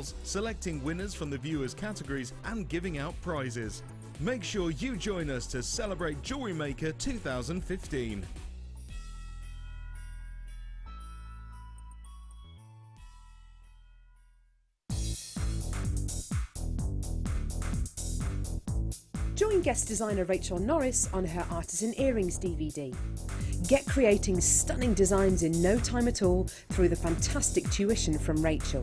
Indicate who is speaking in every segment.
Speaker 1: polls, selecting winners from the viewers' categories and giving out prizes. Make sure you join us to celebrate Jewellery Maker 2015.
Speaker 2: Join guest designer Rachel Norris on her Artisan Earrings DVD. Get creating stunning designs in no time at all through the fantastic tuition from Rachel.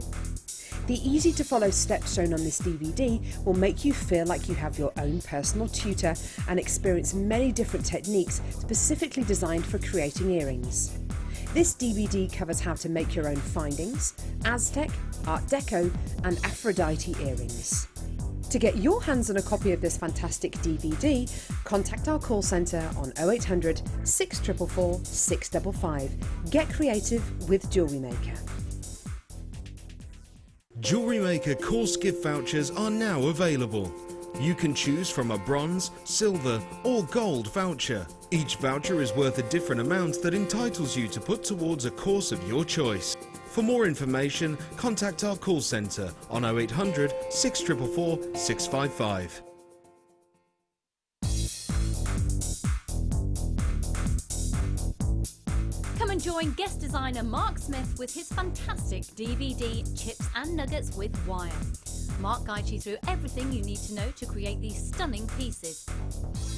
Speaker 2: The easy-to-follow steps shown on this DVD will make you feel like you have your own personal tutor and experience many different techniques specifically designed for creating earrings. This DVD covers how to make your own findings, Aztec, Art Deco and Aphrodite earrings. To get your hands on a copy of this fantastic DVD, contact our call centre on 0800 644 655. Get creative with Jewellery Maker.
Speaker 1: Jewellery Maker course gift vouchers are now available. You can choose from a bronze, silver or gold voucher. Each voucher is worth a different amount that entitles you to put towards a course of your choice. For more information, contact our call centre on 0800 644 655.
Speaker 3: Come and join guest designer Mark Smith with his fantastic DVD, Chips and Nuggets with Wire. Mark guides you through everything you need to know to create these stunning pieces.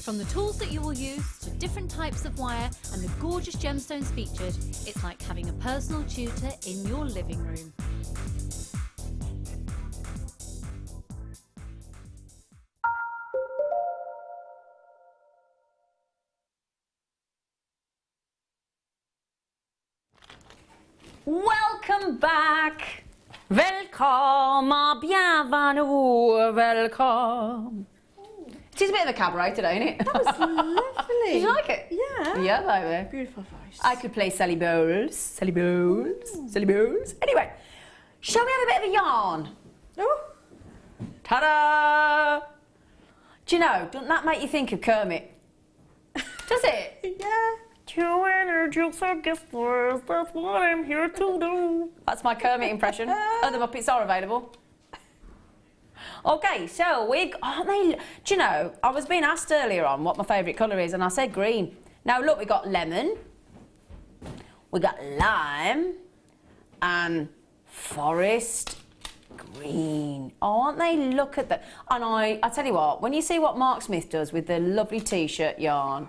Speaker 3: From the tools that you will use to different types of wire and the gorgeous gemstones featured, it's like having a personal tutor in your living room.
Speaker 4: Welcome back! Welcome, bienvenue, welcome. It is a bit of a cabaret today, isn't it?
Speaker 5: That was lovely.
Speaker 4: Did you like it?
Speaker 5: Yeah.
Speaker 4: Yeah, baby.
Speaker 5: Beautiful voice.
Speaker 4: I could play Sally Bowles. Sally Bowles. Sally Bowles. Anyway, shall we have a bit of a yarn?
Speaker 5: Oh.
Speaker 4: Ta-da! Do you know, doesn't that make you think of Kermit? Does it?
Speaker 5: Yeah.
Speaker 4: That's what I'm here to do. That's my Kermit impression. Other Muppets are available. Okay, so aren't they? Do you know, I was being asked earlier on what my favourite colour is, and I said green. Now look, we got lemon, we got lime, and forest green. Oh, aren't they? Look at that. And I tell you what, when you see what Mark Smith does with the lovely t-shirt yarn.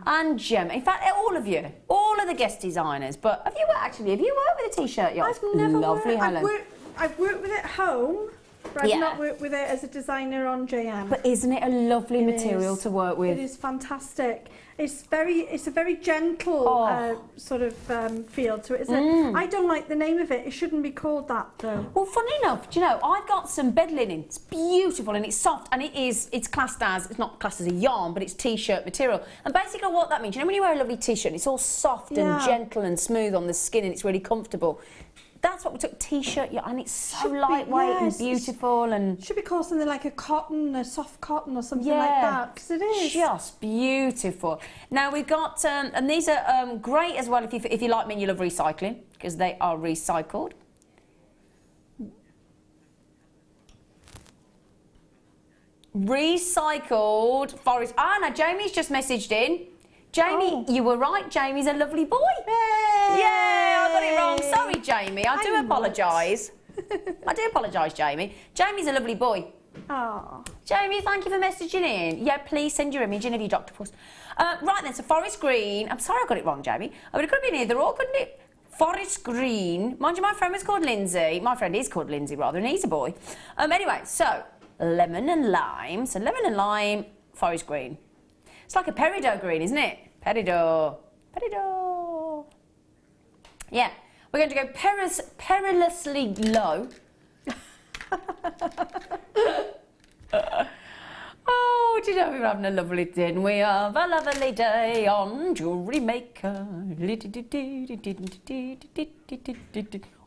Speaker 4: And gem. In fact, all of you, all of the guest designers. But have you worked with a t-shirt yarn?
Speaker 5: I've never
Speaker 4: Lovely,
Speaker 5: worked.
Speaker 4: Helen.
Speaker 5: I've worked with it at home, but I've
Speaker 4: Yeah.
Speaker 5: not worked with it as a designer on JM.
Speaker 4: But isn't it a lovely material to work with?
Speaker 5: It is fantastic. It's a very gentle sort of feel to it, isn't it? I don't like the name of it. It shouldn't be called that though.
Speaker 4: Well, funny enough, do you know, I've got some bed linen. It's beautiful and it's soft, and it's classed as, it's not classed as a yarn, but it's t-shirt material. And basically what that means, you know when you wear a lovely t-shirt, it's all soft and gentle and smooth on the skin and it's really comfortable. That's what we took, t-shirt yarn, and it's so lightweight and beautiful, and
Speaker 5: should be called something like a soft cotton or something like that, because it is
Speaker 4: just beautiful. Now we've got, and these are great as well if you like me and you love recycling, because they are recycled. Recycled forest. Now Jamie's just messaged in. Jamie, you were right. Jamie's a lovely boy.
Speaker 5: Yay!
Speaker 4: Yeah, I got it wrong. Sorry, Jamie. I do apologise. I do apologise, Jamie. Jamie's a lovely boy.
Speaker 5: Oh.
Speaker 4: Jamie, thank you for messaging in. Yeah, please send your image in of your doctor post. Right then, so forest green. I'm sorry I got it wrong, Jamie. I mean, it could have been either or, couldn't it? Forest green. Mind you, my friend was called Lindsay. My friend is called Lindsay, rather, and he's a boy. Anyway, so lemon and lime. So lemon and lime, forest green. It's like a peridot green, isn't it? Peridot. Peridot. Yeah, we're going to go perilously low. Oh, do you know we were having a lovely day? And we have a lovely day on Jewellery Maker.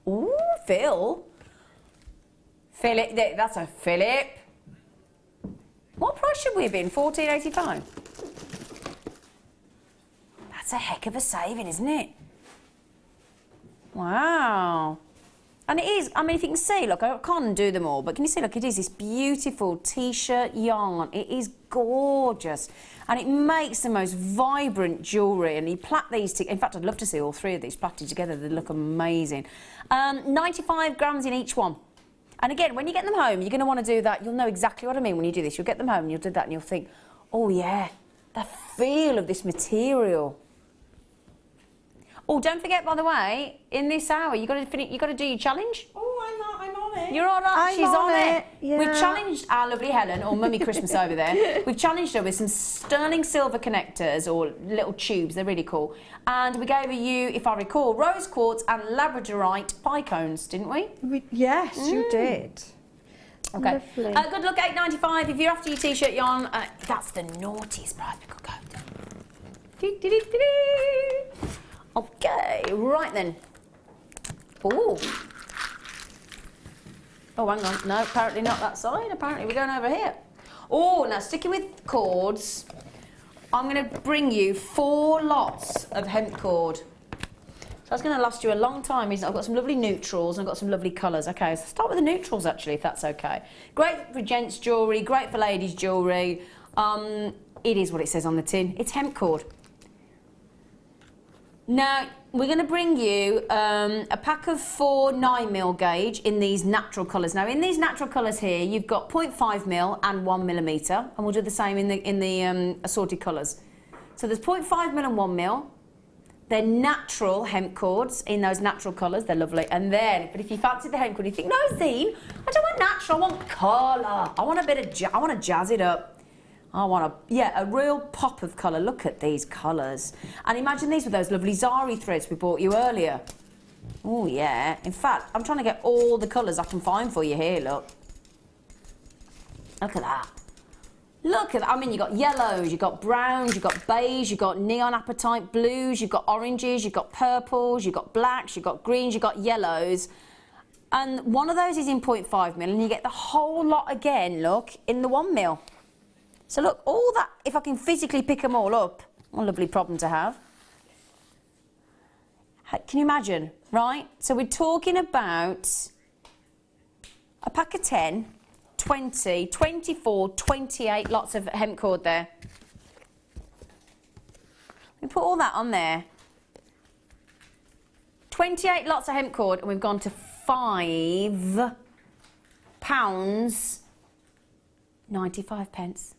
Speaker 4: Ooh, Phil. Philip, that's a Philip. What price should we have been? $14.85. That's a heck of a saving, isn't it? Wow. And it is, I mean, if you can see, look, I can't do them all, but can you see, look, it is this beautiful T-shirt yarn. It is gorgeous. And it makes the most vibrant jewellery. And you plait these together. In fact, I'd love to see all three of these plaited together. They look amazing. 95 grams in each one. And again, when you get them home, you're going to want to do that. You'll know exactly what I mean when you do this. You'll get them home and you'll do that and you'll think, oh, yeah, the feel of this material. Oh, don't forget, by the way, in this hour, you've got to do your challenge.
Speaker 5: Oh, I'm on it.
Speaker 4: You're on it. She's on it.
Speaker 5: Yeah.
Speaker 4: We've challenged our lovely Helen, or Mummy Christmas over there. We've challenged her with some sterling silver connectors, or little tubes. They're really cool. And we gave you, if I recall, rose quartz and labradorite bicones, didn't we?
Speaker 5: Yes, you did.
Speaker 4: Okay.
Speaker 5: Lovely.
Speaker 4: Good luck, £8.95. If you're after your T-shirt yarn, that's the naughtiest price we could go. Okay, right then. Ooh. Oh, hang on. No, apparently not that side. Apparently we're going over here. Oh, now sticking with cords, I'm going to bring you 4 lots of hemp cord. So that's going to last you a long time, isn't it? I've got some lovely neutrals and I've got some lovely colours. Okay, so start with the neutrals actually, if that's okay. Great for gents' jewellery, great for ladies' jewellery. It is what it says on the tin. It's hemp cord. Now, we're going to bring you a pack of 4 9mm gauge in these natural colours. Now, in these natural colours here, you've got 0.5mm and 1mm, and we'll do the same in the assorted colours. So there's 0.5mm and 1mm. They're natural hemp cords in those natural colours. They're lovely. And then, but if you fancy the hemp cord, you think, no, Zine, I don't want natural. I want colour. I want a bit of, I want to jazz it up. I want a real pop of colour. Look at these colours. And imagine these with those lovely Zari threads we bought you earlier. Oh, yeah. In fact, I'm trying to get all the colours I can find for you here, look. Look at that. Look at that. I mean, you've got yellows, you've got browns, you've got beige, you've got neon apatite blues, you've got oranges, you've got purples, you've got blacks, you've got greens, you've got yellows. And one of those is in 0.5mm, and you get the whole lot again, look, in the 1mm. So look, all that, if I can physically pick them all up, what a lovely problem to have. Can you imagine, right? So we're talking about a pack of 10, 20, 24, 28 lots of hemp cord there. We put all that on there. 28 lots of hemp cord, and we've gone to £5.95.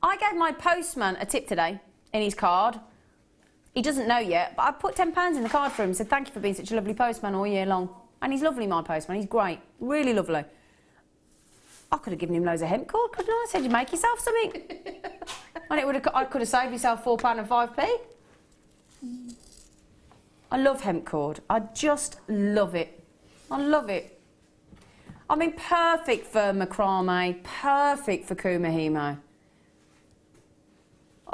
Speaker 4: I gave my postman a tip today in his card. He doesn't know yet, but I put £10 in the card for him and said thank you for being such a lovely postman all year long. And he's lovely, my postman. He's great. Really lovely. I could have given him loads of hemp cord, couldn't I? I said, you make yourself something. And I could have saved myself £4 and 5p. I love hemp cord. I just love it. I love it. I mean, perfect for macrame, perfect for kumahimo.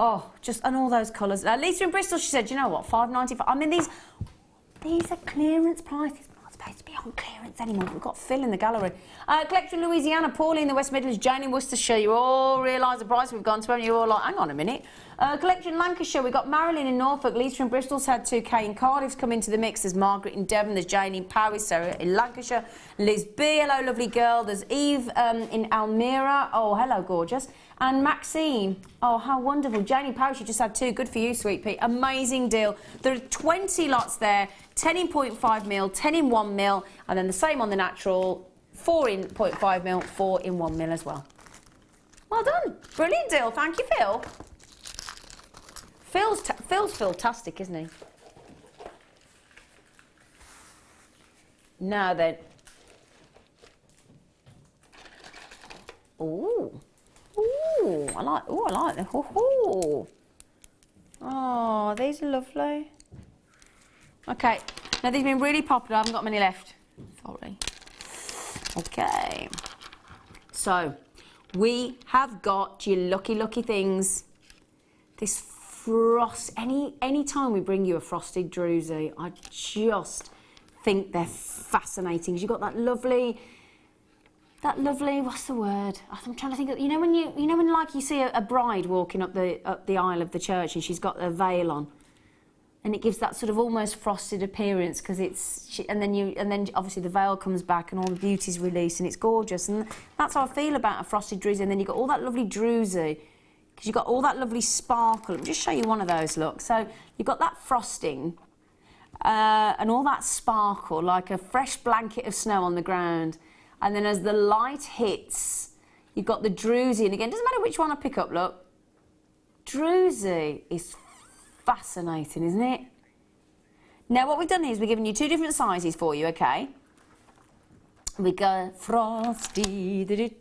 Speaker 4: Oh, just, and all those colours. Lisa in Bristol, she said, you know what, £5.95. I mean, these are clearance prices. They're not supposed to be on clearance anymore. We've got Phil in the gallery. Collector in Louisiana, Paulie in the West Midlands, Jane in Worcestershire. You all realise the price we've gone to, and you're all like, hang on a minute. Collector in Lancashire, we've got Marilyn in Norfolk, Lisa in Bristol's had 2K in Cardiff's come into the mix. There's Margaret in Devon, there's Jane in Paris, Sarah in Lancashire, Liz B, hello lovely girl, there's Eve in Almira, oh hello gorgeous, and Maxine, oh how wonderful, Janie Parish, you just had 2, good for you sweet pea, amazing deal. There are 20 lots there, 10 in 0.5mm, 10 in 1mm, and then the same on the natural, 4 in 0.5mm, 4 in 1mm as well. Well done, brilliant deal, thank you Phil. Phil's fantastic, isn't he? Now then. Ooh. Ooh, I like them. Ooh. Oh, these are lovely. Okay. Now these have been really popular. I haven't got many left. Sorry. Okay. So, we have got your lucky things. This frost, any time we bring you a frosted druzy, I just think they're fascinating. You've got that lovely, what's the word? I'm trying to think of, you know when like you see a bride walking up the aisle of the church and she's got a veil on. and it gives that sort of almost frosted appearance because and then obviously the veil comes back and all the beauty's released and it's gorgeous, and that's how I feel about a frosted druzy. And then you've got all that lovely druzy because you've got all that lovely sparkle. Let me just show you one of those, look. So you've got that frosting and all that sparkle like a fresh blanket of snow on the ground, and then as the light hits you've got the druzy, and again, doesn't matter which one I pick up, look, druzy is fascinating, isn't it? Now what we've done here is we're giving you 2 different sizes for you, okay? We go frosty.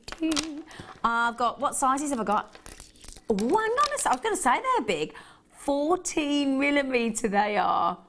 Speaker 4: I've got, what sizes have I got? Oh, hang on a sec, I was going to say they're big. 14mm they are,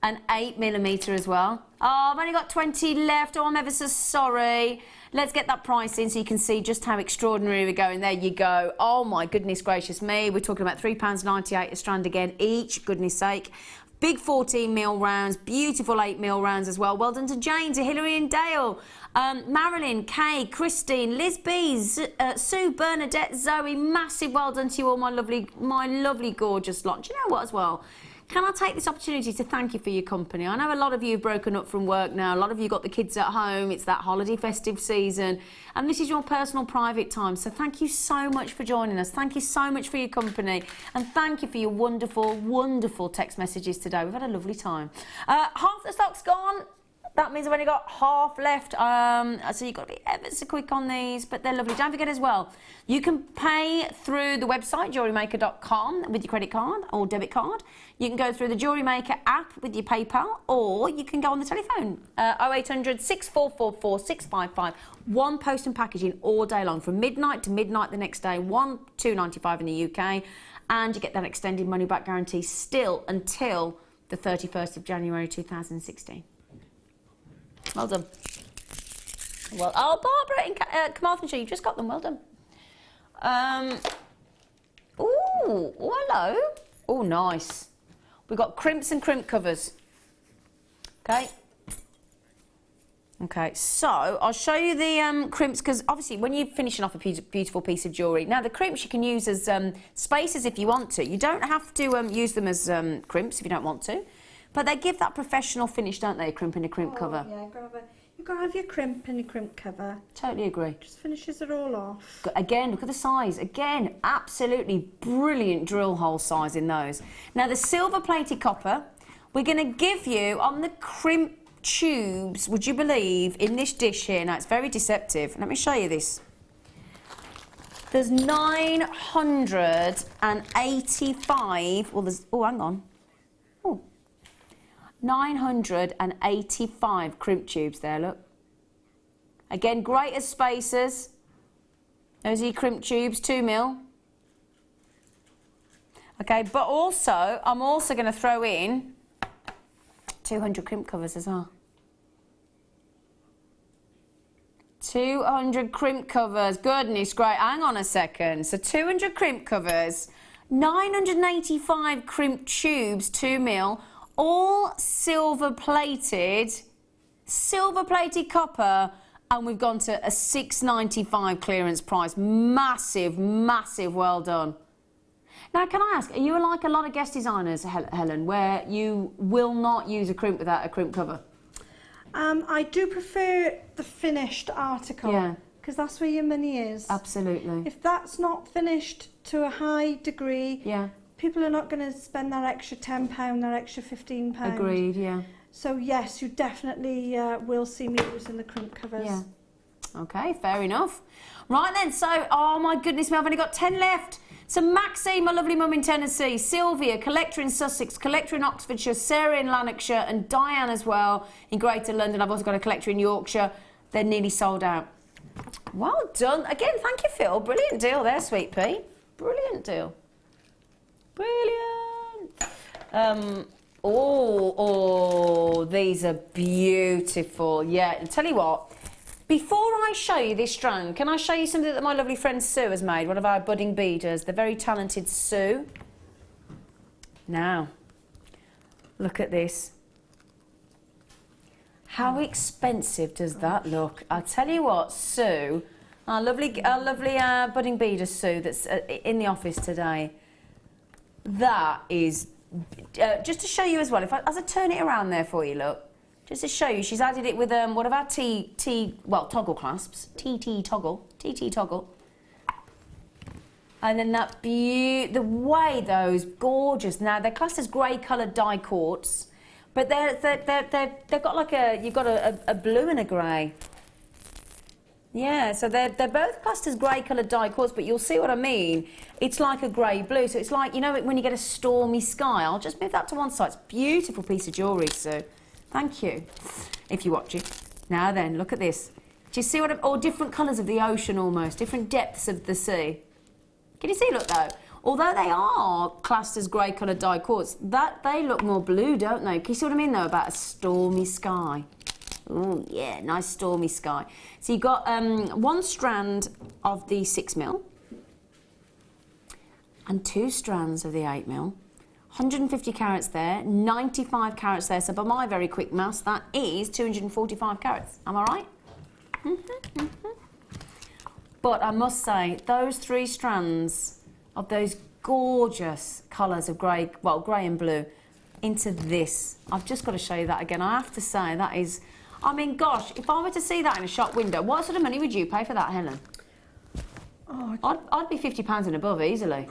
Speaker 4: and 8mm as well. Oh, I've only got 20 left. Oh, I'm ever so sorry. Let's get that price in so you can see just how extraordinary we're going. There you go. Oh my goodness gracious me. We're talking about £3.98 a strand again each, goodness sake. Big 14mm rounds, beautiful 8mm rounds as well. Well done to Jane, to Hilary and Dale, Marilyn, Kay, Christine, Liz B, Sue, Bernadette, Zoe. Massive well done to you all, my lovely gorgeous lot. Do you know what as well? Can I take this opportunity to thank you for your company? I know a lot of you have broken up from work now. A lot of you got the kids at home. It's that holiday festive season. And this is your personal private time. So thank you so much for joining us. Thank you so much for your company. And thank you for your wonderful, wonderful text messages today. We've had a lovely time. Half the stock's gone. That means I've only got half left. So you've got to be ever so quick on these, but they're lovely. Don't forget as well, you can pay through the website, JewelleryMaker.com, with your credit card or debit card. You can go through the Jewellery Maker app with your PayPal, or you can go on the telephone, 0800 6444 655. One post and packaging all day long, from midnight to midnight the next day, £2.95 in the UK, and you get that extended money back guarantee still until the 31st of January 2016. Well done. Well, oh, Barbara in Carmarthenshire, you've just got them. Well done. Oh, hello. Oh, nice. We've got crimps and crimp covers. Okay. Okay, so I'll show you the crimps, because obviously when you're finishing off a beautiful piece of jewellery, now the crimps you can use as spacers if you want to. You don't have to use them as crimps if you don't want to. But they give that professional finish, don't they, a crimp and a crimp cover?
Speaker 5: Yeah, you've got to have your crimp and your crimp cover.
Speaker 4: Totally agree.
Speaker 5: Just finishes it all off.
Speaker 4: Again, look at the size. Again, absolutely brilliant drill hole size in those. Now, the silver-plated copper, we're going to give you on the crimp tubes, would you believe, in this dish here. Now, it's very deceptive. Let me show you this. There's 985, well, there's, oh, hang on. 985 crimp tubes there, look. Again, great as spacers. Those are your crimp tubes, 2mm. Okay, but also, I'm also going to throw in 200 crimp covers as well. 200 crimp covers, goodness great. Hang on a second. So 200 crimp covers, 985 crimp tubes, 2mm. All silver-plated copper, and we've gone to a £6.95 clearance price. Massive, massive well done. Now, can I ask, are you like a lot of guest designers, Helen, where you will not use a crimp without a crimp cover?
Speaker 5: I do prefer the finished article.
Speaker 4: Yeah.
Speaker 5: Because that's where your money is.
Speaker 4: Absolutely.
Speaker 5: If that's not finished to a high degree,
Speaker 4: yeah,
Speaker 5: people are not going to spend that extra £10, that extra £15.
Speaker 4: Agreed, yeah.
Speaker 5: So yes, you definitely will see me using the crimp covers.
Speaker 4: Yeah. Okay, fair enough. Right then, so, oh my goodness me, I've only got 10 left. So Maxine, my lovely mum in Tennessee, Sylvia, collector in Sussex, collector in Oxfordshire, Sarah in Lanarkshire, and Diane as well in Greater London. I've also got a collector in Yorkshire. They're nearly sold out. Well done. Again, thank you, Phil. Brilliant deal there, Sweet Pea. Brilliant deal. Brilliant. Oh, these are beautiful. Yeah, and tell you what, before I show you this strand, can I show you something that my lovely friend Sue has made, one of our budding beaders, the very talented Sue. Now, look at this. How expensive does that look? I'll tell you what, Sue, our lovely budding beader Sue that's in the office today, that is just to show you as well, as I turn it around there for you, look, just to show you, she's added it with one of our toggle clasps, TT toggle. And then the way those gorgeous, now they're classed as grey coloured die quartz, but they've got like you've got a blue and a grey. Yeah, so they're both classed as grey coloured die quartz, but you'll see what I mean. It's like a grey blue, so it's like, you know, when you get a stormy sky. I'll just move that to one side. It's a beautiful piece of jewellery, Sue. Thank you, if you watch it. Now then, look at this. Do you see what or different colours of the ocean almost, different depths of the sea. Can you see, look though, although they are classed as grey coloured die quartz, they look more blue, don't they? Can you see what I mean though about a stormy sky? Oh yeah, nice stormy sky. So you've got one strand of the 6mm and 2 strands of the 8mm. 150 carats there, 95 carats there. So by my very quick maths, that is 245 carats. Am I right? But I must say, those 3 strands of those gorgeous colours of grey, well, grey and blue, into this. I've just got to show you that again. I have to say, that is, I mean, gosh, if I were to see that in a shop window, what sort of money would you pay for that, Helen? Oh, I'd be £50 and above easily.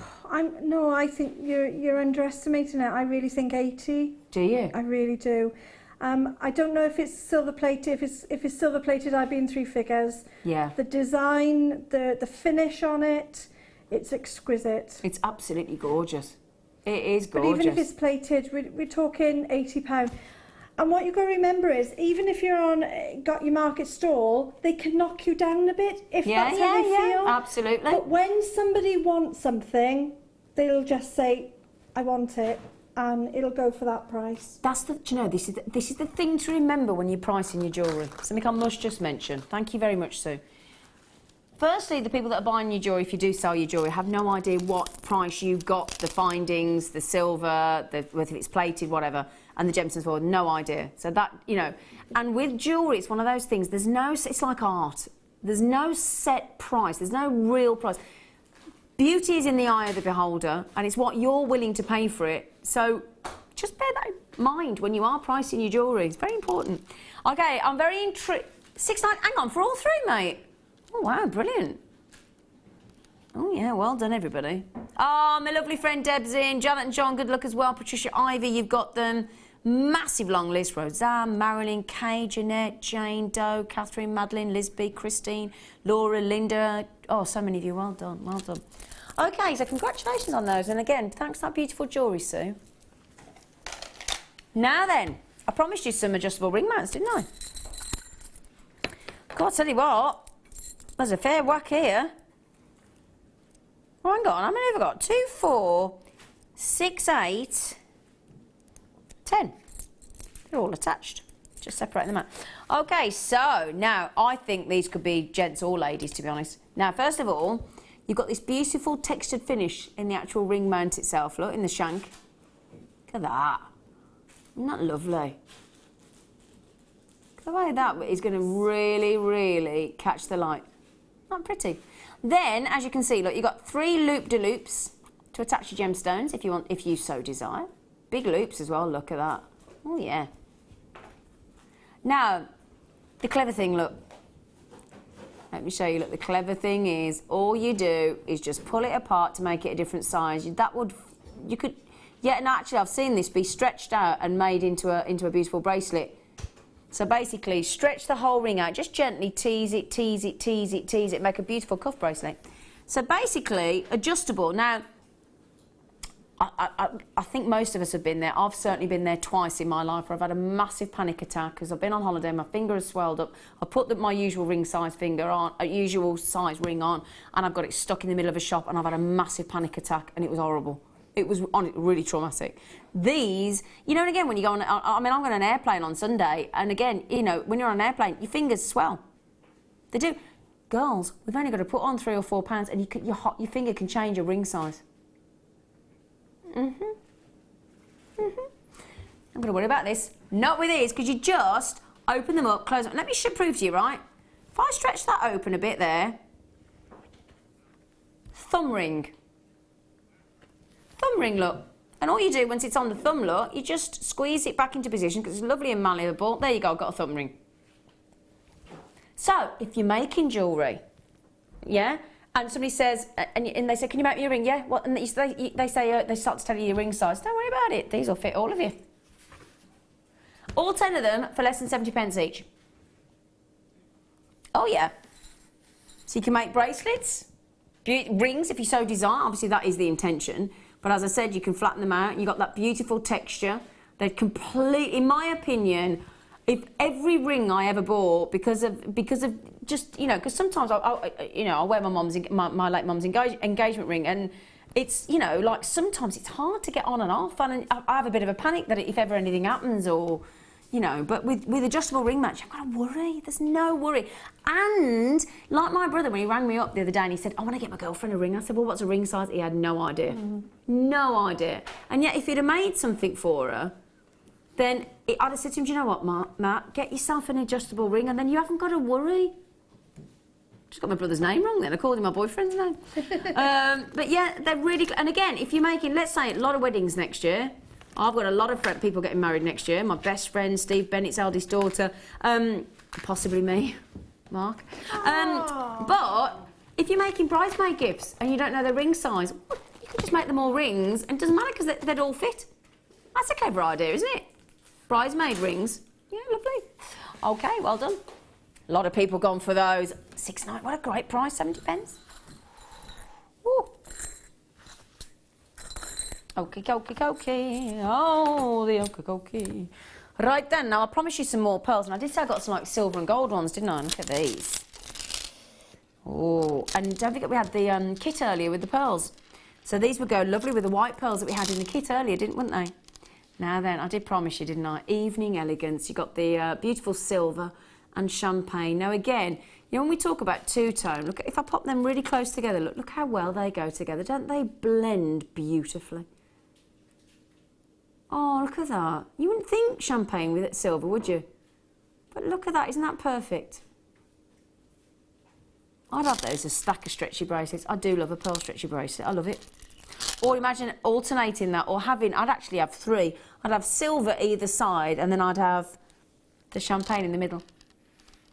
Speaker 5: No, I think you're underestimating it. I really think 80.
Speaker 4: Do you?
Speaker 5: I really do. I don't know if it's silver plated. If it's silver plated, I'd be in 3 figures.
Speaker 4: Yeah.
Speaker 5: The design, the finish on it, it's exquisite.
Speaker 4: It's absolutely gorgeous. It is gorgeous.
Speaker 5: But even if it's plated, we're talking £80. And what you've got to remember is, even if you're got your market stall, they can knock you down a bit if that's how they feel.
Speaker 4: Absolutely.
Speaker 5: But when somebody wants something, they'll just say, I want it, and it'll go for that price.
Speaker 4: That's the, do you know, this is the thing to remember when you're pricing your jewellery. Something I must just mention. Thank you very much, Sue. Firstly, the people that are buying your jewellery, if you do sell your jewellery, have no idea what price you've got, the findings, the silver, whether it's plated, whatever, and the gemstones for, no idea. So that, you know, and with jewellery, it's one of those things, there's no, it's like art. There's no set price, there's no real price. Beauty is in the eye of the beholder, and it's what you're willing to pay for it. So just bear that in mind when you are pricing your jewellery. It's very important. Okay, I'm very intrigued. 6.9, hang on, for all 3, mate. Oh, wow, brilliant. Oh, yeah, well done, everybody. Oh, my lovely friend Deb's in. Janet and John, good luck as well. Patricia, Ivy, you've got them. Massive long list. Roseanne, Marilyn, Kay, Jeanette, Jane, Doe, Catherine, Madeline, Lisby, Christine, Laura, Linda. Oh, so many of you. Well done, well done. OK, so congratulations on those. And again, thanks for that beautiful jewellery, Sue. Now then, I promised you some adjustable ring mounts, didn't I? God, tell you what. There's a fair whack here. Oh, hang on, how many have I got? 2, 4, 6, 8, 10. They're all attached. Just separate them out. OK, so now I think these could be gents or ladies, to be honest. Now, first of all, you've got this beautiful textured finish in the actual ring mount itself. Look, in the shank. Look at that. Isn't that lovely? The way that is going to really, really catch the light. Not pretty. Then, as you can see, look, you've got 3 loop-de-loops to attach your gemstones if you so desire. Big loops as well, look at that. Oh, yeah. Now, the clever thing, look. Let me show you, look, the clever thing is, all you do is just pull it apart to make it a different size. You could, yeah, and actually I've seen this be stretched out and made into a beautiful bracelet. So basically, stretch the whole ring out, just gently tease it, tease it, tease it, tease it, make a beautiful cuff bracelet. So basically, adjustable. Now, I think most of us have been there. I've certainly been there twice in my life where I've had a massive panic attack because I've been on holiday, my finger has swelled up. I put my usual ring size finger on, a usual size ring on, and I've got it stuck in the middle of a shop and I've had a massive panic attack and it was horrible. It was really traumatic. These, you know, and again, when you go on, I mean, I'm on an airplane on Sunday, and again, you know, when you're on an airplane, your fingers swell. They do. Girls, we've only got to put on 3 or 4 pounds, and your finger can change your ring size. I'm going to worry about this. Not with these, because you just open them up, close them. Let me prove to you, right? If I stretch that open a bit there, thumb ring. Thumb ring, look. And all you do once it's on the thumb, look, you just squeeze it back into position because it's lovely and malleable. There you go, I've got a thumb ring. So, if you're making jewellery, yeah, and somebody says, and they say, can you make me a ring? Yeah, what? And they start to tell you your ring size. Don't worry about it, these will fit all of you. All 10 of them for less than 70 pence each. Oh yeah. So you can make bracelets, rings if you so desire, obviously that is the intention. But as I said, you can flatten them out. You've got that beautiful texture. They're complete, in my opinion, if every ring I ever bought, because of just, you know, because sometimes I wear my late mum's engagement ring, and it's, you know, like sometimes it's hard to get on and off, and I have a bit of a panic that if ever anything happens, or, you know, but with adjustable ring match, I've got to worry. There's no worry. And like my brother, when he rang me up the other day and he said, I want to get my girlfriend a ring. I said, well, what's a ring size? He had no idea. No idea. And yet if he'd have made something for her, then I'd have said to him, do you know what, Matt, get yourself an adjustable ring and then you haven't got to worry. Just got my brother's name wrong then. I called him my boyfriend's name. But yeah, they're really, and again, if you're making, let's say, a lot of weddings next year, I've got a lot of people getting married next year. My best friend, Steve Bennett's eldest daughter, possibly me, Mark. But if you're making bridesmaid gifts and you don't know their ring size, you can just make them all rings, and it doesn't matter because they'd all fit. That's a clever idea, isn't it? Bridesmaid rings. Yeah, lovely. Okay, well done. A lot of people gone for those. £6.90, what a great price, 70 pence. Woo. Okie dokie dokie. Oh, the okie dokie. Right then, now I promised you some more pearls, and I did say I got some like silver and gold ones, didn't I? Look at these. Oh, and don't forget we had the kit earlier with the pearls. So these would go lovely with the white pearls that we had in the kit earlier, wouldn't they? Now then, I did promise you, didn't I? Evening elegance. You got the beautiful silver and champagne. Now again, you know when we talk about two-tone, look, if I pop them really close together, look how well they go together. Don't they blend beautifully? Oh, look at that. You wouldn't think champagne with it silver, would you? But look at that, isn't that perfect? I'd have those as a stack of stretchy bracelets. I do love a pearl stretchy bracelet, I love it. Or imagine alternating that, or having, I'd actually have three. I'd have silver either side, and then I'd have the champagne in the middle.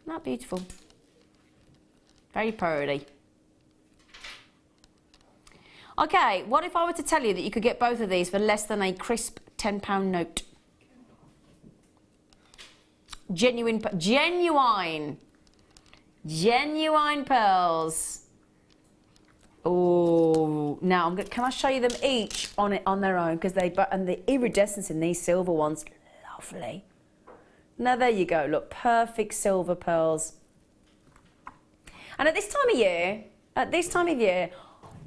Speaker 4: Isn't that beautiful? Very pretty. Okay, what if I were to tell you that you could get both of these for less than a crisp £10 note? Genuine pearls. Oh, now can I show you them each on their own, because and the iridescence in these silver ones, lovely. Now there you go, look, perfect silver pearls. And at this time of year,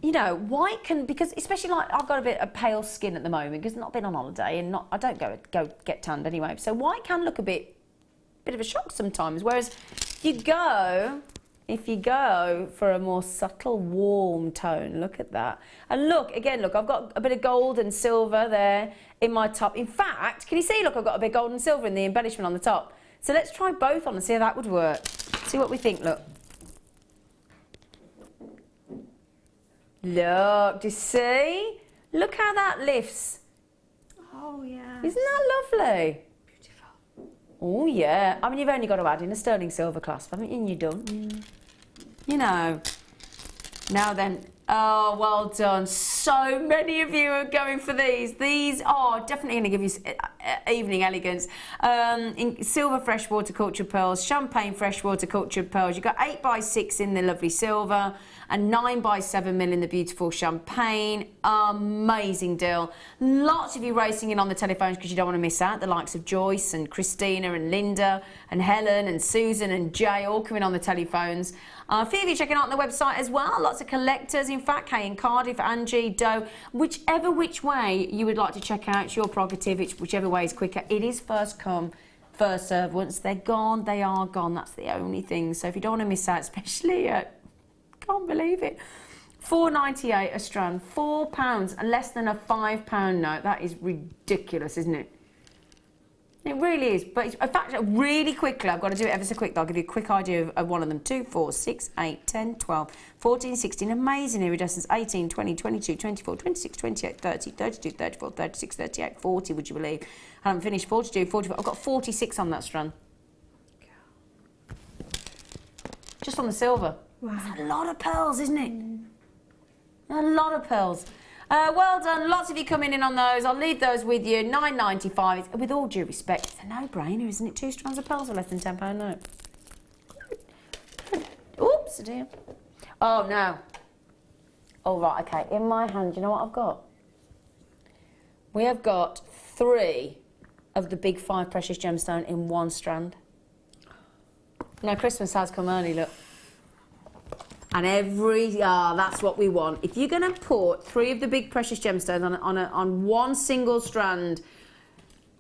Speaker 4: you know, white can, because especially like I've got a bit of pale skin at the moment because I've not been on holiday and I don't go get tanned anyway. So white can look a bit of a shock sometimes. Whereas if you go for a more subtle, warm tone, look at that. And look, again, look, I've got a bit of gold and silver there in my top. In fact, can you see, look, I've got a bit of gold and silver in the embellishment on the top. So let's try both on and see how that would work. See what we think, look. Look, do you see? Look how that lifts.
Speaker 5: Oh, yeah.
Speaker 4: Isn't that lovely?
Speaker 5: Beautiful.
Speaker 4: Oh, yeah. I mean, you've only got to add in a sterling silver clasp, haven't you? And you're done. You know. Now then. Oh, well done. So many of you are going for these. These are definitely going to give you evening elegance. In silver freshwater cultured pearls, champagne freshwater cultured pearls. You've got 8x6 in the lovely silver and 9x7mm in the beautiful champagne. Amazing deal. Lots of you racing in on the telephones because you don't want to miss out. The likes of Joyce and Christina and Linda and Helen and Susan and Jay all coming on the telephones. A few of you checking out on the website as well. Lots of collectors, in fact, Kay in Cardiff, Angie, Doe. Which way you would like to check out, it's your prerogative. It's whichever way is quicker. It is first come, first serve. Once they're gone, they are gone. That's the only thing. So if you don't want to miss out, especially can't believe it. £4.98 a strand, £4 and less than a £5 note. That is ridiculous, isn't it? It really is. But in fact, really quickly, I've got to do it ever so quick. I'll give you a quick idea of one of them. 2, 4, 6, 8, 10, 12, 14, 16. Amazing iridescence. 18, 20, 22, 24, 26, 28, 30, 32, 34, 36, 38, 40, would you believe? I haven't finished. 42, 44. I've got 46 on that strand. Just on the silver.
Speaker 5: Wow.
Speaker 4: That's a lot of pearls, isn't it? A lot of pearls. Well done. Lots of you coming in on those. I'll leave those with you. £9.95. With all due respect, it's a no-brainer, isn't it? 2 strands of pearls are less than £10 note. Oops, dear. Oh, no. Oh, right, OK. In my hand, you know what I've got? We have got 3 of the big 5 precious gemstone in 1 strand. Now, Christmas has come early, look. And that's what we want. If you're going to put 3 of the big precious gemstones on one single strand,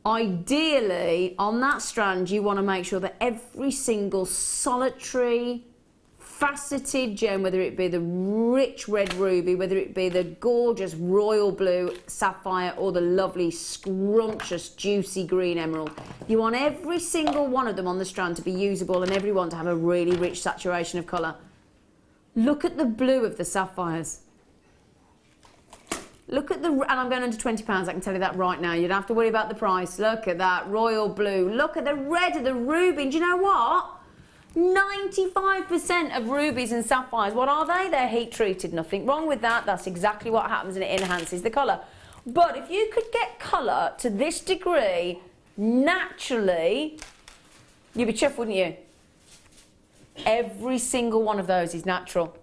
Speaker 4: ideally, on that strand, you want to make sure that every single solitary, faceted gem, whether it be the rich red ruby, whether it be the gorgeous royal blue sapphire, or the lovely, scrumptious, juicy green emerald, you want every single one of them on the strand to be usable and every one to have a really rich saturation of colour. Look at the blue of the sapphires. Look at and I'm going under £20, I can tell you that right now. You don't have to worry about the price. Look at that royal blue. Look at the red of the ruby. And do you know what? 95% of rubies and sapphires, what are they? They're heat treated. Nothing wrong with that. That's exactly what happens, and it enhances the colour. But if you could get colour to this degree naturally, you'd be chuffed, wouldn't you? Every single one of those is natural.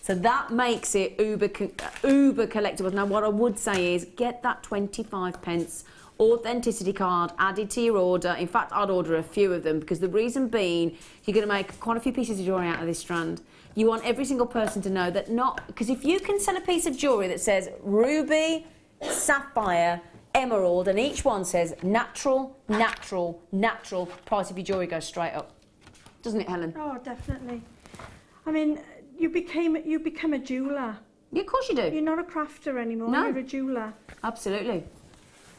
Speaker 4: So that makes it uber collectible. Now, what I would say is get that 25p authenticity card added to your order. In fact, I'd order a few of them, because the reason being, you're going to make quite a few pieces of jewellery out of this strand. You want every single person to know that because if you can sell a piece of jewellery that says ruby, sapphire, emerald, and each one says natural, natural, natural, price of your jewellery goes straight up. Doesn't it, Helen?
Speaker 5: Oh, definitely. I mean, you become a jeweller.
Speaker 4: Yeah, of course you do.
Speaker 5: You're not a crafter anymore.
Speaker 4: No.
Speaker 5: You're a jeweller.
Speaker 4: Absolutely.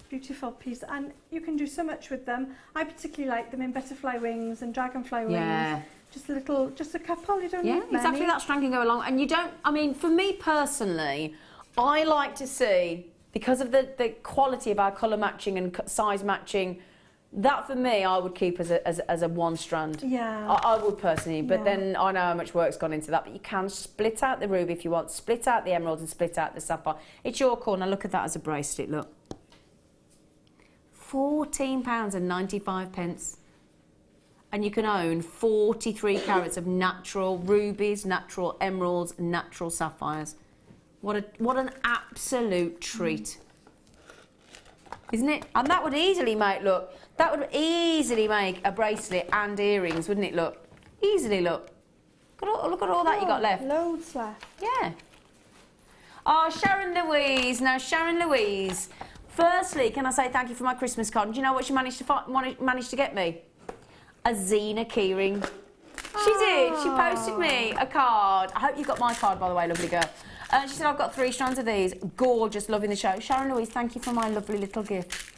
Speaker 5: Beautiful piece, and you can do so much with them. I particularly like them in butterfly wings and dragonfly wings.
Speaker 4: Yeah.
Speaker 5: Just a couple. You don't need many.
Speaker 4: Exactly. That strand can go along, and you don't. I mean, for me personally, I like to see, because of the quality of our colour matching and size matching. That, for me, I would keep as a 1 strand.
Speaker 5: Yeah.
Speaker 4: I would personally, but
Speaker 5: Yeah.
Speaker 4: then I know how much work's gone into that. But you can split out the ruby if you want, split out the emerald and split out the sapphire. It's your call. Now look at that as a bracelet, look. £14.95. And you can own 43 carats of natural rubies, natural emeralds, natural sapphires. What an absolute treat. Isn't it? And that would easily make, look, that would easily make a bracelet and earrings, wouldn't it, look? Easily, look. Look at all that you got left.
Speaker 5: Loads left.
Speaker 4: Yeah. Oh, Sharon Louise. Now, Sharon Louise, firstly, can I say thank you for my Christmas card? And do you know what she managed to get me? A Zena keyring. She did. She posted me a card. I hope you got my card, by the way, lovely girl. She said, I've got 3 strands of these. Gorgeous, loving the show. Sharon Louise, thank you for my lovely little gift.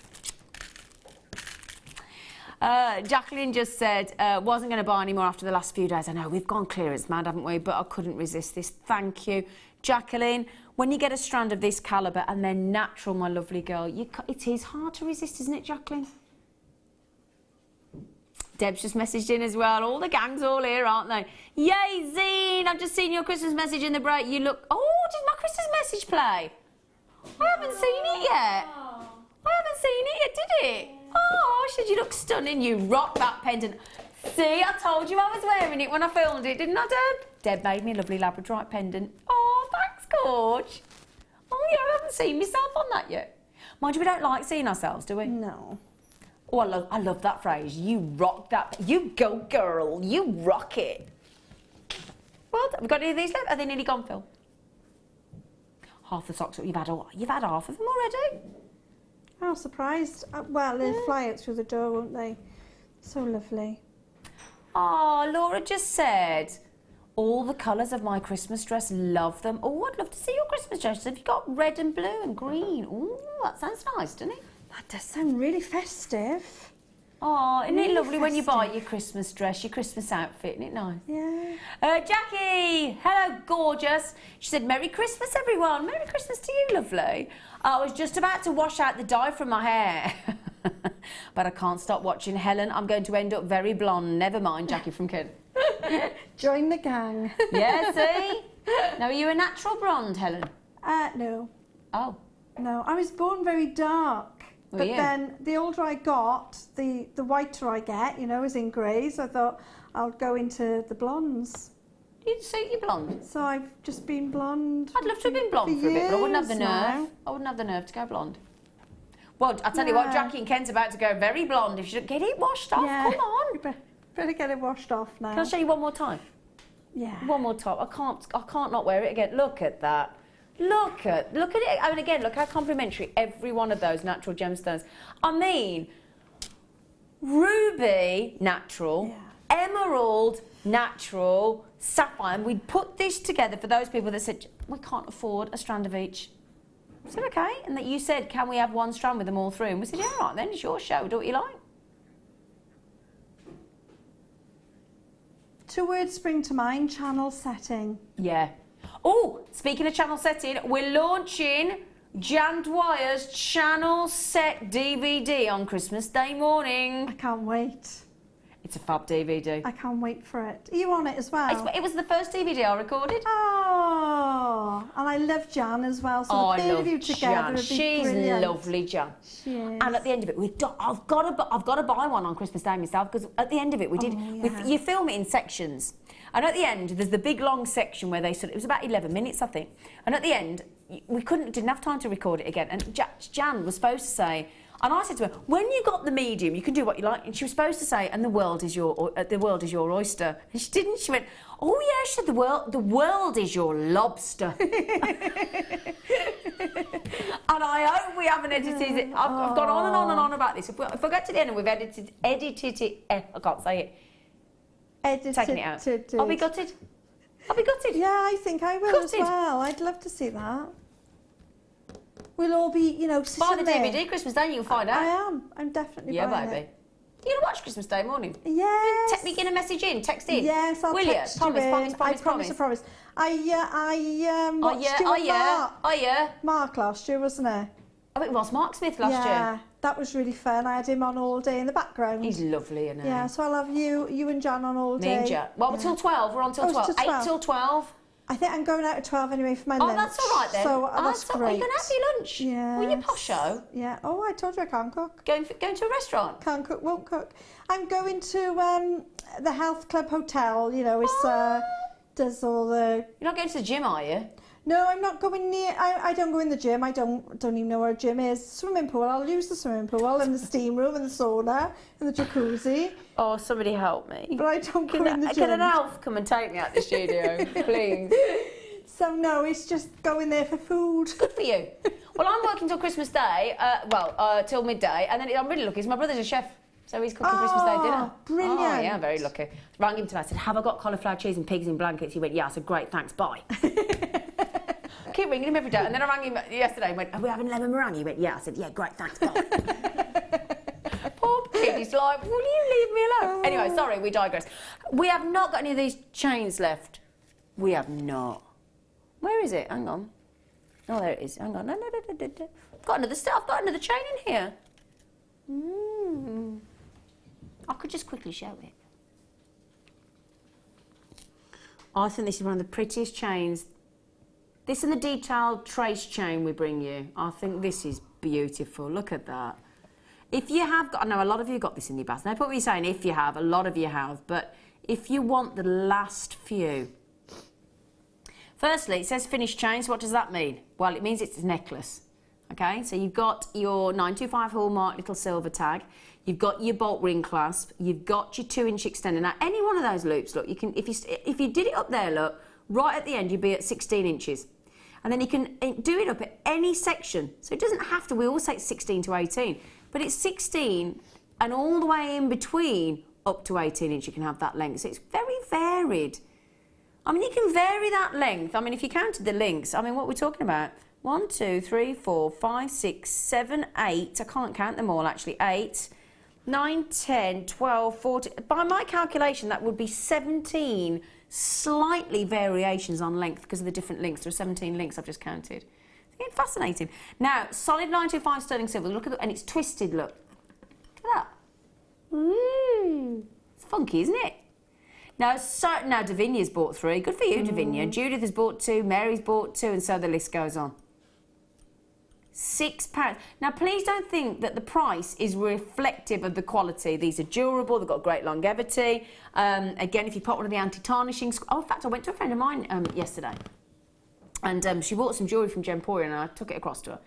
Speaker 4: Jacqueline just said, wasn't going to buy any more after the last few days. I know, we've gone clearance mad, haven't we? But I couldn't resist this. Thank you. Jacqueline, when you get a strand of this calibre and they're natural, my lovely girl, it is hard to resist, isn't it, Jacqueline? Deb's just messaged in as well. All the gang's all here, aren't they? Yay, Zine! I've just seen your Christmas message in the break. You look... Oh, did my Christmas message play? I haven't seen it yet. I haven't seen it yet, did it? Oh, should you look stunning? You rock that pendant. See, I told you I was wearing it when I filmed it, didn't I, Deb? Deb made me a lovely labradorite pendant. Oh, thanks, Gorge. Oh, yeah, I haven't seen myself on that yet. Mind you, we don't like seeing ourselves, do we?
Speaker 5: No.
Speaker 4: Oh, I love that phrase. You rock that. You go, girl. You rock it. Well, have we got any of these left? Are they nearly gone, Phil? Half the socks. You've had half of them already.
Speaker 5: I'm surprised. Well, they'll fly out through the door, won't they? So lovely.
Speaker 4: Oh, Laura just said, all the colours of my Christmas dress, love them. Oh, I'd love to see your Christmas dress. Have you got red and blue and green? Oh, that sounds nice, doesn't it?
Speaker 5: That does sound really festive.
Speaker 4: Oh, isn't
Speaker 5: Really
Speaker 4: it lovely when you buy
Speaker 5: festive.
Speaker 4: your Christmas dress, your Christmas outfit? Isn't it nice?
Speaker 5: Yeah.
Speaker 4: Jackie, hello, gorgeous. She said, Merry Christmas, everyone. Merry Christmas to you, lovely. I was just about to wash out the dye from my hair. But I can't stop watching Helen. I'm going to end up very blonde. Never mind, Jackie from Kent.
Speaker 5: Join the gang.
Speaker 4: Yeah, see? Now, are you a natural blonde, Helen?
Speaker 5: No.
Speaker 4: Oh.
Speaker 5: No, I was born very dark.
Speaker 4: Were
Speaker 5: But
Speaker 4: you?
Speaker 5: then the older I got, the whiter I get, you know, as in greys, I thought I'll go into the blondes.
Speaker 4: You'd suit you blonde.
Speaker 5: So I've just been blonde.
Speaker 4: I'd love to have been blonde for a bit, but I wouldn't have the
Speaker 5: years
Speaker 4: nerve.
Speaker 5: now.
Speaker 4: I wouldn't have the nerve to go blonde. Well, I tell you what,
Speaker 5: Yeah.
Speaker 4: Jackie and Ken's about to go very blonde. If you should get it washed off,
Speaker 5: Yeah.
Speaker 4: come on.
Speaker 5: You better get it washed off now.
Speaker 4: Can I show you one more time?
Speaker 5: Yeah.
Speaker 4: One more time. I can't not wear it again. Look at that. Look at it. I mean, again, look how complimentary every one of those natural gemstones. I mean, ruby, natural,
Speaker 5: Yeah.
Speaker 4: emerald, natural, sapphire. And we'd put this together for those people that said, we can't afford a strand of each. I said, okay. And that you said, can we have one strand with them all through? And we said, yeah, right then, it's your show. Do what you like.
Speaker 5: Two words spring to mind: channel setting.
Speaker 4: Yeah. Oh, speaking of channel setting, we're launching Jan Dwyer's Channel Set DVD on Christmas Day morning.
Speaker 5: I can't wait.
Speaker 4: It's a fab DVD.
Speaker 5: I can't wait for it. Are you on it as well?
Speaker 4: It was the first DVD I recorded.
Speaker 5: Oh, and I love Jan as well. So
Speaker 4: Oh,
Speaker 5: the
Speaker 4: I
Speaker 5: pair
Speaker 4: love
Speaker 5: of you together
Speaker 4: Jan.
Speaker 5: would be
Speaker 4: She's
Speaker 5: brilliant.
Speaker 4: lovely, Jan.
Speaker 5: She is.
Speaker 4: And at the end of it, I've got to buy one on Christmas Day myself, because at the end of it we did.
Speaker 5: yeah.
Speaker 4: You film it in sections, and at the end there's the big long section where it was about 11 minutes, I think. And at the end we didn't have time to record it again. And Jan was supposed to say, and I said to her, when you got the medium, you can do what you like. And she was supposed to say, and the world is your oyster. And she didn't. She went, oh yeah, she said the world is your lobster. And I hope we haven't edited it. I've gone on and on and on about this. If I get to the end and we've edited it, I can't say it.
Speaker 5: Edited.
Speaker 4: Taking it out. I'll be gutted. I'll be gutted.
Speaker 5: Yeah, I think I will as
Speaker 4: Gutted.
Speaker 5: well. I'd love to see that. We'll all be, you know,
Speaker 4: Buy
Speaker 5: sitting
Speaker 4: the
Speaker 5: there.
Speaker 4: DVD Christmas Day and you'll find
Speaker 5: I
Speaker 4: out.
Speaker 5: am. I'm definitely
Speaker 4: Yeah,
Speaker 5: buying
Speaker 4: baby.
Speaker 5: it.
Speaker 4: You're going to watch Christmas Day morning?
Speaker 5: Yes.
Speaker 4: Text me, get a message in, text in.
Speaker 5: Yes, I'll
Speaker 4: Will
Speaker 5: text
Speaker 4: you? Promise,
Speaker 5: you
Speaker 4: promise,
Speaker 5: in.
Speaker 4: promise,
Speaker 5: I promise. I watched you and Mark last year, wasn't it?
Speaker 4: Oh, it was Mark Smith last
Speaker 5: Yeah,
Speaker 4: year.
Speaker 5: that was really fun. I had him on all day in the background.
Speaker 4: He's lovely, isn't he?
Speaker 5: Yeah, so I'll have you and Jan on all
Speaker 4: Me
Speaker 5: day.
Speaker 4: and Jan. Well, we're till 12. We're on till
Speaker 5: Oh, it's
Speaker 4: 12.
Speaker 5: till
Speaker 4: 8
Speaker 5: 12.
Speaker 4: till 12.
Speaker 5: I think I'm going out at 12 anyway for my lunch.
Speaker 4: Oh, that's all right then.
Speaker 5: So that's
Speaker 4: all right.
Speaker 5: great.
Speaker 4: You're going to have your lunch?
Speaker 5: Yeah.
Speaker 4: Well, you posho.
Speaker 5: Yeah. Oh, I told you I can't cook.
Speaker 4: Going to a restaurant?
Speaker 5: Can't cook, won't cook. I'm going to the Health Club Hotel. You know, it's does all the.
Speaker 4: You're not going to the gym, are you?
Speaker 5: No, I'm not going near. I don't go in the gym. I don't even know where a gym is. Swimming pool. I'll use the swimming pool and the steam room and the sauna and the jacuzzi.
Speaker 4: Oh, somebody help me.
Speaker 5: But I don't go in the gym.
Speaker 4: Can an elf come and take me out the studio, please?
Speaker 5: So no, it's just going there for food.
Speaker 4: Good for you. Well, I'm working till Christmas Day, till midday, and then I'm really lucky because my brother's a chef, so he's cooking Christmas Day dinner.
Speaker 5: Brilliant.
Speaker 4: Oh, yeah, very lucky. Rang him tonight, I said, have I got cauliflower cheese and pigs in blankets? He went, yeah. I said, great, thanks, bye. Keep ringing him every day, and then I rang him yesterday and went, are we having lemon meringue? He went, yeah. I said, yeah, great, thanks, bye. Poor kid, he's like, will you leave me alone? Anyway, sorry, we digress. We have not got any of these chains left. We have not. Where is it? Hang on. Oh, there it is. Hang on. No. I've got another chain in here. I could just quickly show it. I think this is one of the prettiest chains. This and the detailed trace chain we bring you. I think this is beautiful. Look at that. If you have got, I know a lot of you got this in your basket. No point me saying if you have, a lot of you have, but if you want the last few. Firstly, it says finished chain, so what does that mean? Well, it means it's a necklace. Okay, so you've got your 925 hallmark little silver tag, you've got your bolt ring clasp, you've got your 2-inch extender. Now, any one of those loops, look, you can, if you did it up there, look, right at the end, you'd be at 16 inches. And then you can do it up at any section. So it doesn't have to, we always say it's 16 to 18, but it's 16 and all the way in between up to 18 inch you can have that length. So it's very varied. I mean, you can vary that length. I mean, if you counted the links, I mean, what we're talking about, 1, 2, 3, 4, 5, 6, 7, 8, I can't count them all actually, 8, 9, 10, 12, 14. By my calculation, that would be 17 slightly variations on length because of the different links. There are 17 links I've just counted. It's fascinating. Now, solid 925 sterling silver. Look at the, and it's twisted. Look at that. Ooh, it's funky, isn't it? Now, Davinia's bought 3. Good for you, Davinia. Judith has bought 2. Mary's bought 2, and so the list goes on. £6. Now, please don't think that the price is reflective of the quality. These are durable. They've got great longevity. Again, if you pop one of the anti-tarnishing... Oh, in fact, I went to a friend of mine yesterday. And she bought some jewellery from Emporium and I took it across to her.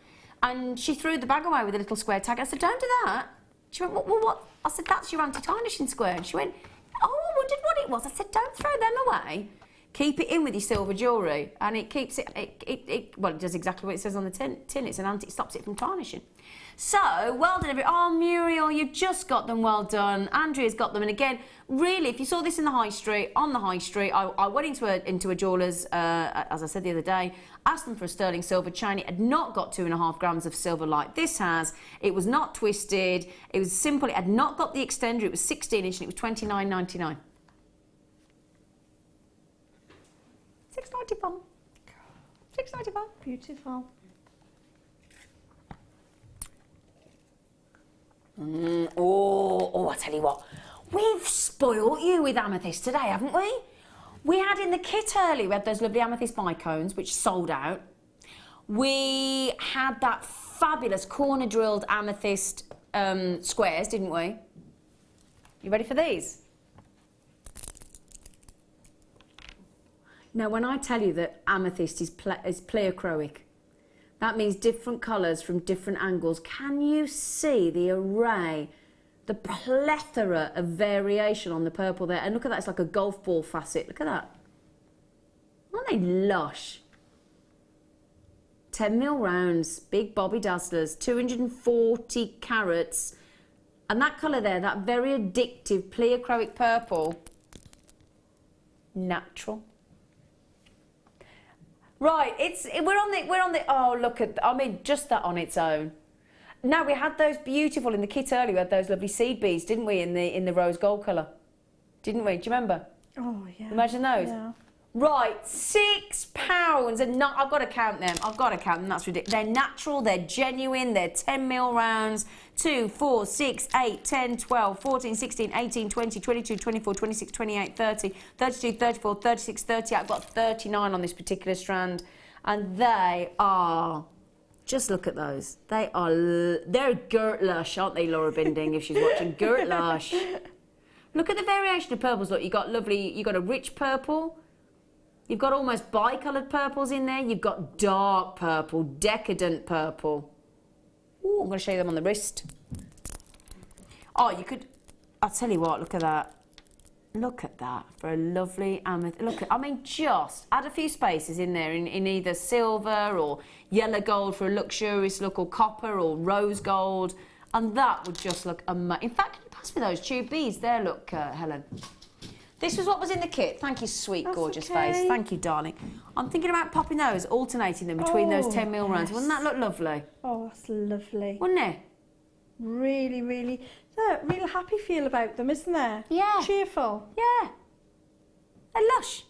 Speaker 4: And she threw the bag away with a little square tag. I said, don't do that. She went, well, what? I said, that's your anti-tarnishing square. And she went, oh, I wondered what it was. I said, don't throw them away. Keep it in with your silver jewellery. And it keeps it, well, it does exactly what it says on the tin. It's an anti, it stops it from tarnishing. So, well done, everyone. Oh, Muriel, you've just got them, well done. Andrea's got them. And again, really, if you saw this in the high street, on the high street, I went into a jeweller's, as I said the other day, asked them for a sterling silver chain. It had not got 2.5 grams of silver like this has. It was not twisted. It was simple. It had not got the extender. It was 16-inch and it was $29.99. £6.95. £6.95.
Speaker 5: Beautiful.
Speaker 4: Oh, I tell you what, we've spoilt you with amethyst today, haven't we? We had in the kit early, we had those lovely amethyst bicones, which sold out. We had that fabulous corner drilled amethyst squares, didn't we? You ready for these? Now, when I tell you that amethyst is pleochroic, that means different colours from different angles. Can you see the array, the plethora of variation on the purple there? And look at that, it's like a golf ball facet. Look at that. Aren't they lush? 10mm rounds, big bobby dazzlers, 240 carats. And that colour there, that very addictive pleochroic purple, natural. Right, we're on the, oh, look at, I mean, just that on its own. Now, we had those beautiful, in the kit earlier, we had those lovely seed beads, didn't we, in the rose gold colour? Didn't we? Do you remember?
Speaker 5: Oh, yeah.
Speaker 4: Imagine those.
Speaker 5: Yeah.
Speaker 4: Right, £6 and not, I've got to count them. I've got to count them, that's ridiculous. They're natural, they're genuine, they're 10mm rounds. 2, 4, 6, 8, 10, 12, 14, 16, 18, 20, 22, 24, 26, 28, 30, 32, 34, 36, 38. I've got 39 on this particular strand. And they are, just look at those. They are, they're Gert Lush, aren't they, Laura Binding, if she's watching? Gert Lush. Look at the variation of purples. Look, you've got lovely, you've got a rich purple. You've got almost bi-coloured purples in there. You've got dark purple, decadent purple. Ooh, I'm going to show you them on the wrist. Oh, you could... I'll tell you what, look at that. Look at that for a lovely amethyst. Look at, I mean, just add a few spaces in there in either silver or yellow gold for a luxurious look, or copper or rose gold. And that would just look amazing. In fact, can you pass me those tube beads there, look, Helen? This was what was in the kit. Thank you, sweet,
Speaker 5: That's
Speaker 4: gorgeous
Speaker 5: okay.
Speaker 4: face. Thank you, darling. I'm thinking about popping those, alternating them between those 10mm rounds. Wouldn't that look lovely?
Speaker 5: Oh, that's lovely.
Speaker 4: Wouldn't it?
Speaker 5: Really, really. There's a real happy feel about them, isn't there?
Speaker 4: Yeah.
Speaker 5: Cheerful.
Speaker 4: Yeah. They're lush.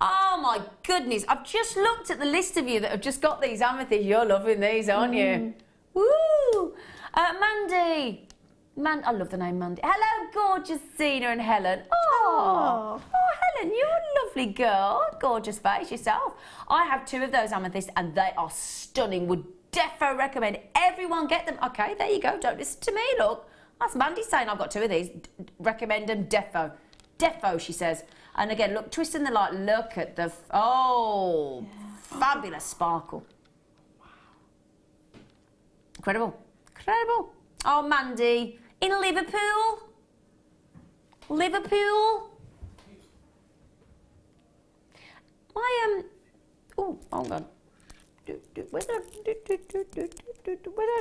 Speaker 4: Oh, my goodness. I've just looked at the list of you that have just got these amethysts. You're loving these, aren't you? Woo! Mandy. I love the name Mandy. Hello, gorgeous Zena and Helen. Oh, Helen, you're a lovely girl. Gorgeous face yourself. I have 2 of those amethysts and they are stunning. Would defo recommend everyone get them. Okay, there you go. Don't listen to me, look. That's Mandy saying I've got 2 of these. Recommend them, defo. Defo, she says. And again, look, twisting the light. Look at the, fabulous sparkle. Incredible. Incredible. Oh, Mandy. In Liverpool? Liverpool? Oh, hold on. Where did I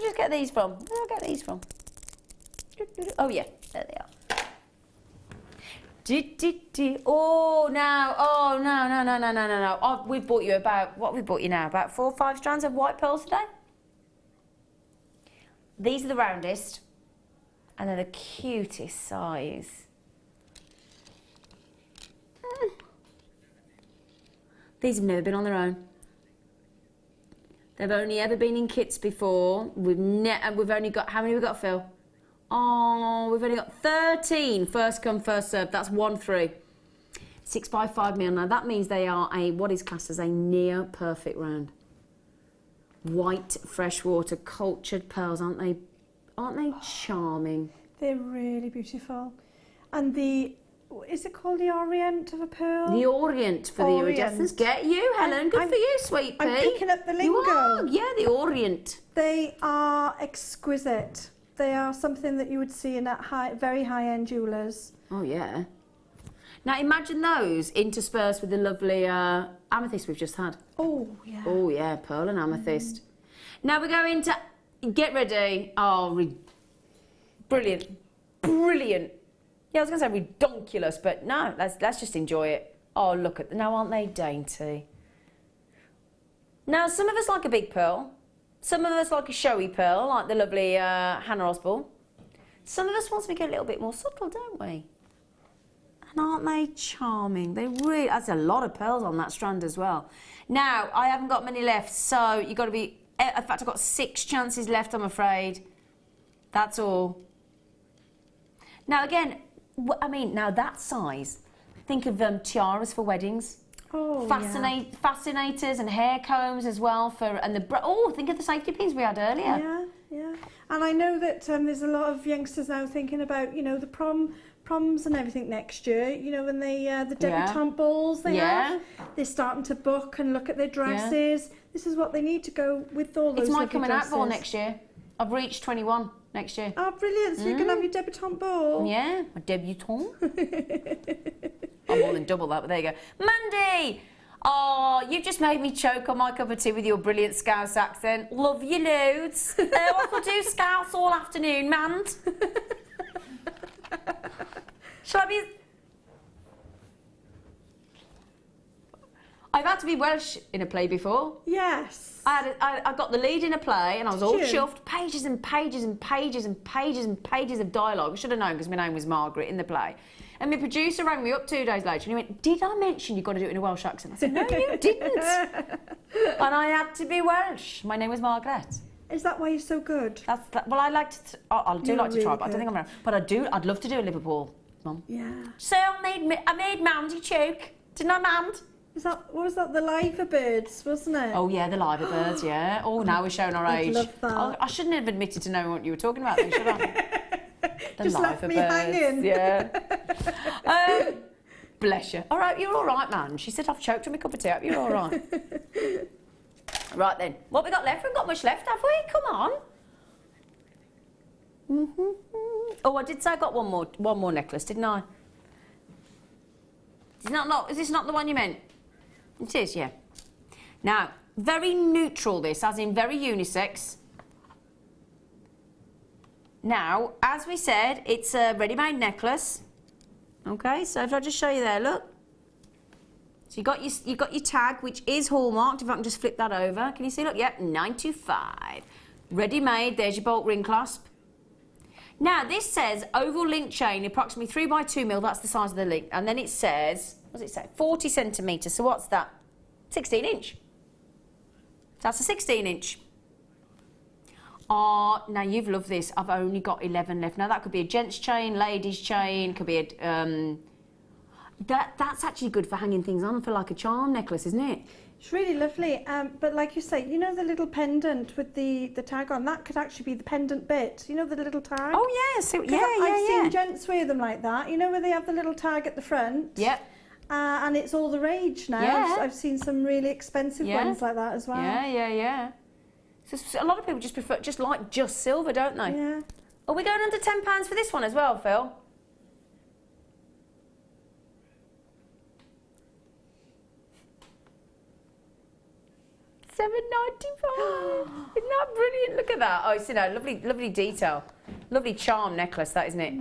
Speaker 4: just get these from? Where did I get these from? Oh, yeah. There they are. Oh, no. Oh, we've bought you about, what have we bought you now? About 4 or 5 strands of white pearls today? These are the roundest. And they're the cutest size. These have never been on their own. They've only ever been in kits before. We've only got, how many have we got, Phil? Oh, we've only got 13. First come, first served. That's 1-3. 6 by 5 mil. Now that means they are what is classed as a near perfect round. White freshwater cultured pearls, aren't they? Aren't they charming?
Speaker 5: They're really beautiful. And is it called the Orient of a pearl?
Speaker 4: The Orient for the iridescence. Get you, Helen. Good for you, sweet pea.
Speaker 5: I'm picking up the lingo.
Speaker 4: You are. Yeah, the Orient.
Speaker 5: They are exquisite. They are something that you would see in very high-end jewellers.
Speaker 4: Oh, yeah. Now, imagine those interspersed with the lovely amethyst we've just had.
Speaker 5: Oh, yeah.
Speaker 4: Oh, yeah, pearl and amethyst. Now we're going to get ready. Oh, brilliant. Brilliant. Yeah, I was going to say redonkulous, but no, let's just enjoy it. Oh, look at them. Now, aren't they dainty? Now, some of us like a big pearl. Some of us like a showy pearl, like the lovely Hannah Osborne. Some of us want to make it a little bit more subtle, don't we? And aren't they charming? That's a lot of pearls on that strand as well. Now, I haven't got many left, so you've got to be... In fact, I've got 6 chances left, I'm afraid. That's all. Now, again, I mean, now that size, think of tiaras for weddings.
Speaker 5: Oh,
Speaker 4: Fascinators and hair combs as well think of the safety pins we had earlier.
Speaker 5: Yeah, yeah. And I know that there's a lot of youngsters now thinking about, you know, the proms and everything next year. You know, when the debutante balls they have, they're starting to book and look at their dresses. Yeah. This is what they need to go with all those.
Speaker 4: It's my coming
Speaker 5: dresses.
Speaker 4: out ball next year. I've reached 21 next year.
Speaker 5: Oh, brilliant! So you're gonna have your debutante ball.
Speaker 4: Yeah, a debutante. I'm more than double that, but there you go. Mandy! Oh, you've just made me choke on my cup of tea with your brilliant Scouse accent. Love you loads. I could do Scouse all afternoon, Mand. Shall I be... I've had to be Welsh in a play before.
Speaker 5: Yes.
Speaker 4: I got the lead in a play and I was all chuffed. Pages and pages and pages and pages and pages of dialogue. I should have known because my name was Margaret in the play. And my producer rang me up 2 days later and he went, "Did I mention you've got to do it in a Welsh accent?" I said, "No, you didn't." And I had to be Welsh. My name was Margaret.
Speaker 5: Is that why you're so good?
Speaker 4: Well, I like to... I do like to try, but I don't think I'm around. But I'd love to do a Liverpool, Mum.
Speaker 5: Yeah.
Speaker 4: So I made Mandy choke. Didn't I, Mand?
Speaker 5: What was that? The liver birds, wasn't it?
Speaker 4: Oh, yeah, the liver birds, yeah. Oh, now we're showing our age.
Speaker 5: I love that.
Speaker 4: I shouldn't have admitted to knowing what you were talking about then, should I?
Speaker 5: Just left me hanging.
Speaker 4: Yeah. Bless you. All right, you're all right, man. She said, "I've choked on my cup of tea. You're all right." Right then. What we got left? We've got much left, have we? Come on. Oh, I did say I got one more necklace, didn't I? Is this not the one you meant? It is, yeah. Now, very neutral this, as in very unisex. Now, as we said, it's a ready-made necklace. Okay, so if I just show you there, look. So you got your tag, which is hallmarked. If I can just flip that over, can you see? Look, yep, 925. Ready-made. There's your bolt ring clasp. Now, this says oval link chain, approximately 3 by 2 mil. That's the size of the link, and then it says, what does it say? 40 centimetres. So what's that? 16 inch. So that's a 16 inch. Oh, now you've loved this. I've only got 11 left. Now that could be a gents chain, ladies chain, could be a... That's actually good for hanging things on for like a charm necklace, isn't it?
Speaker 5: It's really lovely. But like you say, you know the little pendant with the tag on? That could actually be the pendant bit. You know the little tag?
Speaker 4: Oh, yeah. So,
Speaker 5: I've seen gents wear them like that. You know where they have the little tag at the front?
Speaker 4: Yep.
Speaker 5: And it's all the rage now.
Speaker 4: Yeah.
Speaker 5: I've seen some really expensive ones like that as well.
Speaker 4: Yeah. So a lot of people just prefer just silver, don't they?
Speaker 5: Yeah.
Speaker 4: Are we going under £10 for this one as well, Phil? £7.95. Isn't that brilliant? Look at that. Oh, you know, lovely detail. Lovely charm necklace, that, isn't it?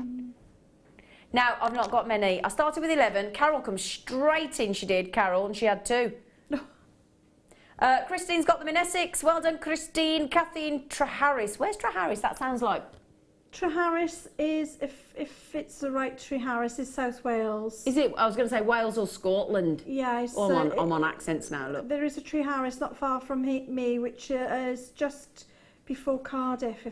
Speaker 4: Now, I've not got many. I started with 11. Carol comes straight in, she did, Carol, and she had 2. Christine's got them in Essex. Well done, Christine. Kathleen Traharris. Where's Traharris? That sounds like...
Speaker 5: Treharris is, if it's the right Treharris, is South Wales.
Speaker 4: Is it? I was going to say Wales or Scotland.
Speaker 5: Yeah,
Speaker 4: Oh, I'm on accents now, look.
Speaker 5: There is a Treharris not far from me, which is just before Cardiff.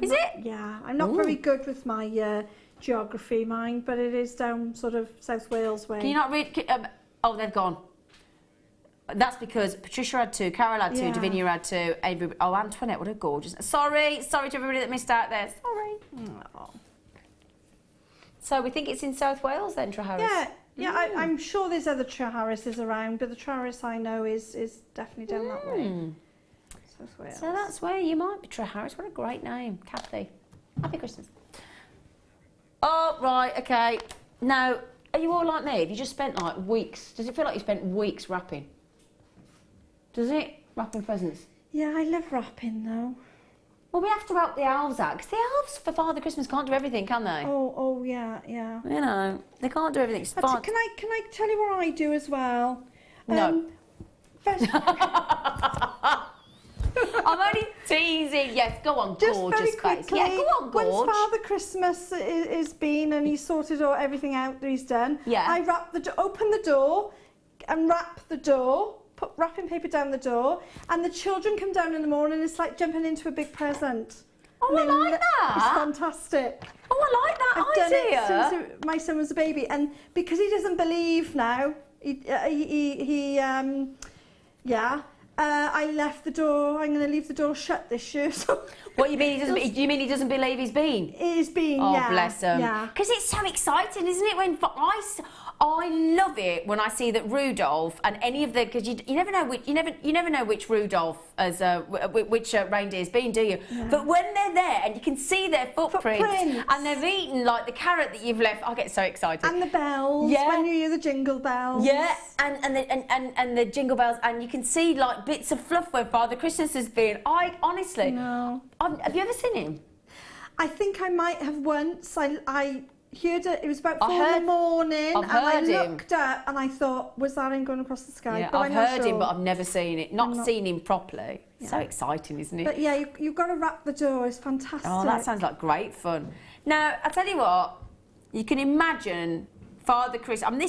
Speaker 4: Is it?
Speaker 5: Yeah, I'm not very good with my geography, mind, but it is down sort of South Wales way.
Speaker 4: Can you not read? Oh, they've gone. That's because Patricia had 2, Carol had 2,
Speaker 5: Yeah.
Speaker 4: Davinia had 2, oh, Antoinette, what a gorgeous. Sorry to everybody that missed out there. Sorry. Oh. So we think it's in South Wales then, Treharris?
Speaker 5: Yeah, I'm sure there's other Treharrises around, but the Treharris I know is definitely down that way. South Wales.
Speaker 4: So that's where you might be, Treharris. What a great name, Kathy. Happy Christmas. Oh, right, okay. Now, are you all like me? Have you just spent like weeks? Does it feel like you spent weeks wrapping? Does it? Wrapping presents?
Speaker 5: Yeah, I love wrapping though.
Speaker 4: Well, we have to help the elves out, because the elves for Father Christmas can't do everything, can they?
Speaker 5: Oh, yeah.
Speaker 4: You know, they can't do everything.
Speaker 5: Can I tell you what I do as well?
Speaker 4: No. I'm only teasing. Yes, go on,
Speaker 5: Just
Speaker 4: gorgeous
Speaker 5: very
Speaker 4: face.
Speaker 5: quickly,
Speaker 4: Yeah, go on, gorge.
Speaker 5: once Father Christmas is been and he's sorted everything out that he's done,
Speaker 4: Yeah.
Speaker 5: I open the door and wrap the door, put wrapping paper down the door, and the children come down in the morning. It's like jumping into a big present.
Speaker 4: Oh, I like that.
Speaker 5: It's fantastic.
Speaker 4: Oh, I like that
Speaker 5: I've done
Speaker 4: idea.
Speaker 5: it since my son was a baby, and because he doesn't believe now, I left the door. I'm going to leave the door shut this year. So
Speaker 4: What you mean? You mean he doesn't believe he's been?
Speaker 5: it is being.
Speaker 4: Oh,
Speaker 5: yeah,
Speaker 4: bless him.
Speaker 5: Yeah.
Speaker 4: Because it's so exciting, isn't it? I love it when I see that Rudolph and any of the, because you never know which Rudolph as which reindeer's been, do you?
Speaker 5: Yeah.
Speaker 4: But when they're there and you can see their footprints and they've eaten like the carrot that you've left, I get so excited.
Speaker 5: And the bells.
Speaker 4: Yeah.
Speaker 5: When you hear the jingle bells.
Speaker 4: Yeah, and the jingle bells, and you can see like bits of fluff where Father Christmas has been. I honestly,
Speaker 5: No.
Speaker 4: Have you ever seen him?
Speaker 5: I think I might have once. I heard it. It was about 4
Speaker 4: heard-
Speaker 5: in the morning,
Speaker 4: I've
Speaker 5: and I
Speaker 4: heard him.
Speaker 5: looked up and I thought, was that him going across the sky?
Speaker 4: Yeah,
Speaker 5: But
Speaker 4: I've
Speaker 5: I'm not
Speaker 4: heard him,
Speaker 5: sure.
Speaker 4: but I've never seen it. Not seen him properly.
Speaker 5: Yeah.
Speaker 4: So exciting, isn't it?
Speaker 5: But yeah, you've got to wrap the door. It's fantastic.
Speaker 4: Oh, that sounds like great fun. Now, I tell you what, you can imagine Father Christmas. I mean,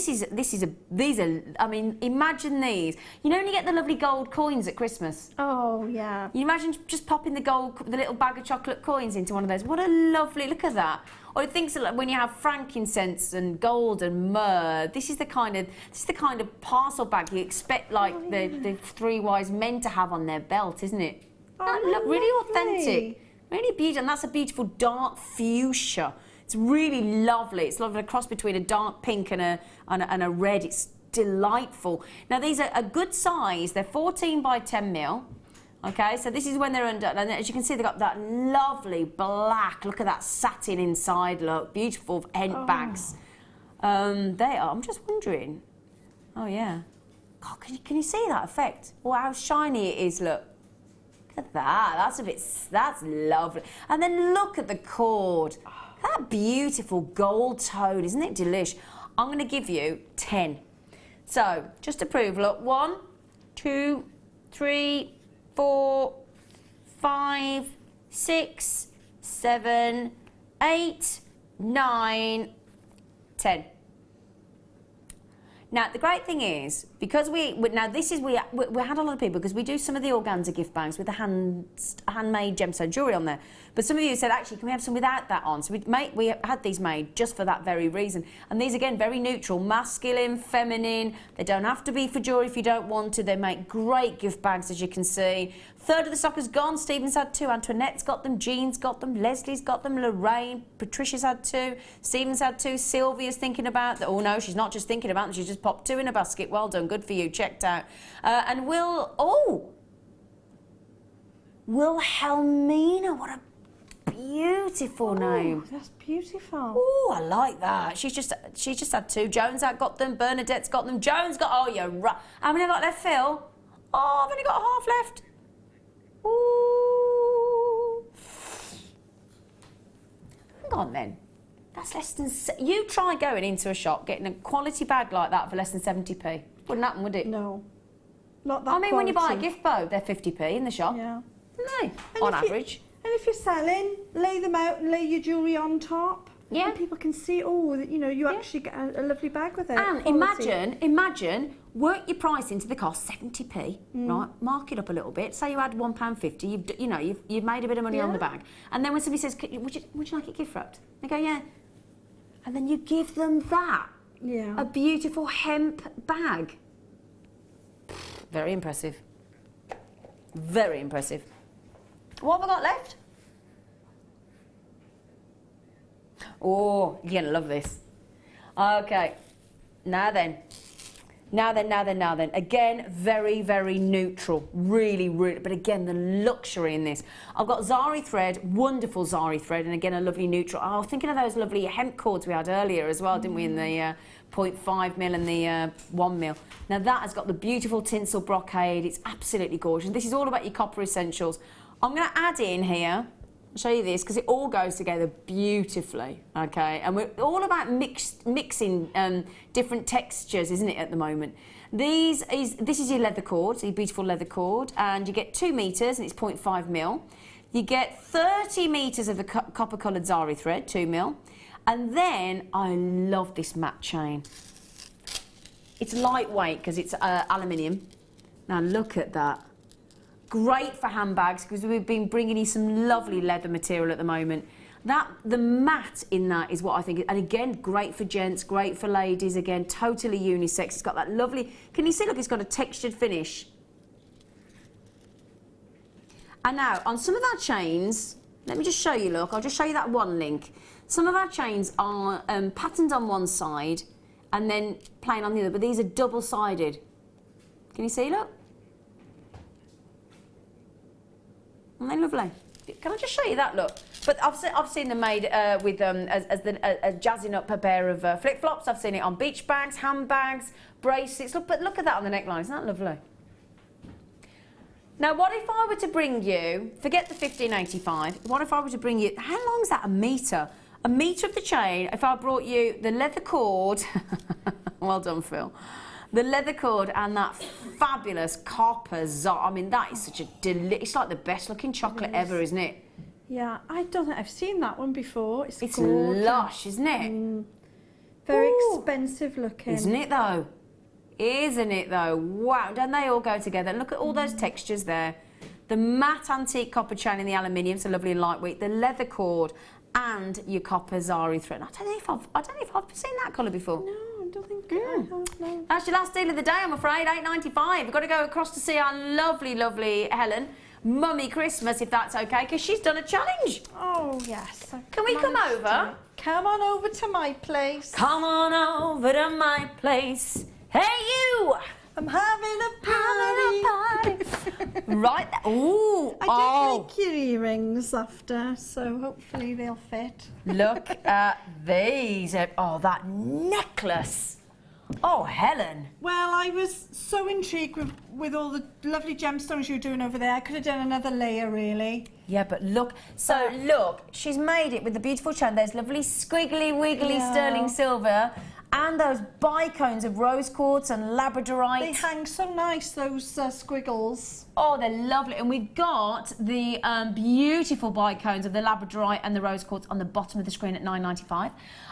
Speaker 4: I mean, imagine these. You know when you get the lovely gold coins at Christmas?
Speaker 5: Oh yeah.
Speaker 4: You imagine just popping the little bag of chocolate coins into one of those. What a lovely, look at that. Or things like when you have frankincense and gold and myrrh. This is the kind of parcel bag you expect, like the 3 wise men to have on their belt, isn't it?
Speaker 5: Oh,
Speaker 4: really
Speaker 5: lovely.
Speaker 4: authentic, really beautiful, and that's a beautiful dark fuchsia. It's really lovely. It's lovely, a cross between a dark pink and a red. It's delightful. Now these are a good size. They're 14 by 10 mil. Okay, so this is when they're undone, and as you can see, they've got that lovely black. Look at that satin inside. Look, beautiful end bags. They are. I'm just wondering. Oh yeah. God, can you see that effect? Or how shiny it is? Look. Look at that. That's lovely. And then look at the cord. That beautiful gold tone, isn't it delish? I'm going to give you 10. So just to prove, look, 1, 2, 3, 4, 5, 6, 7, 8, 9, 10. Now the great thing is, because we had a lot of people, because we do some of the organza gift bags with the handmade gemstone jewellery on there. But some of you said, actually, can we have some without that on? So we had these made just for that very reason. And these, again, very neutral, masculine, feminine. They don't have to be for jewellery if you don't want to. They make great gift bags, as you can see. Third of the stock is gone. Stephen's had 2. Antoinette's got them. Jean's got them. Leslie's got them. Lorraine. Patricia's had 2. Stephen's had 2. Sylvia's thinking about them. Oh, no, she's not just thinking about them. She's just popped 2 in a basket. Well done. Good for you. Checked out. And Wilhelmina. What a beautiful name.
Speaker 5: That's beautiful.
Speaker 4: Oh, I like that. She's just had 2. Joan's got them. Bernadette's got them. Joan's got. Oh, you're right. How many have I got left, Phil? Oh, I've only got half left. Ooh. Hang on then. That's less than. You try going into a shop getting a quality bag like that for less than 70p. Wouldn't happen, would it?
Speaker 5: No. Not that
Speaker 4: I mean, when you buy a
Speaker 5: quality.
Speaker 4: gift bow, they're 50p in the shop.
Speaker 5: Yeah.
Speaker 4: No, on average.
Speaker 5: And if you're selling, lay them out and lay your jewellery on top.
Speaker 4: Yeah.
Speaker 5: And people can see, oh, you know, you actually get a lovely bag with it.
Speaker 4: And imagine, work your price into the cost, 70p, right? Mark it up a little bit. Say you add £1.50, you've made a bit of money on the bag. And then when somebody says, would you like it gift wrapped? They go, yeah. And then you give them that.
Speaker 5: Yeah.
Speaker 4: A beautiful hemp bag. Very impressive. Very impressive. What have I got left? Oh, you're gonna love this. Okay, now then. Again, very, very neutral. Really, but again, the luxury in this. I've got zari thread, wonderful zari thread, and again, a lovely neutral. I was thinking of those lovely hemp cords we had earlier as well, didn't we, in the 0.5mm and the 1mm. Now that has got the beautiful tinsel brocade. It's absolutely gorgeous. This is all about your copper essentials. I'm going to add in here, I'll show you this, because it all goes together beautifully, okay? And we're all about mixing different textures, isn't it, at the moment? This is your leather cord, your beautiful leather cord, and you get 2 metres, and it's 0.5mm. You get 30 metres of the copper-coloured zari thread, 2mm. And then, I love this matte chain. It's lightweight, because it's aluminium. Now, look at that. Great for handbags, because we've been bringing you some lovely leather material at the moment. The matte in that is what I think, and again, great for gents, great for ladies, again, totally unisex. It's got that lovely, can you see, look, it's got a textured finish. And now, on some of our chains, let me just show you, look, I'll just show you that one link. Some of our chains are patterned on one side, and then plain on the other, but these are double-sided. Can you see, look? Aren't they lovely? Can I just show you that look? But I've seen them made with jazzing up a pair of flip-flops. I've seen it on beach bags, handbags, bracelets. Look at that on the neckline. Isn't that lovely? Now, what if I were to bring you, forget the 15.85, what if I were to bring you, how long is that, a metre? A metre of the chain, if I brought you the leather cord, well done, Phil. The leather cord and that fabulous copper I mean, that is such a it's like the best looking chocolate ever, isn't it?
Speaker 5: Yeah, I don't think I've seen that one before. It's gorgeous.
Speaker 4: Lush, isn't it?
Speaker 5: Very expensive looking.
Speaker 4: Isn't it though? Isn't it though? Wow, don't they all go together? Look at all those textures there. The matte antique copper chain in the aluminium, so lovely and lightweight. The leather cord and your copper zari thread. I don't know if I've seen that colour before.
Speaker 5: No. I don't think I have, no.
Speaker 4: That's your last deal of the day, I'm afraid, £8.95. We've got to go across to see our lovely, lovely Helen, Mummy Christmas, if that's okay, because she's done a challenge.
Speaker 5: Oh, yes.
Speaker 4: Can we come over?
Speaker 5: Come on over to my place.
Speaker 4: Come on over to my place. Hey, you!
Speaker 5: I'm having a party.
Speaker 4: Right. Ooh.
Speaker 5: I did make your earrings after, so hopefully they'll fit.
Speaker 4: Look at these. Oh, that necklace. Oh, Helen.
Speaker 5: Well, I was so intrigued with all the lovely gemstones you were doing over there. I could have done another layer, really.
Speaker 4: Yeah, but look. So, look, she's made it with the beautiful chain. There's lovely squiggly, wiggly sterling silver. And those bicones of rose quartz and labradorite.
Speaker 5: They hang so nice, those squiggles.
Speaker 4: Oh, they're lovely. And we've got the beautiful bicones of the labradorite and the rose quartz on the bottom of the screen at £9.95.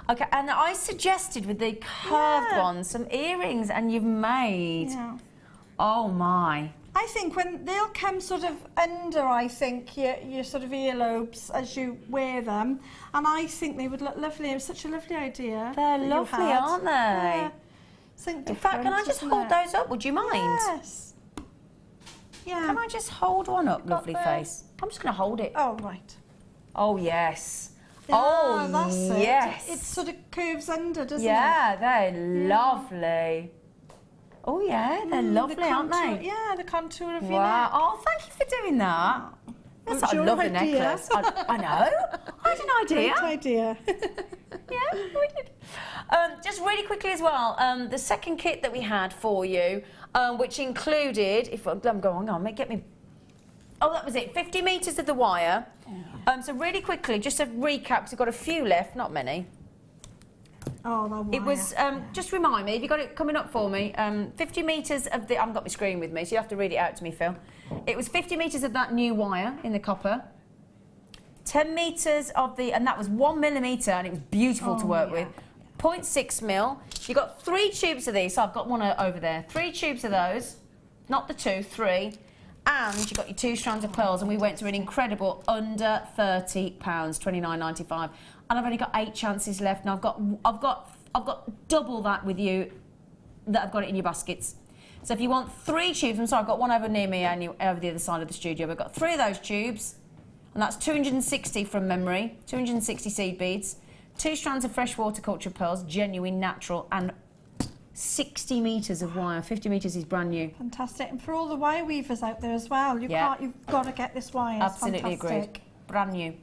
Speaker 4: Okay, and I suggested with the curved ones some earrings, and you've made.
Speaker 5: Yeah.
Speaker 4: Oh, my.
Speaker 5: I think when they'll come sort of under, I think, your sort of earlobes as you wear them. And I think they would look lovely. It was such a lovely idea.
Speaker 4: They're lovely, aren't they?
Speaker 5: Yeah.
Speaker 4: In fact, can I just hold those up? Would you mind?
Speaker 5: Yes. Yeah.
Speaker 4: Can I just hold one up, lovely face? I'm just going to hold it.
Speaker 5: Oh, right.
Speaker 4: Oh, yes.
Speaker 5: Yeah,
Speaker 4: oh,
Speaker 5: that's
Speaker 4: yes.
Speaker 5: It sort of curves under, doesn't it?
Speaker 4: Yeah, they're lovely. Oh, yeah, they're lovely, aren't they?
Speaker 5: Yeah, the contour of your
Speaker 4: Wow.
Speaker 5: neck.
Speaker 4: Oh, thank you for doing that. Yes, I
Speaker 5: your
Speaker 4: love the
Speaker 5: idea.
Speaker 4: necklace. I know. I had an idea.
Speaker 5: Great idea.
Speaker 4: Yeah, we did. Just really quickly as well, the second kit that we had for you, which included, if I'm going on, get me. Oh, that was it. 50 metres of the wire. So really quickly, just a recap, because we've got a few left, not many.
Speaker 5: Oh, the wire.
Speaker 4: It was, just remind me, have you got it coming up for me? 50 metres of the, I haven't got my screen with me, so you have to read it out to me, Phil. It was 50 metres of that new wire in the copper. 10 metres of the, and that was 1 millimetre, and it was beautiful to work with. 0.6 mil. You've got 3 tubes of these, so I've got one over there. 3 tubes of those, not the 2, 3. And you've got your 2 strands of pearls, and we went to an incredible under £30, $29.95. And I've only got 8 chances left, and I've got double that with you, that I've got it in your baskets. So if you want 3 tubes, I'm sorry, I've got one over near me and over the other side of the studio. We've got 3 of those tubes, and that's 260 from memory, 260 seed beads, 2 strands of fresh water culture pearls, genuine, natural, and 60 metres of wire. 50 metres is brand new.
Speaker 5: Fantastic. And for all the wire weavers out there as well, you've got to get this wire.
Speaker 4: Absolutely agreed. Brand new.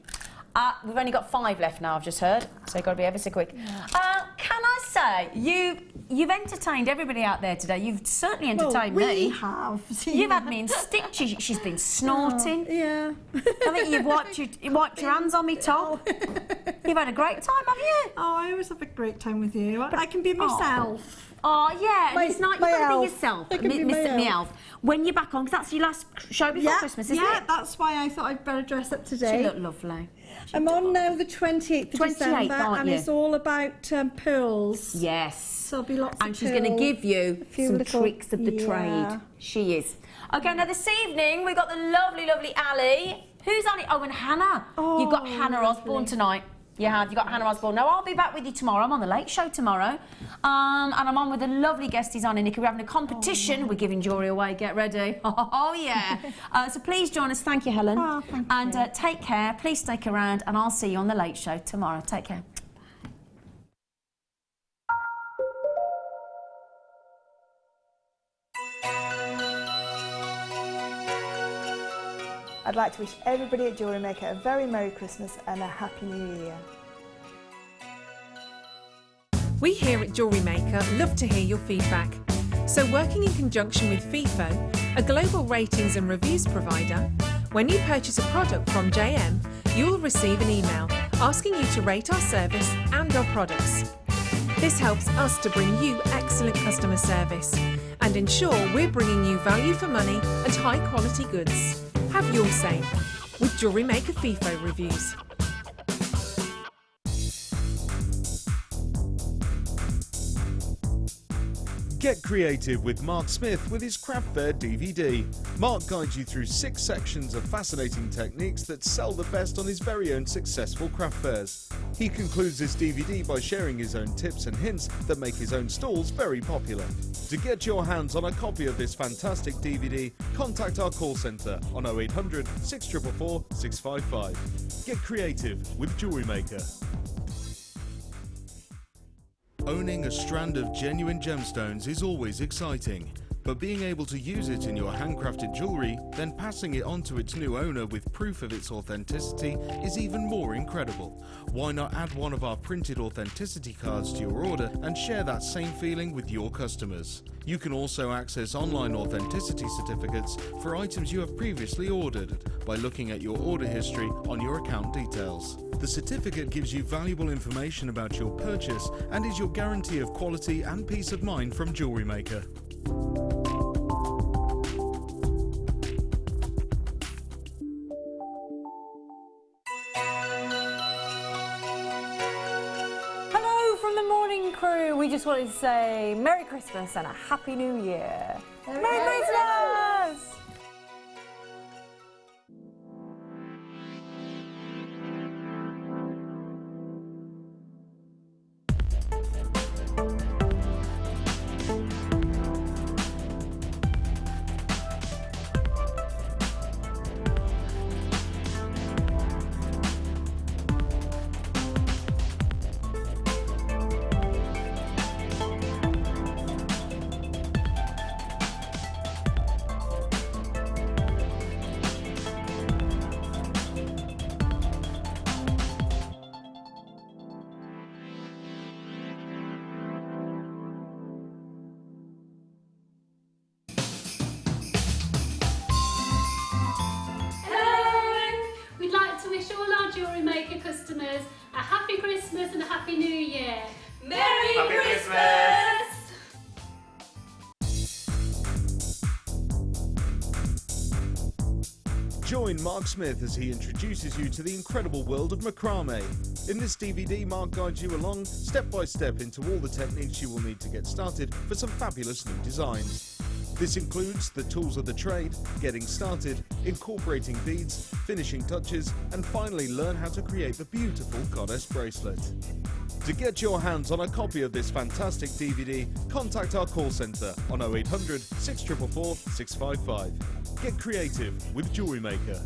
Speaker 4: We've only got 5 left now, I've just heard, so you've got to be ever so quick. Yeah. Can I say, you've entertained everybody out there today. You've certainly entertained me.
Speaker 5: We have.
Speaker 4: You've had me in stitches. She's been snorting.
Speaker 5: Yeah.
Speaker 4: I think you wiped your hands on me top. You've had a great time, have you?
Speaker 5: Oh, I always have a great time with you. I can be myself.
Speaker 4: Oh, yeah, and it's not, you've got to be yourself,
Speaker 5: Mr.
Speaker 4: Elf. When you're back on, because that's your last show before Christmas, isn't it?
Speaker 5: Yeah, that's why I thought I'd better dress up today.
Speaker 4: She looked lovely.
Speaker 5: I'm on now the 28th of December, and it's all about pearls.
Speaker 4: Yes.
Speaker 5: So there'll be lots of pearls.
Speaker 4: And she's going to give you some tricks of the trade. She is. Okay, now this evening we've got the lovely, lovely Ali. Who's on it? Oh, and Hannah.
Speaker 5: Oh,
Speaker 4: You've got Hannah Osborne tonight. You have. You've got Hannah Osborne. Now, I'll be back with you tomorrow. I'm on the Late Show tomorrow. And I'm on with a lovely guest designer, Nikki. We're having a competition. We're giving jewellery away. Get ready. Oh, yeah. So please join us. Thank you, Helen.
Speaker 5: Oh, thank you.
Speaker 4: And take care. Please stick around. And I'll see you on the Late Show tomorrow. Take care.
Speaker 6: I'd like to wish everybody at Jewellery Maker a very Merry Christmas and a Happy New Year.
Speaker 7: We here at Jewellery Maker love to hear your feedback. So working in conjunction with FIFO, a global ratings and reviews provider, when you purchase a product from JM, you'll receive an email asking you to rate our service and our products. This helps us to bring you excellent customer service and ensure we're bringing you value for money and high quality goods. Have your say with Jewellery Maker FIFO reviews.
Speaker 1: Get creative with Mark Smith with his Craft Fair DVD. Mark guides you through 6 sections of fascinating techniques that sell the best on his very own successful craft fairs. He concludes this DVD by sharing his own tips and hints that make his own stalls very popular. To get your hands on a copy of this fantastic DVD, contact our call centre on 0800 644 655. Get creative with Jewellery Maker. Owning a strand of genuine gemstones is always exciting, but being able to use it in your handcrafted jewellery, then passing it on to its new owner with proof of its authenticity is even more incredible. Why not add one of our printed authenticity cards to your order and share that same feeling with your customers? You can also access online authenticity certificates for items you have previously ordered by looking at your order history on your account details. The certificate gives you valuable information about your purchase and is your guarantee of quality and peace of mind from Jewellery Maker.
Speaker 8: Hello from the morning crew. We just wanted to say Merry Christmas and a Happy New Year. Merry Christmas!
Speaker 9: Jewellery Maker customers a happy Christmas and a happy New Year.
Speaker 10: Merry Christmas!
Speaker 1: Join Mark Smith as he introduces you to the incredible world of macrame. In this DVD, Mark guides you along step by step into all the techniques you will need to get started for some fabulous new designs. This includes the tools of the trade, getting started, incorporating beads, finishing touches, and finally learn how to create the beautiful goddess bracelet. To get your hands on a copy of this fantastic DVD, contact our call centre on 0800 644 655. Get creative with Jewellery Maker.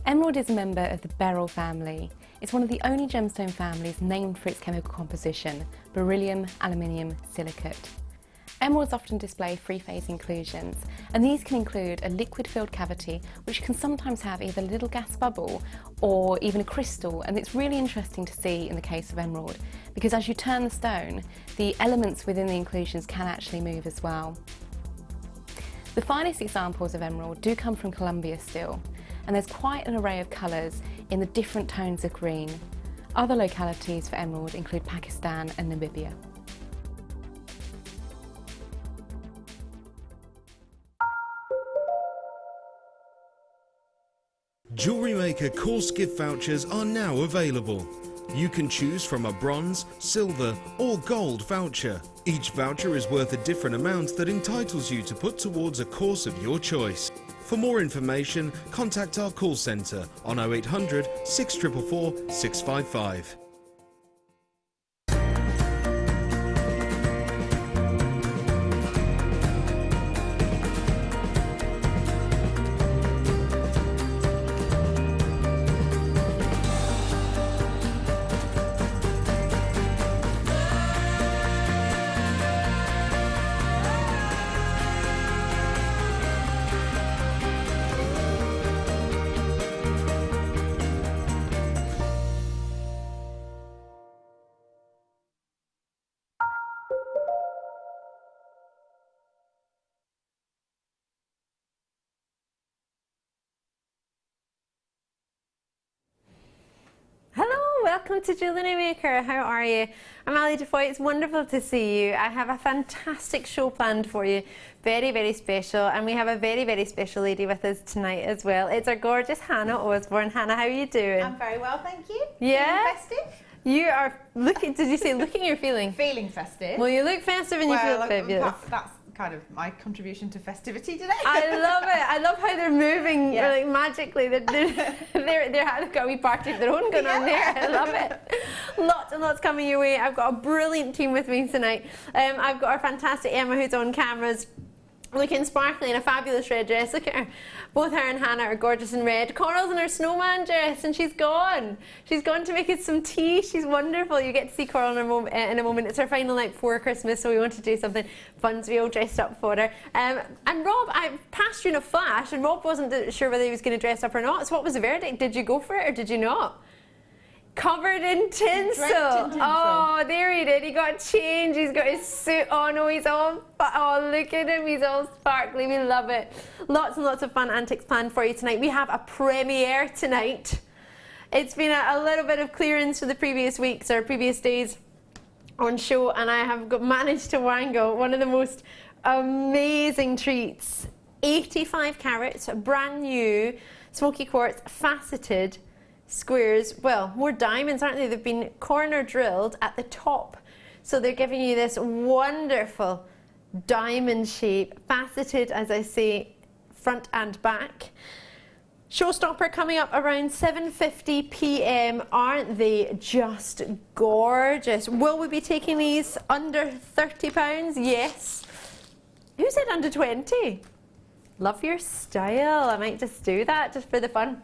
Speaker 11: Emerald is a member of the beryl family. It's one of the only gemstone families named for its chemical composition, beryllium aluminium silicate. Emeralds often display three-phase inclusions, and these can include a liquid-filled cavity, which can sometimes have either a little gas bubble or even a crystal, and it's really interesting to see in the case of emerald, because as you turn the stone, the elements within the inclusions can actually move as well. The finest examples of emerald do come from Colombia still, and there's quite an array of colours in the different tones of green. Other localities for emerald include Pakistan and Namibia.
Speaker 1: Jewellery Maker course gift vouchers are now available. You can choose from a bronze, silver or gold voucher. Each voucher is worth a different amount that entitles you to put towards a course of your choice. For more information, contact our call centre on 0800 644 655.
Speaker 12: Welcome to Jewellery Maker. How are you? I'm Ali Defoy. It's wonderful to see you. I have a fantastic show planned for you. Very, very special. And we have a very, very special lady with us tonight as well. It's our gorgeous Hannah Osborne. Hannah, how are you doing?
Speaker 13: I'm very well, thank you.
Speaker 12: Yeah?
Speaker 13: Feeling festive?
Speaker 12: You are looking, did you say looking or feeling?
Speaker 13: Feeling festive.
Speaker 12: Well, you look festive and you feel fabulous.
Speaker 13: That's kind of my contribution to festivity today.
Speaker 12: I love it. I love how they're moving like magically. They're having a wee party of their own going on there. I love it. Lots and lots coming your way. I've got a brilliant team with me tonight. I've got our fantastic Emma who's on cameras, looking sparkly in a fabulous red dress. Look at her. Both her and Hannah are gorgeous in red. Coral's in her snowman dress and she's gone. She's gone to make us some tea. She's wonderful. You get to see Coral in a moment. It's her final night before Christmas, so we want to do something fun to be all dressed up for her. And Rob, I passed you in a flash and Rob wasn't sure whether he was going to dress up or not. So what was the verdict? Did you go for it or did you not? Covered in tinsel. Oh, there he did. He got changed. He's got his suit on. Oh, he's all, oh, look at him. He's all sparkly. We love it. Lots and lots of fun antics planned for you tonight. We have a premiere tonight. It's been a little bit of clearance for the previous weeks or previous days on show, and I have managed to wangle one of the most amazing treats. 85 carats, brand new, smoky quartz, faceted squares, well, more diamonds, aren't they? They've been corner drilled at the top, so they're giving you this wonderful diamond shape, faceted, as I say, front and back. Showstopper coming up around 7:50 p.m. Aren't they just gorgeous? Will we be taking these under £30? Yes. Who said under 20? Love your style. I might just do that just for the fun.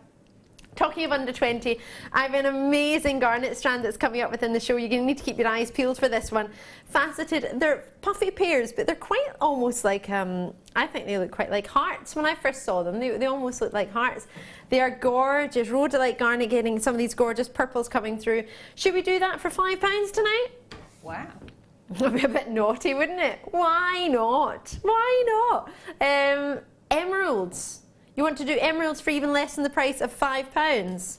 Speaker 12: Talking of under 20, I have an amazing garnet strand that's coming up within the show. You're going to need to keep your eyes peeled for this one. Faceted, they're puffy pairs, but they're quite almost like, I think they look quite like hearts. When I first saw them, they almost look like hearts. They are gorgeous. Rhodolite garnet, getting some of these gorgeous purples coming through. Should we do that for £5 tonight?
Speaker 13: Wow.
Speaker 12: That'd be a bit naughty, wouldn't it? Why not? Why not? Emeralds. You want to do emeralds for even less than the price of £5?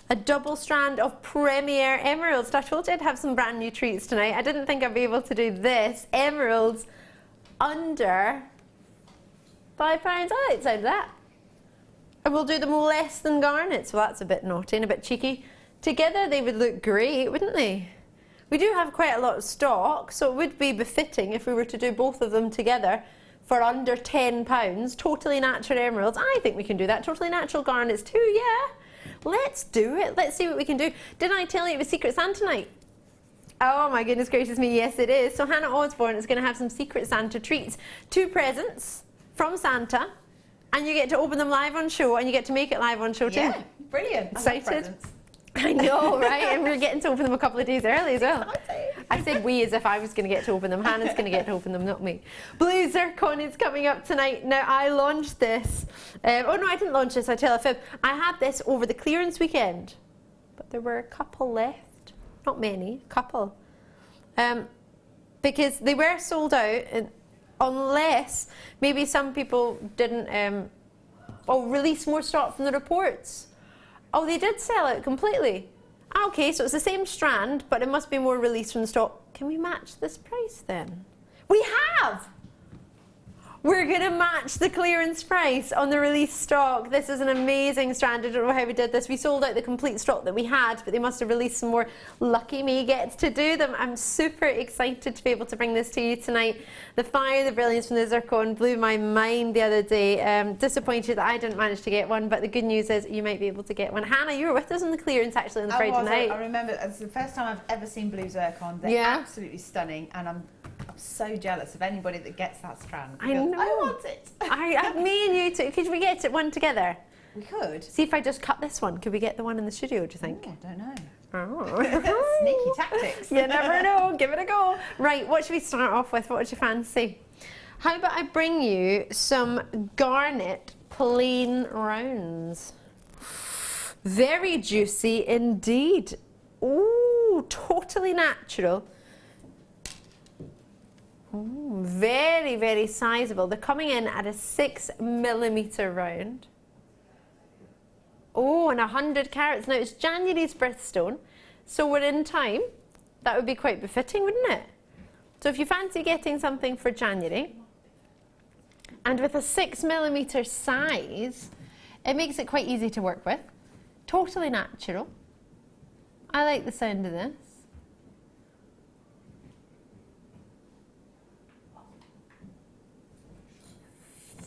Speaker 12: a double strand of Premier emeralds. I told you I'd have some brand new treats tonight. I didn't think I'd be able to do this. Emeralds under £5. I like the sound of that. And we'll do them less than garnet, so that's a bit naughty and a bit cheeky. Together they would look great, wouldn't they? We do have quite a lot of stock, so it would be befitting if we were to do both of them together for under £10. Totally natural emeralds. I think we can do that. Totally natural garnets too, yeah. Let's do it. Let's see what we can do. Didn't I tell you it was Secret Santa night? Oh my goodness gracious me, yes it is. So Hannah Osborne is going to have some Secret Santa treats. 2 presents from Santa, and you get to open them live on show, and you get to make it live on show too.
Speaker 13: Yeah, brilliant.
Speaker 12: Excited? I know, right? And we're getting to open them a couple of days early as well. I said we as if I was going to get to open them. Hannah's going to get to open them, not me. Blue Zircon is coming up tonight. Now, I launched this. Oh, no, I didn't launch this. I tell a fib. I had this over the clearance weekend, but there were a couple left. Not many, a couple. Because they were sold out, unless maybe some people didn't release more stock from the reports. Oh, they did sell it completely. Okay, so it's the same strand, but it must be more released from the stock. Can we match this price then? We have! We're going to match the clearance price on the release stock. This is an amazing strand. I don't know how we did this. We sold out the complete stock that we had, but they must have released some more. Lucky me gets to do them. I'm super excited to be able to bring this to you tonight. The fire, the brilliance from the zircon blew my mind the other day. Disappointed that I didn't manage to get one, but the good news is you might be able to get one. Hannah, you were with us on the clearance actually on the Friday night.
Speaker 13: I remember it's the first time I've ever seen blue zircon. They're absolutely stunning, and I'm so jealous of anybody that gets that strand.
Speaker 12: I know.
Speaker 13: I want it.
Speaker 12: Me and you too. Could we get it one together?
Speaker 13: We could.
Speaker 12: See if I just cut this one. Could we get the one in the studio, do you think?
Speaker 13: I don't know.
Speaker 12: Oh.
Speaker 13: Sneaky tactics.
Speaker 12: You never know. Give it a go. Right, what should we start off with? What would you fancy? How about I bring you some garnet plain rounds? Very juicy indeed. Ooh, totally natural. Ooh, very, very sizable. They're coming in at a 6mm round. Oh, and 100 carats. Now, it's January's birthstone, so we're in time. That would be quite befitting, wouldn't it? So if you fancy getting something for January, and with a 6mm size, it makes it quite easy to work with. Totally natural. I like the sound of this.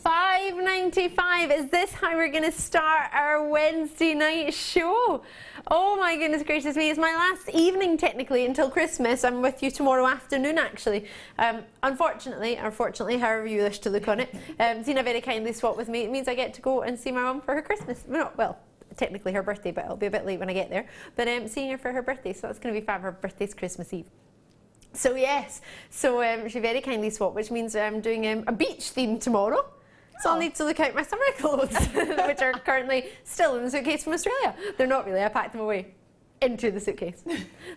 Speaker 12: £5.95. Is this how we're going to start our Wednesday night show? Oh my goodness gracious me. It's my last evening technically until Christmas. I'm with you tomorrow afternoon actually. Unfortunately, or fortunately, however you wish to look on it, Zena very kindly swapped with me. It means I get to go and see my mum for her Christmas. Well, technically her birthday, but it'll be a bit late when I get there. But seeing her for her birthday, so that's going to be fab. Her birthday's Christmas Eve. So yes, so she very kindly swapped, which means I'm doing a beach theme tomorrow. So I'll need to look out my summer clothes, which are currently still in the suitcase from Australia. They're not really, I packed them away into the suitcase.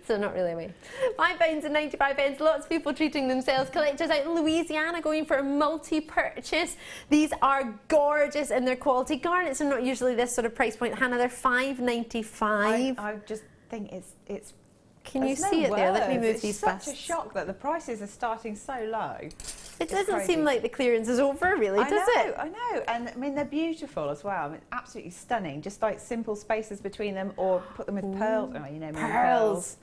Speaker 12: So not really away. £5.95. Lots of people treating themselves. Collectors out in Louisiana going for a multi-purchase. These are gorgeous in their quality. Garnets are not usually this sort of price point. Hannah, they're £5.95.
Speaker 13: I just think it's
Speaker 12: Can you see it there? Let me move these
Speaker 13: fast. It's such a shock that the prices are starting so low.
Speaker 12: It doesn't seem like the clearance is over, really, does it?
Speaker 13: I know, and I mean they're beautiful as well. I mean, absolutely stunning. Just like simple spaces between them, or put them with pearls. Oh, you know, pearls.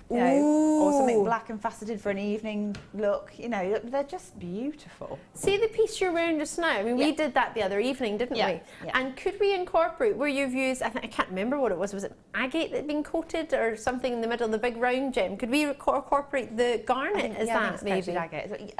Speaker 13: You know, or something black and faceted for an evening look. You know, they're just beautiful.
Speaker 12: See the piece you're wearing just now? I mean, we did that the other evening, didn't we? Yeah. And could we incorporate where you've used, I can't remember what it was it agate that had been coated or something in the middle, the big round gem? Could we incorporate the garnet as that maybe?
Speaker 13: Agate.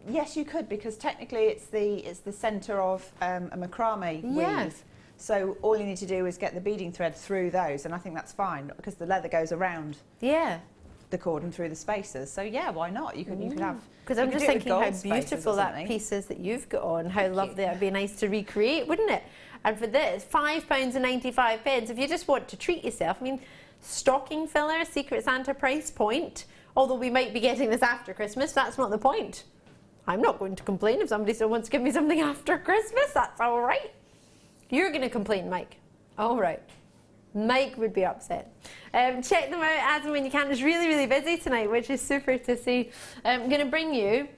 Speaker 13: Yes, you could, because technically it's the centre of a macrame weave. So all you need to do is get the beading thread through those, and I think that's fine because the leather goes around the cord and through the spaces. So yeah, why not? You could have.
Speaker 12: Because I'm just thinking how beautiful that piece is that you've got on. How lovely that'd be nice to recreate, wouldn't it? And for this, £5.95. If you just want to treat yourself, I mean, stocking filler, Secret Santa price point. Although we might be getting this after Christmas, that's not the point. I'm not going to complain if somebody still wants to give me something after Christmas. That's all right. You're going to complain, Mike. All right. Mike would be upset. Check them out as and when you can. It's really, really busy tonight, which is super to see. I'm going to bring you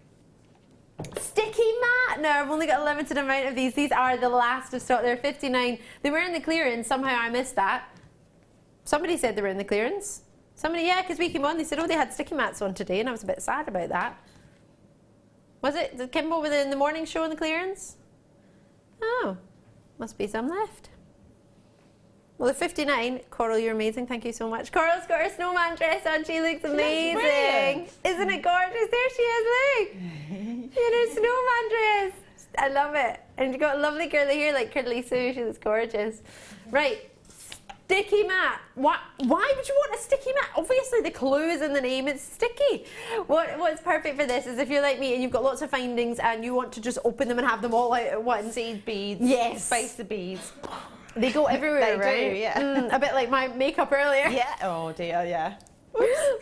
Speaker 12: sticky mat. No, I've only got a limited amount of these. These are the last of stock. They're 59. They were in the clearance. Somehow I missed that. Somebody said they were in the clearance. Somebody, yeah, because we came on, they said, oh, they had sticky mats on today, and I was a bit sad about that. Was it? Did Kimbo in the morning show in the clearance? Oh, must be some left. Well, the 59, Coral, you're amazing. Thank you so much. Coral's got her snowman dress on. She looks amazing. Isn't it gorgeous? There she is, look. In her snowman dress. I love it. And you've got lovely curly hair like Curly Sue. She looks gorgeous. Right. Sticky mat. Why would you want a sticky mat? Obviously the clue is in the name, it's sticky. What's perfect for this is if you're like me and you've got lots of findings and you want to just open them and have them all out at once.
Speaker 13: Seed beads.
Speaker 12: Yes.
Speaker 13: Space the beads.
Speaker 12: They go everywhere,
Speaker 13: They
Speaker 12: right?
Speaker 13: do, yeah.
Speaker 12: A bit like my makeup earlier.
Speaker 13: Yeah. Oh dear, yeah.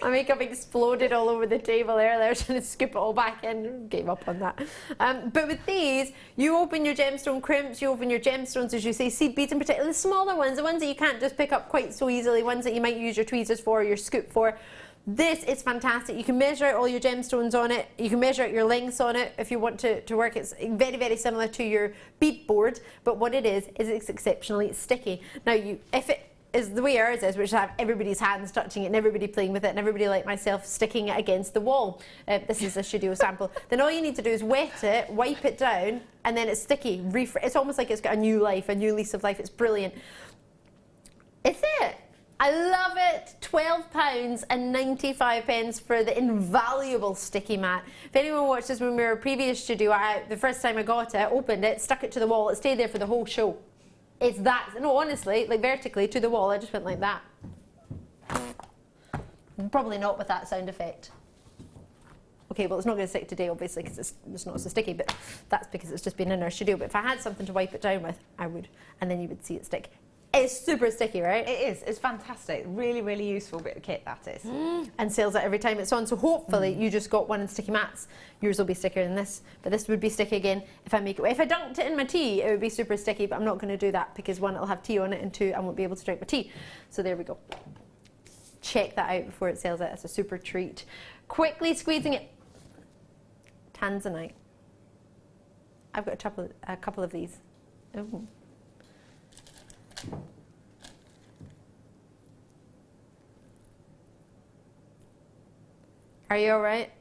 Speaker 12: My makeup exploded all over the table earlier. I was trying to scoop it all back in. Gave up on that. But with these, you open your gemstone crimps, you open your gemstones, as you say, seed beads in particular, the smaller ones, the ones that you can't just pick up quite so easily, ones that you might use your tweezers for or your scoop for. This is fantastic. You can measure out all your gemstones on it. You can measure out your lengths on it if you want to work. It's very, very similar to your bead board, but what it is it's exceptionally sticky. Now, if it is the way ours is, which I have everybody's hands touching it and everybody playing with it and everybody like myself sticking it against the wall. This is a studio sample. Then all you need to do is wet it, wipe it down, and then it's sticky. It's almost like it's got a new life, a new lease of life. It's brilliant. It's it. I love it. £12.95 for the invaluable sticky mat. If anyone watched this when we were previous studio, the first time I got it, opened it, stuck it to the wall, it stayed there for the whole show. It's that, no, honestly, like vertically to the wall, I just went like that. Probably not with that sound effect. Okay, well, it's not going to stick today, obviously, because it's not so sticky, but that's because it's just been in our studio. But if I had something to wipe it down with, I would, and then you would see it stick. It's super sticky, right?
Speaker 13: It is. It's fantastic. Really, really useful bit of kit, that is.
Speaker 12: And sells it every time it's on. So hopefully you just got one in sticky mats. Yours will be stickier than this. But this would be sticky again if I make it. If I dunked it in my tea, it would be super sticky. But I'm not going to do that because one, it'll have tea on it, and two, I won't be able to drink my tea. So there we go. Check that out before it sells it. It's a super treat. Quickly squeezing it. Tanzanite. I've got a couple of these. Oh. Are you all right?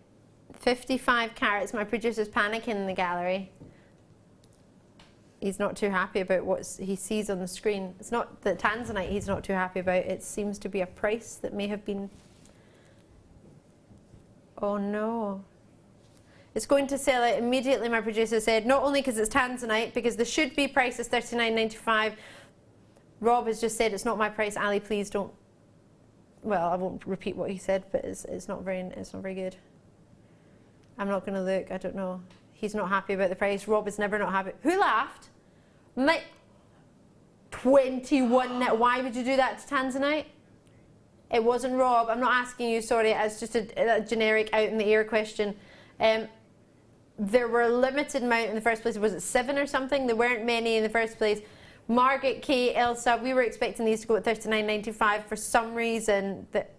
Speaker 12: 55 carats. My producer's panicking in the gallery. He's not too happy about what he sees on the screen. It's not the Tanzanite he's not too happy about. It seems to be a price that may have been... Oh no. It's going to sell it immediately, my producer said. Not only because it's Tanzanite, because the should be price is $39.95. Rob has just said it's not my price. Ali, please don't. Well, I won't repeat what he said, but it's not very good. I'm not going to look. I don't know. He's not happy about the price. Rob is never not happy. Who laughed? 21. Why would you do that to Tanzanite? It wasn't Rob. I'm not asking you. Sorry. It's just a generic out in the air question. There were a limited amount in the first place. Was it 7 or something? There weren't many in the first place. Margaret, Kate, Elsa, we were expecting these to go at $39.95 for some reason. That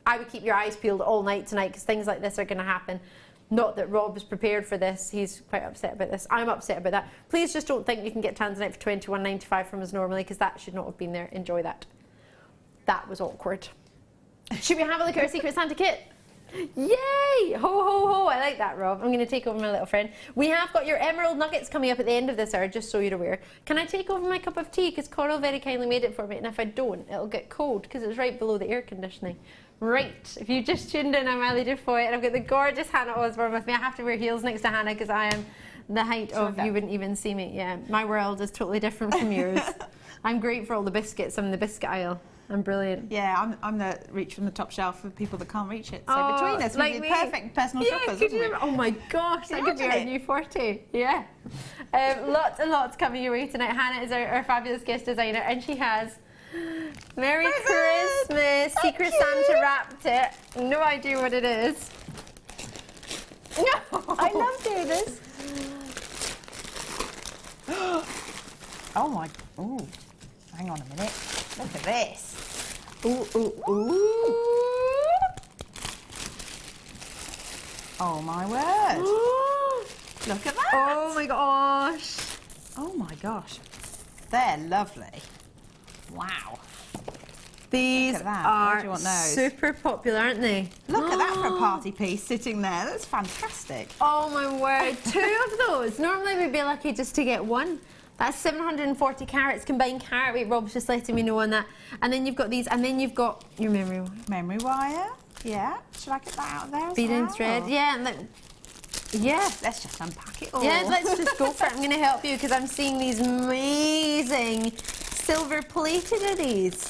Speaker 12: I would keep your eyes peeled all night tonight because things like this are going to happen. Not that Rob is prepared for this. He's quite upset about this. I'm upset about that. Please just don't think you can get Tanzanite for $21.95 from us normally because that should not have been there. Enjoy that. That was awkward. Should we have a look at our Secret Santa kit? Yay! Ho, ho, ho. I like that, Rob. I'm going to take over my little friend. We have got your emerald nuggets coming up at the end of this hour, just so you're aware. Can I take over my cup of tea? Because Coral very kindly made it for me, and if I don't, it'll get cold because it's right below the air conditioning. Right, if you just tuned in, I'm Ali Defoy, and I've got the gorgeous Hannah Osborne with me. I have to wear heels next to Hannah because I am the height of, you wouldn't even see me. Yeah, my world is totally different from yours. I'm great for all the biscuits. I'm the biscuit aisle. I'm brilliant.
Speaker 13: Yeah, I'm the reach from the top shelf for people that can't reach it. So between us, we're the perfect personal shoppers,
Speaker 12: could you, oh my gosh, that could be our new forte. Yeah. Lots and lots coming your way tonight. Hannah is our fabulous guest designer, and she has Merry Christmas. Secret Santa wrapped it. No idea what it is. No.
Speaker 13: I love doing this. Oh my, ooh, hang on a minute. Look at this.
Speaker 12: Ooh, ooh, ooh.
Speaker 13: Oh my word. Look at that.
Speaker 12: Oh my gosh.
Speaker 13: Oh my gosh. They're lovely. Wow.
Speaker 12: These are super popular, aren't they?
Speaker 13: Look at that for a party piece sitting there. That's fantastic.
Speaker 12: Oh my word. 2 of those. Normally we'd be lucky just to get 1. That's 740 carats combined carat weight. Rob's just letting me know on that. And then you've got these, and then you've got your memory wire.
Speaker 13: Memory wire. Yeah. Should I get that out of there as
Speaker 12: Beading
Speaker 13: well?
Speaker 12: thread. Yeah. Yeah.
Speaker 13: Let's just unpack it all.
Speaker 12: Yeah, let's just go for it. I'm going to help you because I'm seeing these amazing silver plated of these.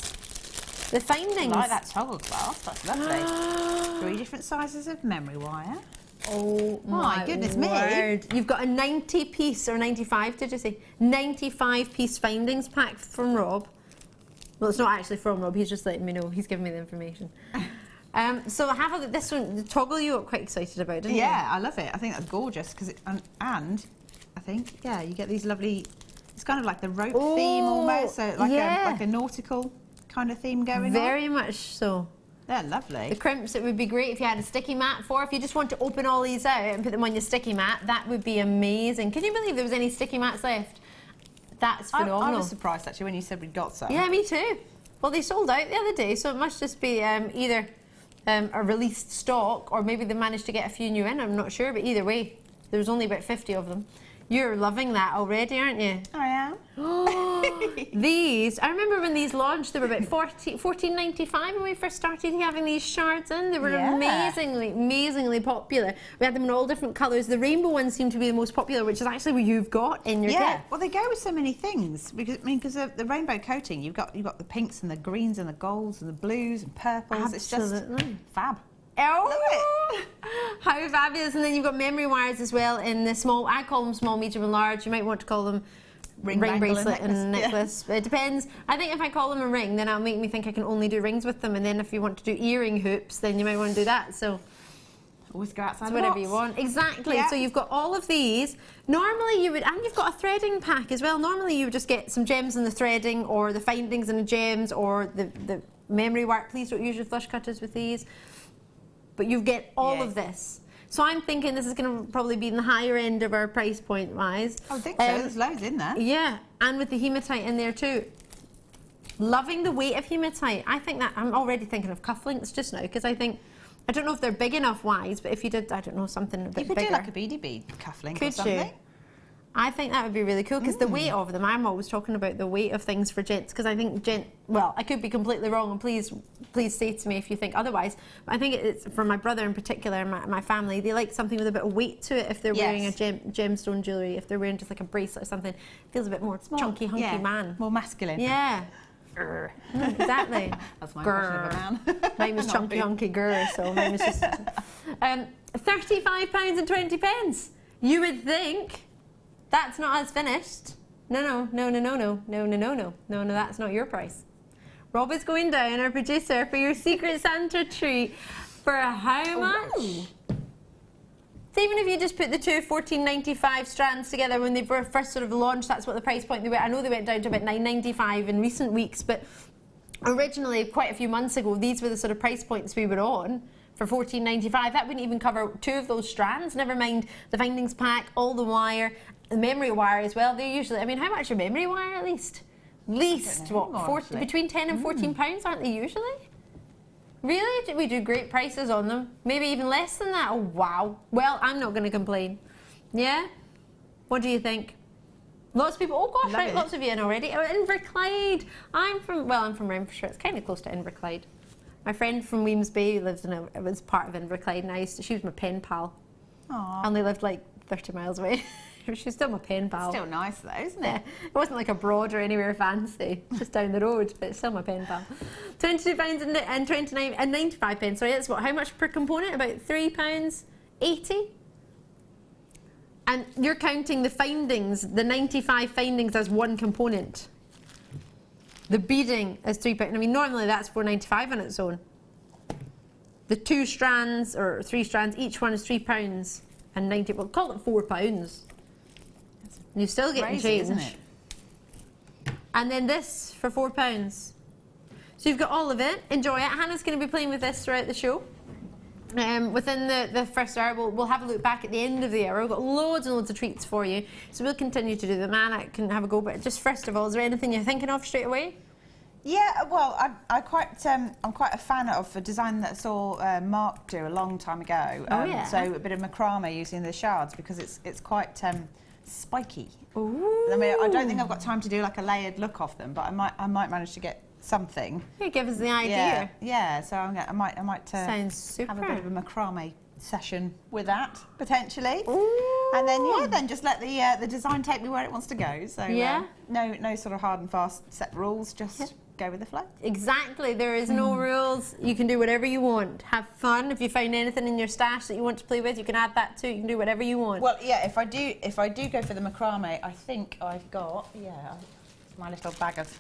Speaker 12: The findings.
Speaker 13: I like that toggle clasp. That's lovely. 3 different sizes of memory wire.
Speaker 12: Oh
Speaker 13: my goodness me.
Speaker 12: You've got a 90 piece, or 95 did you say? 95 piece findings pack from Rob. Well, it's not actually from Rob, he's just letting me know. He's giving me the information. So have a look at this one, the toggle you got quite excited about, didn't you?
Speaker 13: Yeah, I love it. I think that's gorgeous because and I think you get these lovely. It's kind of like the rope theme almost, so like a nautical kind of theme going on.
Speaker 12: Very much so.
Speaker 13: They're lovely.
Speaker 12: The crimps, it would be great if you had a sticky mat for. If you just want to open all these out and put them on your sticky mat, that would be amazing. Can you believe there was any sticky mats left? That's phenomenal.
Speaker 13: I was surprised actually when you said we'd got some.
Speaker 12: Yeah, me too. Well, they sold out the other day, so it must just be either a released stock or maybe they managed to get a few new in. I'm not sure, but either way, there was only about 50 of them. You're loving that already, aren't you?
Speaker 13: I am.
Speaker 12: These, I remember when these launched, they were about $14.95 when we first started having these shards in. They were amazingly popular. We had them in all different colours. The rainbow ones seem to be the most popular, which is actually what you've got in your kit.
Speaker 13: Well, they go with so many things because of the rainbow coating. You've got the pinks and the greens and the golds and the blues and purples.
Speaker 12: Absolutely.
Speaker 13: It's just fab.
Speaker 12: Oh, how fabulous. And then you've got memory wires as well in the small, I call them small, medium and large. You might want to call them ring bracelet and necklace. Yeah. It depends. I think if I call them a ring, then it'll make me think I can only do rings with them. And then if you want to do earring hoops, then you might want to do that. So
Speaker 13: always go outside
Speaker 12: the whatever you want. Exactly. Yeah. So you've got all of these. Normally you would, and you've got a threading pack as well. Normally you would just get some gems in the threading or the findings in the gems or the memory wire. Please don't use your flush cutters with these. But you get all of this. So I'm thinking this is going to probably be in the higher end of our price point wise.
Speaker 13: I think so. There's loads in there.
Speaker 12: Yeah, and with the hematite in there too. Loving the weight of hematite. I think that I'm already thinking of cufflinks just now because I don't know if they're big enough wise, but if you did, I don't know, something a bit bigger.
Speaker 13: You could do like a beady bead cufflink or something. Could you?
Speaker 12: I think that would be really cool because the weight of them, I'm always talking about the weight of things for gents because I think well, I could be completely wrong and please say to me if you think otherwise, but I think it's for my brother in particular and my family, they like something with a bit of weight to it if they're wearing a gemstone jewellery, if they're wearing just like a bracelet or something, it feels a bit more chunky, hunky man.
Speaker 13: More masculine.
Speaker 12: Yeah. Exactly.
Speaker 13: That's my impression of a man.
Speaker 12: Mine was chunky, hunky, grr, so mine was just... £35.20. You would think... That's not us finished. No, that's not your price. Rob is going down, our producer, for your Secret Santa treat for how much? So even if you just put the two $14.95 strands together when they were first sort of launched, that's what the price point they were. I know they went down to about $9.95 in recent weeks, but originally, quite a few months ago, these were the sort of price points we were on. For $14.95, that wouldn't even cover 2 of those strands, never mind the findings pack, all the wire, the memory wire as well. They're usually, I mean, how much are memory wire at least? Between 10 and 14 pounds, aren't they usually? Really? We do great prices on them. Maybe even less than that. Oh, wow. Well, I'm not going to complain. Yeah? What do you think? Lots of people, oh gosh, right, lots of you in already. Oh, Inverclyde. I'm from Renfrewshire. It's kind of close to Inverclyde. My friend from Weems Bay lives was part of Inverclyde, and she was my pen pal.
Speaker 13: Aww.
Speaker 12: And they lived like 30 miles away. She was still my pen pal.
Speaker 13: Still nice though, isn't it?
Speaker 12: Yeah. It wasn't like abroad or anywhere fancy, just down the road, but it's still my pen pal. £22.95. Sorry, that's what? How much per component? About £3.80. And you're counting the findings, the 95 findings as one component. The beading is £3. I mean, normally that's $4.95 on its own. The 2 strands or 3 strands, each one is £3 and 90. Well, call it £4. You're still getting change.
Speaker 13: Isn't it?
Speaker 12: And then this for £4. So you've got all of it. Enjoy it. Hannah's going to be playing with this throughout the show. Within the first hour, we'll have a look back at the end of the hour. We've got loads and loads of treats for you. So we'll continue to do them. Anna can have a go. But just first of all, is there anything you're thinking of straight away?
Speaker 13: Yeah, well, I'm quite a fan of a design that I saw Mark do a long time ago. So a bit of macrame using the shards because it's quite spiky.
Speaker 12: Ooh.
Speaker 13: I mean, I don't think I've got time to do like a layered look off them, but I might manage to get something.
Speaker 12: Yeah, give us the idea.
Speaker 13: Yeah. So I might
Speaker 12: Sounds super.
Speaker 13: have a bit of a macrame session with that potentially.
Speaker 12: Ooh.
Speaker 13: And then just let the design take me where it wants to go. So no sort of hard and fast set rules. Just go with the flow.
Speaker 12: Exactly. There is no rules. You can do whatever you want. Have fun. If you find anything in your stash that you want to play with, you can add that too. You can do whatever you want.
Speaker 13: Well, yeah. If I do go for the macrame, I think I've got my little bag of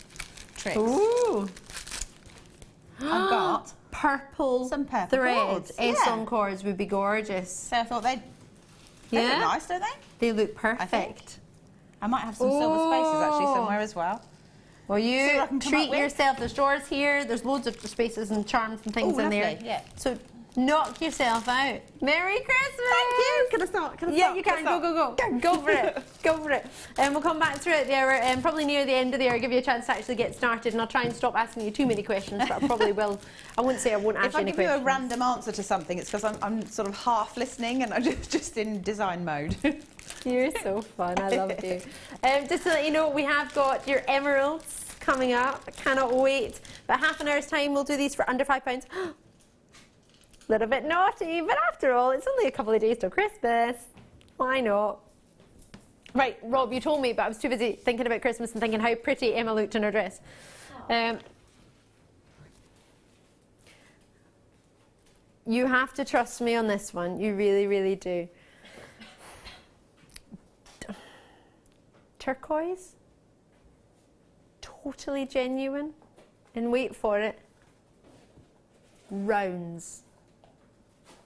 Speaker 13: tricks.
Speaker 12: Ooh.
Speaker 13: I've got
Speaker 12: some purple threads. Ace-on cords would be gorgeous.
Speaker 13: So I thought they look nice, don't they?
Speaker 12: They look perfect.
Speaker 13: I might have some silver spaces actually somewhere as well.
Speaker 12: Well, you treat yourself. There's drawers here. There's loads of spaces and charms and things in there.
Speaker 13: Yeah.
Speaker 12: So knock yourself out. Merry Christmas!
Speaker 13: Thank you. Can I start?
Speaker 12: Yeah, you can. Go for it. Go for it. And we'll come back throughout the hour, and probably near the end of the hour, give you a chance to actually get started. And I'll try and stop asking you too many questions, but I probably will. I wouldn't say I won't ask you any questions.
Speaker 13: If I give you a random answer to something, it's because I'm sort of half listening and I'm just in design mode.
Speaker 12: You're so fun. I love you. Just to let you know, we have got your emeralds coming up. I cannot wait. About half an hour's time, we'll do these for under £5. Little bit naughty, but after all, it's only a couple of days till Christmas. Why not? Right, Rob, you told me, but I was too busy thinking about Christmas and thinking how pretty Emma looked in her dress. You have to trust me on this one. You really, really do. Turquoise. Totally genuine. And wait for it. Rounds.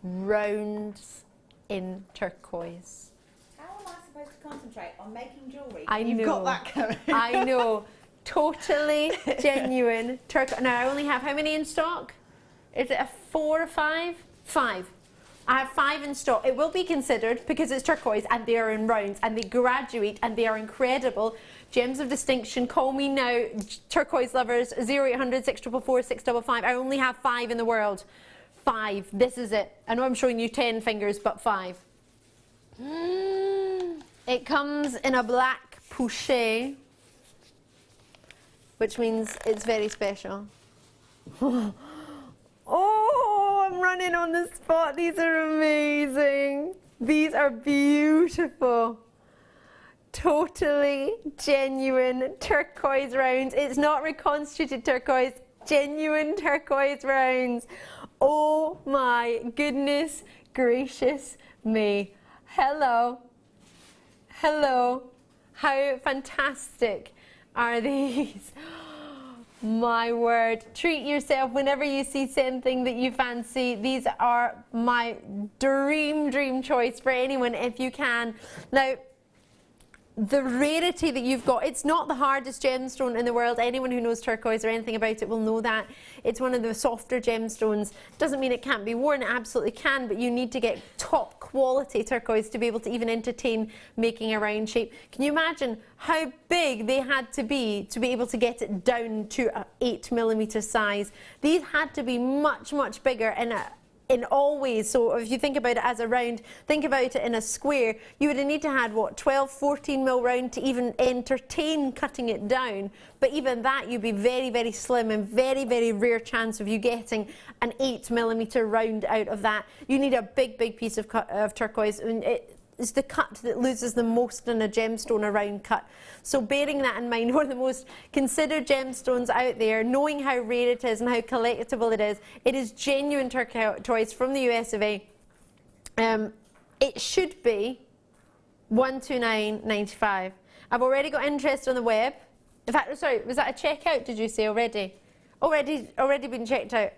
Speaker 12: Rounds in turquoise.
Speaker 13: How am I supposed to concentrate on making jewellery?
Speaker 12: I know.
Speaker 13: You've got that coming.
Speaker 12: I know. Totally genuine turquoise. Now, I only have how many in stock? Is it a 4 or 5? 5. I have 5 in stock. It will be considered because it's turquoise and they are in rounds and they graduate and they are incredible. Gems of distinction. Call me now, turquoise lovers. 0800 644 655. I only have 5 in the world. 5. This is it. I know I'm showing you 10 fingers, but 5. It comes in a black poché, which means it's very special. Oh, I'm running on the spot. These are amazing. These are beautiful. Totally genuine turquoise rounds. It's not reconstituted turquoise, genuine turquoise rounds. Oh my goodness gracious me. Hello. Hello. How fantastic are these? My word. Treat yourself whenever you see something that you fancy. These are my dream choice for anyone if you can. Now, the rarity that you've got, it's not the hardest gemstone in the world. Anyone who knows turquoise or anything about it will know that. It's one of the softer gemstones. Doesn't mean it can't be worn, it absolutely can, but you need to get top quality turquoise to be able to even entertain making a round shape. Can you imagine how big they had to be able to get it down to an 8mm size? These had to be much bigger in all ways. So if you think about it as a round, think about it in a square, you would need to have what, 12-14mm round to even entertain cutting it down. But even that, you'd be very slim and very rare chance of you getting an 8mm round out of that. You need a big piece of turquoise. And it's the cut that loses the most in a gemstone, a round cut. So bearing that in mind, one of the most considered gemstones out there, knowing how rare it is and how collectible it is genuine turquoise from the US of A. It should be $129.95. I've already got interest on the web. In fact, sorry, was that a checkout, did you say already? Already been checked out.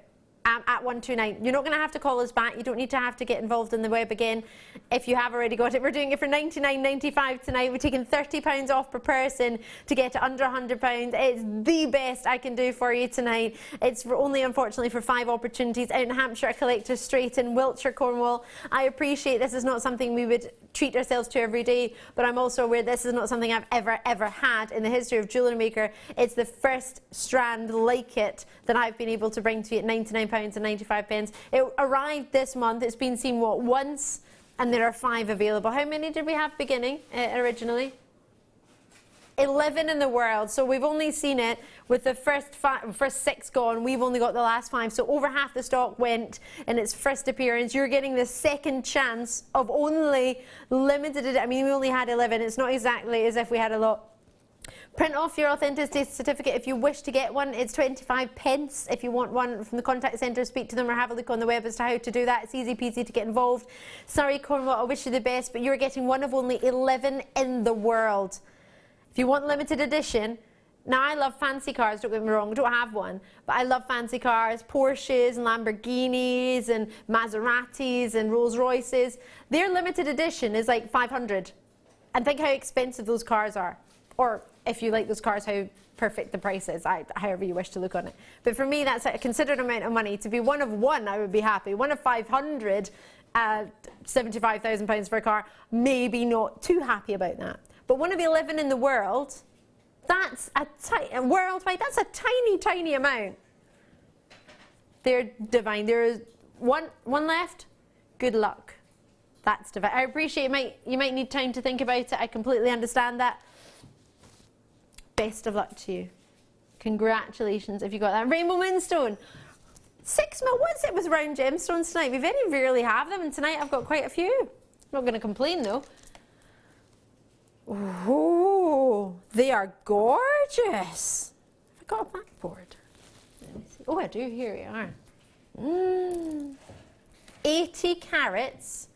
Speaker 12: at 129. You're not going to have to call us back. You don't need to have to get involved in the web again if you have already got it. We're doing it for £99.95 tonight. We're taking £30 off per person to get it under £100. It's the best I can do for you tonight. It's only, unfortunately, for 5 opportunities out in Hampshire, a Collector's Street in Wiltshire, Cornwall. I appreciate this is not something we would treat ourselves to every day, but I'm also aware this is not something I've ever had in the history of Jewellery Maker. It's the first strand like it that I've been able to bring to you at £99.95. It arrived this month. It's been seen, what, once, and there are 5 available. How many did we have beginning originally? 11 in the world, so we've only seen it with the first 6 gone. We've only got the last 5, so over half the stock went in its first appearance. You're getting the second chance of only limited. I mean, we only had 11. It's not exactly as if we had a lot. Print off your authenticity certificate if you wish to get one. It's 25 pence. If you want one from the contact centre, speak to them or have a look on the web as to how to do that. It's easy peasy to get involved. Sorry, Cornwall, I wish you the best, but you're getting one of only 11 in the world. If you want limited edition, now I love fancy cars, don't get me wrong, I don't have one, but I love fancy cars, Porsches and Lamborghinis and Maseratis and Rolls Royces. Their limited edition is like 500. And think how expensive those cars are. Or if you like those cars, how perfect the price is, however you wish to look on it. But for me, that's a considered amount of money. To be one of one, I would be happy. One of 500, £75,000 for a car, maybe not too happy about that. But one of 11 in the world, that's worldwide, that's a tiny, tiny amount. They're divine. There is one left. Good luck. That's divine. I appreciate you might need time to think about it. I completely understand that. Best of luck to you. Congratulations if you got that. Rainbow Moonstone. 6 mil. What's it with round gemstones tonight? We very rarely have them, and tonight I've got quite a few. I'm not going to complain though. Oh, they are gorgeous. Have I got a backboard? Let me see. Oh, I do. Here we are. 80 carats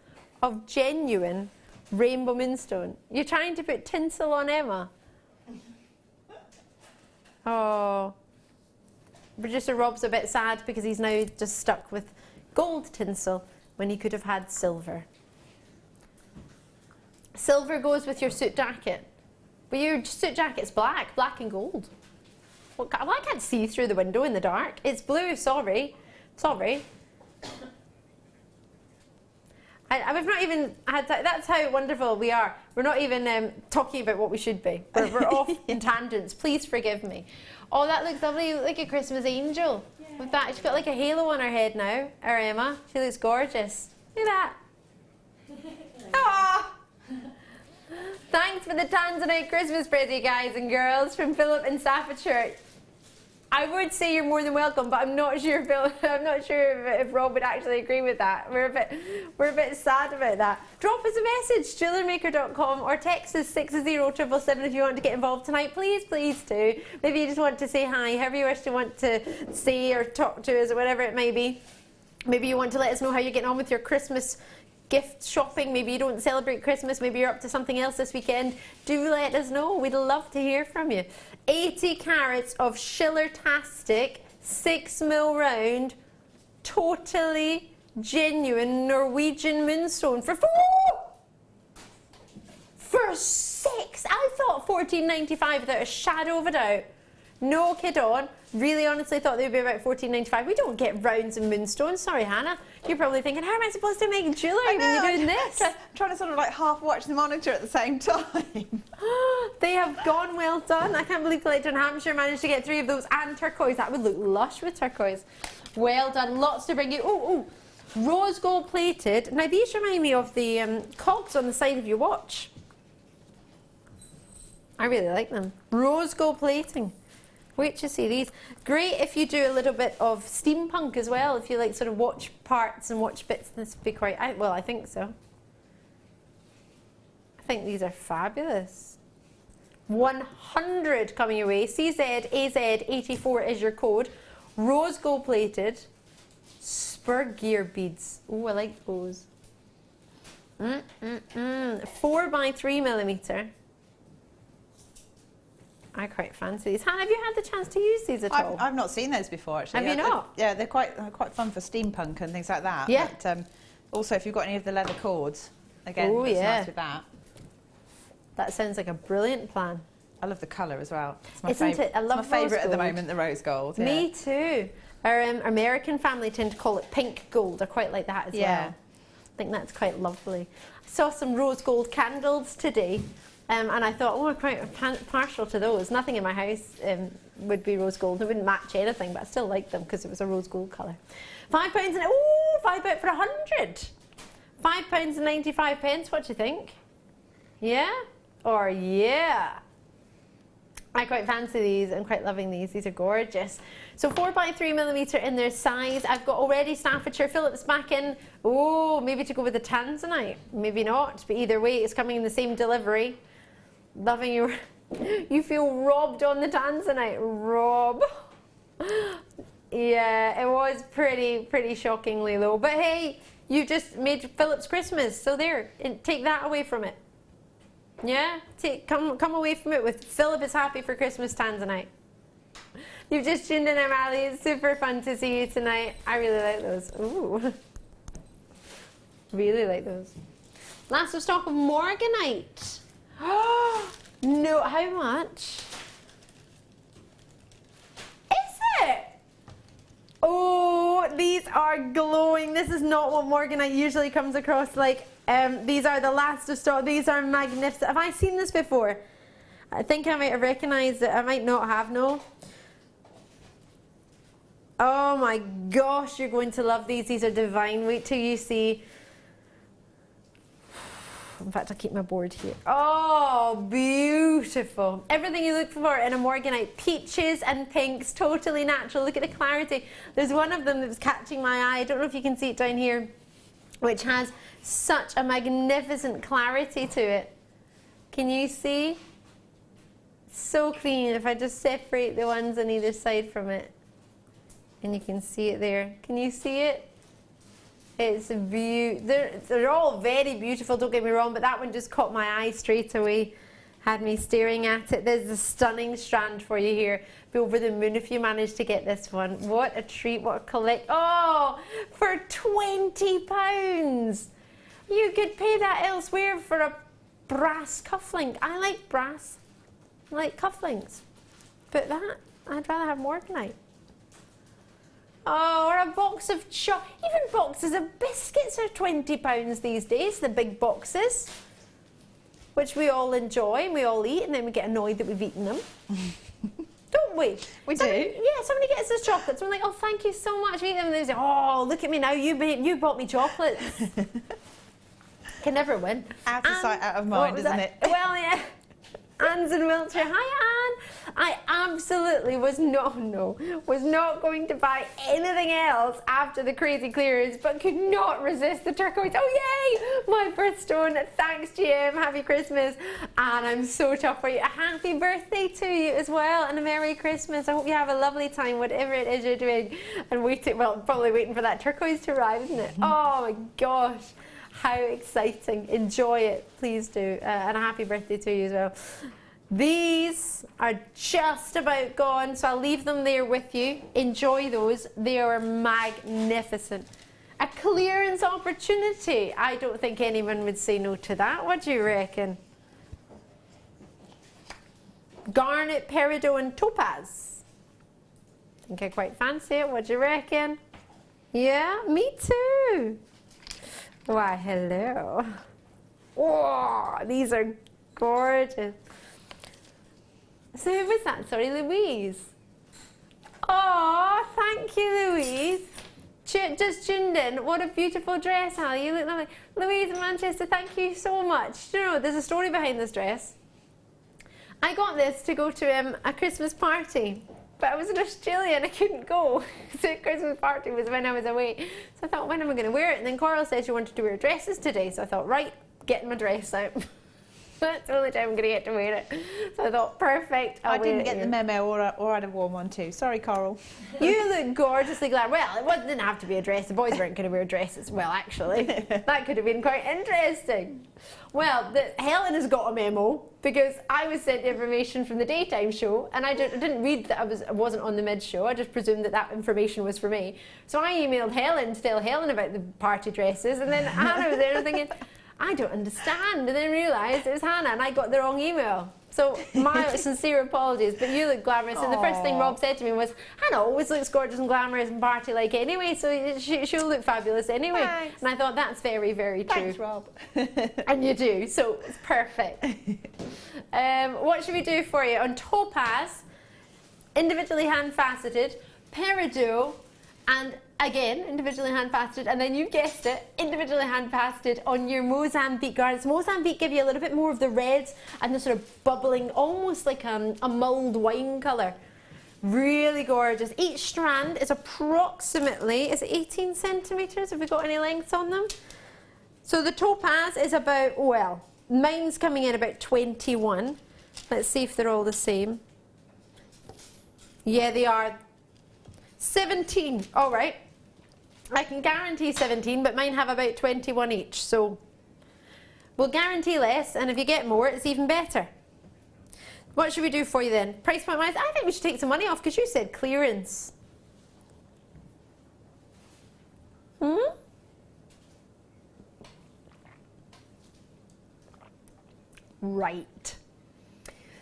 Speaker 12: of genuine rainbow moonstone. You're trying to put tinsel on Emma. Oh. Producer Rob's a bit sad because he's now just stuck with gold tinsel when he could have had silver. Silver goes with your suit jacket, but your suit jacket's black and gold. Well, I can't see through the window in the dark. It's blue, sorry. We've not even had that's how wonderful we are. We're not even talking about what we should be. We're off in tangents. Please forgive me. Oh, that looks lovely. You look like a Christmas angel. Yeah. With that, she's got like a halo on her head now. Our Emma. She looks gorgeous. Look at that. Ah. Thanks for the Tanzanite Christmas present, guys and girls, from Philip in Staffordshire. I would say you're more than welcome, but I'm not sure, Phil. I'm not sure if Rob would actually agree with that. We're a bit sad about that. Drop us a message, JewelleryMaker.com, or text us 60777 if you want to get involved tonight. Please do. Maybe you just want to say hi, however you wish to want to say or talk to us, or whatever it may be. Maybe you want to let us know how you're getting on with your Christmas gift shopping. Maybe you don't celebrate Christmas, maybe you're up to something else this weekend. Do let us know. We'd love to hear from you. 80 carats of Schillertastic 6 mil round, totally genuine Norwegian moonstone for 4! For 6! I thought £14.95 without a shadow of a doubt. No kid on. Really honestly thought they would be about £14.95. We don't get rounds and moonstones. Sorry, Hannah. You're probably thinking, how am I supposed to make jewellery when you're doing this?
Speaker 13: I'm trying to sort of like half watch the monitor at the same time.
Speaker 12: They have gone well done. I can't believe Collector in Hampshire managed to get 3 of those and turquoise. That would look lush with turquoise. Well done. Lots to bring you. Oh, rose gold plated. Now these remind me of the cogs on the side of your watch. I really like them. Rose gold plating. Wait to see these. Great if you do a little bit of steampunk as well, if you like sort of watch parts and watch bits. This would be quite, well, I think so. I think these are fabulous. 100 coming your way. CZAZ84 is your code. Rose gold plated. Spur gear beads. Oh, I like those. 4 by 3 millimeter. I quite fancy these. Hannah, have you had the chance to use these at all?
Speaker 13: I've not seen those before, actually.
Speaker 12: Have you not?
Speaker 13: They're quite fun for steampunk and things like that.
Speaker 12: Yeah.
Speaker 13: But, also, if you've got any of the leather cords, again, it's nice with that.
Speaker 12: That sounds like a brilliant plan.
Speaker 13: I love the colour as well.
Speaker 12: Isn't it? I love
Speaker 13: it's my favourite at the
Speaker 12: gold.
Speaker 13: moment, the rose gold.
Speaker 12: Me too. Our American family tend to call it pink gold. I quite like that as well. I think that's quite lovely. I saw some rose gold candles today, and I thought, oh, I'm quite partial to those. Nothing in my house would be rose gold. It wouldn't match anything, but I still like them because it was a rose gold colour. £5 and oh, £5 for 100. £5.95. What do you think? Yeah? Or yeah? I quite fancy these. I'm quite loving these. These are gorgeous. So 4x3mm in their size. I've got already Staffordshire Phillips back in. Oh, maybe to go with the tanzanite. Maybe not. But either way, it's coming in the same delivery. Loving your... You feel robbed on the tanzanite. Rob. Yeah, it was pretty shockingly low. But hey, you just made Phillips Christmas. So there, take that away from it. Yeah, come away from it with Philip is happy for Christmas tanzanite. You've just tuned in, I'm Ali. It's super fun to see you tonight. I really like those. Ooh. Really like those. Last of stock of morganite. No, how much? Is it? Oh, these are glowing. This is not what morganite usually comes across like. These are the last of stock. These are magnificent. Have I seen this before? I think I might have recognised it. I might not have, no. Oh my gosh, you're going to love these. These are divine. Wait till you see. In fact, I'll keep my board here. Oh, beautiful. Everything you look for in a morganite. Peaches and pinks, totally natural. Look at the clarity. There's one of them that's catching my eye. I don't know if you can see it down here, which has such a magnificent clarity to it. Can you see? So clean. If I just separate the ones on either side from it, and you can see it there. Can you see it? It's a they're all very beautiful, don't get me wrong, but that one just caught my eye straight away. Had me staring at it. There's a stunning strand for you here. Be over the moon if you manage to get this one. What a treat, what a collect. Oh, for £20. You could pay that elsewhere for a brass cufflink. I like brass. I like cufflinks. But that, I'd rather have morganite. Oh, or a box of even boxes of biscuits are £20 these days, the big boxes, which we all enjoy and we all eat, and then we get annoyed that we've eaten them. Don't we?
Speaker 13: We do.
Speaker 12: Yeah, somebody gets us chocolates, and we're like, oh, thank you so much for eating them. And they say, oh, look at me now, you bought me chocolates. Can never win.
Speaker 13: Out of sight, out of mind, isn't it?
Speaker 12: Well, yeah. Anne's in Wiltshire. Hi, Anne. I absolutely was not going to buy anything else after the crazy clearance, but could not resist the turquoise. Oh, yay! My birthstone. Thanks, GM. Happy Christmas. And I'm so chuffed for you. A happy birthday to you as well, and a Merry Christmas. I hope you have a lovely time, whatever it is you're doing. And probably waiting for that turquoise to arrive, isn't it? Oh, my gosh. How exciting. Enjoy it. Please do. And a happy birthday to you as well. These are just about gone, so I'll leave them there with you. Enjoy those. They are magnificent. A clearance opportunity. I don't think anyone would say no to that. What do you reckon? Garnet, peridot and topaz. I think I quite fancy it. What do you reckon? Yeah, me too. Why, hello. Oh, these are gorgeous. So who was that? Sorry, Louise. Oh, thank you, Louise. Just tuned in. What a beautiful dress, Ali. You look lovely. Louise in Manchester, thank you so much. Do you know, there's a story behind this dress. I got this to go to a Christmas party. But I was in Australia and I couldn't go. So the Christmas party was when I was away. So I thought, when am I going to wear it? And then Coral said she wanted to wear dresses today. So I thought, right, getting my dress out. That's the only time I'm going to get to wear it. So I thought, perfect.
Speaker 13: I didn't get the memo, or I'd have worn one too. Sorry, Coral.
Speaker 12: You look gorgeously glad. Well, it didn't have to be a dress. The boys weren't going to wear dresses. Well, actually, that could have been quite interesting. Well, Helen has got a memo because I was sent information from the daytime show, and I didn't read that I wasn't on the mid show. I just presumed that information was for me. So I emailed Helen to tell Helen about the party dresses, and then Hannah was there thinking, I don't understand, and then realised it was Hannah and I got the wrong email. So my sincere apologies, but you look glamorous. And the first thing Rob said to me was, Hannah always looks gorgeous and glamorous and party-like anyway, so she'll look fabulous anyway.
Speaker 13: Thanks.
Speaker 12: And I thought that's very, very true.
Speaker 13: Thanks, Rob.
Speaker 12: And you do, so it's perfect. What should we do for you? On topaz, individually hand-faceted, peridot, and again, individually hand-faceted, and then you guessed it, individually hand-faceted on your Mozambique garnets. Mozambique give you a little bit more of the reds and the sort of bubbling, almost like a mulled wine colour. Really gorgeous. Each strand is approximately, is it 18 centimetres? Have we got any lengths on them? So the topaz is about, well, mine's coming in about 21. Let's see if they're all the same. Yeah, they are. 17, all right. I can guarantee 17, but mine have about 21 each, so we'll guarantee less, and if you get more, it's even better. What should we do for you then? Price point wise, I think we should take some money off because you said clearance. Right.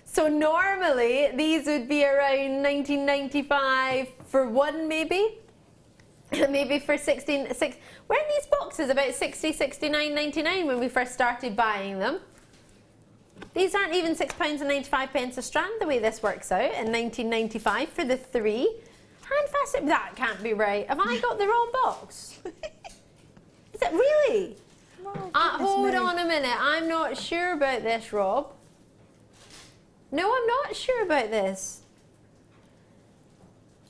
Speaker 12: So normally these would be around $19.95 for one, maybe. Maybe for 16. Weren't these boxes about $60, $69.99 when we first started buying them? These aren't even £6.95 a strand the way this works out in $19.95 for the 3. Hand fastened. That can't be right. Have I got the wrong box? Is it really? Hold on a minute. I'm not sure about this, Rob. No, I'm not sure about this.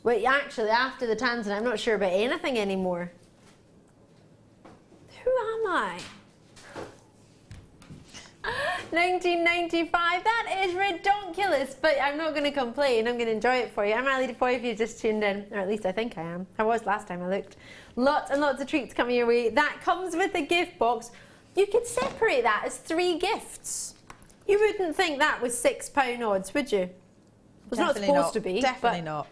Speaker 12: Wait, actually, after the Tanzan, I'm not sure about anything anymore. Who am I? 1995, that is ridiculous, but I'm not going to complain. I'm going to enjoy it for you. I'm Ali Defoy if you just tuned in, or at least I think I am. I was last time I looked. Lots and lots of treats coming your way. That comes with a gift box. You could separate that as 3 gifts. You wouldn't think that was £6 odds, would you? It was not supposed to be.
Speaker 13: Definitely not.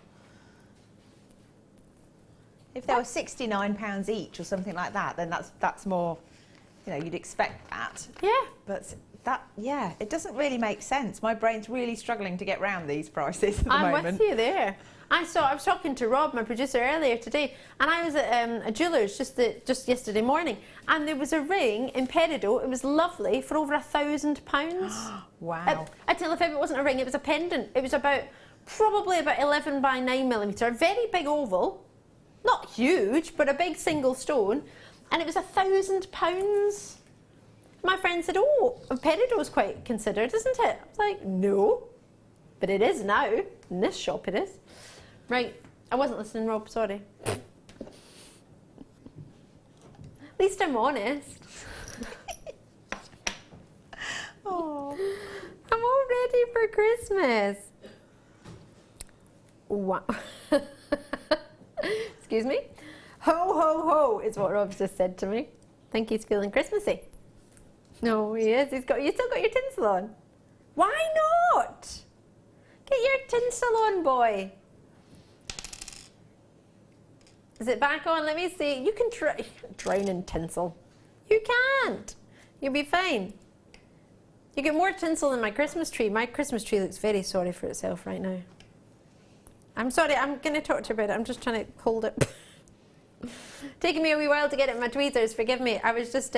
Speaker 13: If they were £69 each or something like that, then that's more, you know, you'd expect that.
Speaker 12: Yeah.
Speaker 13: But that, yeah, it doesn't really make sense. My brain's really struggling to get round these prices at the moment.
Speaker 12: I'm with you there. I was talking to Rob, my producer, earlier today, and I was at a jeweller's just yesterday morning, and there was a ring in peridot. It was lovely for over £1,000.
Speaker 13: Wow.
Speaker 12: I tell you, if it wasn't a ring, it was a pendant. It was probably about 11 by 9mm, a very big oval, not huge, but a big single stone, and it was £1,000. My friend said, "Oh, peridot's quite considered, isn't it?" I was like, "No, but it is now. In this shop, it is." Right, I wasn't listening, Rob, sorry. At least I'm honest.
Speaker 13: Oh,
Speaker 12: I'm all ready for Christmas. Wow. Excuse me? Ho, ho, ho, is what Rob just said to me. I think he's feeling Christmassy. No, he is. You still got your tinsel on. Why not? Get your tinsel on, boy. Is it back on? Let me see. You can drown in tinsel. You can't. You'll be fine. You get more tinsel than my Christmas tree. My Christmas tree looks very sorry for itself right now. I'm sorry, I'm going to talk to you about it. I'm just trying to hold it. Taking me a wee while to get it in my tweezers. Forgive me. I was just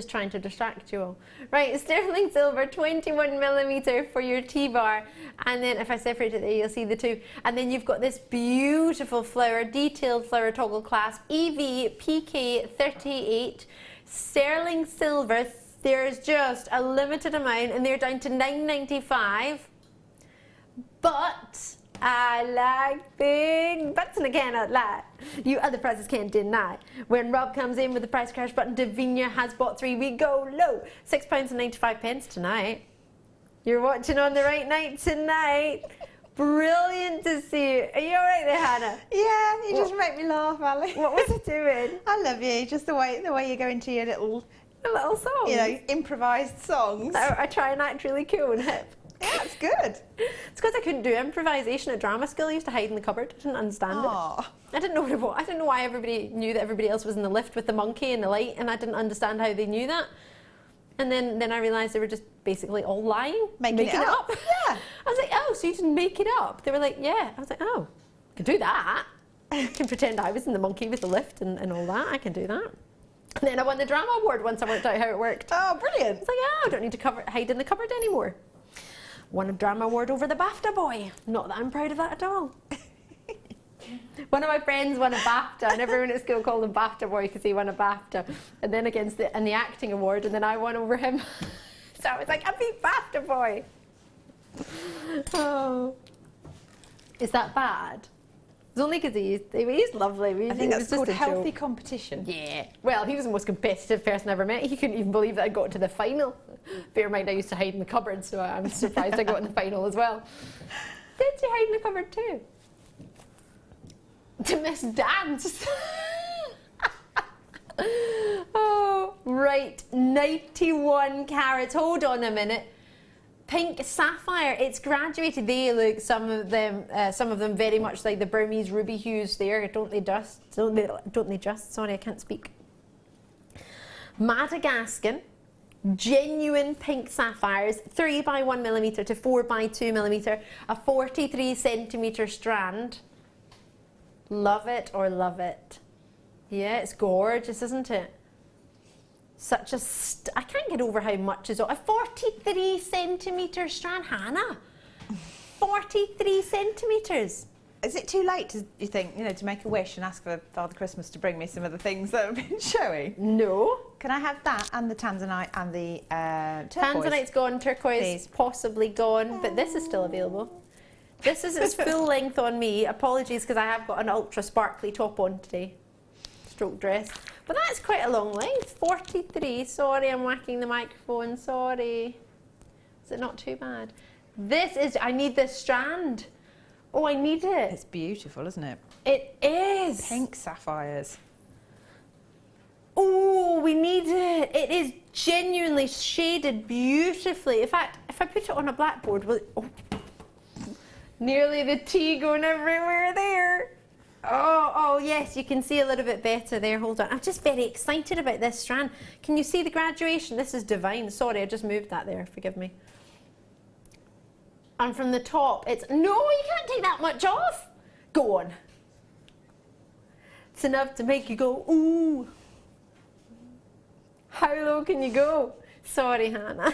Speaker 12: trying to distract you all. Right, sterling silver, 21mm for your T-bar. And then if I separate it there, you'll see the 2. And then you've got this beautiful flower, detailed flower toggle clasp, EV PK38, sterling silver. There's just a limited amount, and they're down to $9.95. But I like big butts and I cannot lie. You other prices can't deny. When Rob comes in with the price crash button, Davina has bought 3, we go low. £6.95 tonight. You're watching on the right night tonight. Brilliant to see you. Are you alright there, Hannah?
Speaker 13: Yeah, you just make me laugh, Ali.
Speaker 12: What was it doing?
Speaker 13: I love you, just the way you go into your little
Speaker 12: song.
Speaker 13: You know, improvised songs.
Speaker 12: I try and act really cool and hip.
Speaker 13: Yeah, that's good.
Speaker 12: It's because I couldn't do improvisation at drama school. I used to hide in the cupboard. I didn't understand it. I didn't know what it was. I didn't know why everybody knew that everybody else was in the lift with the monkey and the light, and I didn't understand how they knew that. And then I realised they were just basically all lying, making it up.
Speaker 13: Yeah.
Speaker 12: I was like, oh, so you just make it up? They were like, yeah. I was like, oh, I can do that. I can pretend I was in the monkey with the lift and all that. I can do that. And then I won the drama award once I worked out how it worked.
Speaker 13: Oh, brilliant.
Speaker 12: It's like, oh, I don't need to hide in the cupboard anymore. Won a drama award over the BAFTA boy. Not that I'm proud of that at all. One of my friends won a BAFTA, and everyone at school called him BAFTA boy because he won a BAFTA. And then the acting award, and then I won over him. So I was like, I beat BAFTA boy. Oh. Is that bad? It's only because he's lovely.
Speaker 13: I think that's called healthy competition.
Speaker 12: Yeah. Well, he was the most competitive person I ever met. He couldn't even believe that I got to the final. Bear in mind, I used to hide in the cupboard, so I'm surprised I got in the final as well. Did you hide in the cupboard too? To miss dance. Oh, right. 91 carats. Hold on a minute. Pink sapphire. It's graduated. They look, some of them very much like the Burmese ruby hues there. Don't they just? Sorry, I can't speak. Madagascan. Genuine pink sapphires, 3 by 1 millimeter to 4 by 2 millimeter, a 43 centimeter strand. Love it or love it. Yeah, it's gorgeous, isn't it? Such a I can't get over how much is a 43 centimeter strand, Hannah. 43 centimeters.
Speaker 13: Is it too late, you think, to make a wish and ask for Father Christmas to bring me some of the things that have been showing?
Speaker 12: No.
Speaker 13: Can I have that and the tanzanite and the turquoise?
Speaker 12: Tanzanite's gone, turquoise
Speaker 13: Please.
Speaker 12: Possibly gone, but this is still available. This is its full length on me. Apologies, because I have got an ultra sparkly top on today. Stroke dress. But that's quite a long length. 43. Sorry, I'm whacking the microphone. Sorry. Is it not too bad? I need this strand. Oh, I need it.
Speaker 13: It's beautiful, isn't it?
Speaker 12: It is.
Speaker 13: Pink sapphires.
Speaker 12: Oh, we need it. It is genuinely shaded beautifully. In fact, if I put it on a blackboard, nearly the tea going everywhere there. Oh, yes, you can see a little bit better there. Hold on. I'm just very excited about this strand. Can you see the graduation? This is divine. Sorry, I just moved that there. Forgive me. And from the top, no, you can't take that much off. Go on. It's enough to make you go, ooh. How low can you go? Sorry, Hannah.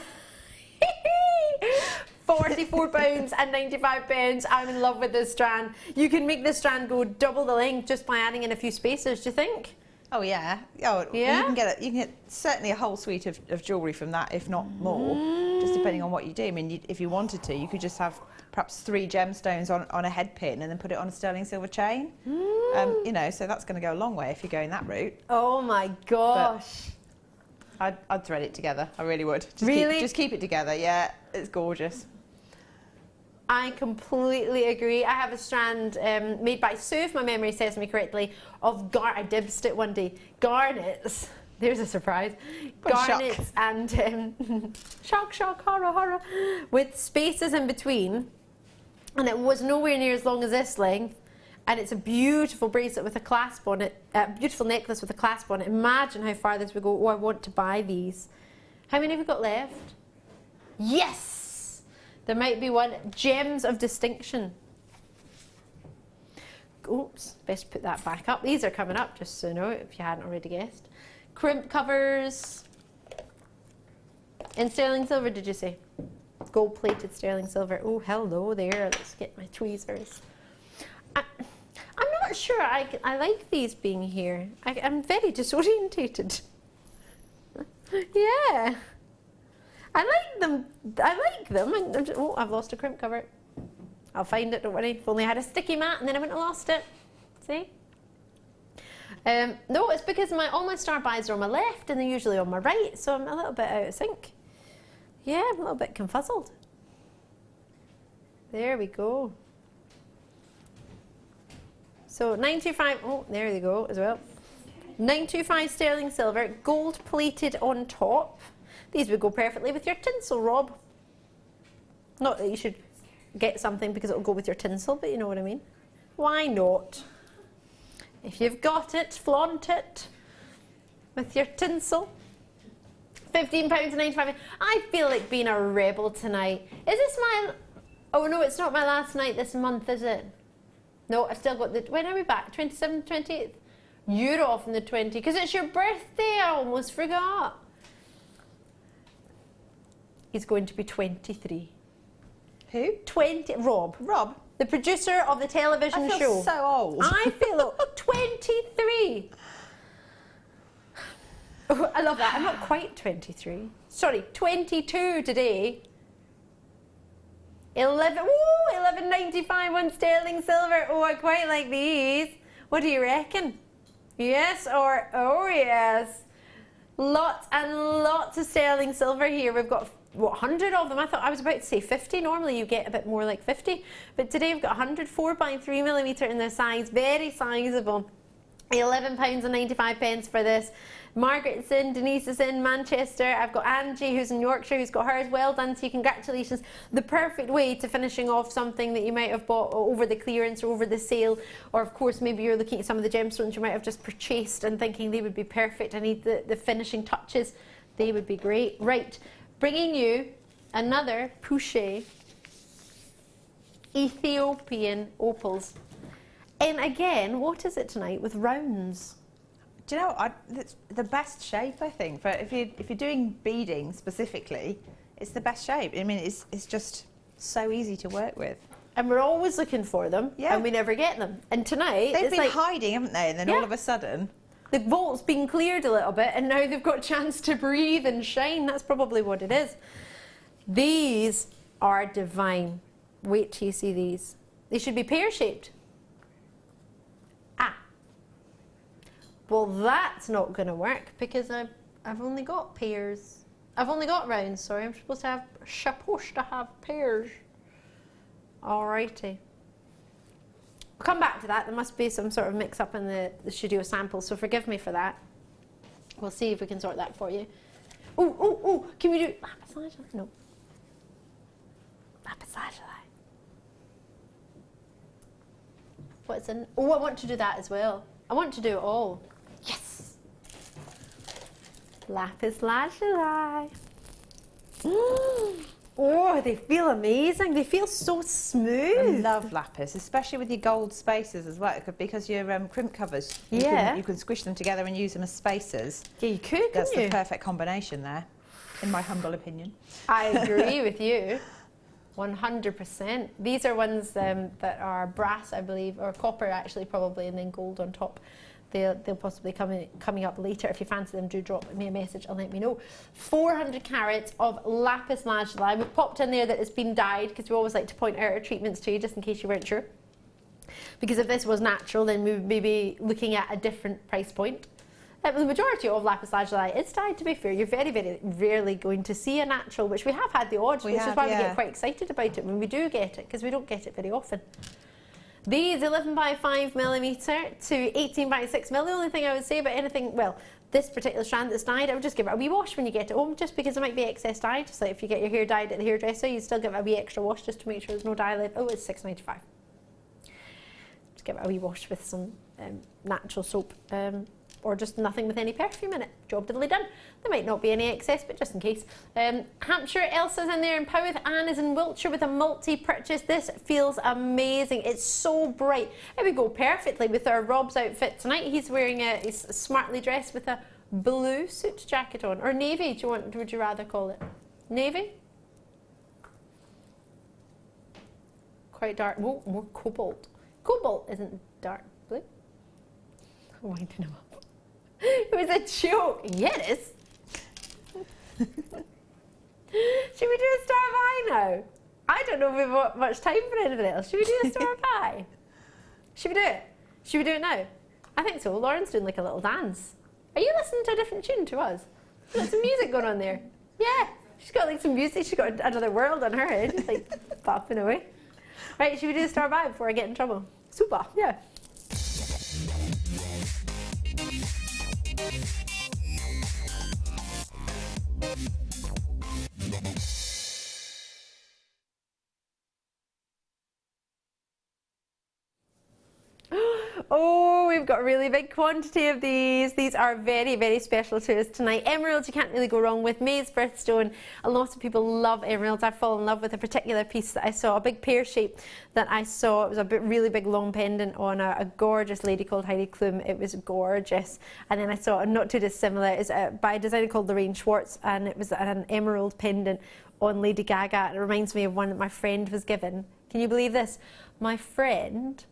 Speaker 12: £44.95. I'm in love with this strand. You can make this strand go double the length just by adding in a few spaces, do you think?
Speaker 13: Oh yeah. Oh yeah. You can get certainly a whole suite of jewellery from that, if not more, just depending on what you do. I mean, if you wanted to, you could just have perhaps 3 gemstones on a head pin and then put it on a sterling silver chain. So that's going to go a long way if you're going that route.
Speaker 12: Oh my gosh.
Speaker 13: But I'd thread it together. I really would. Just keep it together. Yeah, it's gorgeous.
Speaker 12: I completely agree. I have a strand made by Sue, if my memory serves me correctly, of I dibsed it one day. Garnets. There's a surprise. Garnets and shock, horror, with spaces in between. And it was nowhere near as long as this length. And it's a beautiful bracelet with a clasp on it, a beautiful necklace with a clasp on it. Imagine how far this would go. Oh, I want to buy these. How many have we got left? Yes! There might be one. Gems of distinction. Oops, best put that back up. These are coming up, just so you know, if you hadn't already guessed. Crimp covers. In sterling silver, did you say? Gold-plated sterling silver. Oh, hello there. Let's get my tweezers. I'm not sure I like these being here. I'm very disorientated. Yeah. I like them. Oh, I've lost a crimp cover. I'll find it, don't worry. If only I had a sticky mat and then I wouldn't have lost it. See? No, it's because all my star buys are on my left and they're usually on my right, so I'm a little bit out of sync. Yeah, I'm a little bit confuzzled. There we go. So 925, oh, there they go as well. 925 sterling silver, gold plated on top. These would go perfectly with your tinsel, Rob. Not that you should get something because it'll go with your tinsel, but you know what I mean. Why not? If you've got it, flaunt it with your tinsel. £15.95. I feel like being a rebel tonight. Is this my... Oh no, it's not my last night this month, is it? No, I've still got the... When are we back? 27th, 28th? You're off on the 20th because it's your birthday. I almost forgot. He's going to be 23.
Speaker 13: Who?
Speaker 12: 20. Rob.
Speaker 13: Rob?
Speaker 12: The producer of the television show.
Speaker 13: I feel so old.
Speaker 12: I feel 23. Oh, I love that. I'm not quite 23. Sorry, 22 today. 11.95 on sterling silver. Oh, I quite like these. What do you reckon? Yes or oh yes. Lots and lots of sterling silver here. We've got what, 100 of them? I thought I was about to say 50. Normally you get a bit more like 50, but today we've got 100 4x3mm in the size, very sizable. £11.95 for this. Margaret's in, Denise is in Manchester. I've got Angie who's in Yorkshire who's got hers. Well done to you, congratulations. The perfect way to finishing off something that you might have bought over the clearance or over the sale, or of course maybe you're looking at some of the gemstones you might have just purchased and thinking they would be perfect. I need the finishing touches. They would be great. Right, bringing you another Pouchet Ethiopian opals. And again, what is it tonight with rounds?
Speaker 13: Do you know, it's the best shape, I think. For if you're doing beading specifically, it's the best shape. I mean, it's just so easy to work with.
Speaker 12: And we're always looking for them, and we never get them. And tonight,
Speaker 13: they've
Speaker 12: it's
Speaker 13: been
Speaker 12: like,
Speaker 13: hiding, haven't they? And then all of a sudden,
Speaker 12: the vault's been cleared a little bit, and now they've got a chance to breathe and shine. That's probably what it is. These are divine. Wait till you see these. They should be pear-shaped. Well, that's not going to work because I've only got pairs. I've only got rounds, sorry. I'm supposed to have pairs. Alrighty. We'll come back to that. There must be some sort of mix-up in the studio sample, so forgive me for that. We'll see if we can sort that for you. Oh, can we do lapis lazuli? No. Lapis lazuli. What's in? Oh, I want to do that as well. I want to do it all. Yes! Lapis lazuli. Oh, they feel amazing. They feel so smooth.
Speaker 13: I love lapis, especially with your gold spacers as well, because your crimp covers, you can squish them together and use them as spacers.
Speaker 12: Yeah, you could,
Speaker 13: That's the perfect combination there, in my humble opinion.
Speaker 12: I agree with you. 100%. These are ones that are brass, I believe, or copper actually probably, and then gold on top. They'll possibly coming up later. If you fancy them, do drop me a message and let me know. 400 carats of lapis lazuli. We've popped in there that it's been dyed because we always like to point out our treatments to you just in case you weren't sure. Because if this was natural, then we would be looking at a different price point. The majority of lapis lazuli is dyed, to be fair. You're very, very rarely going to see a natural, which we have had the odd, which is why we get quite excited about it when we do get it, because we don't get it very often. These 11x5mm to 18x6mm. The only thing I would say about anything, well, this particular strand that's dyed, I would just give it a wee wash when you get it home, just because it might be excess dye. Just like if you get your hair dyed at the hairdresser, you still give it a wee extra wash just to make sure there's no dye left. Oh, it's £6.95. Just give it a wee wash with some natural soap. Or just nothing with any perfume in it. Job diddly done. There might not be any excess, but just in case. Hampshire, Elsa's in there in Powith, Anne is in Wiltshire with a multi-purchase. This feels amazing. It's so bright. It would go perfectly with our Rob's outfit tonight. He's wearing he's smartly dressed with a blue suit jacket on, or navy. Would you rather call it navy? Quite dark. Whoa, more cobalt. Cobalt isn't dark blue. I'm winding him up. It was a joke. Yeah, it is. Should we do a star of eye now? I don't know if we've got much time for anything else. Should we do a store buy? Should we do it? Should we do it now? I think so. Lauren's doing like a little dance. Are you listening to a different tune to us? There's some music going on there. Yeah. She's got like some music. She's got another world on her head. Just like popping away. Right, should we do the store buy before I get in trouble? Super. Yeah. Oh, we've got a really big quantity of these. These are very, very special to us tonight. Emeralds, you can't really go wrong with. May's birthstone. A lot of people love emeralds. I've fallen in love with a particular piece that I saw, a big pear shape that I saw. It was a really big long pendant on a gorgeous lady called Heidi Klum. It was gorgeous. And then I saw a not too dissimilar. It's by a designer called Lorraine Schwartz, and it was an emerald pendant on Lady Gaga. It reminds me of one that my friend was given. Can you believe this? My friend,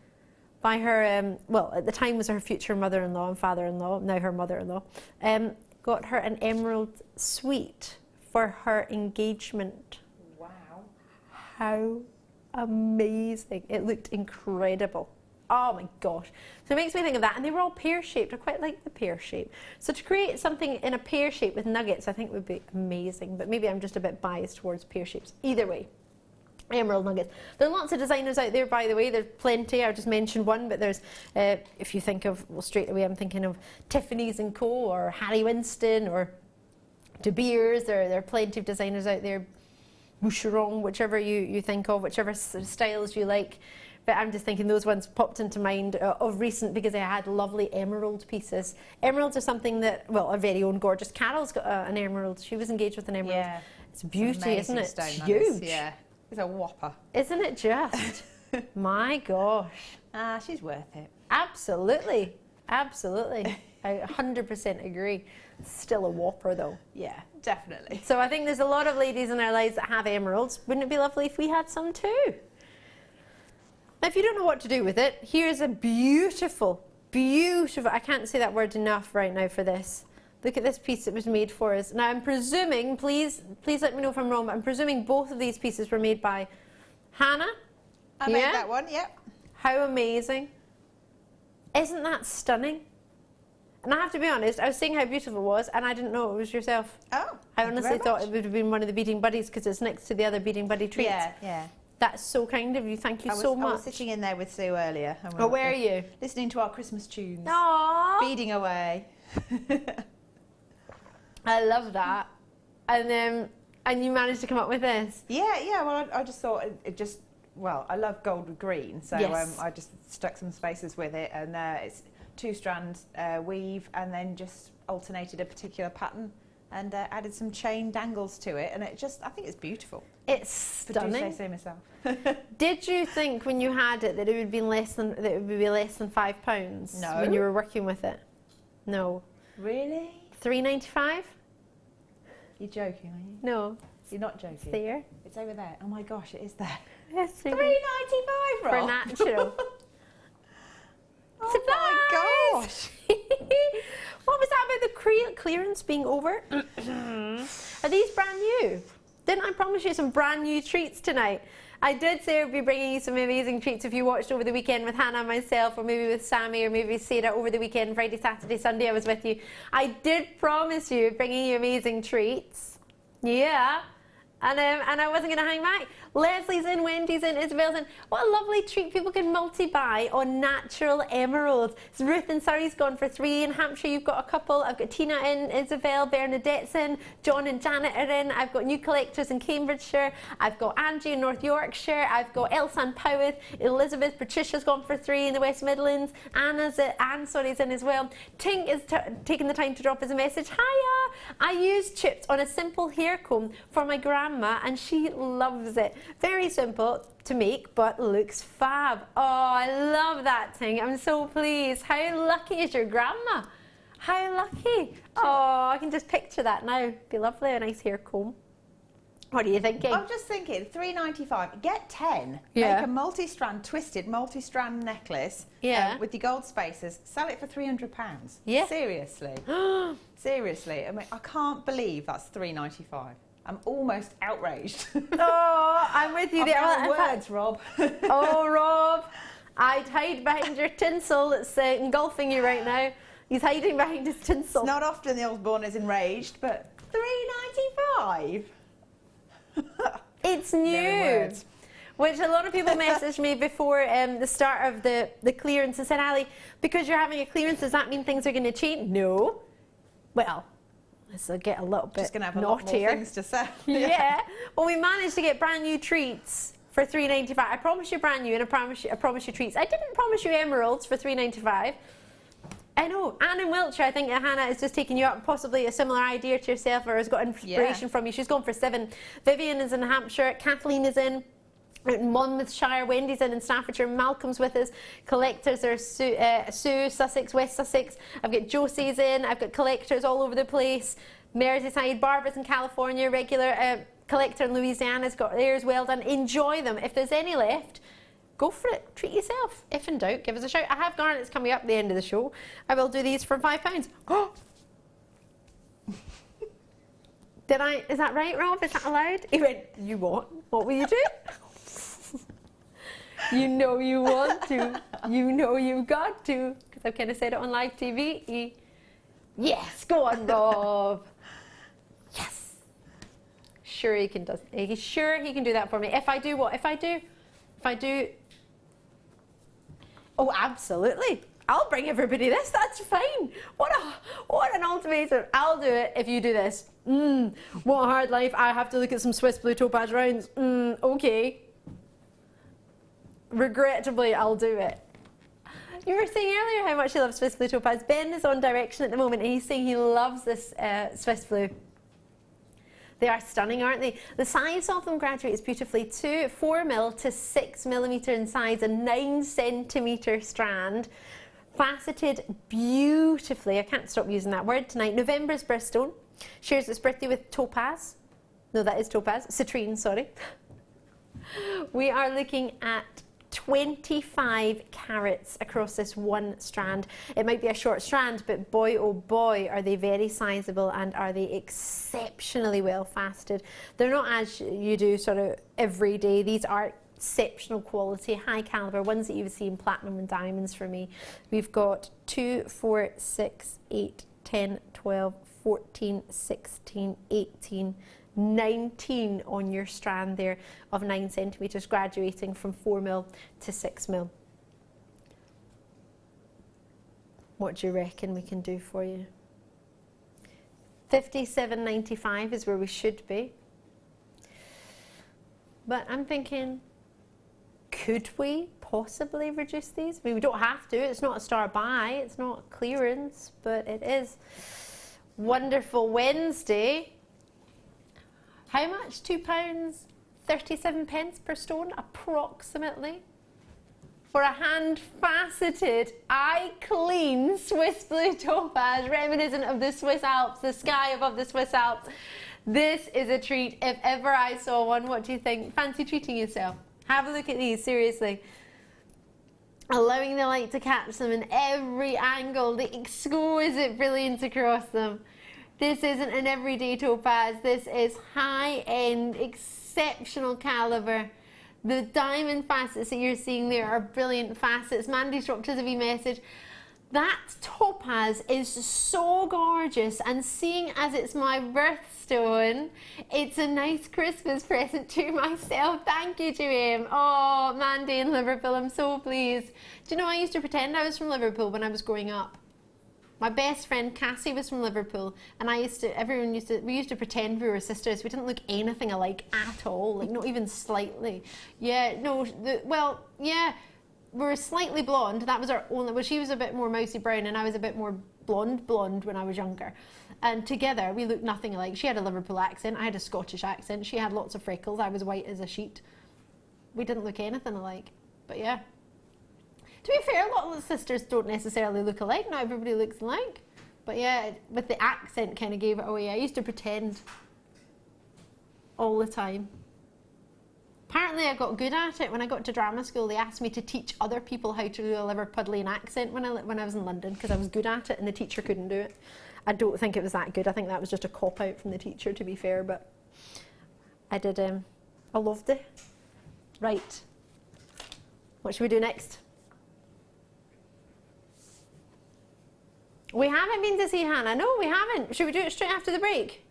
Speaker 12: by her, well, at the time was her future mother-in-law and father-in-law, now her mother-in-law, got her an emerald suite for her engagement.
Speaker 13: Wow.
Speaker 12: How amazing. It looked incredible. Oh my gosh. So it makes me think of that. And they were all pear-shaped. I quite like the pear shape. So to create something in a pear shape with nuggets, I think would be amazing. But maybe I'm just a bit biased towards pear shapes. Either way. Emerald nuggets. There are lots of designers out there, by the way. There's plenty. I just mentioned one, but there's, if you think of, well, straight away I'm thinking of Tiffany's & Co. or Harry Winston or De Beers. There are plenty of designers out there. Boucheron, whichever you think of, whichever styles you like. But I'm just thinking those ones popped into mind of recent because I had lovely emerald pieces. Emeralds are something that, well, our very own gorgeous Carol's got an emerald. She was engaged with an emerald. Yeah. It's beauty, isn't it? It's huge.
Speaker 13: Yeah. It's a whopper.
Speaker 12: Isn't it just? My gosh.
Speaker 13: Ah, she's worth it.
Speaker 12: Absolutely. Absolutely. I 100% agree. Still a whopper though.
Speaker 13: Yeah, definitely.
Speaker 12: So I think there's a lot of ladies in our lives that have emeralds. Wouldn't it be lovely if we had some too? Now, if you don't know what to do with it, here's a beautiful, beautiful, I can't say that word enough right now for this. Look at this piece that was made for us. Now I'm presuming, please let me know if I'm wrong, but I'm presuming both of these pieces were made by Hannah.
Speaker 13: I made that one, yep.
Speaker 12: How amazing. Isn't that stunning? And I have to be honest, I was saying how beautiful it was and I didn't know it was yourself.
Speaker 13: Oh,
Speaker 12: I honestly thought it would have been one of the beading buddies because it's next to the other beading buddy treats.
Speaker 13: Yeah, yeah.
Speaker 12: That's so kind of you. Thank you so much.
Speaker 13: I was sitting in there with Sue earlier.
Speaker 12: Oh, where are you?
Speaker 13: Listening to our Christmas tunes.
Speaker 12: Aww.
Speaker 13: Beading away.
Speaker 12: I love that. And you managed to come up with this?
Speaker 13: Yeah, yeah. Well, I just thought it just, well, I love gold with green, so yes. I just stuck some spaces with it, and it's 2 strands weave, and then just alternated a particular pattern, and added some chain dangles to it, and it just, I think it's beautiful.
Speaker 12: It's stunning.
Speaker 13: But do say so myself.
Speaker 12: Did you think when you had it that it would be less than £5?
Speaker 13: No.
Speaker 12: When you were working with it? No.
Speaker 13: Really?
Speaker 12: $3.95?
Speaker 13: You're joking, are you?
Speaker 12: No.
Speaker 13: You're not joking.
Speaker 12: It's there.
Speaker 13: It's over there. Oh my gosh, it is there.
Speaker 12: Yes,
Speaker 13: $3.95
Speaker 12: for natural.
Speaker 13: Oh my gosh!
Speaker 12: What was that about the clearance being over? Are these brand new? Didn't I promise you some brand new treats tonight? I did say I'd be bringing you some amazing treats if you watched over the weekend with Hannah and myself, or maybe with Sammy, or maybe Sarah over the weekend, Friday, Saturday, Sunday I was with you. I did promise you bringing you amazing treats. Yeah. And I wasn't going to hang back. Leslie's in, Wendy's in, Isabel's in. What a lovely treat. People can multi-buy on natural emeralds. So Ruth in Surrey's gone for 3. In Hampshire, you've got a couple. I've got Tina in, Isabel, Bernadette's in, John and Janet are in. I've got new collectors in Cambridgeshire. I've got Angie in North Yorkshire. I've got Elsa and Powith. Elizabeth, Patricia's gone for 3 in the West Midlands. Anne's in as well. Tink is taking the time to drop us a message. Hiya! I used chips on a simple hair comb for my grandma and she loves it. Very simple to make, but looks fab. Oh, I love that thing. I'm so pleased. How lucky is your grandma? How lucky. Oh, I can just picture that now. Be lovely, a nice hair comb. What are you thinking?
Speaker 13: I'm just thinking, $3.95. Get 10.
Speaker 12: Yeah.
Speaker 13: Make a multi-strand, twisted multi-strand necklace with your gold spaces. Sell it for £300.
Speaker 12: Yeah.
Speaker 13: Seriously. Seriously. I mean, I can't believe that's $3.95. I'm almost outraged.
Speaker 12: Oh, I'm with you there.
Speaker 13: Well, words, Rob.
Speaker 12: Oh, Rob, I'd hide behind your tinsel that's engulfing you right now. He's hiding behind his tinsel.
Speaker 13: It's not often the Osborne is enraged, but £3.95.
Speaker 12: It's new. Which a lot of people messaged me before the start of the clearance and said, Ali, because you're having a clearance, does that mean things are going to change? No. Well, this will get a little bit
Speaker 13: just going to have a
Speaker 12: naughtier.
Speaker 13: lot more things to sell.
Speaker 12: Yeah. Well, we managed to get brand new treats for $3.95. I promise you brand new, and I promise you treats. I didn't promise you emeralds for $3.95. I know, Anne in Wiltshire, I think Hannah is just taking you up possibly a similar idea to yourself, or has got inspiration from you. She's gone for 7. Vivian is in Hampshire, Kathleen is in Monmouthshire, Wendy's in Staffordshire, Malcolm's with us, collectors are Sue, Sussex, West Sussex, I've got Josie's in, I've got collectors all over the place, Merseyside, Barbara's in California, regular collector in Louisiana's got theirs, well done, enjoy them. If there's any left, go for it, treat yourself. If in doubt, give us a shout. I have garnets coming up at the end of the show. I will do these for £5. Oh! Is that right, Rob? Is that allowed? He went, you what? What will you do? You know you want to. You know you've got to. Because I've kind of said it on live TV. Yes, go on, Rob. Yes. Sure he can do. He's sure he can do that for me. If I do what? If I do. Oh, absolutely. I'll bring everybody this. That's fine. What an ultimatum. I'll do it if you do this. What a hard life. I have to look at some Swiss blue topaz rounds. Okay. Regrettably, I'll do it. You were saying earlier how much you love Swiss blue topaz. Ben is on direction at the moment and he's saying he loves this Swiss blue. They are stunning, aren't they? The size of them graduates beautifully to 4mm to 6mm in size, a 9cm strand, faceted beautifully. I can't stop using that word tonight. November's birthstone, shares its birthday with topaz. No, that is topaz. Citrine, sorry. We are looking at 25 carats across this one strand. It might be a short strand, but boy oh boy are they very sizable and are they exceptionally well faceted. They're not as you do sort of every day. These are exceptional quality, high caliber, ones that you would see in platinum and diamonds for me. We've got 2, 4, 6, 8, 10, 12, 14, 16, 18, 19 on your strand there of 9cm, graduating from 4mm to 6mm. What do you reckon we can do for you? $57.95 is where we should be. But I'm thinking, could we possibly reduce these? I mean, we don't have to. It's not a star buy. It's not clearance, but it is Wonderful Wednesday. How much? £2.37 per stone, approximately, for a hand-faceted, eye-clean Swiss blue topaz, reminiscent of the Swiss Alps, the sky above the Swiss Alps. This is a treat if ever I saw one. What do you think? Fancy treating yourself? Have a look at these, seriously. Allowing the light to catch them in every angle, the exquisite brilliance across them. This isn't an everyday topaz, this is high-end, exceptional caliber. The diamond facets that you're seeing there are brilliant facets. Mandy's dropped us a wee message. That topaz is so gorgeous, and seeing as it's my birthstone, it's a nice Christmas present to myself. Thank you, Joanne. Oh, Mandy in Liverpool, I'm so pleased. Do you know, I used to pretend I was from Liverpool when I was growing up. My best friend Cassie was from Liverpool, and we used to pretend we were sisters. We didn't look anything alike at all, like not even slightly. Yeah, no, yeah, we were slightly blonde. That was our only, well, she was a bit more mousy brown and I was a bit more blonde when I was younger. And together we looked nothing alike. She had a Liverpool accent, I had a Scottish accent, she had lots of freckles, I was white as a sheet. We didn't look anything alike, but yeah. To be fair, a lot of the sisters don't necessarily look alike. Not everybody looks alike. But yeah, with the accent kind of gave it away. I used to pretend all the time. Apparently I got good at it. When I got to drama school, they asked me to teach other people how to do a Liverpudlian accent when I was in London, because I was good at it and the teacher couldn't do it. I don't think it was that good. I think that was just a cop-out from the teacher, to be fair, but I did, I loved it. Right, what should we do next? We haven't been to see Hannah. No, we haven't. Should we do it straight after the break?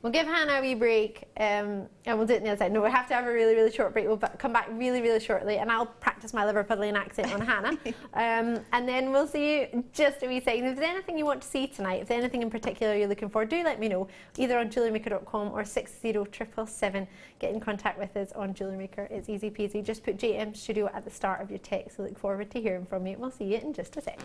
Speaker 12: We'll give Hannah a wee break and we'll do it on the other side. No, we have to have a really, really short break. We'll come back really, really shortly and I'll practice my Liverpudlian accent on Hannah. And then we'll see you just a wee second. If there's anything you want to see tonight, if there's anything in particular you're looking for, do let me know, either on jewellerymaker.com or 60777. Get in contact with us on Jewellery Maker. It's easy peasy. Just put JM Studio at the start of your text. So look forward to hearing from you. We'll see you in just a sec.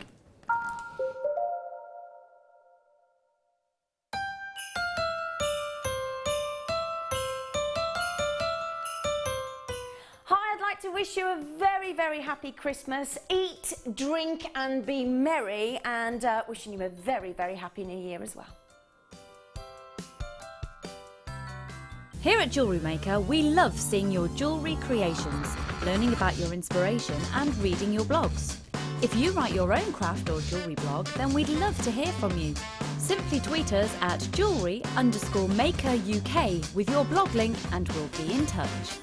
Speaker 4: To wish you a very, very happy Christmas. Eat, drink and be merry, and wishing you a very, very happy New Year as well.
Speaker 3: Here at Jewellery Maker, we love seeing your jewellery creations, learning about your inspiration and reading your blogs. If you write your own craft or jewellery blog, then we'd love to hear from you. Simply tweet us at jewellery_maker UK with your blog link and we'll be in touch.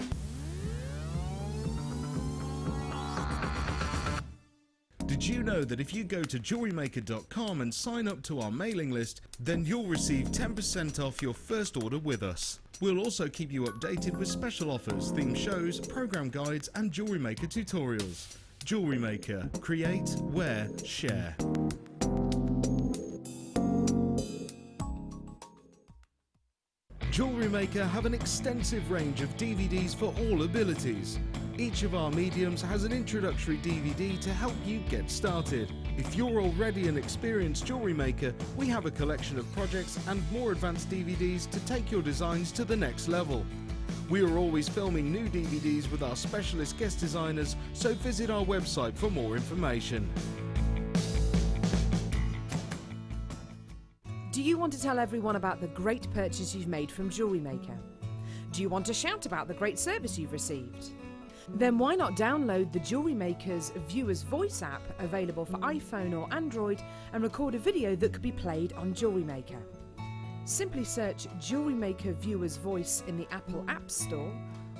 Speaker 1: Did you know that if you go to JewelleryMaker.com and sign up to our mailing list, then you'll receive 10% off your first order with us. We'll also keep you updated with special offers, theme shows, program guides and Jewellery Maker tutorials. Jewellery Maker. Create, wear, share. Jewellery Maker have an extensive range of DVDs for all abilities. Each of our mediums has an introductory DVD to help you get started. If you're already an experienced jewellery maker, we have a collection of projects and more advanced DVDs to take your designs to the next level. We are always filming new DVDs with our specialist guest designers, so visit our website for more information.
Speaker 2: Do you want to tell everyone about the great purchase you've made from Jewellery Maker? Do you want to shout about the great service you've received? Then why not download the Jewellery Maker's Viewer's Voice app, available for iPhone or Android, and record a video that could be played on Jewellery Maker. Simply search Jewellery Maker Viewer's Voice in the Apple App Store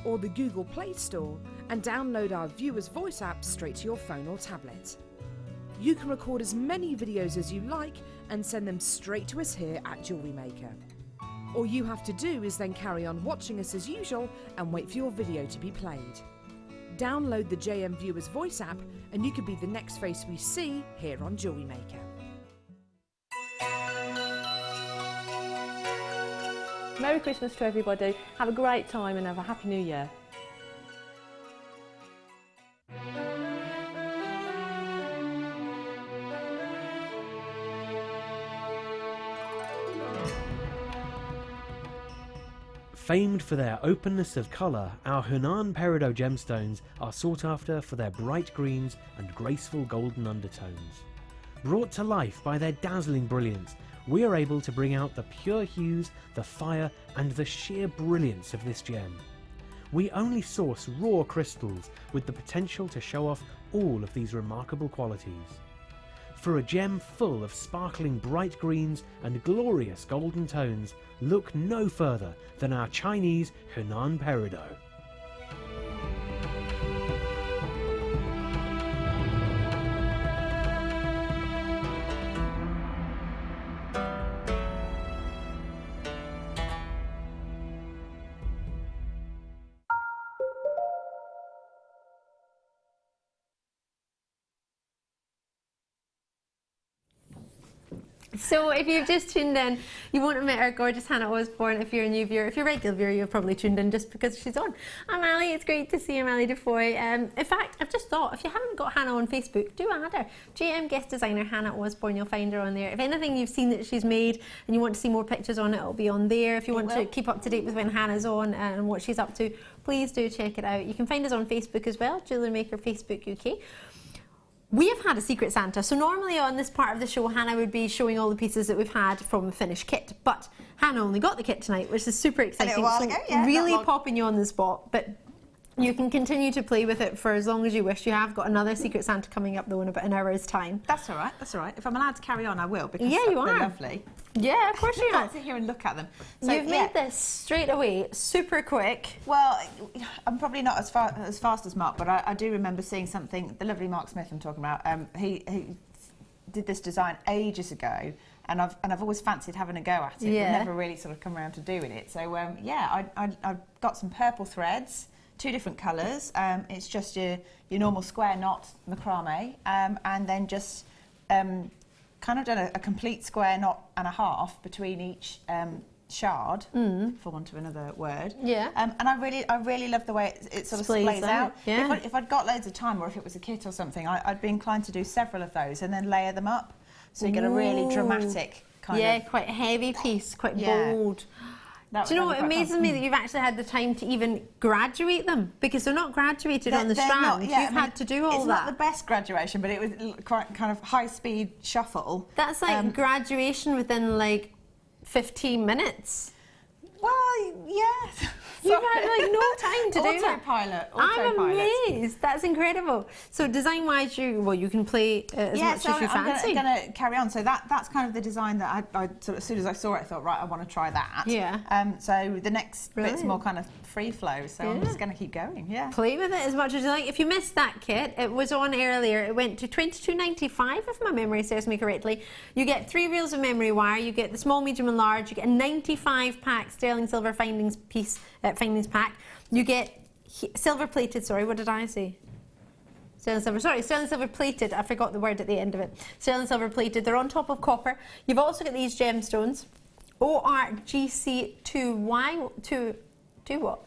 Speaker 2: or the Google Play Store and download our Viewer's Voice app straight to your phone or tablet. You can record as many videos as you like and send them straight to us here at Jewellery Maker. All you have to do is then carry on watching us as usual and wait for your video to be played. Download the JM Viewer's Voice app and you could be the next face we see here on Jewellery Maker.
Speaker 14: Merry Christmas to everybody, have a great time and have a Happy New Year.
Speaker 15: Famed for their openness of colour, our Hunan Peridot gemstones are sought after for their bright greens and graceful golden undertones. Brought to life by their dazzling brilliance, we are able to bring out the pure hues, the fire and the sheer brilliance of this gem. We only source raw crystals with the potential to show off all of these remarkable qualities. For a gem full of sparkling bright greens and glorious golden tones, look no further than our Chinese Hunan Peridot.
Speaker 12: So if you've just tuned in, you won't have met our gorgeous Hannah Osborne. If you're a new viewer, if you're a regular viewer, you've probably tuned in just because she's on. I'm Ali, it's great to see you, Ali Defoy. In fact, I've just thought, if you haven't got Hannah on Facebook, do add her. GM guest designer Hannah Osborne, you'll find her on there. If anything you've seen that she's made and you want to see more pictures on it, it'll be on there. If you want to keep up to date with when Hannah's on and what she's up to, please do check it out. You can find us on Facebook as well, Jewellery Maker Facebook UK. We have had a Secret Santa, so normally on this part of the show Hannah would be showing all the pieces that we've had from the finished kit, but Hannah only got the kit tonight, which is super exciting.
Speaker 13: A while ago, yeah,
Speaker 12: really popping you on the spot, but You can continue to play with it for as long as you wish. You have got another Secret Santa coming up though in about an hour's time.
Speaker 13: That's all right, that's all right. If I'm allowed to carry on, I will, because
Speaker 12: you
Speaker 13: they're
Speaker 12: are
Speaker 13: lovely.
Speaker 12: Yeah, of course you
Speaker 13: I
Speaker 12: are.
Speaker 13: can't sit here and look at them. So,
Speaker 12: You've made this straight away, super quick.
Speaker 13: Well, I'm probably not as fast as Mark, but I do remember seeing something, the lovely Mark Smith I'm talking about, he did this design ages ago, and I've always fancied having a go at it, but never really sort of come around to doing it. So yeah, I got some purple threads, 2 different colours. It's just your normal square knot macrame, and then just kind of done a complete square knot and a half between each shard, for want of another word.
Speaker 12: Yeah.
Speaker 13: And I really love the way it sort of splays out.
Speaker 12: Yeah.
Speaker 13: If I'd got loads of time, or if it was a kit or something, I'd be inclined to do several of those and then layer them up, so you get a really dramatic kind of...
Speaker 12: Yeah, quite heavy piece, quite bold. Do you know what amazes me? That you've actually had the time to even graduate them, because they're not graduated on the strand. You've had to do all that.
Speaker 13: It's not the best graduation, but it was quite kind of high-speed shuffle.
Speaker 12: That's like graduation within like 15 minutes.
Speaker 13: Well, yeah.
Speaker 12: You've had like no time to do that.
Speaker 13: Autopilot.
Speaker 12: I'm amazed. That's incredible. So design-wise, you can play as much as you fancy.
Speaker 13: I'm going to carry on. So that's kind of the design that I sort of, as soon as I saw it, I thought, right, I want to try that.
Speaker 12: Yeah.
Speaker 13: So the next bit's more kind of free flow. So I'm just going to keep going. Yeah.
Speaker 12: Play with it as much as you like. If you missed that kit, it was on earlier. It went to $22.95 if my memory serves me correctly. You get 3 reels of memory wire. You get the small, medium, and large. You get a 95-pack sterling silver findings pack. You get silver plated, sorry, what did I say? Sterling silver plated, I forgot the word at the end of it. Sterling silver plated, they're on top of copper. You've also got these gemstones, ORGC2Y, what?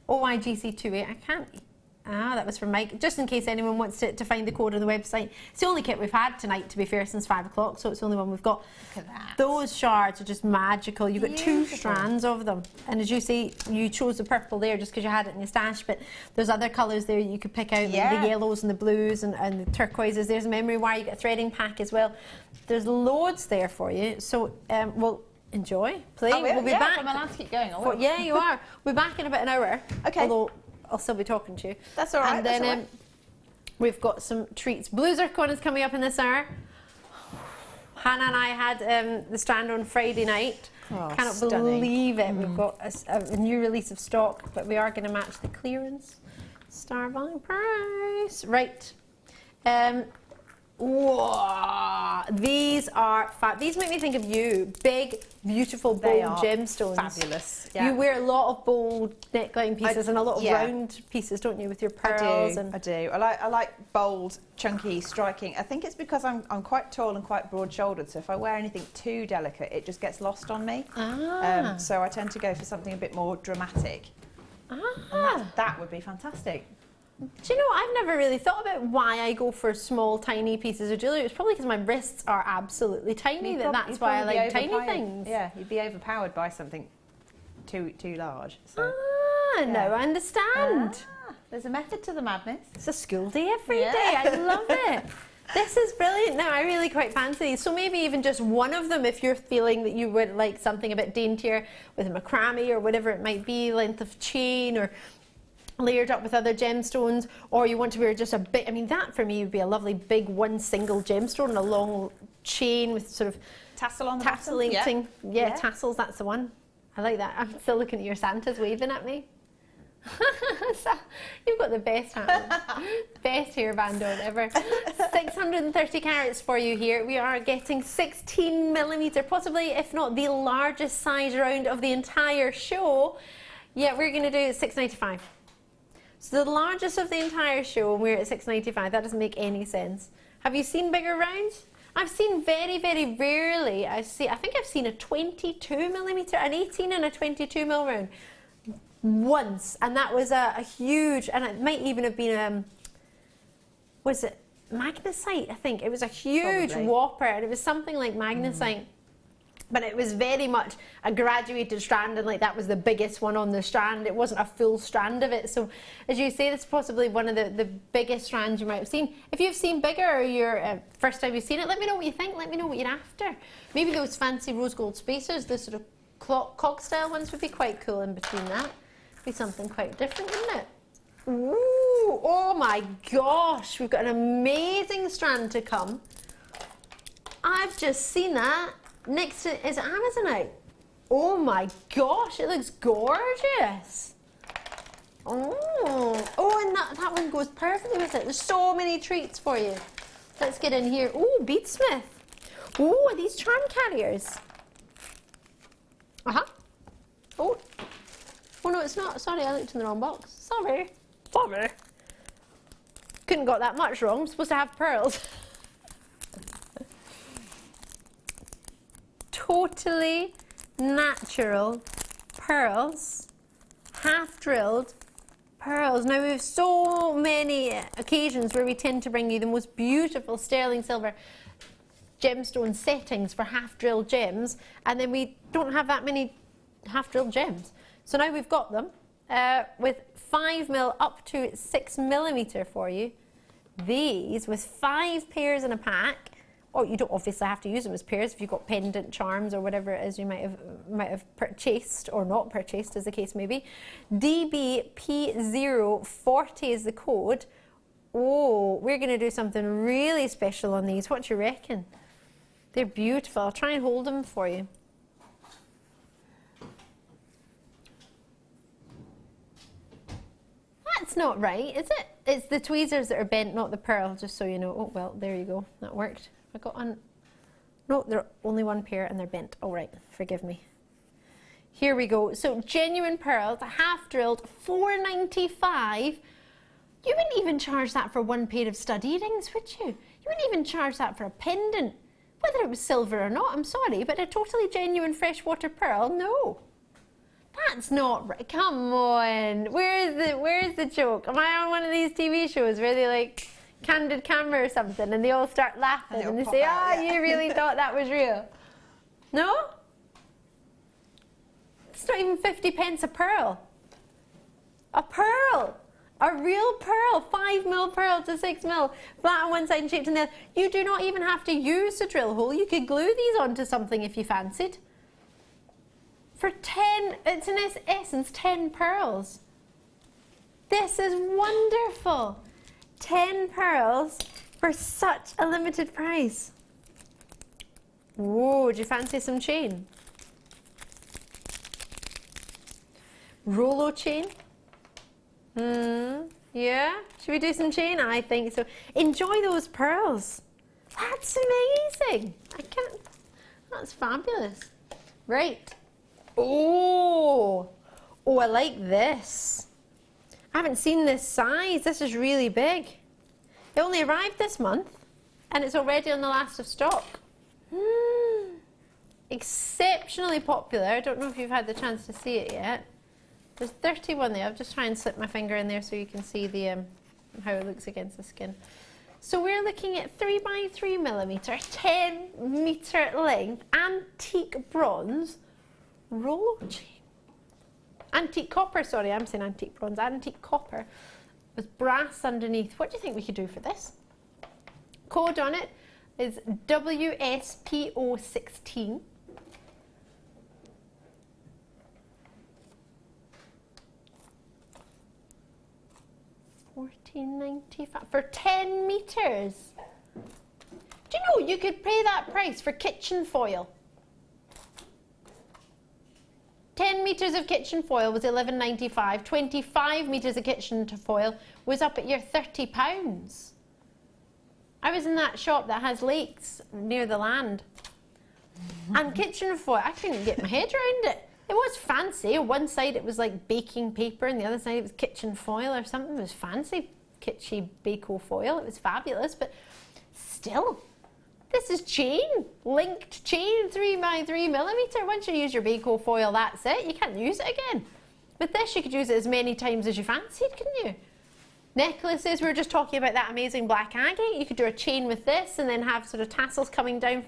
Speaker 12: OIGC28, I can't, that was from Mike, just in case anyone wants to find the code on the website. It's the only kit we've had tonight, to be fair, since 5 o'clock, so it's the only one we've got.
Speaker 13: Look at that.
Speaker 12: Those shards are just magical. You've got 2 strands of them, and as you see, you chose the purple there just because you had it in your stash, but there's other colours there you could pick out, the yellows and the blues and the turquoises. There's a memory wire, you get a threading pack as well. There's loads there for you, so well, enjoy, play. We'll be back.
Speaker 13: I'm allowed to keep going, I will.
Speaker 12: Yeah, you are. We'll be back in about an hour.
Speaker 13: Okay.
Speaker 12: Although I'll still be talking to you.
Speaker 13: That's all right.
Speaker 12: And then we've got some treats. Blue zircon is coming up in this hour. Hannah and I had the strand on Friday night. Cannot believe it. We've got a new release of stock, but we are going to match the clearance Starbucks price. Right. Whoa, these are these make me think of you. Big, beautiful, bold gemstones.
Speaker 13: Fabulous.
Speaker 12: Yeah. You wear a lot of bold neckline pieces and a lot of round pieces, don't you, with your pearls?
Speaker 13: I do. I like bold, chunky, striking. I think it's because I'm quite tall and quite broad-shouldered, so if I wear anything too delicate, it just gets lost on me. So I tend to go for something a bit more dramatic. And that would be fantastic.
Speaker 12: Do you know, I've never really thought about why I go for small, tiny pieces of jewellery. It's probably because my wrists are absolutely tiny, that's why I like tiny things.
Speaker 13: Yeah, you'd be overpowered by something too large. So.
Speaker 12: No, I understand.
Speaker 13: There's a method to the madness.
Speaker 12: It's a school day every day. I love it. This is brilliant. No, I really quite fancy these. So maybe even just one of them if you're feeling that you would like something a bit daintier with a macrame or whatever it might be, length of chain or layered up with other gemstones, or you want to wear just a bit. I mean, that for me would be a lovely big one single gemstone and a long chain with sort of
Speaker 13: tassel on the
Speaker 12: tassellating. Yeah, tassels, that's the one. I like that. I'm still looking at your Santas waving at me. So, you've got the best best hairband on ever. 630 carats for you here. We are getting 16mm, possibly, if not the largest size round of the entire show. Yeah, we're going to do $6.95. So the largest of the entire show, and we're at $6.95. That doesn't make any sense. Have you seen bigger rounds? I've seen very, very rarely. I think I've seen a 22mm, an 18 and a 22mm round once, and that was a huge, and it might even have been was it magnesite? I think it was a huge whopper, and it was something like magnesite. But it was very much a graduated strand, and like that was the biggest one on the strand. It wasn't a full strand of it. So, as you say, this is possibly one of the biggest strands you might have seen. If you've seen bigger or your first time you've seen it, let me know what you think. Let me know what you're after. Maybe those fancy rose gold spacers, the sort of cog style ones would be quite cool in between that. Be something quite different, wouldn't it? Ooh, oh my gosh, we've got an amazing strand to come. I've just seen that next to, is it Amazonite? Oh my gosh, it looks gorgeous. Oh, and that one goes perfectly with it. There's so many treats for you. Let's get in here. Oh, beadsmith. Oh, are these charm carriers? Oh. Oh no, it's not. Sorry, I looked in the wrong box. Sorry. Couldn't got that much wrong. I'm supposed to have pearls. Totally natural pearls, half drilled pearls. Now we have so many occasions where we tend to bring you the most beautiful sterling silver gemstone settings for half drilled gems, and then we don't have that many half drilled gems. So now we've got them with 5mm up to 6mm for you. These with 5 pairs in a pack. Oh, you don't obviously have to use them as pairs if you've got pendant charms or whatever it is you might have purchased or not purchased, as the case may be. DBP040 is the code. Oh, we're going to do something really special on these. What do you reckon? They're beautiful. I'll try and hold them for you. That's not right, is it? It's the tweezers that are bent, not the pearl, just so you know. Oh, well, there you go. That worked. I got on. No, they're only one pair and they're bent. All right, forgive me. Here we go. So genuine pearls, half drilled, $4.95. You wouldn't even charge that for one pair of stud earrings, would you? You wouldn't even charge that for a pendant, whether it was silver or not. I'm sorry, but a totally genuine freshwater pearl, no. That's not right. Come on. Where's the joke? Am I on one of these TV shows where they like candid camera or something and they all start laughing and they say, oh, you really thought that was real? No? It's not even 50 pence a pearl. A pearl. A real pearl. 5mm pearl to 6mm. Flat on one side and shaped on the other. You do not even have to use the drill hole. You could glue these onto something if you fancied. For 10, it's in essence 10 pearls. This is wonderful. 10 pearls for such a limited price. Whoa, do you fancy some chain? Rolo chain? Yeah? Should we do some chain? I think so. Enjoy those pearls. That's amazing. That's fabulous. Right. Oh, I like this. I haven't seen this size. This is really big. It only arrived this month and it's already on the last of stock. Exceptionally popular. I don't know if you've had the chance to see it yet. There's 31 there. I'll just try and slip my finger in there so you can see the how it looks against the skin. So we're looking at 3x3mm, 10-meter length, antique bronze, Rolo chain. Antique copper, sorry, I'm saying antique bronze, antique copper with brass underneath. What do you think we could do for this? Code on it is WSPO16. $14.95 for 10 meters. Do you know you could pay that price for kitchen foil? 10 meters of kitchen foil was $11.95. 25 meters of kitchen foil was up at your £30. I was in that shop that has lakes near the land. And kitchen foil, I couldn't get my head around it. It was fancy. On one side it was like baking paper and the other side it was kitchen foil or something. It was fancy, kitschy bako foil. It was fabulous, but still, this is chain, linked chain, 3x3mm. Once you use your bako foil, that's it. You can't use it again. With this, you could use it as many times as you fancied, couldn't you? Necklaces, we were just talking about that amazing black agate. You could do a chain with this and then have sort of tassels coming down.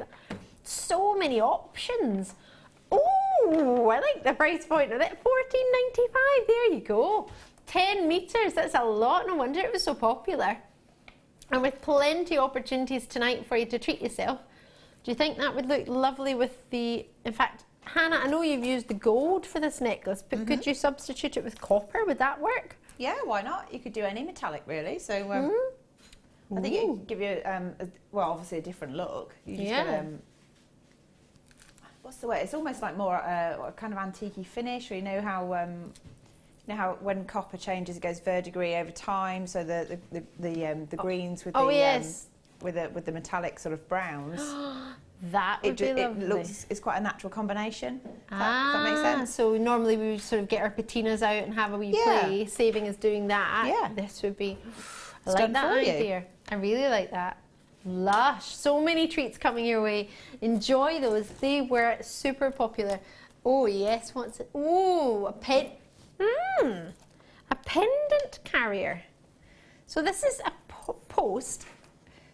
Speaker 12: So many options. Oh, I like the price point of it. $14.95, there you go. 10 meters, that's a lot. No wonder it was so popular. And with plenty of opportunities tonight for you to treat yourself. Do you think that would look lovely with the, in fact, Hannah, I know you've used the gold for this necklace, but could you substitute it with copper? Would that work?
Speaker 13: Yeah, why not? You could do any metallic really. So I think it would give you, well, obviously a different look. You just get, what's the way? It's almost like more a kind of antique-y finish. Or you know how when copper changes, it goes verdigris over time. So the greens with with the metallic sort of browns.
Speaker 12: That would be lovely.
Speaker 13: It looks, it's quite a natural combination. Does that make sense?
Speaker 12: So normally we would sort of get our patinas out and have a wee play, saving us doing that. Yeah. This would be, I like that idea. I really like that. Lush. So many treats coming your way. Enjoy those. They were super popular. Oh yes, what's it? Oh, a pendant carrier. So this is a post.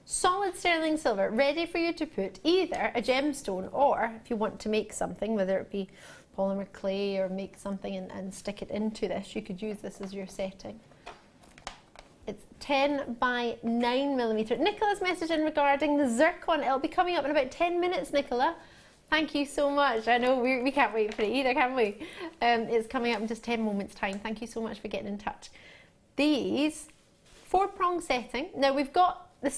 Speaker 12: Solid sterling silver, ready for you to put either a gemstone or, if you want to make something, whether it be polymer clay or make something and stick it into this, you could use this as your setting. It's 10 by 9mm. Nicola's messaging regarding the zircon. It'll be coming up in about 10 minutes, Nicola. Thank you so much. I know we can't wait for it either, can we? It's coming up in just 10 moments time. Thank you so much for getting in touch. These 4-prong setting. Now we've got the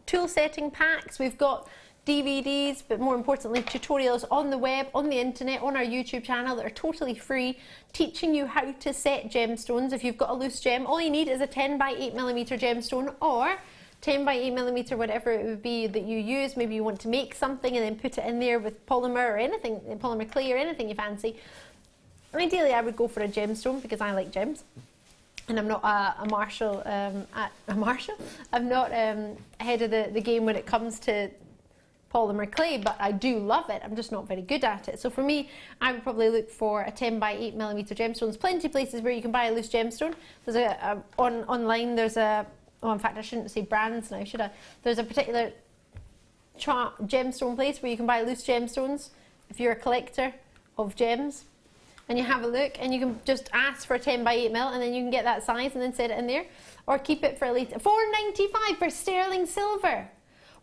Speaker 12: tool setting packs, we've got DVDs, but more importantly tutorials on the web, on the internet, on our YouTube channel that are totally free, teaching you how to set gemstones. If you've got a loose gem, all you need is a 10 by 8mm gemstone or 10 by 8mm, whatever it would be that you use. Maybe you want to make something and then put it in there with polymer or anything, polymer clay or anything you fancy. Ideally I would go for a gemstone because I like gems. And I'm not a marshal, I'm not ahead of the game when it comes to polymer clay, but I do love it. I'm just not very good at it. So for me, I would probably look for a 10 by 8mm gemstone. There's plenty of places where you can buy a loose gemstone. There's online, there's a, oh, in fact, I shouldn't say brands now, should I? There's a particular gemstone place where you can buy loose gemstones if you're a collector of gems. And you have a look and you can just ask for a 10 by 8mm and then you can get that size and then set it in there, or keep it for a later. $4.95 for sterling silver.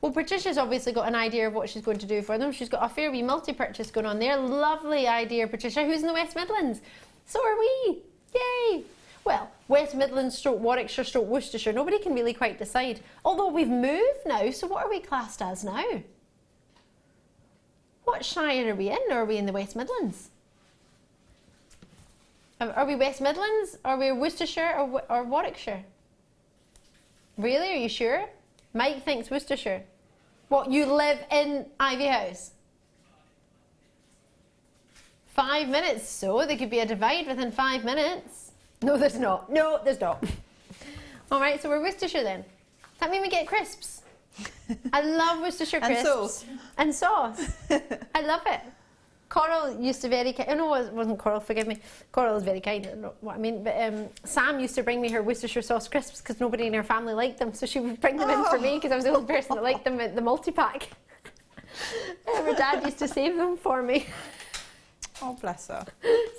Speaker 12: Well, Patricia's obviously got an idea of what she's going to do for them. She's got a fair wee multi-purchase going on there. Lovely idea, Patricia. Who's in the West Midlands? So are we. Yay. Well, West Midlands stroke Warwickshire stroke Worcestershire. Nobody can really quite decide. Although we've moved now, so what are we classed as now? What shire are we in, or are we in the West Midlands? Are we West Midlands? Are we Worcestershire or Warwickshire? Really? Are you sure? Mike thinks Worcestershire. What, you live in Ivy House? 5 minutes, so there could be a divide within 5 minutes. No, there's not. No, there's not. All right, so we're Worcestershire then. Does that mean we get crisps? I love Worcestershire crisps. And sauce. And sauce. I love it. Coral used to very kind, oh no, it wasn't Coral, forgive me. Coral is very kind, I don't know what I mean, but Sam used to bring me her Worcestershire sauce crisps because nobody in her family liked them, so she would bring them in for me because I was the only person that liked them at the multi-pack. Her dad used to save them for me.
Speaker 13: Oh, bless her.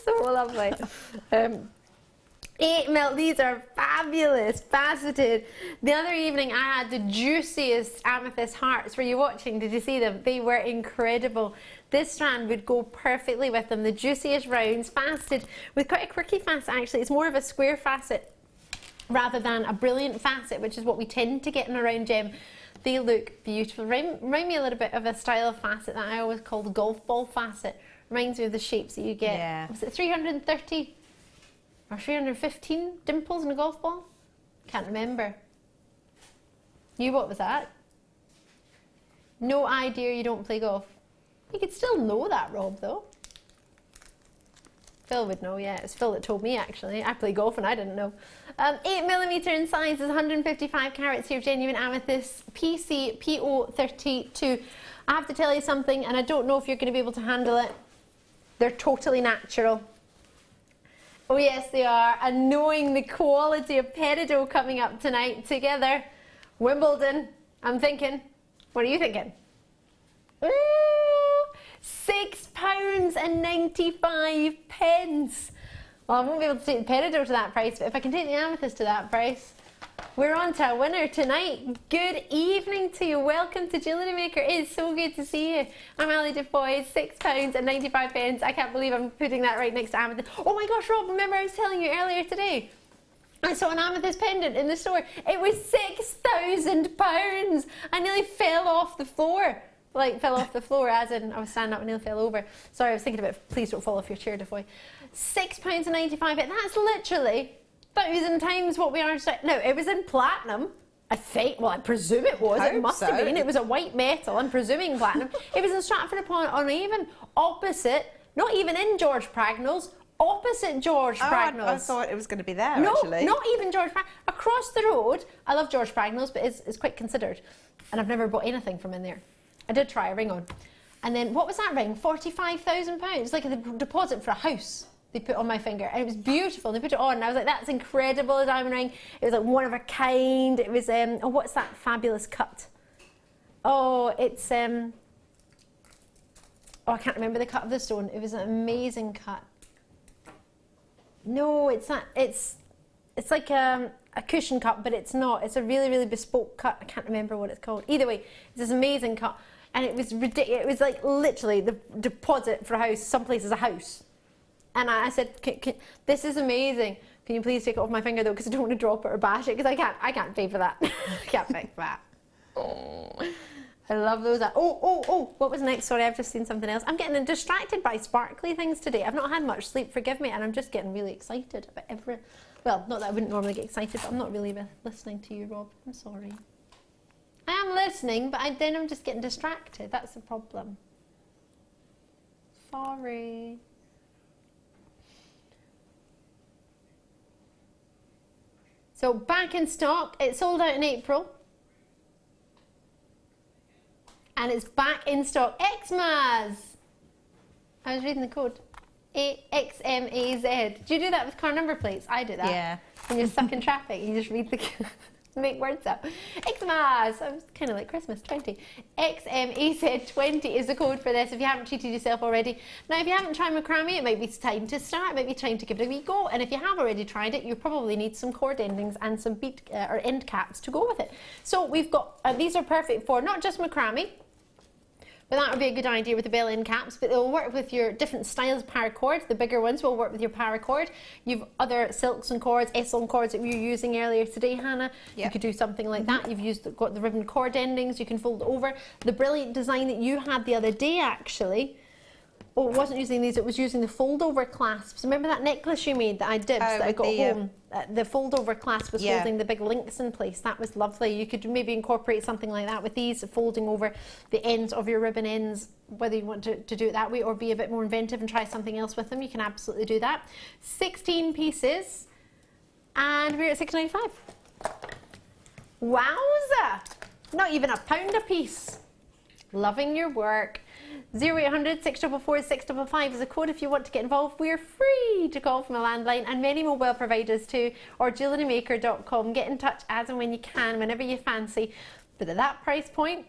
Speaker 12: So lovely. 8mm, these are fabulous, faceted. The other evening I had the juiciest amethyst hearts. Were you watching? Did you see them? They were incredible. This strand would go perfectly with them. The juiciest rounds, faceted with quite a quirky facet actually. It's more of a square facet rather than a brilliant facet, which is what we tend to get in a round gem. They look beautiful. Remind me a little bit of a style of facet that I always call the golf ball facet. Reminds me of the shapes that you get. Yeah. Was it 330 or 315 dimples in a golf ball? Can't remember. What was that? No idea, you don't play golf. You could still know that, Rob, though. Phil would know, yeah. It's Phil that told me, actually. I play golf and I didn't know. 8mm in size is 155 carats here, genuine amethyst, PC PO32. I have to tell you something, and I don't know if you're going to be able to handle it. They're totally natural. Oh yes, they are. And knowing the quality of peridot coming up tonight together, Wimbledon, I'm thinking, what are you thinking? Ooh, £6.95. Well, I won't be able to take the peridot to that price, but if I can take the amethyst to that price, we're on to a winner tonight. Good evening to you. Welcome to Jewellery Maker. It is so good to see you. I'm Ali Defoy, £6.95. I can't believe I'm putting that right next to amethyst. Oh my gosh, Rob, remember I was telling you earlier today? I saw an amethyst pendant in the store. It was £6,000. I nearly fell off the floor. Like, fell off the floor, as in I was standing up and nearly fell over. Sorry, I was thinking about, please don't fall off your chair, Defoy. £6.95. That's literally 1,000 times what we are today. No, it was in platinum. I think, well, I presume it was. It must have been. It was a white metal. I'm presuming platinum. It was in Stratford-upon-Avon, opposite, not even in George Pragnell's, opposite George Pragnell's.
Speaker 13: I thought it was going to be there,
Speaker 12: No,
Speaker 13: actually.
Speaker 12: not even George Pragnell's. Across the road, I love George Pragnell's, but it's quite considered. And I've never bought anything from in there. I did try a ring on. And then, what was that ring? £45,000. It's like a deposit for a house they put on my finger. And it was beautiful. They put it on and I was like, that's incredible, a diamond ring. It was like one of a kind. It was, oh, what's that fabulous cut? Oh, it's, oh, I can't remember the cut of the stone. It was an amazing cut. No, it's not, it's like a cushion cut, but it's not. It's a really, really bespoke cut. I can't remember what it's called. Either way, it's this amazing cut. And it was ridiculous. It was like literally the deposit for a house. Some place is a house. And I said, this is amazing. Can you please take it off my finger though, because I don't want to drop it or bash it, because I can't pay for that. I can't pay for that. Oh, I love those. Oh, what was next? Sorry, I've just seen something else. I'm getting distracted by sparkly things today. I've not had much sleep, forgive me, and I'm just getting really excited about well, not that I wouldn't normally get excited, but I'm not really listening to you, Rob. I'm sorry. I am listening, but then I'm just getting distracted. That's the problem. Sorry. So back in stock, it sold out in April. And it's back in stock. Xmas! I was reading the code. XMAZ. Do you do that with car number plates? I do that. Yeah. When you're stuck in traffic, you just read the make words up. Xmas! I was kind of like Christmas 20. XMAZ20 is the code for this if you haven't treated yourself already. Now, if you haven't tried macrame, it might be time to start. It might be time to give it a wee go. And if you have already tried it, you probably need some cord endings and some bead or end caps to go with it. So we've got these are perfect for not just macrame. But that would be a good idea with the bell end caps, but they'll work with your different styles of paracord. The bigger ones will work with your paracord. You've other silks and cords, Essiln cords that we were using earlier today, Hannah. Yep. You could do something like that. You've got the ribbon cord endings you can fold over. The brilliant design that you had the other day, actually, oh, it wasn't using these, it was using the fold over clasps. Remember that necklace you made that I did, that I got home? The fold over clasp was holding the big links in place. That was lovely. You could maybe incorporate something like that with these, folding over the ends of your ribbon ends, whether you want to do it that way or be a bit more inventive and try something else with them. You can absolutely do that. 16 pieces, and we're at $6.95. Wowza! Not even £1 a piece. Loving your work. 0800 644 655 is a code if you want to get involved. We're free to call from a landline and many mobile providers too, or JewelleryMaker.com. Get in touch as and when you can, whenever you fancy. But at that price point,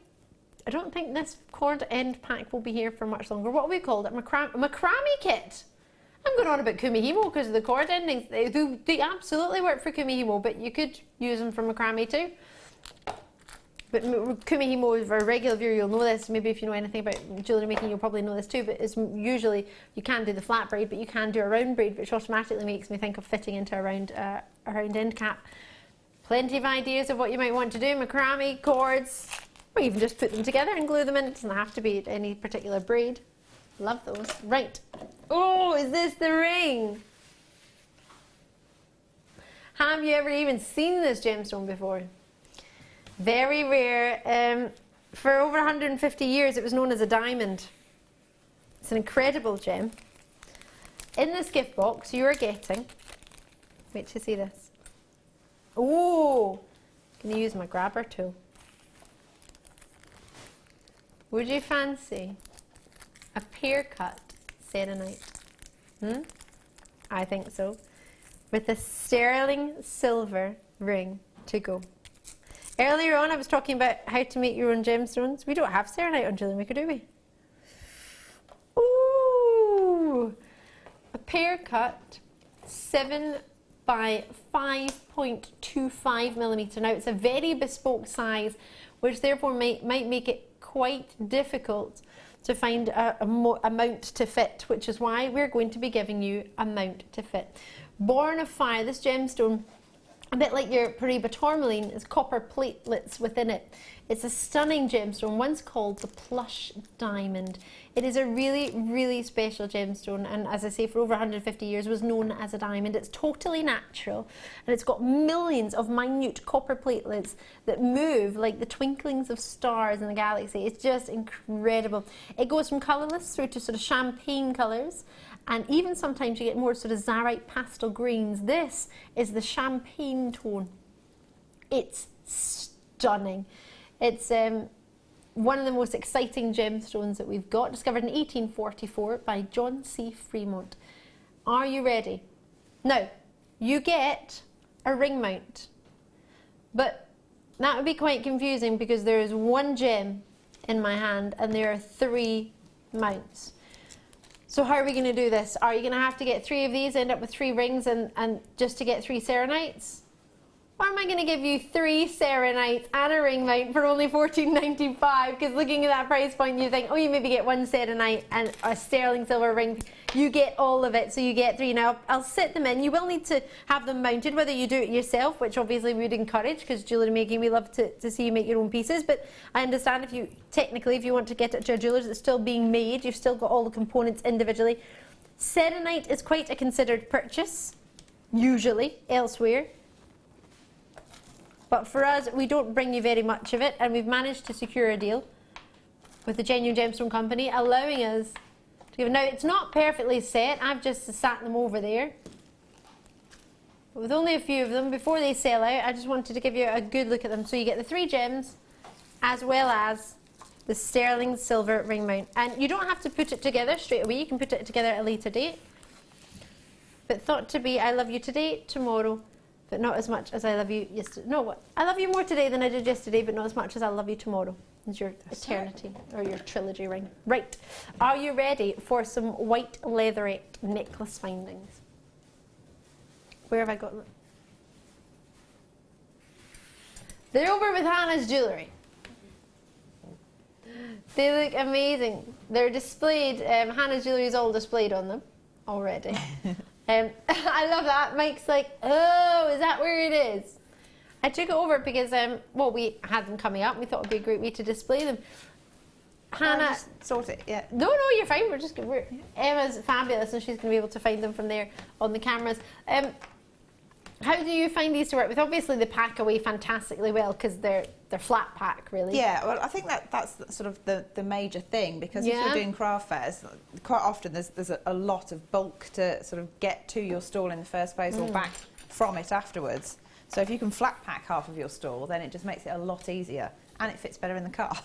Speaker 12: I don't think this cord end pack will be here for much longer. What have we called it? Macrame kit. I'm going on about Kumihimo because of the cord endings. They absolutely work for Kumihimo, but you could use them for macrame too. But Kumihimo is for a regular viewer, you'll know this. Maybe if you know anything about jewellery making, you'll probably know this too. But it's usually, you can do the flat braid, but you can do a round braid, which automatically makes me think of fitting into a round end cap. Plenty of ideas of what you might want to do. Macrame, cords, or even just put them together and glue them in. It doesn't have to be any particular braid. Love those. Right. Oh, is this the ring? Have you ever even seen this gemstone before? Very rare. For over 150 years it was known as a diamond. It's an incredible gem. In this gift box you are getting, wait to see this. Oh, I'm going to use my grabber tool. Would you fancy a pear cut selenite? I think so. With a sterling silver ring to go. Earlier on I was talking about how to make your own gemstones. We don't have selenite on Jewellery Maker, do we? Ooh! A pear cut 7 by 5.25 millimetre. Now it's a very bespoke size, which therefore might make it quite difficult to find a mount to fit, which is why we're going to be giving you a mount to fit. Born of Fire, this gemstone a bit like your Paraiba tourmaline, is copper platelets within it. It's a stunning gemstone, once called the plush diamond. It is a really, really special gemstone, and as I say, for over 150 years was known as a diamond. It's totally natural, and it's got millions of minute copper platelets that move like the twinklings of stars in the galaxy. It's just incredible. It goes from colourless through to sort of champagne colours, and even sometimes you get more sort of zarite pastel greens. This is the champagne tone. It's stunning. It's one of the most exciting gemstones that we've got, discovered in 1844 by John C. Fremont. Are you ready? Now, you get a ring mount, but that would be quite confusing because there is one gem in my hand and there are 3 mounts. So how are we going to do this? Are you going to have to get 3 of these, end up with 3 rings and just to get 3 serenites? Or am I going to give you 3 serenites and a ring mount for only $14.95? Because looking at that price point, you think, oh, you maybe get 1 serenite and a sterling silver ring. You get all of it, so you get 3. Now, I'll sit them in. You will need to have them mounted, whether you do it yourself, which obviously we would encourage, because jewellery making, we love to see you make your own pieces. But I understand if you, technically, if you want to get it to a jeweller's, it's still being made. You've still got all the components individually. Serenite is quite a considered purchase, usually, elsewhere. But for us, we don't bring you very much of it, and we've managed to secure a deal with the Genuine Gemstone Company, allowing us to give. Now, it's not perfectly set. I've just sat them over there. But with only a few of them, before they sell out, I just wanted to give you a good look at them. So you get the 3 gems, as well as the sterling silver ring mount. And you don't have to put it together straight away. You can put it together at a later date. But thought to be, I love you today, tomorrow, but not as much as I love you yesterday. No, what? I love you more today than I did yesterday, but not as much as I love you tomorrow. Is your eternity, or your trilogy ring. Right, are you ready for some white leatherette necklace findings? Where have I got them? They're over with Hannah's Jewellery. They look amazing. They're displayed, Hannah's Jewellery is all displayed on them already. I love that. Mike's like, oh, is that where it is? I took it over because, well, we had them coming up and we thought it would be a great way to display them. Hannah,
Speaker 13: just sort it, yeah.
Speaker 12: No, you're fine. Emma's fabulous and she's going to be able to find them from there on the cameras. How do you find these to work with? Obviously, they pack away fantastically well because they're flat pack, really.
Speaker 13: Yeah, well, I think that's sort of the major thing, because if you're doing craft fairs, quite often there's a lot of bulk to sort of get to your stall in the first place or back from it afterwards. So if you can flat pack half of your stall, then it just makes it a lot easier and it fits better in the car.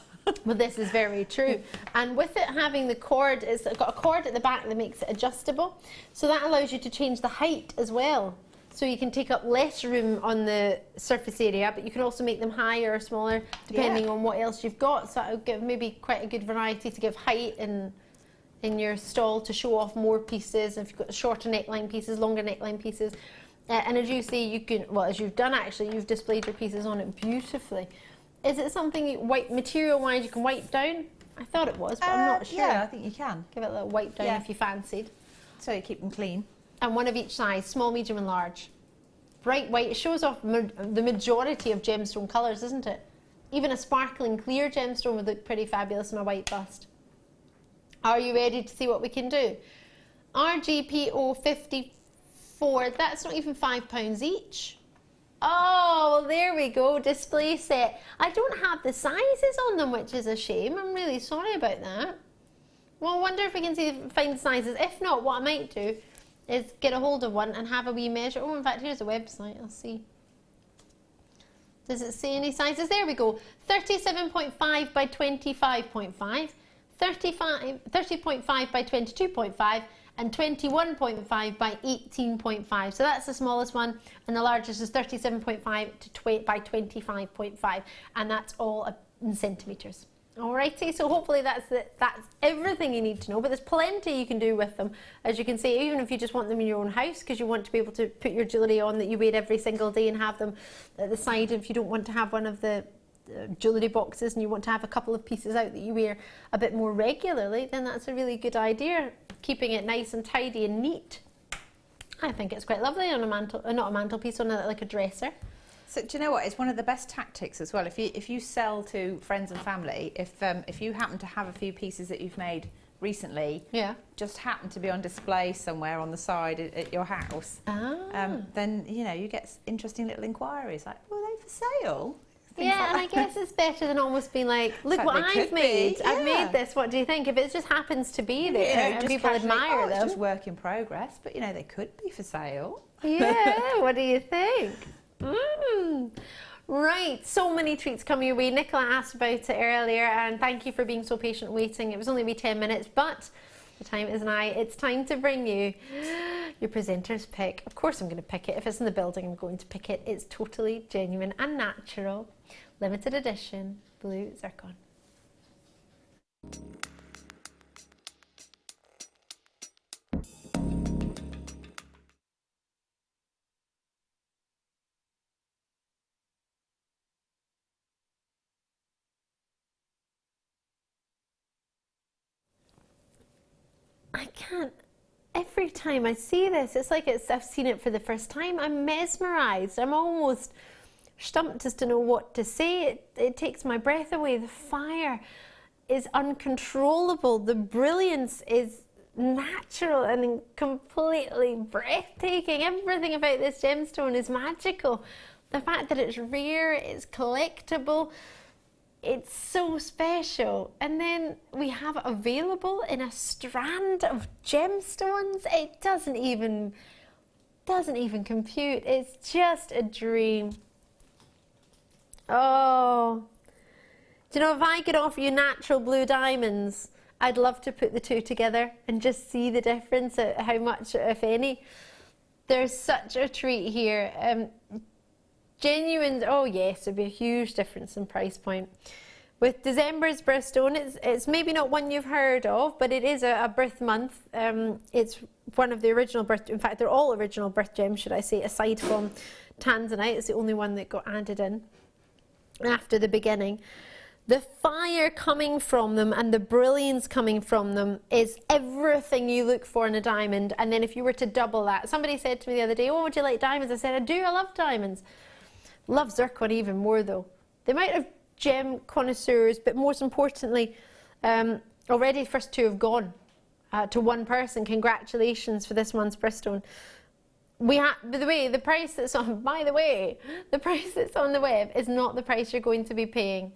Speaker 12: Well, this is very true. And with it having the cord, it's got a cord at the back that makes it adjustable. So that allows you to change the height as well. So you can take up less room on the surface area, but you can also make them higher or smaller depending on what else you've got. So that would give maybe quite a good variety to give height in your stall to show off more pieces. If you've got shorter neckline pieces, longer neckline pieces. And as you see, you can, well, as you've done actually, you've displayed your pieces on it beautifully. Is it something, material-wise, you can wipe down? I thought it was, but I'm not sure.
Speaker 13: Yeah, I think you can.
Speaker 12: Give it a little wipe down if you fancied.
Speaker 13: So you keep them clean.
Speaker 12: And one of each size, small, medium and large. Bright white, it shows off the majority of gemstone colours, isn't it? Even a sparkling clear gemstone would look pretty fabulous on a white bust. Are you ready to see what we can do? RGPO 54, that's not even £5 each. Oh, well, there we go, display set. I don't have the sizes on them, which is a shame. I'm really sorry about that. Well, I wonder if we can find the sizes. If not, what I might do is get a hold of one and have a wee measure. Oh, in fact, here's a website. I'll see. Does it say any sizes? There we go. 37.5 by 25.5, 30.5 by 22.5, and 21.5 by 18.5. So that's the smallest one, and the largest is 37.5 by 25.5, and that's all in centimetres. Alrighty, so hopefully that's everything you need to know, but there's plenty you can do with them. As you can see, even if you just want them in your own house, because you want to be able to put your jewellery on that you wear every single day and have them at the side. If you don't want to have one of the jewellery boxes and you want to have a couple of pieces out that you wear a bit more regularly, then that's a really good idea, keeping it nice and tidy and neat. I think it's quite lovely on a mantle, not a mantelpiece, on like a dresser.
Speaker 13: So do you know what? It's one of the best tactics as well. If you sell to friends and family, if you happen to have a few pieces that you've made recently, just happen to be on display somewhere on the side at your house, then you know you get interesting little inquiries like, "Well, are they for sale?"
Speaker 12: Yeah, and I guess it's better than almost being like, look what I've made. I've made this. What do you think? If it just happens to be there and people admire them,
Speaker 13: it's just work in progress. But you know, they could be for sale.
Speaker 12: Yeah. What do you think? Right, so many treats coming your way. Nicola asked about it earlier, and thank you for being so patient waiting. It was only 10 minutes, but the time is nigh. It's time to bring you your presenter's pick. Of course I'm going to pick it. If it's in the building, I'm going to pick it. It's totally genuine and natural. Limited edition blue zircon. I can't, every time I see this, it's like I've seen it for the first time. I'm mesmerised. I'm almost stumped as to know what to say. It takes my breath away. The fire is uncontrollable. The brilliance is natural and completely breathtaking. Everything about this gemstone is magical. The fact that it's rare, it's collectible, it's so special. And then we have it available in a strand of gemstones. It doesn't even compute. It's just a dream. Oh, do you know, if I could offer you natural blue diamonds, I'd love to put the two together and just see the difference, how much, if any. There's such a treat here. Genuine, oh yes, there'd be a huge difference in price point. With December's birthstone, it's maybe not one you've heard of, but it is a birth month. It's one of the original birth, in fact, they're all original birth gems, should I say, aside from tanzanite. It's the only one that got added in after the beginning. The fire coming from them and the brilliance coming from them is everything you look for in a diamond. And then if you were to double that, somebody said to me the other day, oh, would you like diamonds? I said, I do, I love diamonds. Love zircon even more though. The amount of gem connoisseurs, but most importantly, already the first two have gone to one person. Congratulations for this month's birthstone. We have, by the way, the price that's on, the price that's on the web is not the price you're going to be paying.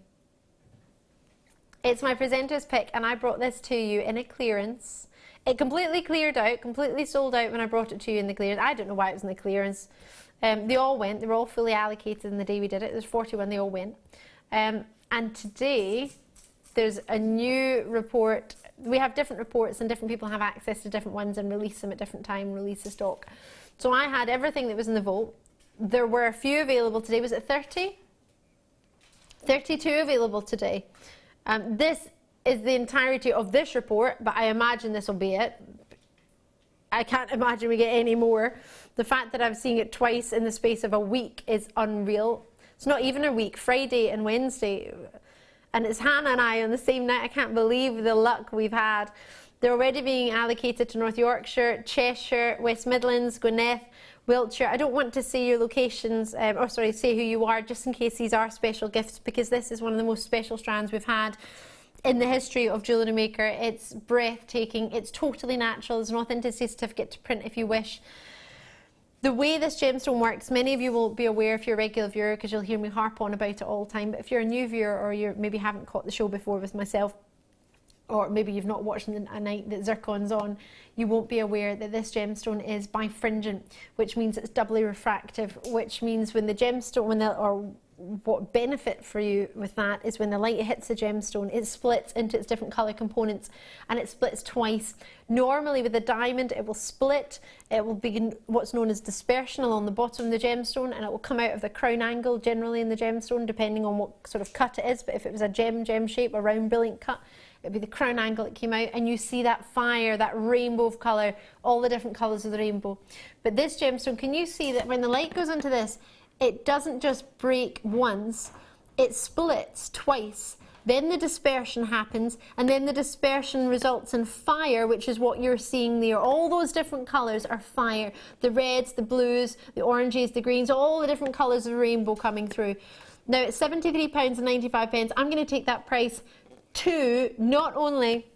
Speaker 12: It's my presenter's pick, and I brought this to you in a clearance. It completely cleared out, completely sold out when I brought it to you in the clearance. I don't know why it was in the clearance. They all went, they were all fully allocated in the day we did it. There's 41, they all went. And today, there's a new report. We have different reports and different people have access to different ones and release them at different time, release the stock. So I had everything that was in the vault. There were a few available today. Was it 30? 32 available today. This is the entirety of this report, but I imagine this will be it. I can't imagine we get any more. The fact that I'm seeing it twice in the space of a week is unreal. It's not even a week, Friday and Wednesday. And it's Hannah and I on the same night. I can't believe the luck we've had. They're already being allocated to North Yorkshire, Cheshire, West Midlands, Gwynedd, Wiltshire. I don't want to say your locations, say who you are, just in case these are special gifts, because this is one of the most special strands we've had in the history of Jewellery Maker. It's breathtaking, it's totally natural, there's an authenticity certificate to print if you wish. The way this gemstone works, many of you will be aware if you're a regular viewer, because you'll hear me harp on about it all the time, but if you're a new viewer or you maybe haven't caught the show before with myself, or maybe you've not watched a night that zircon's on, you won't be aware that this gemstone is bifringent, which means it's doubly refractive, which means when the gemstone, what benefit for you with that is when the light hits the gemstone, it splits into its different colour components, and it splits twice. Normally with a diamond it will split, it will be what's known as dispersion along the bottom of the gemstone, and it will come out of the crown angle generally in the gemstone, depending on what sort of cut it is. But if it was a gem shape, a round brilliant cut, it would be the crown angle that came out, and you see that fire, that rainbow of colour, all the different colours of the rainbow. But this gemstone, can you see that when the light goes into this, it doesn't just break once, it splits twice. then the dispersion happens, and then the dispersion results in fire, which is what you're seeing there. All those different colours are fire. The reds, the blues, the oranges, the greens, all the different colours of the rainbow coming through. Now it's £73.95. I'm going to take that price to not only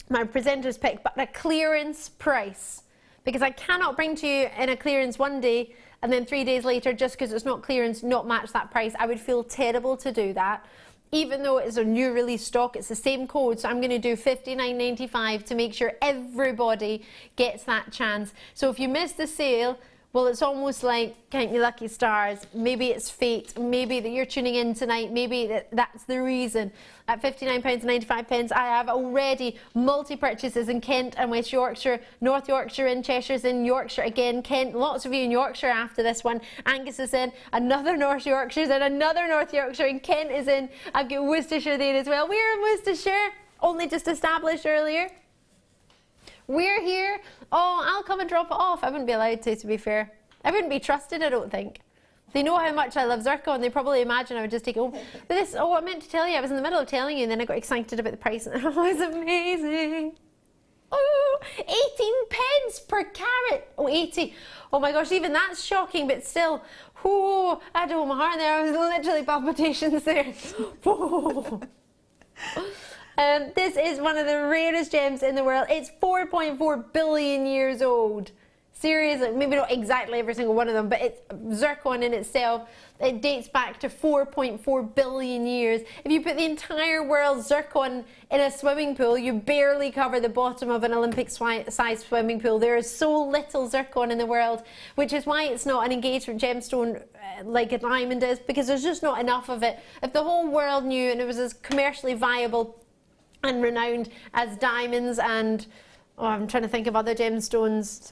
Speaker 12: my presenter's pick, but a clearance price. Because I cannot bring to you in a clearance one day and then 3 days later, just because it's not clearance, not match that price. I would feel terrible to do that. Even though it's a new release stock, it's the same code, so I'm going to do £59.95 to make sure everybody gets that chance. So if you miss the sale, well, it's almost like count your lucky stars. Maybe it's fate. Maybe that you're tuning in tonight. Maybe that's the reason. At £59.95, I have already multi-purchases in Kent and West Yorkshire, North Yorkshire in, Cheshire's in, Yorkshire again, Kent, lots of you in Yorkshire after this one. Angus is in, another North Yorkshire's in, another North Yorkshire, and Kent is in. I've got Worcestershire there as well. We're in Worcestershire, only just established earlier. We're here. Oh, I'll come and drop it off. I wouldn't be allowed to be fair. I wouldn't be trusted, I don't think. They know how much I love zircon. They probably imagine I would just take it home. But this, oh, I meant to tell you, I was in the middle of telling you, and then I got excited about the price, and it was amazing. Oh, 18p per carat. Oh, 80. Oh my gosh, even that's shocking, but still. Oh, I had to hold my heart there. I was literally palpitations there. Oh. This is one of the rarest gems in the world. It's 4.4 billion years old. Seriously, maybe not exactly every single one of them, but it's zircon in itself. It dates back to 4.4 billion years. If you put the entire world's zircon in a swimming pool, you barely cover the bottom of an Olympic-sized swimming pool. There is so little zircon in the world, which is why it's not an engagement gemstone like a diamond is, because there's just not enough of it. If the whole world knew and it was as commercially viable and renowned as diamonds and, oh, I'm trying to think of other gemstones.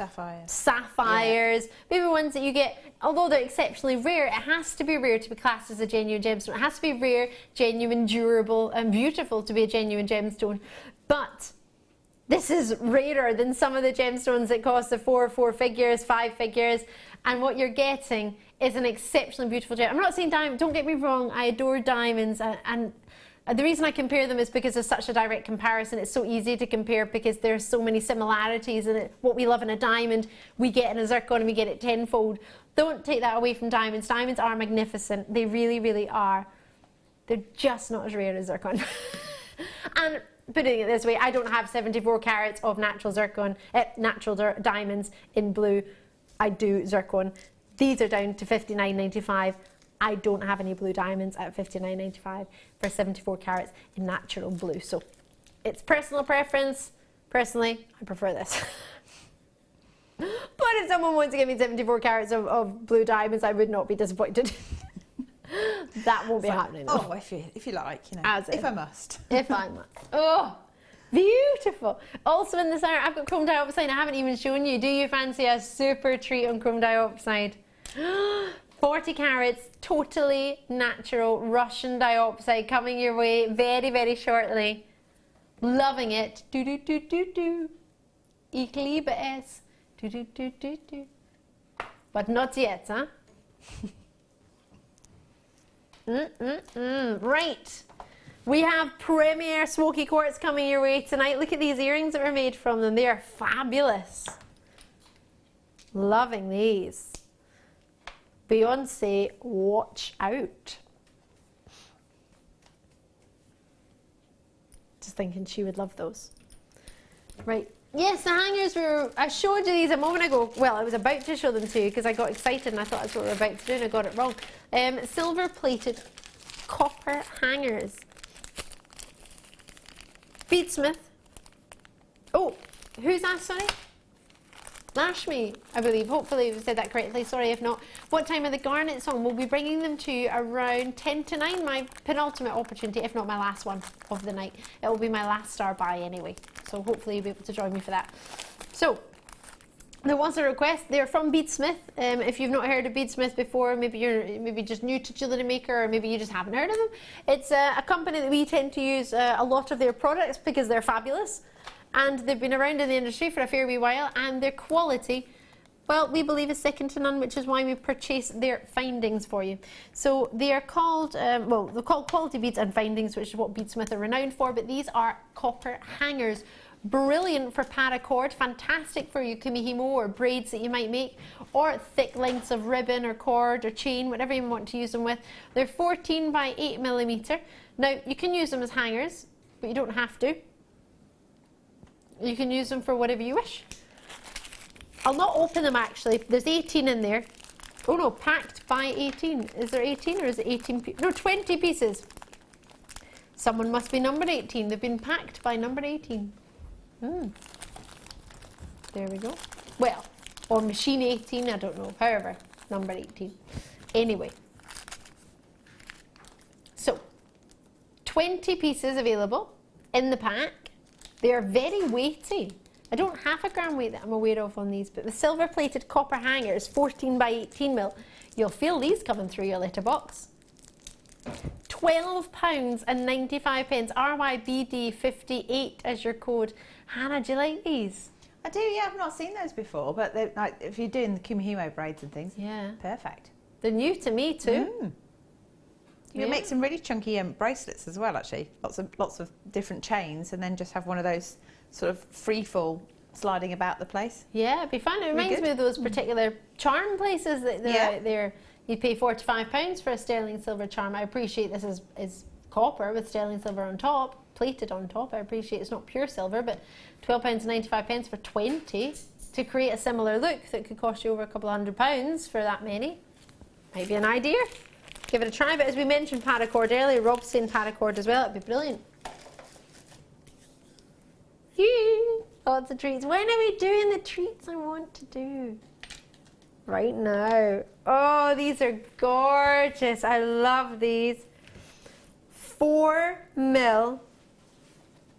Speaker 12: Sapphires. Yeah. Maybe ones that you get, although they're exceptionally rare, it has to be rare to be classed as a genuine gemstone. It has to be rare, genuine, durable, and beautiful to be a genuine gemstone. But this is rarer than some of the gemstones that cost the four figures, 5 figures. And what you're getting is an exceptionally beautiful gem. I'm not saying diamond, don't get me wrong, I adore diamonds, and the reason I compare them is because there's such a direct comparison. It's so easy to compare because there's so many similarities in it. What we love in a diamond, we get in a zircon and we get it tenfold. Don't take that away from diamonds. Diamonds are magnificent. They really, really are. They're just not as rare as zircon. And putting it this way, I don't have 74 carats of natural zircon, natural diamonds in blue. I do zircon. These are down to £59.95. I don't have any blue diamonds at £59.95 for 74 carats in natural blue. So it's personal preference. Personally, I prefer this. But if someone wants to give me 74 carats of blue diamonds, I would not be disappointed. That won't be happening.
Speaker 13: Oh, if you like, you know, if I must.
Speaker 12: If I must. Oh, beautiful. Also in this area, I've got chrome dioxide. I haven't even shown you. Do you fancy a super treat on chrome dioxide? 40 carats, totally natural Russian diopside coming your way very, very shortly. Loving it. Do do do do do. Ich liebe es. Do do do do do. But not yet, huh? Right. We have premier smoky quartz coming your way tonight. Look at these earrings that were made from them. They are fabulous. Loving these. Beyonce, watch out. Just thinking she would love those. Right. Yes, the hangers I showed you these a moment ago. Well, I was about to show them to you because I got excited and I thought that's what we were about to do and I got it wrong. Silver plated copper hangers. Beadsmith. Oh, who's that, sorry? Lashmi, I believe. Hopefully we've said that correctly. Sorry if not. What time are the garnets on? We'll be bringing them to you around 10 to 9. My penultimate opportunity, if not my last one of the night. It will be my last star buy anyway. So hopefully you'll be able to join me for that. So, there was a request. They're from Beadsmith. If you've not heard of Beadsmith before, maybe you're just new to Jewellery Maker, or maybe you just haven't heard of them. It's a company that we tend to use a lot of their products because they're fabulous. And they've been around in the industry for a fair wee while, and their quality Well, we believe is second to none, which is why we purchased their findings for you. So they are called, well, they're called quality beads and findings, which is what Beadsmith are renowned for, but these are copper hangers. Brilliant for paracord, fantastic for your kumihimo or braids that you might make, or thick lengths of ribbon or cord or chain, whatever you want to use them with. They're 14 by 8mm. Now, you can use them as hangers, but you don't have to. You can use them for whatever you wish. I'll not open them actually. There's 18 in there. Oh no, packed by 18. Is there 18 or is it 18? No, 20 pieces. Someone must be number 18. They've been packed by number 18. There we go. Well, or machine 18, I don't know. However, number 18. Anyway. So, 20 pieces available in the pack. They are very weighty. I don't have a gram weight that I'm aware of on these, but the silver plated copper hangers, 14 by 18mm, you'll feel these coming through your letterbox. £12.95, RYBD58 as your code. Hannah, do you like these?
Speaker 13: I do, yeah, I've not seen those before, but like, if you're doing the kumihimo braids and things,
Speaker 12: yeah,
Speaker 13: perfect.
Speaker 12: They're new to me too.
Speaker 13: You can make some really chunky bracelets as well, actually. Lots of different chains, and then just have one of those sort of free fall sliding about the place.
Speaker 12: Yeah, it'd be fun. It reminds me of those particular charm places that are out there. You pay £4 to £5 for a sterling silver charm. I appreciate this is copper with sterling silver on top, plated on top. I appreciate it's not pure silver, but £12.95 for 20 to create a similar look that could cost you over a couple of £100 for that many. Might be an idea. Give it a try. But as we mentioned paracord earlier, Rob's saying paracord as well. It'd be brilliant. Lots of treats. When are we doing the treats I want to do? Right now. Oh, these are gorgeous. I love these. 4mm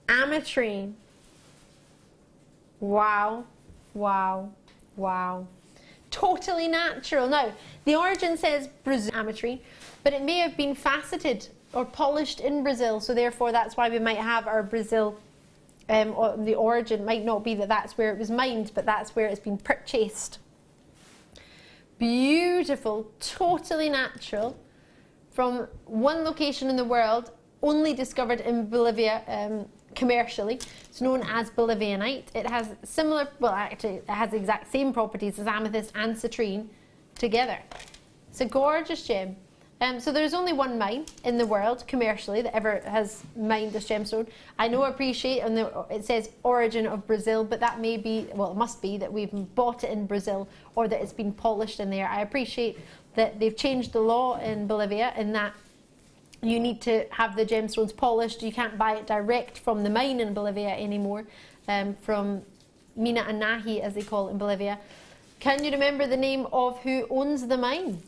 Speaker 12: ametrine. Wow, wow, wow. Totally natural. Now, the origin says Brazil ametrine, but it may have been faceted or polished in Brazil, so therefore that's why we might have our Brazil. Or the origin might not be that that's where it was mined, but that's where it's been purchased. Beautiful, totally natural, from one location in the world, only discovered in Bolivia commercially. It's known as Bolivianite. It has similar, well actually it has the exact same properties as amethyst and citrine together. It's a gorgeous gem. So there's only one mine in the world commercially that ever has mined this gemstone. I know, appreciate, and it says origin of Brazil, but that may be, well, it must be that we've bought it in Brazil or that it's been polished in there. I appreciate that they've changed the law in Bolivia in that you need to have the gemstones polished. You can't buy it direct from the mine in Bolivia anymore, from Mina and Nahi, as they call it in Bolivia. Can you remember the name of who owns the mine?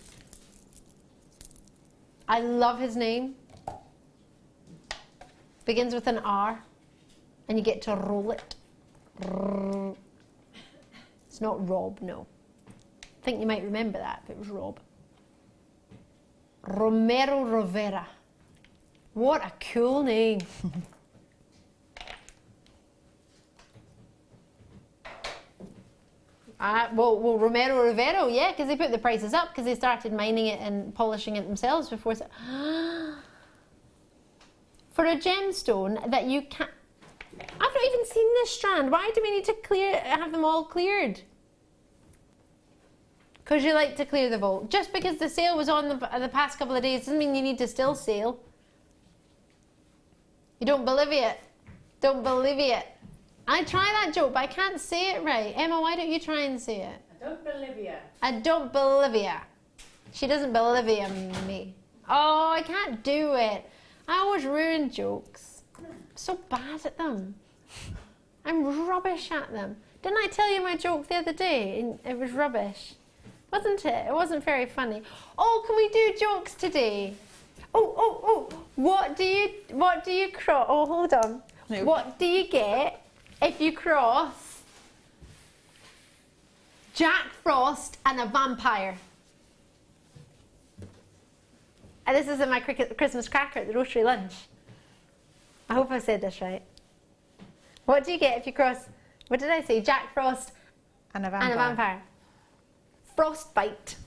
Speaker 12: I love his name. Begins with an R, and you get to roll it. It's not Rob, no. I think you might remember that if it was Rob. Romero Rivera. What a cool name. Well, Romero Rivero, yeah, because they put the prices up because they started mining it and polishing it themselves before. So, for a gemstone that you can't... I've not even seen this strand. Why do we need to have them all cleared? Because you like to clear the vault. Just because the sale was on the past couple of days doesn't mean you need to still sale. You don't believe it. Don't believe it. I try that joke, but I can't say it right. Emma, why don't you try and say it?
Speaker 16: I don't believe you.
Speaker 12: I don't believe you. She doesn't believe me. Oh, I can't do it. I always ruin jokes. I'm so bad at them. I'm rubbish at them. Didn't I tell you my joke the other day? It was rubbish. Wasn't it? It wasn't very funny. Oh, can we do jokes today? Oh. What do you cross? Oh, hold on. No. What do you get if you cross Jack Frost and a vampire? And this is in my Christmas cracker at the Rotary lunch. I hope I said this right. What do you get if you cross, what did I say? Jack Frost
Speaker 13: and a vampire.
Speaker 12: frostbite.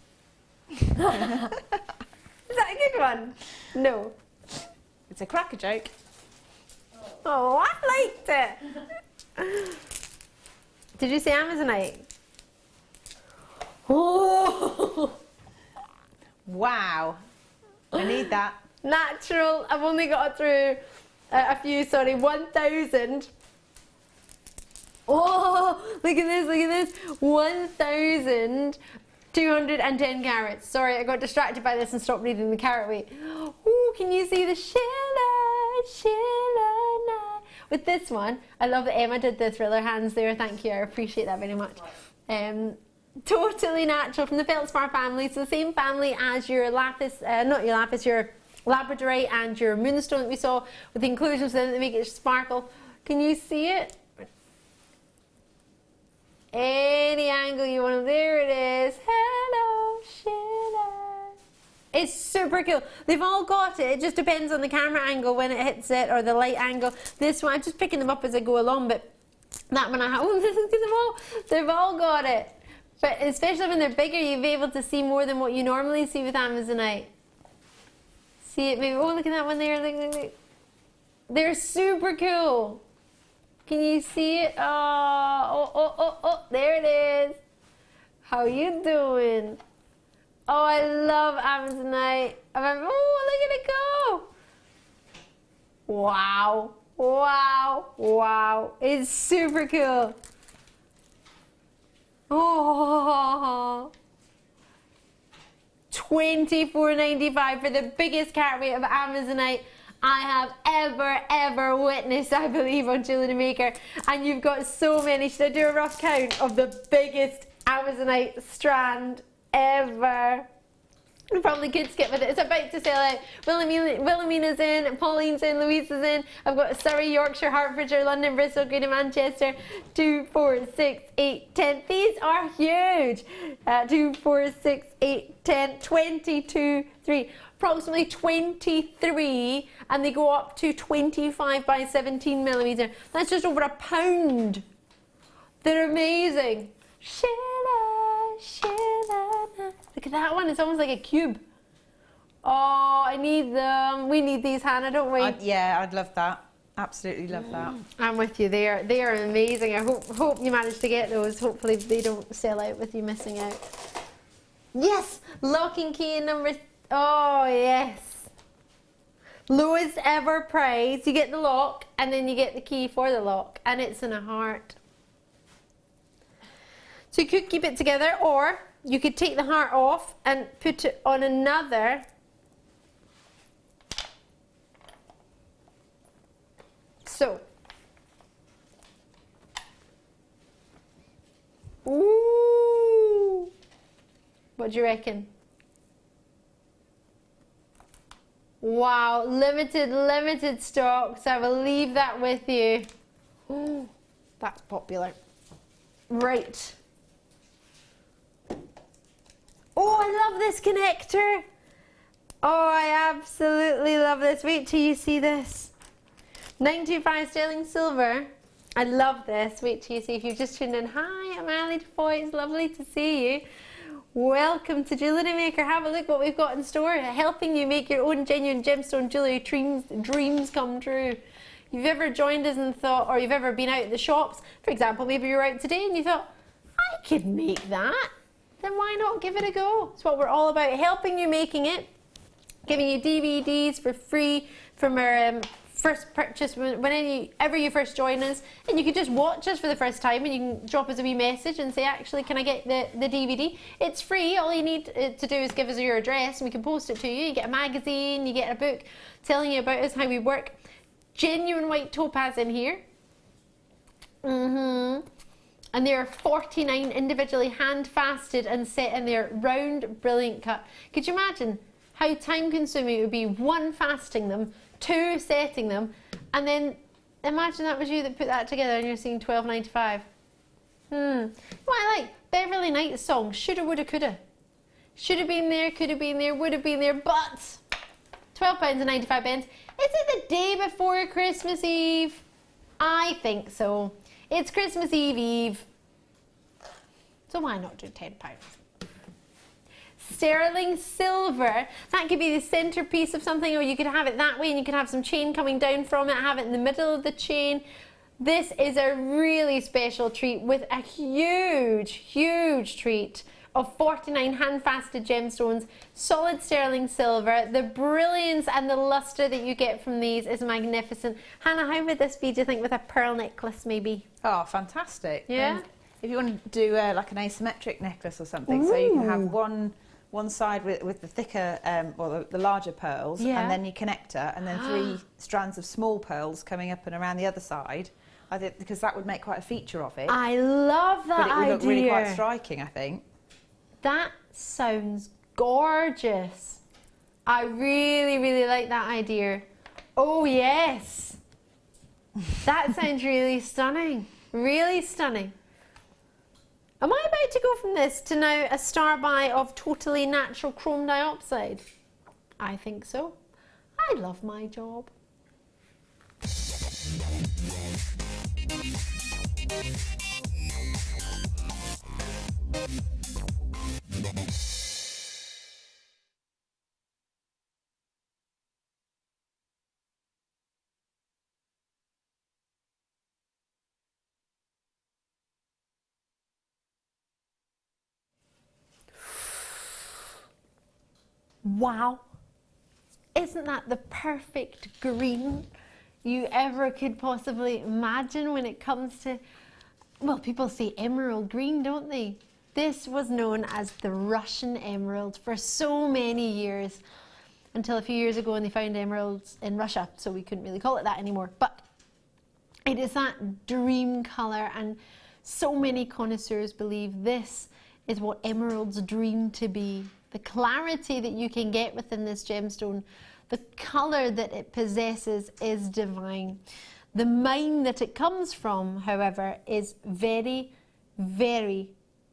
Speaker 12: Is that a good one? No.
Speaker 13: It's a cracker joke.
Speaker 12: Oh, I liked it. Did you say Amazonite? Oh!
Speaker 13: Wow. I need that.
Speaker 12: Natural. I've only got through a few, sorry, 1,000. Oh, look at this, look at this. 1,210 carats. Sorry, I got distracted by this and stopped reading the carat weight. Oh, can you see the shilla night? With this one, I love that Emma did the thriller hands there. Thank you, I appreciate that very much. Totally natural from the feldspar family. So the same family as your lapis, not your lapis, your labradorite and your moonstone that we saw with the inclusions within it that make it sparkle. Can you see it? Any angle you want. There it is. Hello, Sheila. It's super cool. They've all got it. It just depends on the camera angle when it hits it or the light angle. This one, I'm just picking them up as I go along, but that one I have. Oh, they've all got it. But especially when they're bigger, you'll be able to see more than what you normally see with Amazonite. See it maybe. Oh, look at that one there. Look. They're super cool. Can you see it? Oh, there it is. How you doing? Oh, I love Amazonite. Oh, look at it go. Wow. Wow. Wow. It's super cool. Oh. $24.95 for the biggest carat weight of Amazonite I have ever witnessed, I believe, on Jewellery Maker. And you've got so many. Should I do a rough count of the biggest Amazonite strand ever? You probably could skip with it. It's about to sell out. Wilhelmina's in, Pauline's in, Louisa's in. I've got Surrey, Yorkshire, Hertfordshire, London, Bristol, Green and Manchester. 2, 4, 6, 8, 10. These are huge. 2, 4, 6, 8, 10, 22, 3. Approximately 23, and they go up to 25 by 17 millimeter. That's just over £1. They're amazing. Sheila, Sheila. Look at that one. It's almost like a cube. Oh, I need them. We need these, Hannah, don't we?
Speaker 13: Yeah, I'd love that. Absolutely love that.
Speaker 12: I'm with you. They are amazing. I hope you manage to get those. Hopefully they don't sell out with you missing out. Yes, lock and key number. Oh yes. Lowest ever price. You get the lock and then you get the key for the lock, and it's in a heart. So you could keep it together, or you could take the heart off and put it on another. So. Ooh. What do you reckon? Wow, limited stock, so I will leave that with you. Ooh, that's popular. Right. Oh, I love this connector. Oh, I absolutely love this. Wait till you see this. 925 sterling silver. I love this. Wait till you see. If you've just tuned in. Hi, I'm Ali Defoy. It's lovely to see you. Welcome to Jewellery Maker. Have a look what we've got in store, helping you make your own genuine gemstone jewellery dreams come true. If you've ever joined us and thought, or you've ever been out at the shops, for example, maybe you're out today and you thought, I could make that, then why not give it a go? It's what we're all about, helping you making it, giving you DVDs for free from our first purchase whenever you first join us, and you can just watch us for the first time and you can drop us a wee message and say, actually, can I get the DVD? It's free. All you need to do is give us your address and we can post it to you. You get a magazine, you get a book telling you about us, how we work. Genuine white topaz in here. And there are 49 individually hand fasted and set in their round brilliant cut. Could you imagine how time consuming it would be, 1, fasting them, 2, setting them, and then imagine that was you that put that together and you're seeing $12.95. What I like, Beverly Knight's song, shoulda, woulda, coulda. Should have been there, could have been there, would have been there, but £12.95. Is it the day before Christmas Eve? I think so. It's Christmas Eve. So why not do £10? sterling silver. That could be the centerpiece of something, or you could have it that way and you could have some chain coming down from it, have it in the middle of the chain. This is a really special treat with a huge treat of 49 hand-faceted gemstones, solid sterling silver. The brilliance and the luster that you get from these is magnificent. Hannah, how would this be, do you think, with a pearl necklace maybe?
Speaker 13: Oh, fantastic.
Speaker 12: Yeah?
Speaker 13: If you want to do like an asymmetric necklace or something, so you can have one side with the thicker, or the larger pearls, and then your connector, and then 3 strands of small pearls coming up and around the other side. I think because that would make quite a feature of it.
Speaker 12: I love that idea.
Speaker 13: But it would look really quite striking, I think.
Speaker 12: That sounds gorgeous. I really like that idea. Oh yes. That sounds really stunning. Really stunning. Am I about to go from this to now a star buy of totally natural chrome dioxide? I think so. I love my job. Wow, isn't that the perfect green you ever could possibly imagine when it comes to, well, people say emerald green, don't they? This was known as the Russian emerald for so many years, until a few years ago when they found emeralds in Russia, so we couldn't really call it that anymore. But it is that dream colour, and so many connoisseurs believe this is what emeralds dream to be. The clarity that you can get within this gemstone, the colour that it possesses is divine. The mine that it comes from, however, is very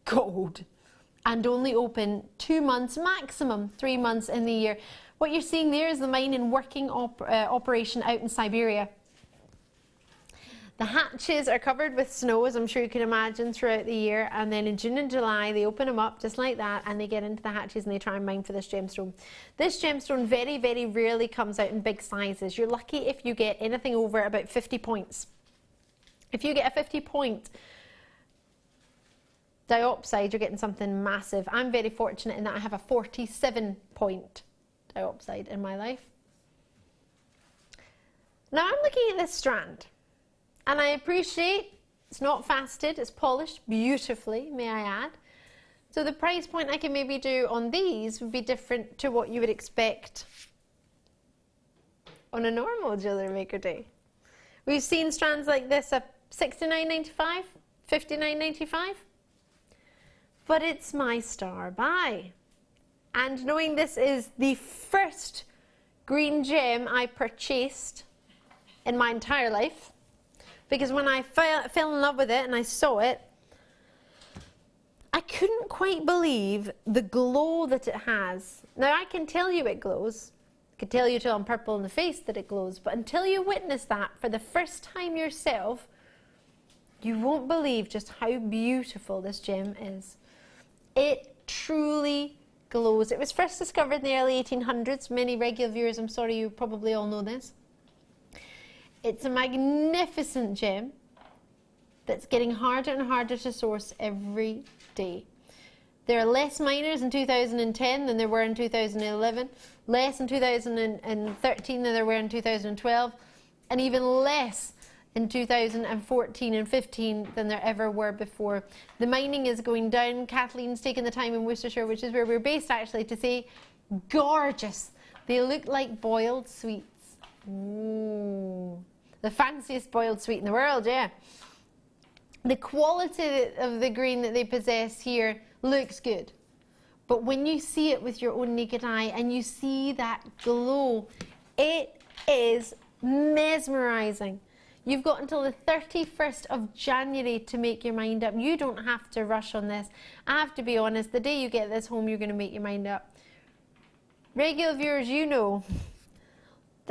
Speaker 12: cold and only open 2 months, maximum 3 months in the year. What you're seeing there is the mine in working operation out in Siberia. The hatches are covered with snow, as I'm sure you can imagine, throughout the year, and then in June and July they open them up just like that and they get into the hatches and they try and mine for this gemstone. This gemstone very rarely comes out in big sizes. You're lucky if you get anything over about 50 points. If you get a 50 point diopside, you're getting something massive. I'm very fortunate in that I have a 47 point diopside in my life. Now I'm looking at this strand. And I appreciate it's not faceted, it's polished beautifully, may I add. So the price point I can maybe do on these would be different to what you would expect on a normal Jewellery Maker day. We've seen strands like this at $69.95, $59.95, but it's my star buy. And knowing this is the first green gem I purchased in my entire life, because when I fell in love with it and I saw it, I couldn't quite believe the glow that it has. Now I can tell you it glows. I can tell you till I'm purple in the face that it glows, but until you witness that for the first time yourself, you won't believe just how beautiful this gem is. It truly glows. It was first discovered in the early 1800s. Many regular viewers, I'm sorry, you probably all know this. It's a magnificent gem that's getting harder and harder to source every day. There are less miners in 2010 than there were in 2011, less in 2013 than there were in 2012, and even less in 2014 and 15 than there ever were before. The mining is going down. Kathleen's taken the time in Worcestershire, which is where we're based actually, to say, gorgeous. They look like boiled sweets. Ooh. The fanciest boiled sweet in the world, yeah. The quality of the green that they possess here looks good. But when you see it with your own naked eye and you see that glow, it is mesmerizing. You've got until the 31st of January to make your mind up. You don't have to rush on this. I have to be honest, the day you get this home, you're going to make your mind up. Regular viewers, you know.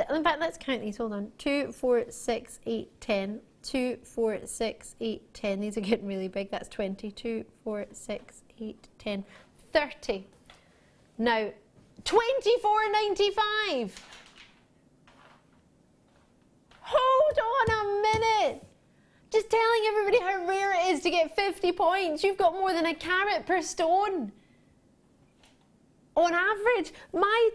Speaker 12: In fact, let's count these. Hold on. 2, 4, 6, 8, 10. 2, 4, 6, 8, 10. These are getting really big. That's 20. 2, 4, 6, 8, 10. 30. Now, $24.95. Hold on a minute. Just telling everybody how rare it is to get 50 points. You've got more than a carat per stone. On average, my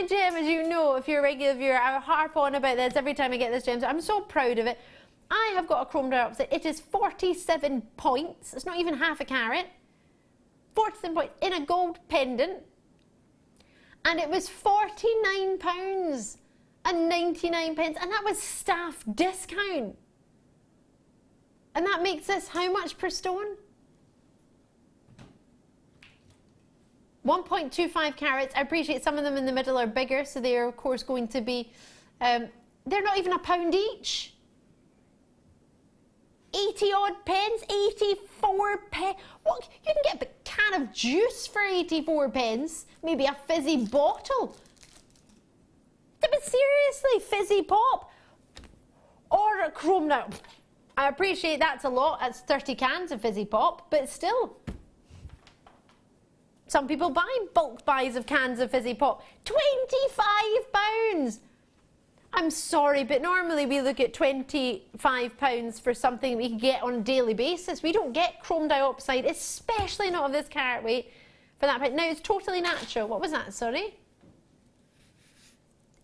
Speaker 12: gem, as you know, if you're a regular viewer, I harp on about this every time I get this gem. So I'm so proud of it. I have got a chrome dioxide. It is 47 points. It's not even half a carat. 47 points in a gold pendant. And it was £49.99, and that was staff discount. And that makes this how much per stone? 1.25 carats. I appreciate some of them in the middle are bigger, so they are of course going to be, they're not even £1 each. 80 odd pence, 84 pence. What? You can get a can of juice for 84 pence, maybe a fizzy bottle. But seriously, fizzy pop or a chrome now. I appreciate that's a lot, that's 30 cans of fizzy pop, but still. Some people buy bulk buys of cans of fizzy pop. £25! I'm sorry, but normally we look at £25 for something we can get on a daily basis. We don't get chrome dioxide, especially not of this carat weight, for that price. Now, it's totally natural. What was that, sorry?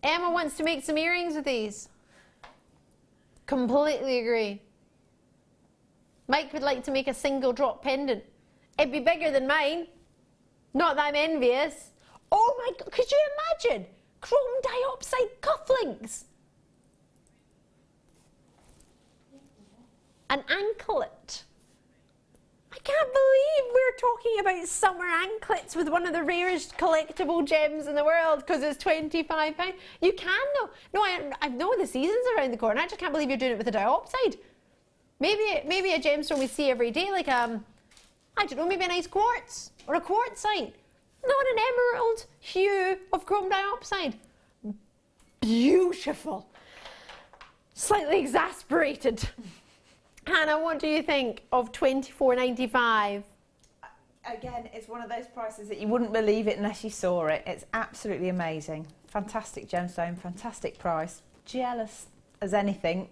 Speaker 12: Emma wants to make some earrings with these. Completely agree. Mike would like to make a single drop pendant. It'd be bigger than mine. Not that I'm envious. Oh my God, could you imagine? Chrome dioxide cufflinks. An anklet. I can't believe we're talking about summer anklets with one of the rarest collectible gems in the world because it's £25. You can though. No, I know the season's around the corner. I just can't believe you're doing it with a dioxide. Maybe a gemstone we see every day, like I don't know, maybe a nice quartz or a quartzite. Not an emerald hue of chrome dioxide. Beautiful. Slightly exasperated. Hannah, what do you think of £24.95?
Speaker 13: Again, it's one of those prices that you wouldn't believe it unless you saw it. It's absolutely amazing. Fantastic gemstone, fantastic price. Jealous as anything.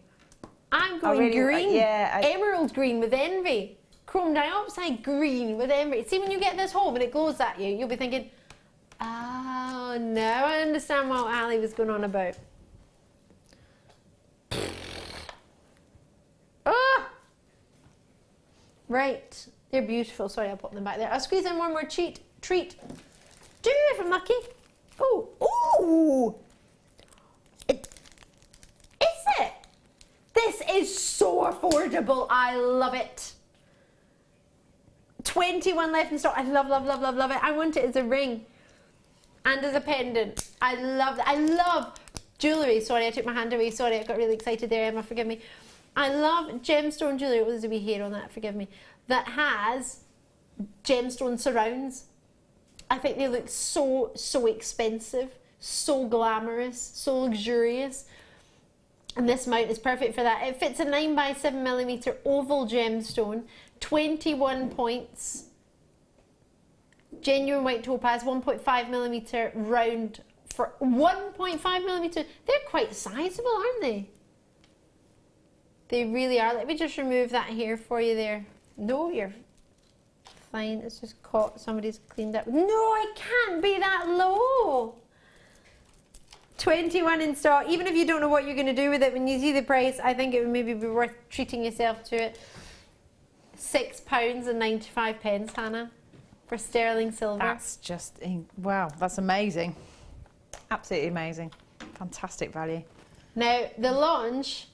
Speaker 12: I'm going green. Yeah. Emerald green with envy. Chrome dioxide green with envy. See, when you get this home and it glows at you, you'll be thinking, oh, now I understand what Ali was going on about. Ah! Right, they're beautiful. Sorry, I'll put them back there. I'll squeeze in one more treat. Do if I'm lucky. Oh, ooh! Is it? This is so affordable. I love it. 21 left in stock. I love it. I want it as a ring and as a pendant. I love that. I love jewellery. Sorry, I took my hand away. Sorry, I got really excited there, Emma. Forgive me. I love gemstone jewellery. Oh, there's a wee hair on that. Forgive me. That has gemstone surrounds. I think they look so expensive, so glamorous, so luxurious. And this mount is perfect for that. It fits a 9x7mm oval gemstone. 21 points. Genuine white topaz, 1.5mm round for 1.5mm. They're quite sizable, aren't they? They really are. Let me just remove that hair for you there. No, you're fine. It's just caught. Somebody's cleaned up. No, it can't be that low. 21 in stock. Even if you don't know what you're going to do with it, when you see the price, I think it would maybe be worth treating yourself to it. £6.95, Hannah, for sterling silver.
Speaker 13: That's just, wow, that's amazing. Absolutely amazing. Fantastic value.
Speaker 12: Now, the launch,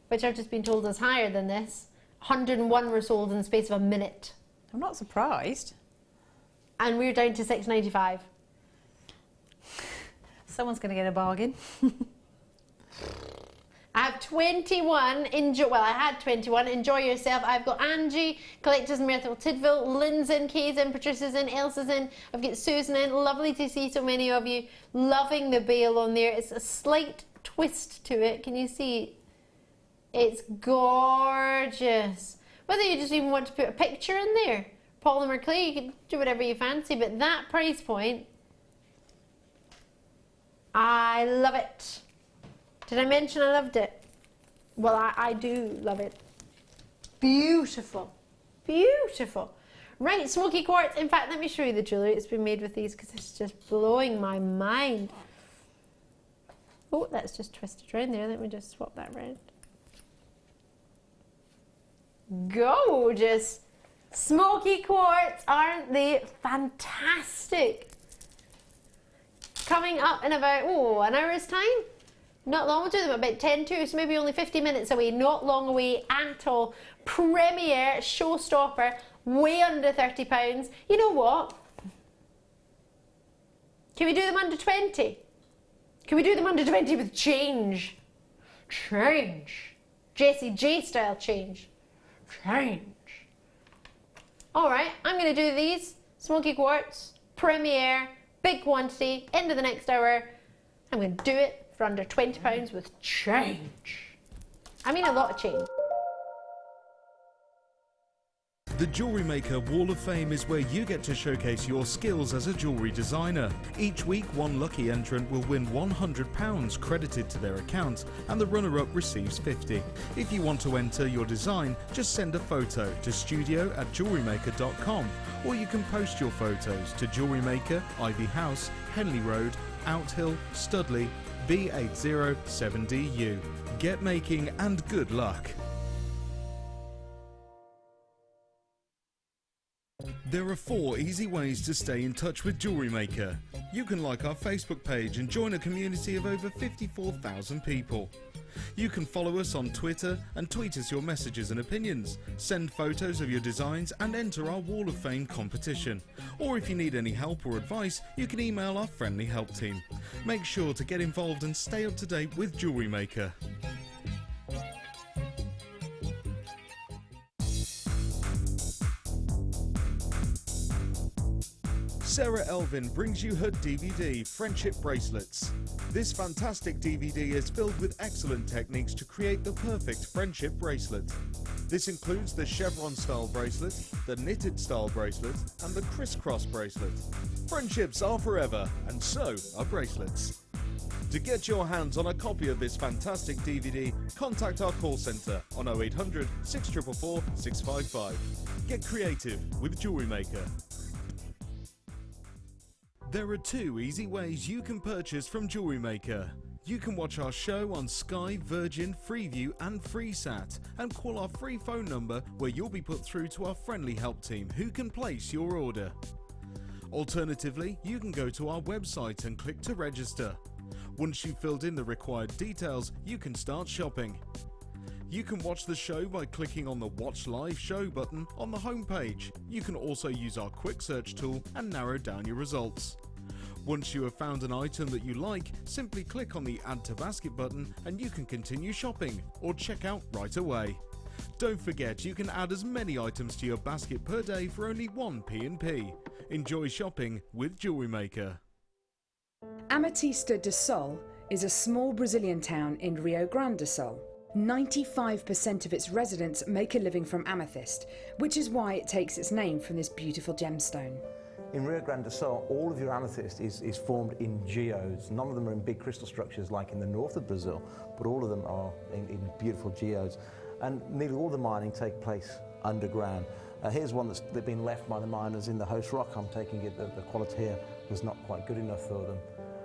Speaker 12: which I've just been told is higher than this, 101 were sold in the space of a minute.
Speaker 13: I'm not surprised.
Speaker 12: And we're down to £6.95.
Speaker 13: Someone's going to get a bargain.
Speaker 12: I have 21, well I had 21, enjoy yourself. I've got Angie, Collectors in Myrtle Tidville, Lynn's in, Kay's in, Patricia's in, Elsa's in, I've got Susan in. Lovely to see so many of you loving the bail on there. It's a slight twist to it, can you see? It's gorgeous. Whether you just even want to put a picture in there, polymer clay, you can do whatever you fancy, but that price point, I love it. Did I mention I loved it? Well, I do love it. Beautiful. Beautiful. Right, smoky quartz. In fact, let me show you the jewellery it's been made with these because it's just blowing my mind. Oh, that's just twisted around there. Let me just swap that around. Gorgeous. Smoky quartz, aren't they fantastic? Coming up in about, an hour's time? Not long, we'll do them about 10 to, so maybe only 50 minutes away, not long away at all. Premier, showstopper, way under £30. You know what? Can we do them under 20? Can we do them under 20 with change? Change. Jessie J style change. Change. Alright, I'm going to do these. Smoky quartz, Premier, big quantity, end of the next hour. I'm going to do it for under £20 with change. I mean a lot of change.
Speaker 1: The Jewellery Maker Wall of Fame is where you get to showcase your skills as a jewellery designer. Each week, one lucky entrant will win £100 credited to their account, and the runner-up receives £50. If you want to enter your design, just send a photo to studio@jewellerymaker.com, or you can post your photos to Jewellery Maker, Ivy House, Henley Road, Outhill, Studley, B807DU. Get making and good luck. There are 4 easy ways to stay in touch with Jewellery Maker. You can like our Facebook page and join a community of over 54,000 people. You can follow us on Twitter and tweet us your messages and opinions, send photos of your designs and enter our Wall of Fame competition. Or if you need any help or advice, you can email our friendly help team. Make sure to get involved and stay up to date with Jewellery Maker. Sarah Elvin brings you her DVD, Friendship Bracelets. This fantastic DVD is filled with excellent techniques to create the perfect friendship bracelet. This includes the chevron style bracelet, the knitted style bracelet, and the crisscross bracelet. Friendships are forever, and so are bracelets. To get your hands on a copy of this fantastic DVD, contact our call centre on 0800 644 655. Get creative with Jewellery Maker. There are 2 easy ways you can purchase from Jewellery Maker. You can watch our show on Sky, Virgin, Freeview and FreeSat and call our free phone number where you'll be put through to our friendly help team who can place your order. Alternatively, you can go to our website and click to register. Once you've filled in the required details, you can start shopping. You can watch the show by clicking on the Watch Live Show button on the homepage. You can also use our quick search tool and narrow down your results. Once you have found an item that you like, simply click on the Add to Basket button and you can continue shopping or check out right away. Don't forget you can add as many items to your basket per day for only 1 P&P. Enjoy shopping with Jewellery Maker.
Speaker 2: Ametista do Sol is a small Brazilian town in Rio Grande do Sul. 95% of its residents make a living from amethyst, which is why it takes its name from this beautiful gemstone.
Speaker 16: In Rio Grande do Sul, all of your amethyst is formed in geodes. None of them are in big crystal structures like in the north of Brazil, but all of them are in beautiful geodes. And nearly all the mining takes place underground. Here's one that's been left by the miners in the host rock. I'm taking it that the quality here was not quite good enough for them.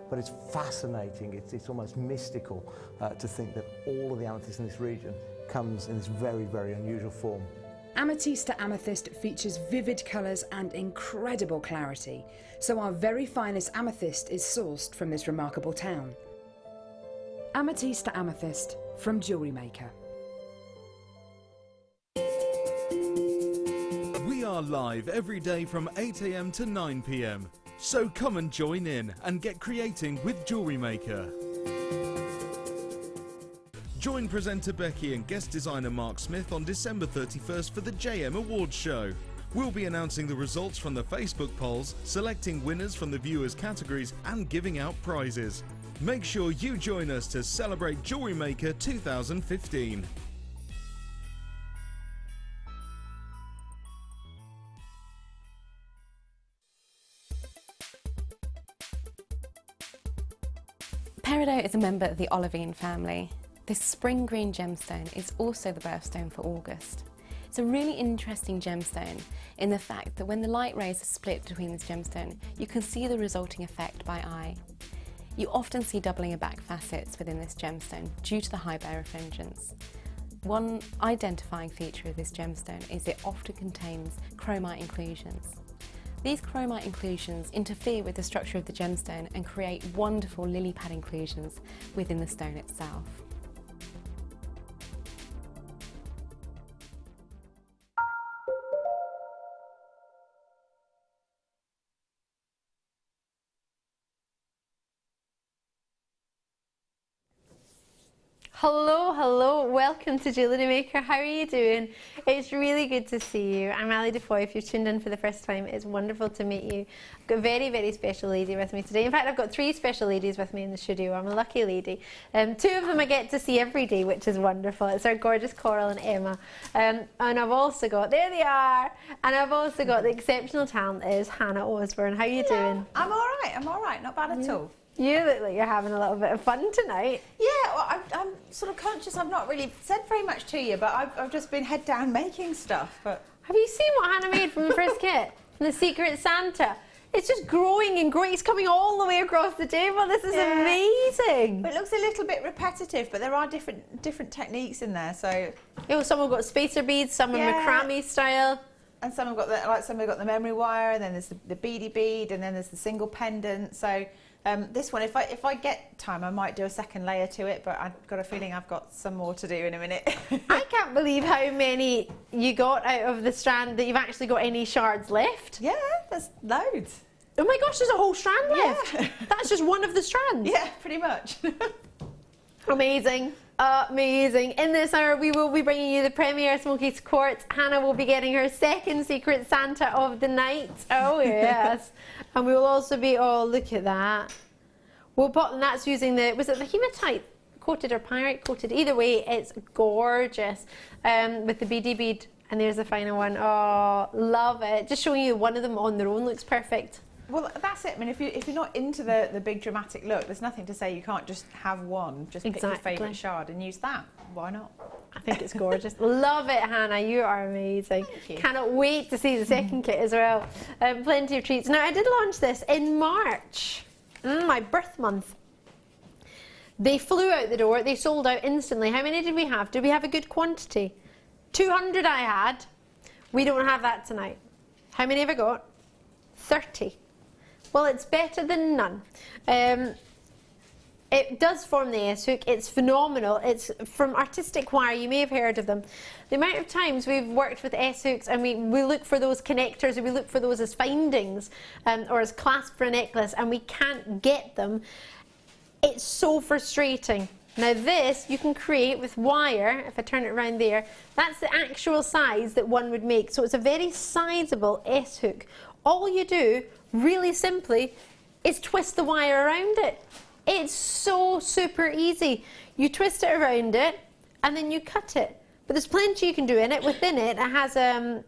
Speaker 16: But it's fascinating, it's almost mystical to think that all of the amethyst in this region comes in this very, very unusual form.
Speaker 2: Ametista amethyst features vivid colours and incredible clarity, so our very finest amethyst is sourced from this remarkable town. Ametista amethyst from Jewellery Maker.
Speaker 1: We are live every day from 8 AM to 9 PM. So come and join in and get creating with Jewellery Maker. Join presenter Becky and guest designer Mark Smith on December 31st for the JM Awards show. We'll be announcing the results from the Facebook polls, selecting winners from the viewers' categories and giving out prizes. Make sure you join us to celebrate Jewellery Maker 2015.
Speaker 11: Peridot is a member of the olivine family. This spring green gemstone is also the birthstone for August. It's a really interesting gemstone in the fact that when the light rays are split between this gemstone, you can see the resulting effect by eye. You often see doubling of back facets within this gemstone due to the high birefringence. One identifying feature of this gemstone is it often contains chromite inclusions. These chromite inclusions interfere with the structure of the gemstone and create wonderful lily pad inclusions within the stone itself.
Speaker 12: Hello, hello, welcome to Jewellery Maker. How are you doing? It's really good to see you. I'm Ali Defoy. If you've tuned in for the first time, it's wonderful to meet you. I've got a very, very special lady with me today. In fact, I've got 3 special ladies with me in the studio. I'm a lucky lady. 2 of them I get to see every day, which is wonderful. It's our gorgeous Coral and Emma. And I've also got, there they are, and I've also got the exceptional talent is Hannah Osborne. How are you doing?
Speaker 13: I'm all right, not bad at all.
Speaker 12: You look like you're having a little bit of fun tonight.
Speaker 13: Yeah, well, I'm sort of conscious I've not really said very much to you, but I've just been head down making stuff. But
Speaker 12: have you seen what Hannah made from the first kit? From the Secret Santa? It's just growing and growing. It's coming all the way across the table. This is amazing.
Speaker 13: It looks a little bit repetitive, but there are different techniques in there. So,
Speaker 12: some have got spacer beads, some are macrame style.
Speaker 13: And some have got the memory wire, and then there's the beady bead, and then there's the single pendant. So this one, if I get time, I might do a second layer to it, but I've got a feeling I've got some more to do in a minute.
Speaker 12: I can't believe how many you got out of the strand that you've actually got any shards left.
Speaker 13: Yeah, there's loads.
Speaker 12: Oh my gosh, there's a whole strand left. Yeah. That's just one of the strands.
Speaker 13: Yeah, pretty much.
Speaker 12: Amazing. Amazing. In this hour, we will be bringing you the Premier Smoky Quartz. Hannah will be getting her second Secret Santa of the night. Oh, yes. And we will also be, oh, look at that. We'll put, and that's using the, was it the hematite coated or pyrite coated? Either way, it's gorgeous. With the beady bead. And there's the final one. Oh, love it. Just showing you one of them on their own looks perfect.
Speaker 13: Well, that's it. I mean, if you're not into the big dramatic look, there's nothing to say you can't just have one. Just pick your favourite shard and use that. Why not?
Speaker 12: I think it's gorgeous. Love it, Hannah. You are amazing.
Speaker 13: Thank you.
Speaker 12: Cannot wait to see the second kit as well. Plenty of treats. Now, I did launch this in March, my birth month. They flew out the door. They sold out instantly. How many did we have? Did we have a good quantity? 200 I had. We don't have that tonight. How many have I got? 30. Well, it's better than none. It does form the S-hook. It's phenomenal. It's from Artistic Wire. You may have heard of them. The amount of times we've worked with S-hooks and we look for those connectors and we look for those as findings or as clasp for a necklace and we can't get them. It's so frustrating. Now this you can create with wire. If I turn it around there, that's the actual size that one would make. So it's a very sizable S-hook. All you do, really simply, is twist the wire around it. It's so super easy. You twist it around it and then you cut it. But there's plenty you can do in it. Within it, it has a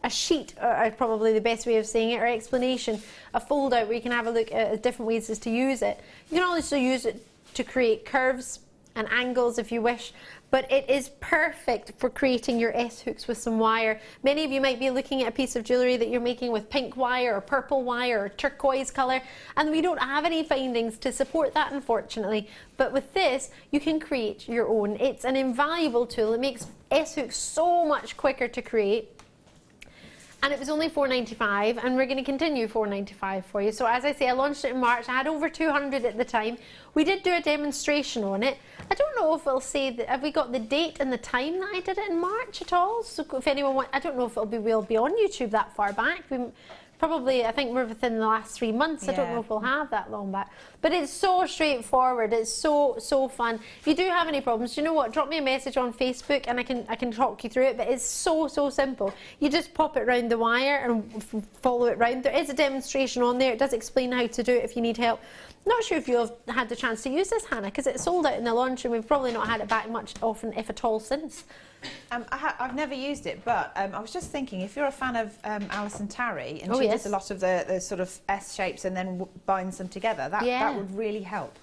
Speaker 12: sheet, probably the best way of saying it, or explanation, a fold out where you can have a look at different ways as to use it. You can also use it to create curves and angles if you wish, but it is perfect for creating your S-hooks with some wire. Many of you might be looking at a piece of jewellery that you're making with pink wire or purple wire or turquoise colour, and we don't have any findings to support that, unfortunately. But with this, you can create your own. It's an invaluable tool. It makes S-hooks so much quicker to create. And it was only $4.95, and we're going to continue $4.95 for you. So as I say, I launched it in March. I had over 200 at the time. We did do a demonstration on it. I don't know if it'll say that, have we got the date and the time that I did it in March at all? So if anyone wants, I don't know if we'll be on YouTube that far back. Probably, I think we're within the last 3 months. Yeah. I don't know if we'll have that long back. But it's so straightforward. It's so fun. If you do have any problems, you know what? Drop me a message on Facebook and I can talk you through it. But it's so simple. You just pop it round the wire and follow it round. There is a demonstration on there. It does explain how to do it if you need help. Not sure if you've had the chance to use this, Hannah, because it sold out in the launch and we've probably not had it back much often, if at all, since.
Speaker 13: I've never used it, but I was just thinking, if you're a fan of Alison Tarry, and she does a lot of the sort of S shapes and then binds them together, that would really help.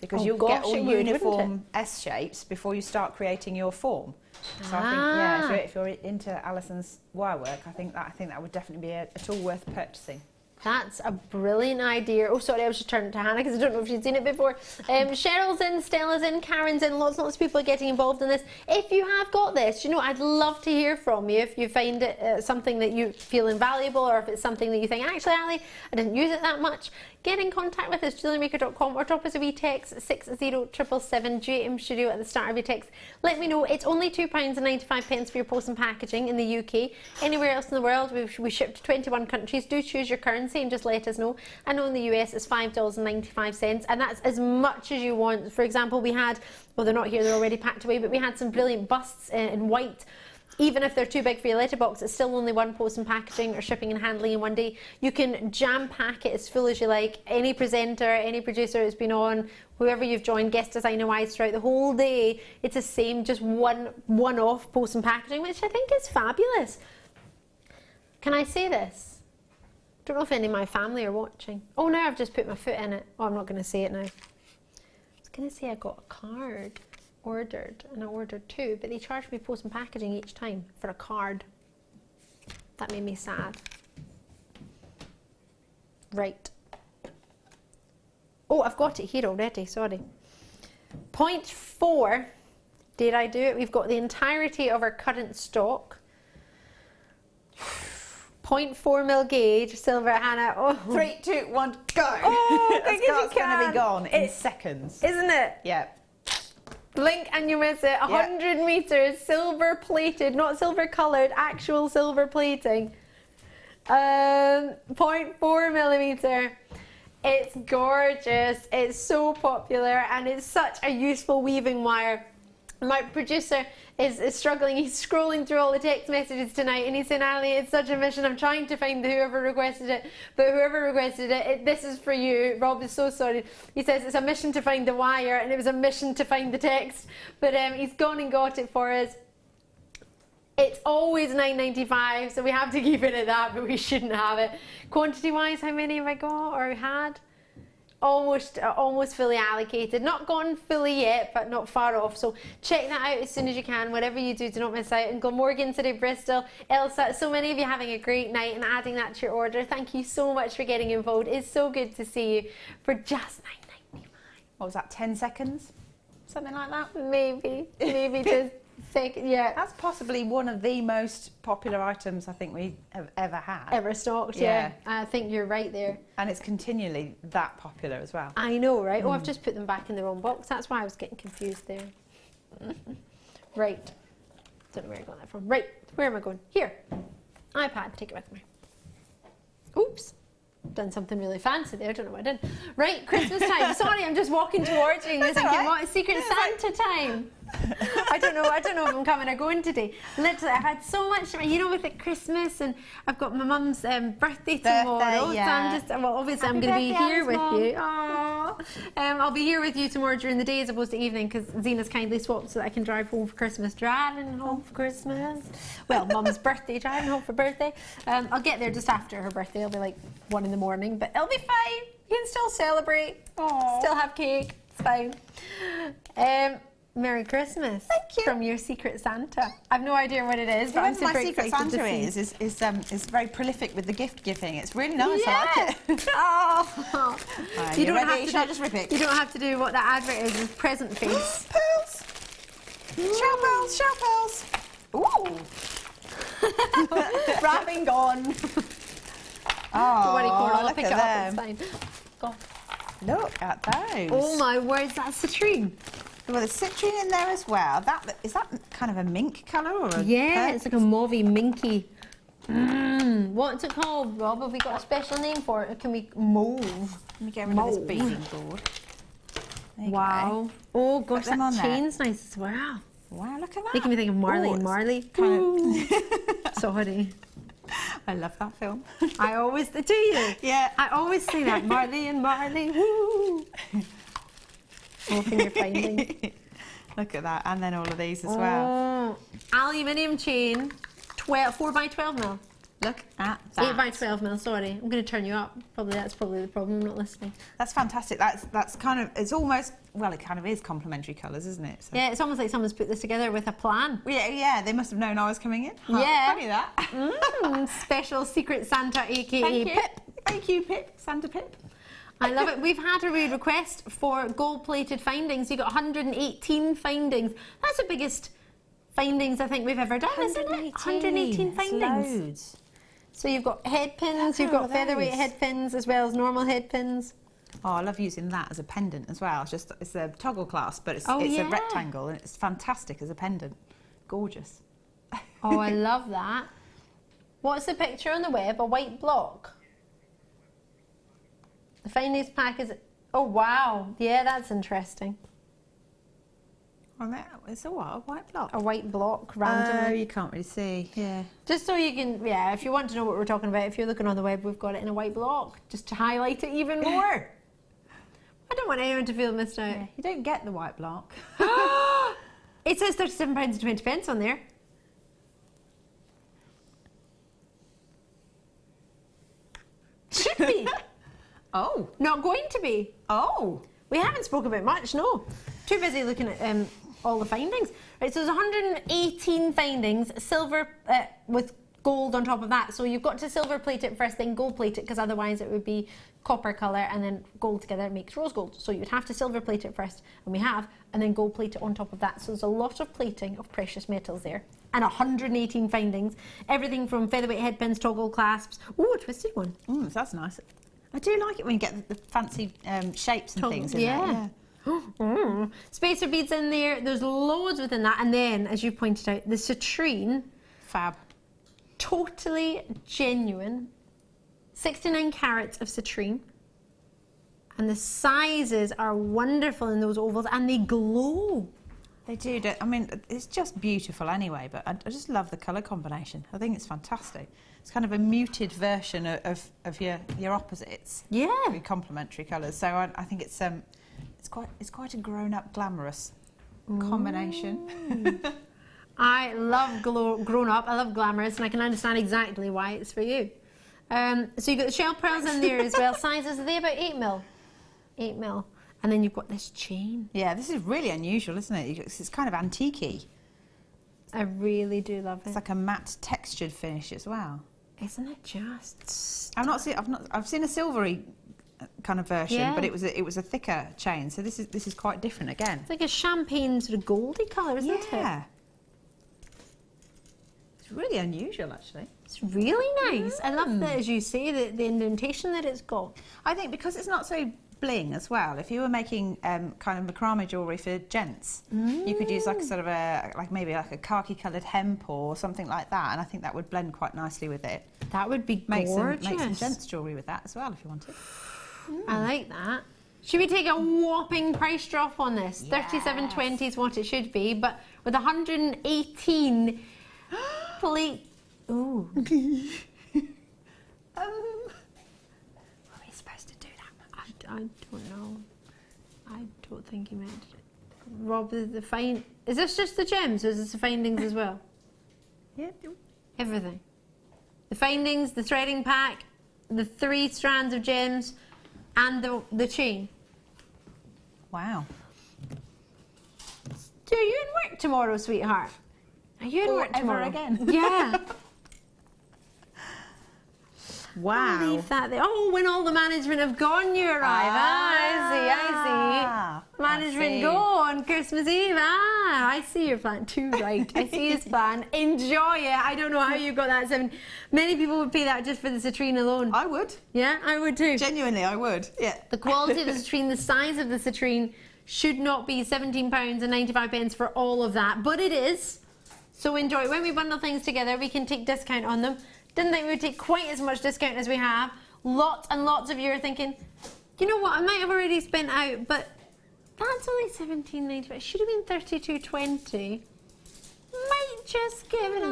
Speaker 13: because you'll get all uniform S shapes before you start creating your form. So I think, yeah, if you're into Alison's wire work, I think that would definitely be a tool worth purchasing.
Speaker 12: That's a brilliant idea. Oh, sorry, I was just turning to Hannah because I don't know if she'd seen it before. Cheryl's in, Stella's in, Karen's in, lots of people are getting involved in this. If you have got this, you know, I'd love to hear from you if you find it something that you feel invaluable, or if it's something that you think, actually, Ali, I didn't use it that much. Get in contact with us, JewelleryMaker.com, or drop us a wee text, 60777 JM Studio at the start of your text. Let me know. It's only £2.95 for your post and packaging in the UK. Anywhere else in the world, we ship to 21 countries. Do choose your currency and just let us know. I know in the US it's $5.95, and that's as much as you want. For example, we had, well, they're not here, they're already packed away, but we had some brilliant busts in white. Even if they're too big for your letterbox, it's still only one post and packaging or shipping and handling in one day. You can jam pack it as full as you like. Any presenter, any producer who's been on, whoever you've joined guest designer wise throughout the whole day, it's the same, just one-off post and packaging, which I think is fabulous. Can I say this? Don't know if any of my family are watching. Oh, now I've just put my foot in it. Oh, I'm not going to say it now. I was going to say I got a card ordered, and I ordered two, but they charged me post and packaging each time for a card. That made me sad. Right. Oh, I've got it here already, sorry. Point 4, did I do it? We've got the entirety of our current stock. 0.4mm gauge, silver, Hannah. Oh.
Speaker 13: 3, 2, 1, go!
Speaker 12: Oh,
Speaker 13: it's going to be gone in seconds.
Speaker 12: Isn't it?
Speaker 13: Yeah.
Speaker 12: Blink and you miss it. 100 meters, silver plated, not silver coloured, actual silver plating. 0.4mm. It's gorgeous. It's so popular, and it's such a useful weaving wire. My producer is struggling. He's scrolling through all the text messages tonight, and he's saying, Ali, it's such a mission. I'm trying to find whoever requested it, but whoever requested it, this is for you. Rob is so sorry. He says it's a mission to find the wire, and it was a mission to find the text, but he's gone and got it for us. It's always $9.95, so we have to keep it at that, but we shouldn't have it. Quantity-wise, how many have I got or had? Almost fully allocated. Not gone fully yet, but not far off. So check that out as soon as you can. Whatever you do not miss out. In Glamorgan City, Bristol, Elsa, so many of you having a great night and adding that to your order. Thank you so much for getting involved. It's so good to see you for just $9.95.
Speaker 13: What was that, 10 seconds? Something like that?
Speaker 12: Maybe just second, yeah.
Speaker 13: That's possibly one of the most popular items I think we have ever had.
Speaker 12: Ever stocked, yeah. I think you're right there.
Speaker 13: And it's continually that popular as well.
Speaker 12: I know, right? Oh, I've just put them back in the wrong box. That's why I was getting confused there. Right. Don't know where I got that from. Right, where am I going? Here. iPad, take it with me. Oops. Done something really fancy there, I don't know what I did. Right, Christmas time. Sorry, I'm just walking towards you. You're thinking, what is Secret Santa time? I don't know if I'm coming or going today. Literally, I've had so much, you know, with it Christmas, and I've got my mum's birthday tomorrow.
Speaker 13: Yeah.
Speaker 12: So I'm just, well, obviously I'm going to be here with you. Aww. I'll be here with you tomorrow during the day as opposed to evening, because Zena's kindly swapped so that I can drive home for Christmas. Driving home for Christmas. Well, mum's birthday, driving home for birthday. I'll get there just after her birthday. It'll be like 1 in the morning, but it'll be fine. You can still celebrate.
Speaker 13: Aww.
Speaker 12: Still have cake. It's fine. Merry Christmas.
Speaker 13: Thank you.
Speaker 12: From your Secret Santa. I've no idea what it is, but I'm super
Speaker 13: my Secret
Speaker 12: excited
Speaker 13: Santa is very prolific with the gift giving. It's really nice. I like it.
Speaker 12: Oh.
Speaker 13: You don't have to just rip it.
Speaker 12: You don't have to do what that advert is with present face.
Speaker 13: Pearls. Show pearls. Show pearls. Ooh.
Speaker 12: Wrapping gone.
Speaker 13: Oh,
Speaker 12: don't worry, Cora, I'll
Speaker 13: look
Speaker 12: pick
Speaker 13: at
Speaker 12: it
Speaker 13: them.
Speaker 12: up. It's fine. Go.
Speaker 13: Look at those.
Speaker 12: Oh my words, that's citrine.
Speaker 13: Well, there's citrine in there as well. Is that kind of a mink colour or a
Speaker 12: it's like a mauvey, minky. What's it called, Rob? Have we got a special name for it? Can we mauve?
Speaker 13: Let me get rid of this beading board.
Speaker 12: Wow. Oh gosh,
Speaker 13: them on
Speaker 12: that
Speaker 13: there.
Speaker 12: chain's nice as well.
Speaker 13: Wow, look at that.
Speaker 12: Making me think of Marley and Marley.
Speaker 13: Kind of.
Speaker 12: Sorry.
Speaker 13: I love that film.
Speaker 12: I always do. You?
Speaker 13: Yeah.
Speaker 12: I always say that. Marley and Marley. Woo. Anything you're finding.
Speaker 13: Look at that, and then all of these as well.
Speaker 12: Aluminium chain, 4 by 12 mil.
Speaker 4: Look at that.
Speaker 12: 8 by 12 mil, sorry. I'm going to turn you up. That's probably the problem, I'm not listening.
Speaker 13: That's fantastic. That's kind of, it's almost, well, it kind of is complementary colours, isn't it? So.
Speaker 12: Yeah, it's almost like someone's put this together with a plan.
Speaker 13: Yeah, they must have known I was coming in.
Speaker 12: Yeah.
Speaker 13: Funny that.
Speaker 12: Special Secret Santa, aka Pip.
Speaker 13: Thank you, Pip. Santa Pip.
Speaker 12: I love it. We've had a read request for gold-plated findings. You got 118 findings. That's the biggest findings I think we've ever done, isn't it? 118 findings.
Speaker 13: Loads.
Speaker 12: So you've got head pins, you've got featherweight head pins as well as normal head pins.
Speaker 13: Oh, I love using that as a pendant as well. It's a toggle clasp, but it's a rectangle and it's fantastic as a pendant. Gorgeous.
Speaker 12: Oh, I love that. What's the picture on the web? A white block. The findings pack is... Oh, wow. Yeah, that's interesting.
Speaker 13: It's a what? A white block?
Speaker 12: A white block, randomly.
Speaker 13: Oh, you can't really see. Yeah.
Speaker 12: Just so you can... Yeah, if you want to know what we're talking about, if you're looking on the web, we've got it in a white block, just to highlight it even more. I don't want anyone to feel missed out.
Speaker 13: Yeah, you don't get the white block.
Speaker 12: It says £37.20 on there. Should be.
Speaker 13: Oh.
Speaker 12: Not going to be.
Speaker 13: Oh.
Speaker 12: We haven't spoken about much, no. Too busy looking at all the findings. Right, so there's 118 findings, silver with gold on top of that. So you've got to silver plate it first, then gold plate it, because otherwise it would be copper colour and then gold together makes rose gold. So you'd have to silver plate it first, and we have, and then gold plate it on top of that. So there's a lot of plating of precious metals there. And 118 findings. Everything from featherweight head pins, toggle clasps. Ooh, a twisted one.
Speaker 13: That's nice. I do like it when you get the fancy shapes and things in there.
Speaker 12: Yeah. Spacer beads in there. There's loads within that. And then, as you pointed out, the citrine.
Speaker 13: Fab.
Speaker 12: Totally genuine. 69 carats of citrine. And the sizes are wonderful in those ovals and they glow.
Speaker 13: They do. I mean, it's just beautiful anyway, but I just love the colour combination. I think it's fantastic. It's kind of a muted version of your opposites.
Speaker 12: Yeah.
Speaker 13: With complementary colours. So I think it's quite a grown-up, glamorous combination.
Speaker 12: I love grown up. I love glamorous, and I can understand exactly why it's for you. So you've got the shell pearls in there as well. Sizes are they about 8 mil? 8 mil. And then you've got this chain.
Speaker 13: Yeah, this is really unusual, isn't it? It's kind of antique-y.
Speaker 12: I really do love it.
Speaker 13: It's like a matte textured finish as well.
Speaker 12: Isn't it just?
Speaker 13: I've seen a silvery kind of version, but it was a thicker chain. So this is quite different again.
Speaker 12: It's like a champagne sort of goldy colour, isn't it?
Speaker 13: Yeah. It's really unusual, actually.
Speaker 12: It's really nice. I love that, as you say, the indentation that it's got.
Speaker 13: I think because it's not so bling as well. If you were making kind of macrame jewellery for gents, you could use like a sort of maybe like a khaki coloured hemp or something like that, and I think that would blend quite nicely with it.
Speaker 12: That would be gorgeous.
Speaker 13: Make some gents jewellery with that as well if you wanted.
Speaker 12: I like that. Should we take a whopping price drop on this? Yes. $37.20 is what it should be, but with 118 plate. Ooh. Are we supposed to do that? I don't know. I don't think he meant it. Rob, is this just the gems or is this the findings as well?
Speaker 13: Yeah.
Speaker 12: Everything. The findings, the threading pack, the 3 strands of gems, and the chain.
Speaker 13: Wow.
Speaker 12: Are you in work tomorrow, sweetheart? Are you in work tomorrow?
Speaker 13: Again?
Speaker 12: Yeah.
Speaker 13: Wow.
Speaker 12: Leave that there. Oh, when all the management have gone, you arrive. I see. Management go on Christmas Eve. I see your plan. Too right. I see his plan. Enjoy it. I don't know how you got that 7. Many people would pay that just for the citrine alone.
Speaker 13: I would.
Speaker 12: Yeah, I would too.
Speaker 13: Genuinely, I would. Yeah.
Speaker 12: The quality of the citrine, the size of the citrine should not be £17.95 for all of that, but it is. So enjoy. When we bundle things together, we can take discount on them. Didn't think we would take quite as much discount as we have. Lots and lots of you are thinking, you know what, I might have already spent out, but that's only £17.95. It should have been £32.20. Might just give it a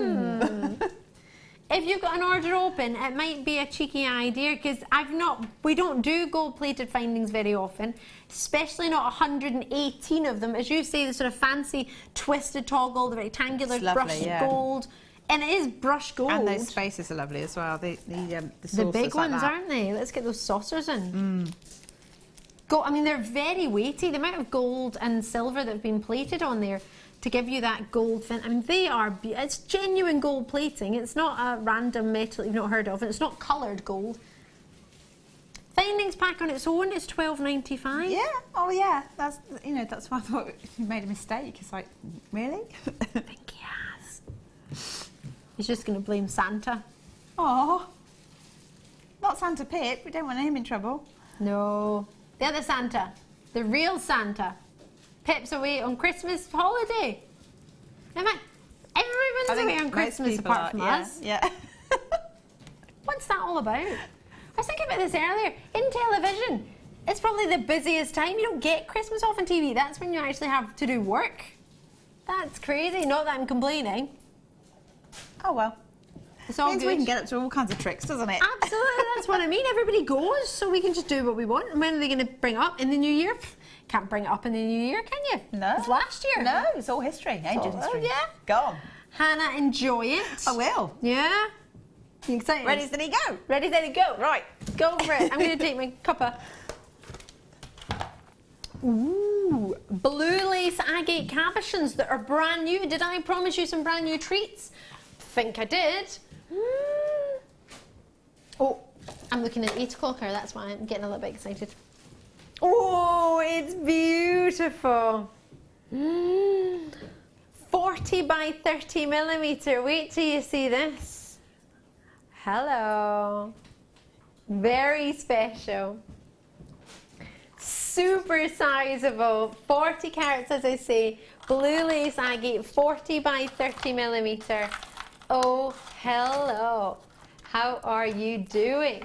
Speaker 12: little. If you've got an order open, it might be a cheeky idea because we don't do gold-plated findings very often, especially not 118 of them. As you say, the sort of fancy twisted toggle, the rectangular brushed gold. And it is brushed gold.
Speaker 13: And those spaces are lovely as well. The
Speaker 12: big ones, aren't they? Let's get those saucers in. Gold, I mean, they're very weighty. The amount of gold and silver that have been plated on there to give you that gold fin. I mean, they are, it's genuine gold plating. It's not a random metal you've not heard of. It's not coloured gold. Findings pack on its own is $12.95.
Speaker 13: Yeah, oh yeah. That's, you know, that's why I thought you made a mistake. It's like, really?
Speaker 12: I think he has. He's just going to blame Santa.
Speaker 13: Oh, not Santa Pip. We don't want him in trouble.
Speaker 12: No, the other Santa, the real Santa. Pip's away on Christmas holiday. In fact, everyone's away on Christmas apart from us.
Speaker 13: Yeah.
Speaker 12: What's that all about? I was thinking about this earlier. In television, it's probably the busiest time. You don't get Christmas off on TV. That's when you actually have to do work. That's crazy. Not that I'm complaining.
Speaker 13: Oh well.
Speaker 12: It's all
Speaker 13: means
Speaker 12: good.
Speaker 13: we can get up to all kinds of tricks, doesn't it?
Speaker 12: Absolutely, that's what I mean. Everybody goes, so we can just do what we want. And when are they going to bring it up? In the new year? Can't bring it up in the new year, can you?
Speaker 13: No.
Speaker 12: It's last year.
Speaker 13: No, it's all history. Ancient history.
Speaker 12: Oh, yeah.
Speaker 13: Go on.
Speaker 12: Hannah, enjoy it.
Speaker 13: I will.
Speaker 12: Yeah? You excited?
Speaker 13: Ready, steady, go.
Speaker 12: Ready, steady, go. Right, go for it. I'm going to take my cuppa. Ooh, blue lace agate cabochons that are brand new. Did I promise you some brand new treats? Think I did. Oh, I'm looking at 8 o'clock hour, that's why I'm getting a little bit excited. Oh, it's beautiful. 40 by 30 millimeter. Wait till you see this. Hello. Very special. Super sizable. 40 carats, as I say. Blue lace agate, 40 by 30 millimeter. Oh, hello. How are you doing?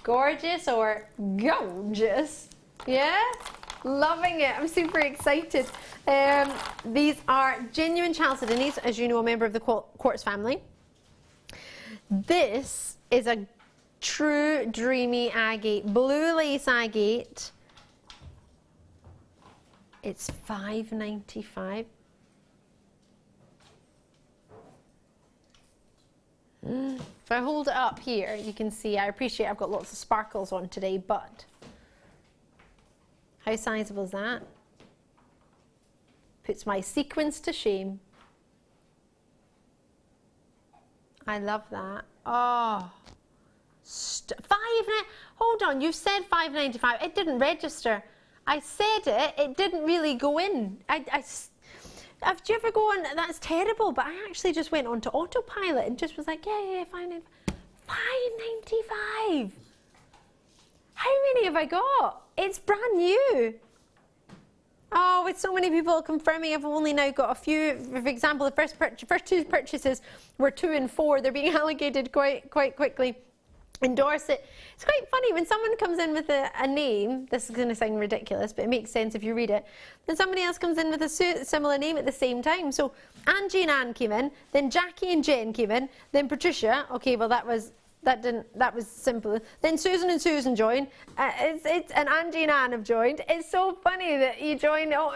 Speaker 12: Gorgeous or gorgeous? Yeah? Loving it. I'm super excited. These are genuine chalcedonies, as you know, a member of the quartz family. This is a true dreamy agate, blue lace agate. It's $5.95. If I hold it up here, you can see, I appreciate I've got lots of sparkles on today, but how sizable is that? Puts my sequins to shame. I love that. Oh, hold on, you said $5.95. It didn't register. I said it, it didn't really go in. Do you ever go on, that's terrible, but I actually just went on to autopilot and just was like, yeah, $5.95. How many have I got? It's brand new. Oh, with so many people confirming, I've only now got a few. For example, the first 2 purchases were 2 and 4. They're being allocated quite quickly. Endorse it. It's quite funny when someone comes in with a name. This is going to sound ridiculous, but it makes sense if you read it. Then somebody else comes in with a similar name at the same time. So Angie and Anne came in, then Jackie and Jen came in, then Patricia. Okay, well that was simple. Then Susan and Susan joined. And Angie and Anne have joined. It's so funny that you joined. Oh,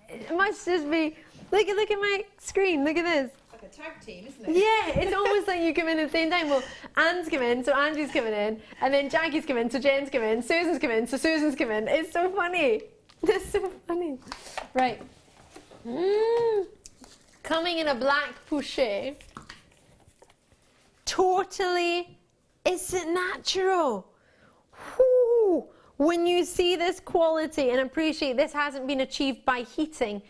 Speaker 12: it must just be. Look at my screen. Look at this.
Speaker 13: Like a tag team, isn't it?
Speaker 12: Yeah, it's almost like you come in at the same time. Well, Anne's come in, so Angie's coming in, and then Jackie's come in, so Jen's come in, Susan's come in, so Susan's come in. It's so funny. It's so funny. Right. Coming in a black poché. Totally. Is it natural? Whoo! When you see this quality and appreciate this hasn't been achieved by heating,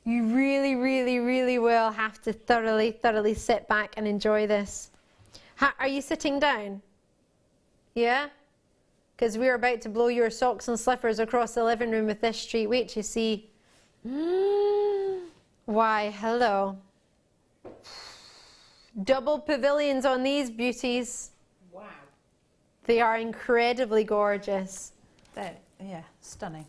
Speaker 12: you really, really, really will have to thoroughly sit back and enjoy this. Are you sitting down? Yeah? Because we're about to blow your socks and slippers across the living room with this treat. Wait till you see. Why, hello. Double pavilions on these beauties.
Speaker 13: Wow.
Speaker 12: They are incredibly gorgeous.
Speaker 13: Yeah, stunning.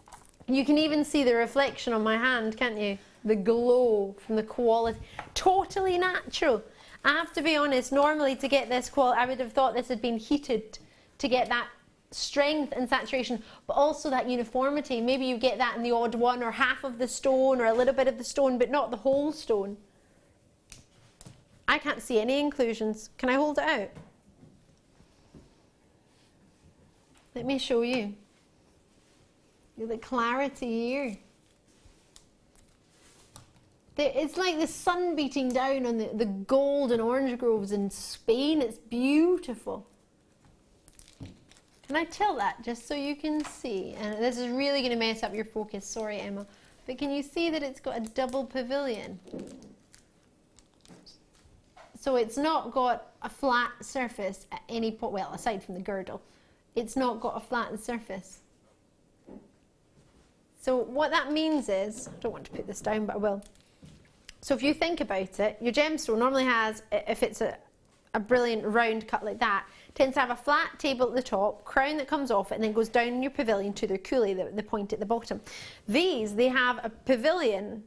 Speaker 12: You can even see the reflection on my hand, can't you? The glow from the quality. Totally natural. I have to be honest, normally to get this quality, I would have thought this had been heated to get that strength and saturation, but also that uniformity. Maybe you get that in the odd one or half of the stone or a little bit of the stone, but not the whole stone. I can't see any inclusions. Can I hold it out? Let me show you. Look at the clarity here. It's like the sun beating down on the gold and orange groves in Spain. It's beautiful. Can I tilt that just so you can see? And this is really going to mess up your focus. Sorry, Emma. But can you see that it's got a double pavilion? So it's not got a flat surface at any point. Well, aside from the girdle, it's not got a flattened surface. So what that means is, I don't want to put this down, but I will. So if you think about it, your gemstone normally has, if it's a brilliant round cut like that, tends to have a flat table at the top, crown that comes off it, and then goes down in your pavilion to their coulis, the point at the bottom. These, they have a pavilion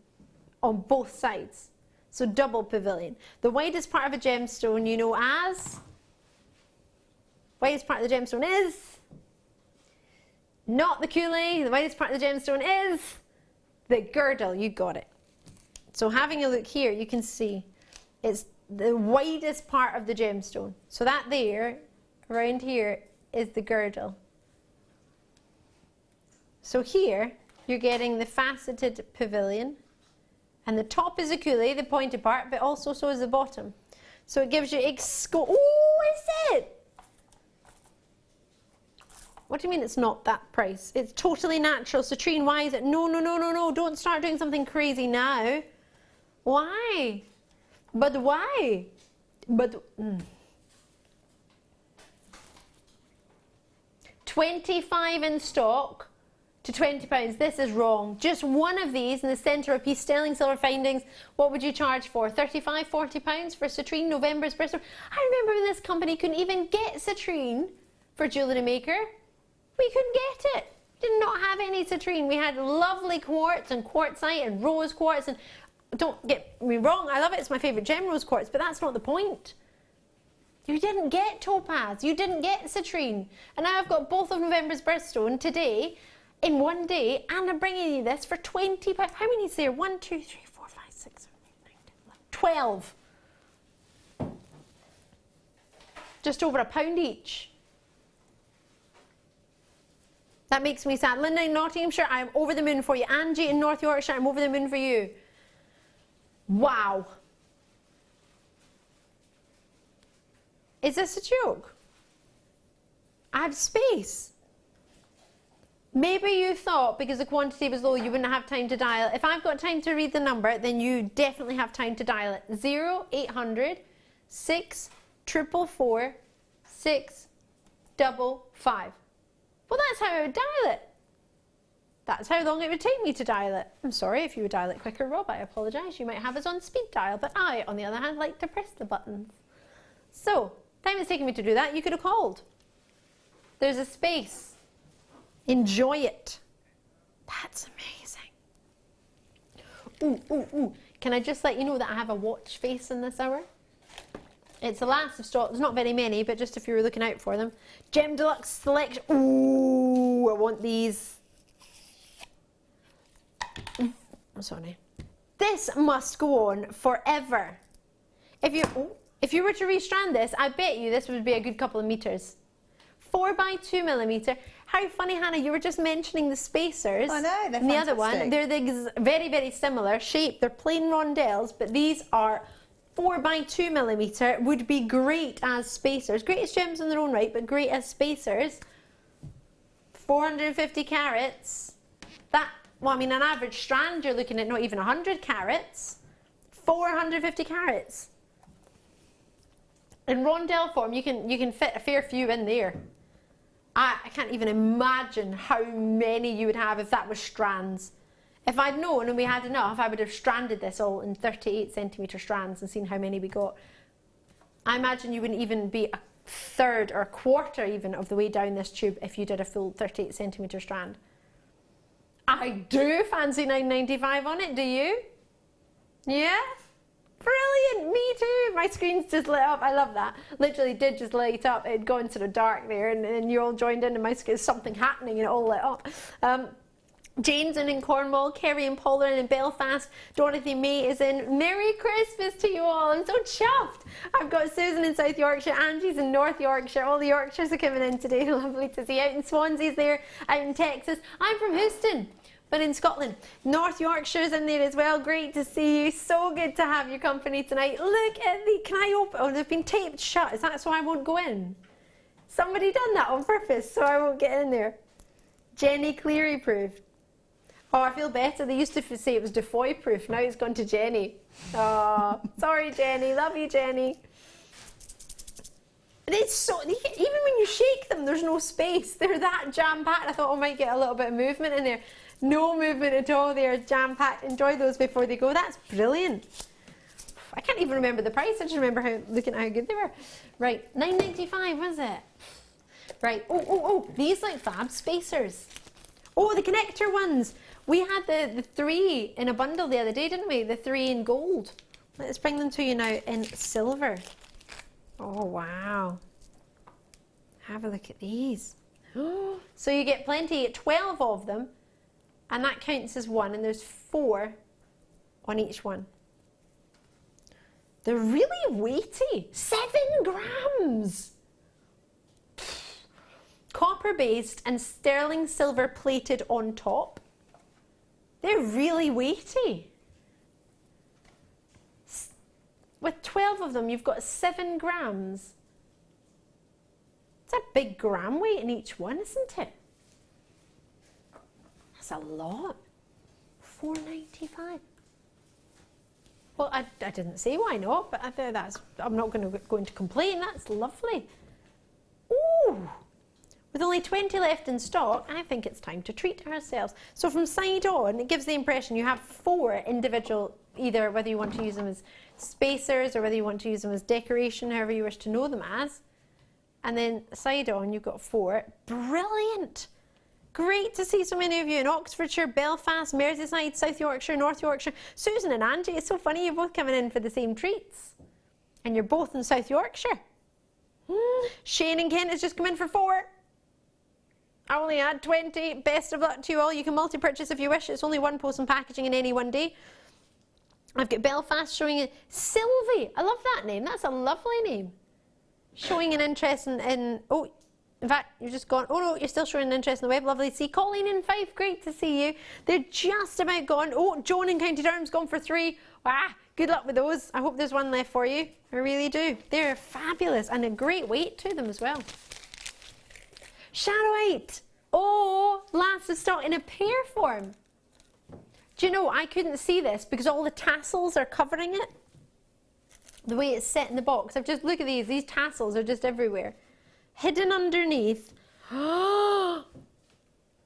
Speaker 12: on both sides, so double pavilion. The widest part of a gemstone, you know as? Widest part of the gemstone is? Not the coulis. The widest part of the gemstone is the girdle. You got it. So having a look here, you can see it's the widest part of the gemstone. So that there, around here, is the girdle. So here, you're getting the faceted pavilion, and the top is a coulis, the pointed part, but also so is the bottom. So it gives you oh, is it? What do you mean it's not that price? It's totally natural. Citrine, why is it? No, no, no, no, no. Don't start doing something crazy now. Why? But why? But 25 in stock to £20. This is wrong. Just one of these in the centre of a piece, sterling silver findings. What would you charge for? £35, £40 for citrine, November's Bristol. I remember when this company couldn't even get citrine for Jewellery Maker. We couldn't get it. Did not have any citrine. We had lovely quartz and quartzite and rose quartz, and don't get me wrong, I love it. It's my favourite gem, rose quartz, but that's not the point. You didn't get topaz. You didn't get citrine. And now I've got both of November's birthstone today in one day, and I'm bringing you this for £20. How many is there? 1, 2, 3, 4, 5, 6, 7, 8, 9, 10, 11, 12. Just over £1 each. That makes me sad. Linda in Nottinghamshire, I am over the moon for you. Angie in North Yorkshire, I'm over the moon for you. Wow. Is this a joke? I have space. Maybe you thought because the quantity was low you wouldn't have time to dial. If I've got time to read the number, then you definitely have time to dial it. 0800 644 655. Well, that's how I would dial it. That's how long it would take me to dial it. I'm sorry if you would dial it quicker, Rob. I apologise. You might have us on speed dial, but I, on the other hand, like to press the buttons. So, time it's taking me to do that, you could have called. There's a space. Enjoy it. That's amazing. Ooh, ooh, ooh. Can I just let you know that I have a watch face in this hour? It's the last of stock. There's not very many, but just if you were looking out for them. Gem Deluxe Selection. Ooh, I want these. I'm sorry. This must go on forever. If you were to restrand this, I bet you this would be a good couple of meters. 4 by 2 millimeter. How funny, Hannah, you were just mentioning the spacers.
Speaker 13: I know, they're
Speaker 12: and the
Speaker 13: fantastic.
Speaker 12: other one, they're very, very similar shape. They're plain rondelles, but these are 4 by 2 millimeter. Would be great as spacers. Great as gems in their own right, but great as spacers. 450 carats. That, well, I mean, an average strand, you're looking at not even 100 carats. 450 carats. In rondelle form, you can fit a fair few in there. I can't even imagine how many you would have if that was strands. If I'd known and we had enough, I would have stranded this all in 38 centimetre strands and seen how many we got. I imagine you wouldn't even be a third or a quarter even of the way down this tube if you did a full 38 centimetre strand. I do fancy £9.95 on it, do you? Yeah? Brilliant, me too. My screen's just lit up. I love that. Literally did just light up. It had gone sort of dark there and you all joined in and my screen, something happening and it all lit up. Jane's in Cornwall, Kerry and Paul are in Belfast, Dorothy May is in. Merry Christmas to you all. I'm so chuffed. I've got Susan in South Yorkshire, Angie's in North Yorkshire. All the Yorkshires are coming in today. Lovely to see. Out in Swansea's there, out in Texas. I'm from Houston, but in Scotland. North Yorkshire's in there as well. Great to see you. So good to have your company tonight. Look at the, can I open? Oh, they've been taped shut. Is that so I won't go in? Somebody done that on purpose so I won't get in there. Jenny Cleary proof. Oh, I feel better. They used to say it was Defoy proof. Now it's gone to Jenny. Oh, sorry, Jenny. Love you, Jenny. And it's so, even when you shake them, there's no space. They're that jam-packed. I thought I might get a little bit of movement in there. No movement at all. They're jam-packed. Enjoy those before they go. That's brilliant. I can't even remember the price. I just remember looking at how good they were. Right, $9.95, was it? Right. Oh, these like fab spacers. Oh, the connector ones. We had the 3 in a bundle the other day, didn't we? The 3 in gold. Let's bring them to you now in silver. Oh, wow. Have a look at these. So you get plenty, 12 of them, and that counts as 1, and there's 4 on each one. They're really weighty. 7 grams. Copper based and sterling silver plated on top. They're really weighty. With 12 of them, you've got 7 grams. It's a big gram weight in each one, isn't it? That's a lot. $4.95. Well, I didn't say why not, but I thought I'm not going to complain. That's lovely. Ooh. With only 20 left in stock, I think it's time to treat ourselves. So from side on, it gives the impression you have 4 individual, either whether you want to use them as spacers or whether you want to use them as decoration, however you wish to know them as. And then side on, you've got 4. Brilliant! Great to see so many of you in Oxfordshire, Belfast, Merseyside, South Yorkshire, North Yorkshire. Susan and Angie, it's so funny you're both coming in for the same treats. And you're both in South Yorkshire. Shane and Kent has just come in for 4. I only had 20. Best of luck to you all. You can multi-purchase if you wish. It's only 1 post and packaging in any one day. I've got Belfast showing it. Sylvie. I love that name. That's a lovely name. Showing an interest in oh, in fact, you've just gone. Oh no, you're still showing an interest in the web. Lovely to see. Colleen in Fife. Great to see you. They're just about gone. Oh, Joan in County Durham's gone for 3. Ah, good luck with those. I hope there's 1 left for you. I really do. They're fabulous and a great weight to them as well. Shadowite. Oh, last of stock in a pear form. Do you know, I couldn't see this because all the tassels are covering it. The way it's set in the box. I've just, look at these. These tassels are just everywhere. Hidden underneath. I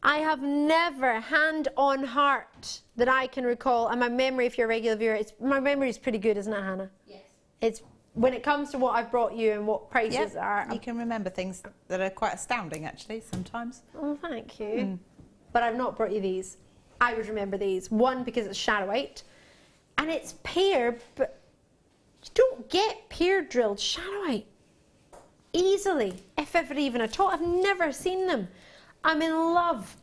Speaker 12: have never, hand on heart, that I can recall, and my memory, if you're a regular viewer, my memory is pretty good, isn't it, Hannah? Yes. It's when it comes to what I've brought you and what prices are.
Speaker 13: You can remember things that are quite astounding, actually, sometimes.
Speaker 12: Oh, thank you. But I've not brought you these. I would remember these. 1, because it's shadowite, and it's pear, but you don't get pear drilled shadowite easily, if ever even at all. I've never seen them. I'm in love.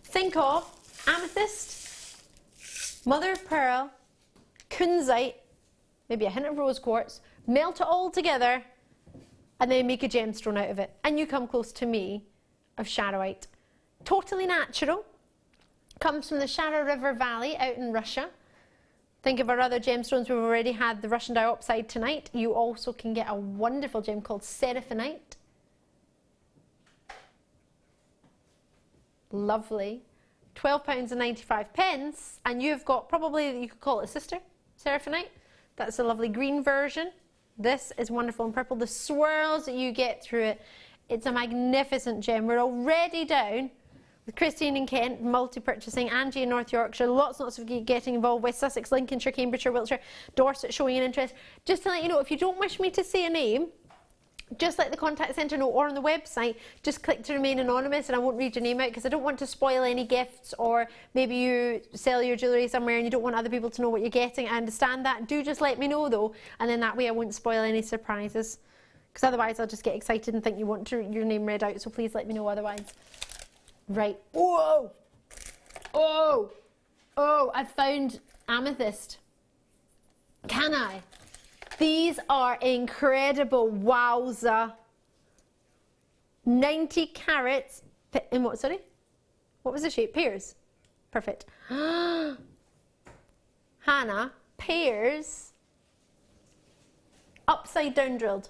Speaker 12: Think of amethyst, mother of pearl, kunzite, maybe a hint of rose quartz, melt it all together, and then make a gemstone out of it. And you come close to me of shadowite. Totally natural. Comes from the Shara River Valley out in Russia. Think of our other gemstones. We've already had the Russian dioxide tonight. You also can get a wonderful gem called seraphinite. Lovely. £12.95, and you've got probably, you could call it a sister, seraphinite. That's a lovely green version. This is wonderful in purple. The swirls that you get through it, it's a magnificent gem. We're already down with Christine in Kent, multi-purchasing, Angie in North Yorkshire, lots of you getting involved, West Sussex, Lincolnshire, Cambridgeshire, Wiltshire, Dorset showing an interest. Just to let you know, if you don't wish me to say a name, just like the contact centre note or on the website, just click to remain anonymous and I won't read your name out because I don't want to spoil any gifts, or maybe you sell your jewellery somewhere and you don't want other people to know what you're getting. I understand that. Do just let me know though, and then that way I won't spoil any surprises, because otherwise I'll just get excited and think you want your name read out, so please let me know otherwise. Right. Whoa! Oh, I found amethyst. Can I? These are incredible. Wowza. 90 carats. In what, sorry? What was the shape? Pears. Perfect. Hannah, pears. Upside down drilled.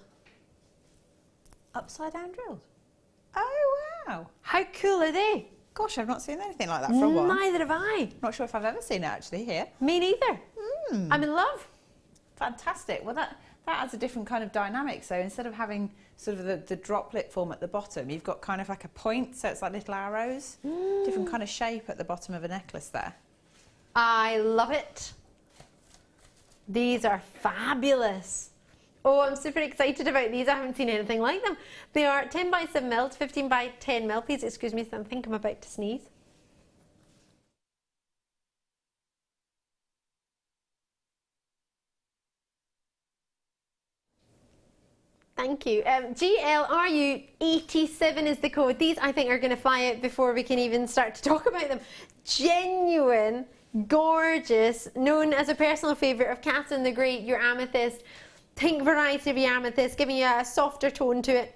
Speaker 13: Upside down drilled? Oh, wow.
Speaker 12: How cool are they?
Speaker 13: Gosh, I've not seen anything like that for a while.
Speaker 12: Neither have I.
Speaker 13: Not sure if I've ever seen it actually here.
Speaker 12: Me neither. I'm in love.
Speaker 13: Fantastic. Well, that adds a different kind of dynamic. So instead of having sort of the droplet form at the bottom, you've got kind of like a point, so it's like little arrows. Different kind of shape at the bottom of a necklace there.
Speaker 12: I love it. These are fabulous. Oh, I'm super excited about these. I haven't seen anything like them. They are 10 by 7 mil, 15 by 10 mil. Please excuse me, I think I'm about to sneeze. Thank you. GLRU87 is the code. These, I think, are going to fly out before we can even start to talk about them. Genuine, gorgeous, known as a personal favourite of Catherine the Great, your amethyst. Pink variety of your amethyst, giving you a softer tone to it,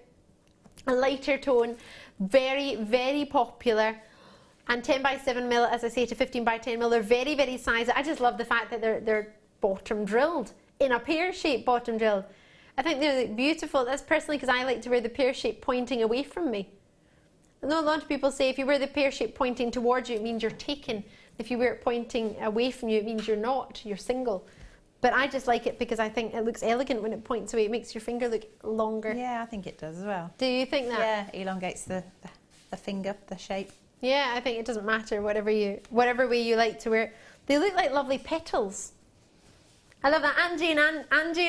Speaker 12: a lighter tone. Very, very popular. And 10 by 7 mil, as I say, to 15 by 10 mil. They're very, very sized. I just love the fact that they're bottom drilled, in a pear-shaped bottom drilled. I think they're beautiful. That's personally because I like to wear the pear shape pointing away from me. I know a lot of people say if you wear the pear shape pointing towards you, it means you're taken. If you wear it pointing away from you, it means you're not, you're single. But I just like it because I think it looks elegant when it points away. It makes your finger look longer.
Speaker 13: Yeah, I think it does as well.
Speaker 12: Do you think that?
Speaker 13: Yeah, elongates the finger, the shape.
Speaker 12: Yeah, I think it doesn't matter whatever way you like to wear it. They look like lovely petals. I love that. Angie are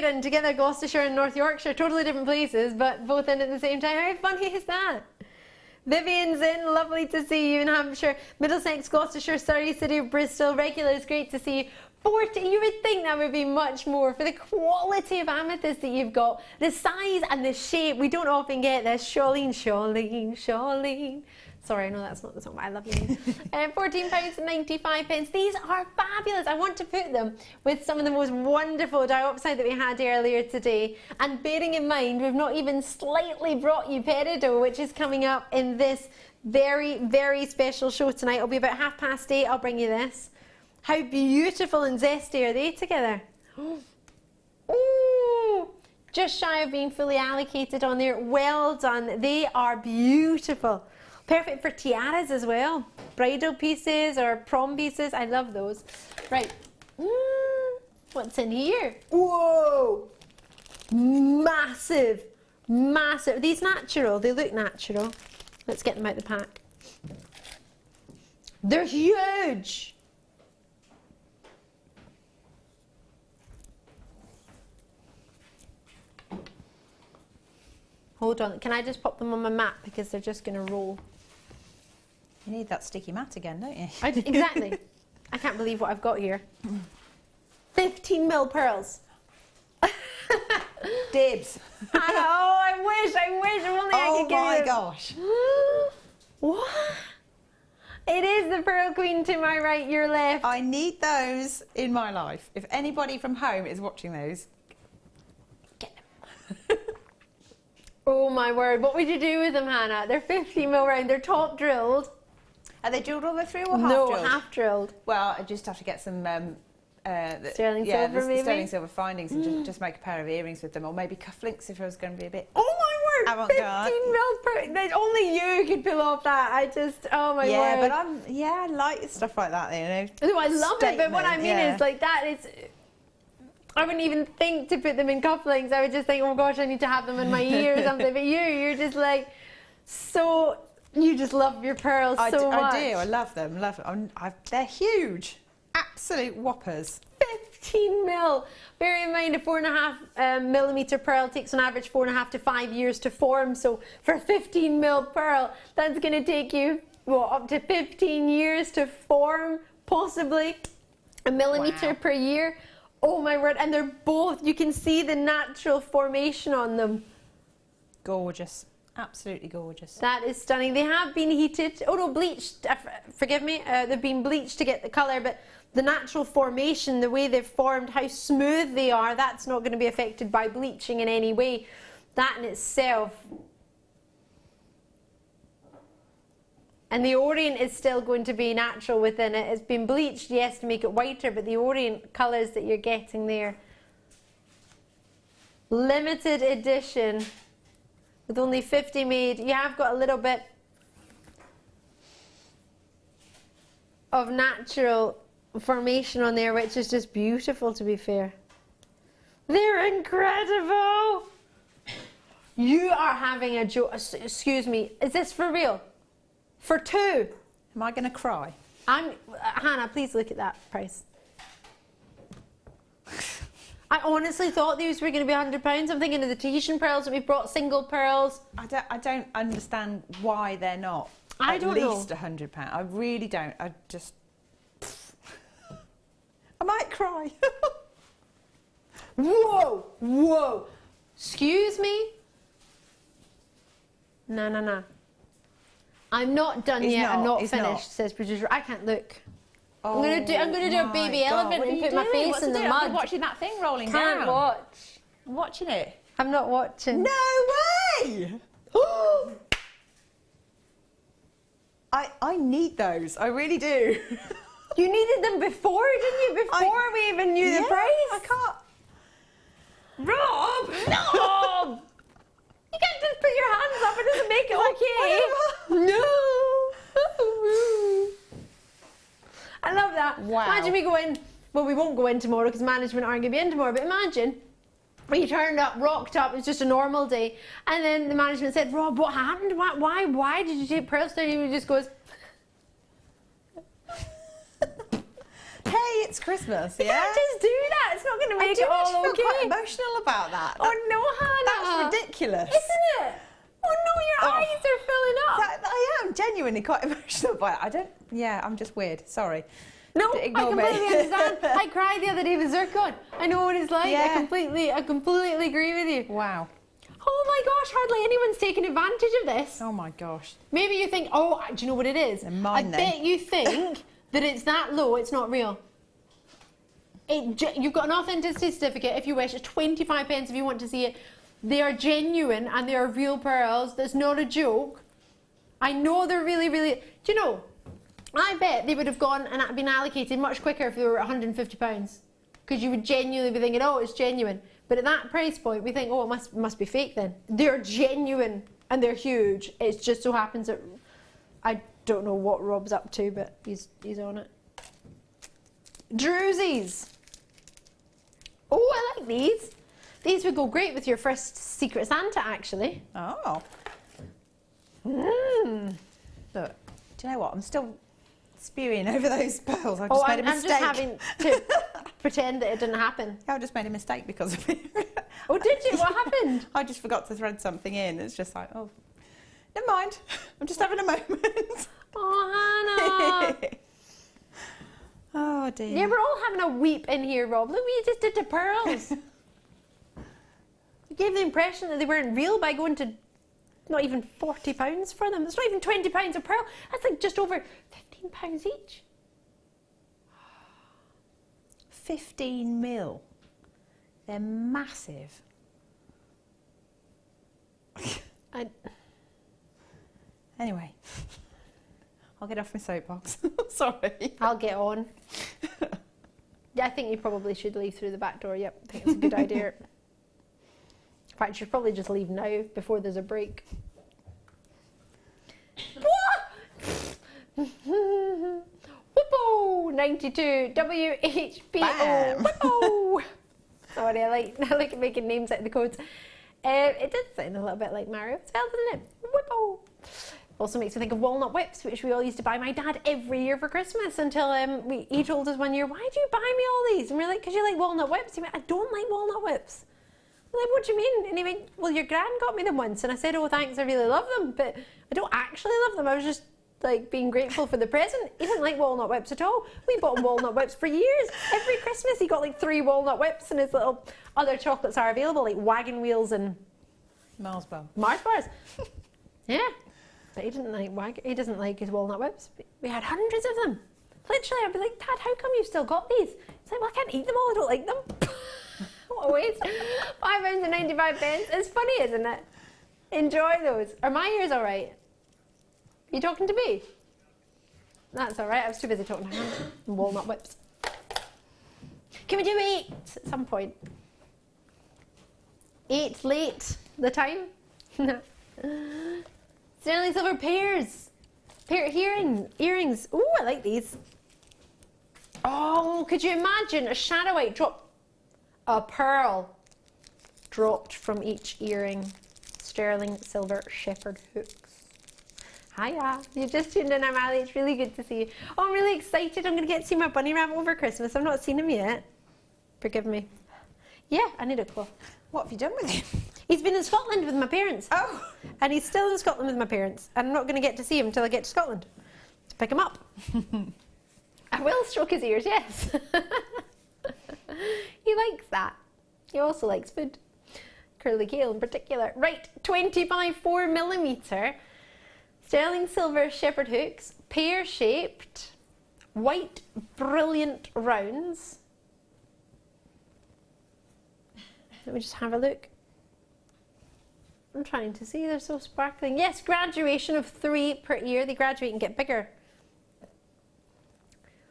Speaker 12: in together, Gloucestershire and North Yorkshire, totally different places, but both in at the same time. How funny is that? Vivian's in, lovely to see you in Hampshire. Middlesex, Gloucestershire, Surrey, City of Bristol. Regulars, great to see you. 40, you would think that would be much more for the quality of amethyst that you've got. The size and the shape, we don't often get this. Charlene. Sorry, I know that's not the song, but I love you. £14.95. These are fabulous. I want to put them with some of the most wonderful dioxide that we had earlier today. And bearing in mind, we've not even slightly brought you peridot, which is coming up in this very, very special show tonight. It'll be about 8:30. I'll bring you this. How beautiful and zesty are they together? Ooh, just shy of being fully allocated on there. Well done. They are beautiful. Perfect for tiaras as well. Bridal pieces or prom pieces. I love those. Right. What's in here? Whoa! Massive. Massive. Are these natural? They look natural. Let's get them out of the pack. They're huge. Hold on. Can I just pop them on my mat because they're just going to roll?
Speaker 13: You need that sticky mat again, don't you?
Speaker 12: Exactly. I can't believe what I've got here. 15 mil pearls.
Speaker 13: Dibs.
Speaker 12: I wish. If only I could get
Speaker 13: Oh my gosh.
Speaker 12: What? It is the Pearl Queen to my right, your left.
Speaker 13: I need those in my life. If anybody from home is watching those, get them.
Speaker 12: Oh my word. What would you do with them, Hannah? They're 15 mil round. They're top drilled.
Speaker 13: Are they drilled all the way through or half
Speaker 12: drilled?
Speaker 13: drilled?
Speaker 12: No, half drilled.
Speaker 13: Well, I just have to get some
Speaker 12: sterling silver, maybe?
Speaker 13: sterling silver findings and just make a pair of earrings with them, or maybe cufflinks if I was going to be a bit.
Speaker 12: Oh my word!
Speaker 13: Avant-garde.
Speaker 12: 15 mil per. Only you could pull off that. Oh my word.
Speaker 13: Yeah, but I like stuff like that, you know.
Speaker 12: No, I love it, but what I mean is like that is. I wouldn't even think to put them in cufflinks. I would just think, oh gosh, I need to have them in my ear or something. But you're just like so. You just love your pearls so much.
Speaker 13: I do. I love them. They're huge. Absolute whoppers.
Speaker 12: 15 mil. Bear in mind a 4.5 millimeter pearl takes on average 4.5 to 5 years to form. So for 15 mil pearl, that's going to take you up to 15 years to form, possibly a millimeter per year. Oh my word! And they're both. You can see the natural formation on them.
Speaker 13: Gorgeous. Absolutely gorgeous.
Speaker 12: That is stunning. They have been heated. Oh no, bleached. Forgive me. They've been bleached to get the colour, but the natural formation, the way they've formed, how smooth they are, that's not going to be affected by bleaching in any way. That in itself. And the orient is still going to be natural within it. It's been bleached, yes, to make it whiter, but the orient colours that you're getting there. Limited edition. With only 50 made, you have got a little bit of natural formation on there, which is just beautiful, to be fair. They're incredible! You are having a joke. Excuse me, is this for real? For two?
Speaker 13: Am I going to cry?
Speaker 12: Hannah, please look at that price. I honestly thought these were going to be £100. I'm thinking of the Tahitian pearls that we've brought, single pearls.
Speaker 13: I don't understand why they're not
Speaker 12: at
Speaker 13: least £100. I really don't. I just... I might cry.
Speaker 12: Whoa! Whoa! Excuse me? No. I'm not done yet. I'm not finished, says producer. I can't look.
Speaker 13: Oh,
Speaker 12: I'm gonna do a baby elephant and put my face in the mud.
Speaker 13: I'm watching that thing rolling down.
Speaker 12: Can't watch.
Speaker 13: I'm watching it.
Speaker 12: I'm not watching.
Speaker 13: No way! I need those. I really do.
Speaker 12: You needed them before, didn't you? Before we even knew the price.
Speaker 13: I can't.
Speaker 12: Rob! No! You can't just put your hands up. It doesn't make it okay. No. I love that.
Speaker 13: Wow.
Speaker 12: Imagine we go in, well, we won't go in tomorrow because management aren't going to be in tomorrow, but imagine we turned up, rocked up, it was just a normal day, and then the management said, Rob, what happened? Why did you take pearls down? And he just goes,
Speaker 13: hey, it's Christmas, yeah?
Speaker 12: You can't just do that. It's not going to make it all okay.
Speaker 13: I feel quite emotional about that.
Speaker 12: Oh, no, Hannah.
Speaker 13: That's ridiculous.
Speaker 12: Isn't it? Oh, no, your eyes are filling up.
Speaker 13: I am genuinely quite emotional by it. I'm just weird. Sorry.
Speaker 12: No,
Speaker 13: Ignore
Speaker 12: I completely
Speaker 13: me.
Speaker 12: understand. I cried the other day with zircon. I know what it's like.
Speaker 13: Yeah.
Speaker 12: I completely agree with you.
Speaker 13: Wow.
Speaker 12: Oh my gosh, hardly anyone's taking advantage of this.
Speaker 13: Oh my gosh.
Speaker 12: Maybe you think, oh, do you know what it is? I bet you think that it's that low, it's not real. You've got an authenticity certificate if you wish. It's 25 pence if you want to see it. They are genuine and they are real pearls. That's not a joke. I know they're really, really... Do you know, I bet they would have gone and been allocated much quicker if they were £150. Because you would genuinely be thinking, oh, it's genuine. But at that price point, we think, oh, it must be fake then. They're genuine and they're huge. It just so happens that... I don't know what Rob's up to, but he's on it. Druzies. Oh, I like these. These would go great with your first Secret Santa, actually.
Speaker 13: Oh. Look, do you know what? I'm still spewing over those pearls. I just made a mistake.
Speaker 12: I'm just having to pretend that it didn't happen.
Speaker 13: I just made a mistake because of it.
Speaker 12: Oh, did you? What happened?
Speaker 13: I just forgot to thread something in. It's just like, oh, never mind. I'm just having a moment.
Speaker 12: Oh, Hannah.
Speaker 13: Oh, dear.
Speaker 12: Yeah, we're all having a weep in here, Rob. Look what you just did to pearls. You gave the impression that they weren't real by going to not even £40 for them. It's not even £20 a pearl. That's like just over £15 each.
Speaker 13: 15 mil. They're massive. Anyway, I'll get off my soapbox. Sorry.
Speaker 12: I'll get on. Yeah, I think you probably should leave through the back door. Yep, I think it's a good idea. In fact, you should probably just leave now before there's a break. Whoopo! 92 WHPO. Whoopo! Sorry, I like making names out of the codes. It did sound a little bit like Mario as well, didn't it? Whoopo! Also makes me think of walnut whips, which we all used to buy my dad every year for Christmas until he told us one year, why do you buy me all these? And we're like, because you like walnut whips. He went, I don't like walnut whips. I'm like, what do you mean? And he went, well, your gran got me them once. And I said, oh, thanks, I really love them, but I don't actually love them. I was just like being grateful for the present. He didn't like walnut whips at all. We bought him walnut whips for years. Every Christmas he got like 3 walnut whips, and his little other chocolates are available, like wagon wheels and
Speaker 8: Mars bar.
Speaker 12: Mars bars. Yeah. But he doesn't like his walnut whips. We had hundreds of them. Literally, I'd be like, Dad, how come you've still got these? He's like, well, I can't eat them all, I don't like them. What a waste. £5.95. It's funny, isn't it? Enjoy those. Are my ears all right? Are you talking to me? That's all right. I was too busy talking to him. Walnut whips. Can we do 8 at some point? 8 late. The time? Sterling silver pears. Earrings. Ooh, I like these. Oh, could you imagine a shadow white drop? A pearl dropped from each earring. Sterling silver shepherd hooks. Hiya, you just tuned in, I'm Ali, it's really good to see you. Oh, I'm really excited, I'm going to get to see my bunny rabbit over Christmas. I've not seen him yet. Forgive me. Yeah, I need a cloth.
Speaker 13: What have you done with him?
Speaker 12: He's been in Scotland with my parents.
Speaker 13: Oh.
Speaker 12: And he's still in Scotland with my parents. And I'm not going to get to see him until I get to Scotland to pick him up. I will stroke his ears, yes. He likes that. He also likes food. Curly kale in particular. Right, 20 by 4 millimetre. Sterling silver shepherd hooks. Pear-shaped. White brilliant rounds. Let me just have a look. I'm trying to see, they're so sparkling. Yes, graduation of 3 per ear. They graduate and get bigger.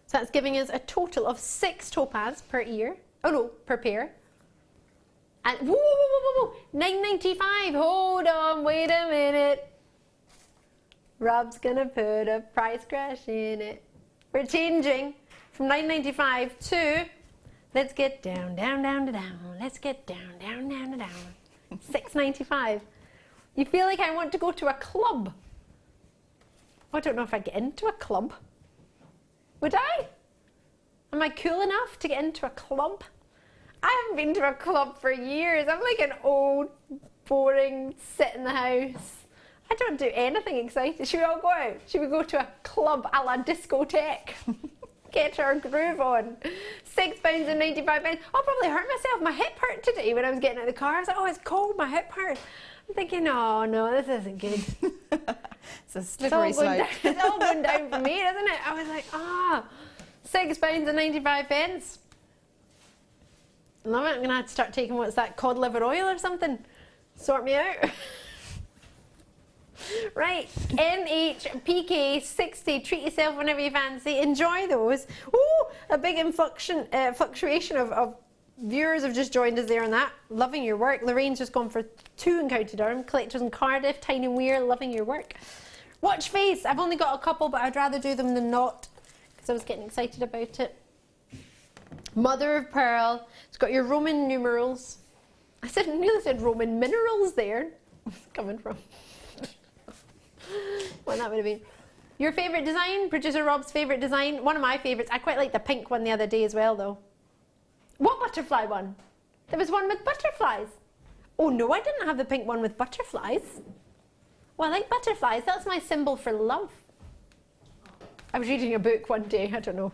Speaker 12: So that's giving us a total of 6 topaz per ear. Oh no, per pair. And whoa, whoa, whoa, whoa, $9.95. Hold on, wait a minute. Rob's gonna put a price crash in it. We're changing from $9.95 to, let's get down, down, down, down. Let's get down, down, down, down. $6.95. You feel like I want to go to a club. I don't know if I'd get into a club. Would I? Am I cool enough to get into a club? I haven't been to a club for years. I'm like an old, boring, sit in the house. I don't do anything exciting. Should we all go out? Should we go to a club a la discotheque? Get our groove on. £6.95. I'll probably hurt myself. My hip hurt today when I was getting out of the car. I was like, oh, it's cold, my hip hurt. I'm thinking, oh no, this isn't good.
Speaker 13: It's a slippery slope.
Speaker 12: It's all going down for me, isn't it? I was like, £6.95. Love it. I'm going to have to start taking, what's that, cod liver oil or something? Sort me out. Right, NHPK 60, treat yourself whenever you fancy, enjoy those. Ooh, a big fluctuation of viewers have just joined us there on that. Loving your work. Lorraine's just gone for 2 in County Durham. Collectors in Cardiff, Tiny Weir, loving your work. Watch face, I've only got a couple, but I'd rather do them than not, because I was getting excited about it. Mother of Pearl, it's got your Roman numerals. I nearly said Roman minerals there. Where's it coming from? Well, that would have been. Your favourite design? Producer Rob's favourite design? One of my favourites. I quite like the pink one the other day as well, though. What butterfly one? There was one with butterflies. Oh no, I didn't have the pink one with butterflies. Well, I like butterflies. That's my symbol for love. I was reading a book one day, I don't know,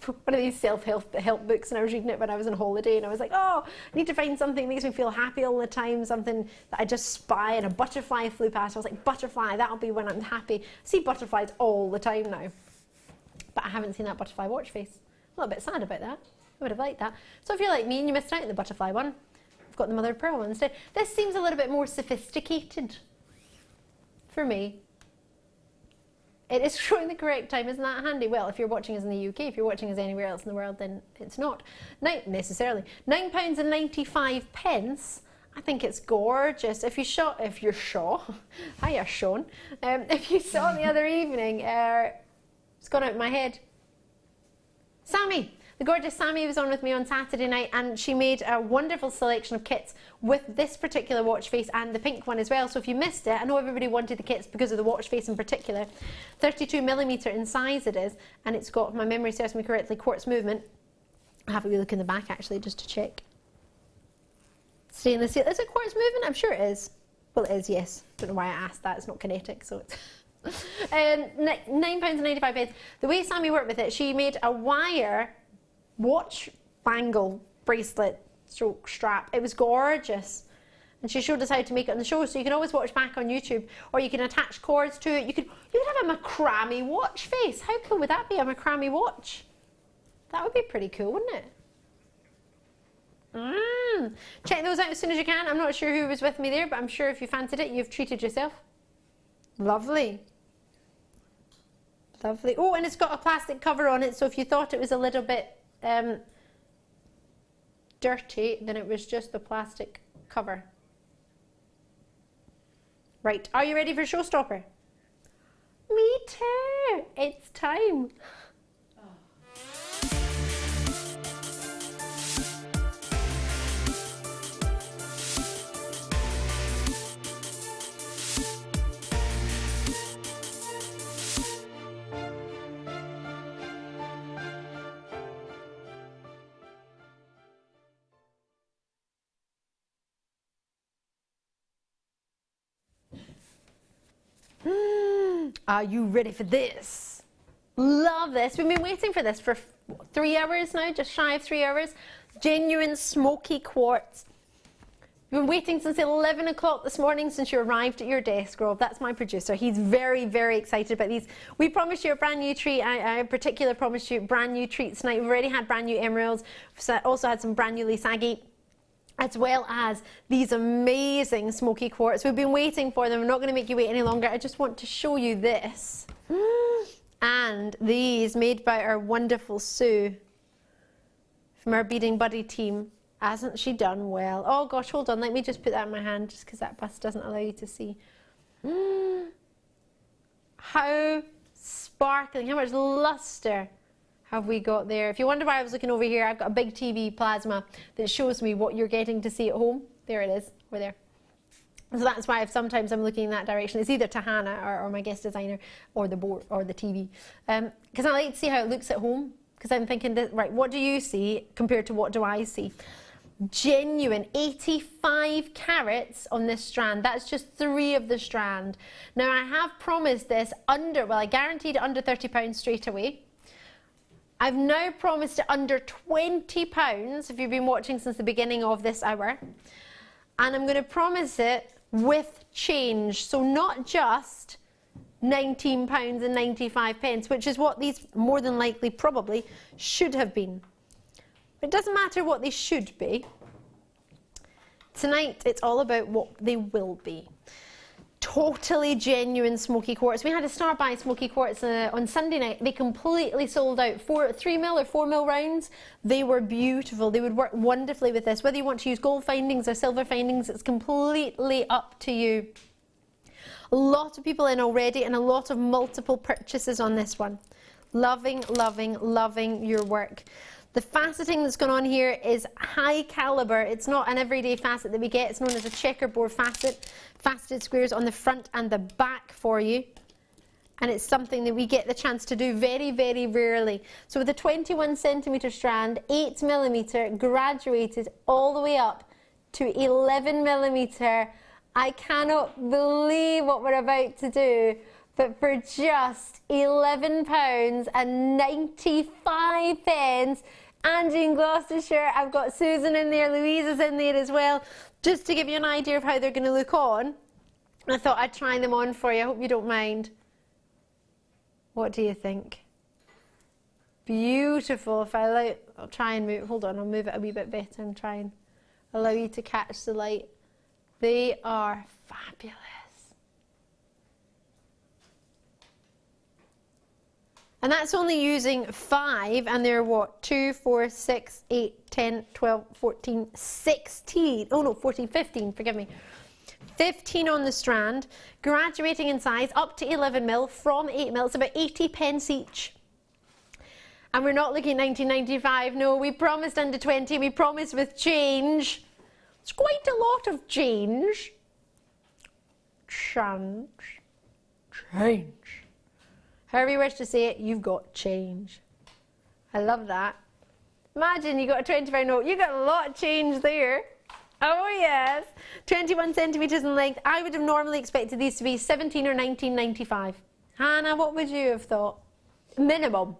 Speaker 12: one of these self-help books, and I was reading it when I was on holiday, and I was like, oh, I need to find something that makes me feel happy all the time, something that I just spy, and a butterfly flew past. I was like, butterfly, that'll be when I'm happy. I see butterflies all the time now, but I haven't seen that butterfly watch face. A little bit sad about that. I would have liked that. So if you're like me and you missed out on the butterfly one, I've got the mother of pearl one instead. This seems a little bit more sophisticated for me. It is showing the correct time, isn't that handy? Well, if you're watching us in the UK, if you're watching us anywhere else in the world, then it's not. Not necessarily. £9.95. I think it's gorgeous. If you're Shaw, hiya Sean. If you saw the other evening, it's gone out of my head. Sammy. The gorgeous Sammy was on with me on Saturday night, and she made a wonderful selection of kits with this particular watch face and the pink one as well. So if you missed it, I know everybody wanted the kits because of the watch face in particular. 32mm in size it is, and it's got, if my memory serves me correctly, quartz movement. I'll have a wee look in the back actually just to check. Stainless steel. Is it quartz movement? I'm sure it is. Well, it is, yes. Don't know why I asked that. It's not kinetic, so it's... £9.95. The way Sammy worked with it, she made a wire watch bangle bracelet stroke strap. It was gorgeous. and she showed us how to make it on the show, so you can always watch back on YouTube, or you can attach cords to it. You could have a macrame watch face. How cool would that be, a macrame watch? That would be pretty cool, wouldn't it? Check those out as soon as you can. I'm not sure who was with me there, but I'm sure if you fancied it, you've treated yourself. Lovely. Lovely. Oh, and it's got a plastic cover on it, so if you thought it was a little bit dirty, then it was just the plastic cover. Right, are you ready for showstopper? Me too. It's time. Are you ready for this? Love this. We've been waiting for this for 3 hours now, just shy of 3 hours. Genuine smoky quartz. We've been waiting since 11 o'clock this morning, since you arrived at your desk, Rob. That's my producer. He's very, very excited about these. We promised you a brand new treat. I in particular promised you brand new treats tonight. We've already had brand new emeralds. We've also had some brand new lace agate, as well as these amazing smoky quartz. We've been waiting for them. I'm not going to make you wait any longer. I just want to show you this. And these made by our wonderful Sue from our Beading Buddy team. Hasn't she done well? Oh gosh, hold on. Let me just put that in my hand, just because that bust doesn't allow you to see. How sparkling, how much luster have we got there? If you wonder why I was looking over here, I've got a big TV plasma that shows me what you're getting to see at home. There it is, over there. So that's why sometimes I'm looking in that direction. It's either to Hannah or my guest designer, or the board or the TV. Because I like to see how it looks at home, because I'm thinking, that, right, what do you see compared to what do I see? Genuine 85 carats on this strand. That's just 3 of the strand. Now I have promised this under, well, I guaranteed it under £30 straight away. I've now promised it under £20 if you've been watching since the beginning of this hour. And I'm going to promise it with change. So not just £19.95, which is what these more than likely probably should have been. It doesn't matter what they should be. Tonight it's all about what they will be. Totally genuine smoky quartz. We had a star buy smoky quartz on Sunday night. They completely sold out. 3mm or 4mm rounds. They were beautiful. They would work wonderfully with this. Whether you want to use gold findings or silver findings, it's completely up to you. A lot of people in already, and a lot of multiple purchases on this one. Loving, loving, loving your work. The faceting that's going on here is high caliber. It's not an everyday facet that we get. It's known as a checkerboard facet. Faceted squares on the front and the back for you. And it's something that we get the chance to do very, very rarely. So with a 21cm strand, 8mm, graduated all the way up to 11mm. I cannot believe what we're about to do. But for just £11.95, Angie in Gloucestershire, I've got Susan in there, Louisa's in there as well, just to give you an idea of how they're going to look on. I thought I'd try them on for you. I hope you don't mind. What do you think? Beautiful. If I'll try and move, hold on, I'll move it a wee bit better and try and allow you to catch the light. They are fabulous. And that's only using 5, and they're what? 2, 4, 6, 8, 10, 12, 14, 16. Oh no, 14, 15, forgive me. 15 on the strand, graduating in size up to 11mm from 8mm. It's about 80 pence each. And we're not looking at 19.95. No, we promised under 20. We promised with change. It's quite a lot of change. Change. However you wish to say it, you've got change. I love that. Imagine you got a £20 note. You got a lot of change there. Oh yes. 21cm in length. I would have normally expected these to be 17 or 19.95. Hannah, what would you have thought? Minimum.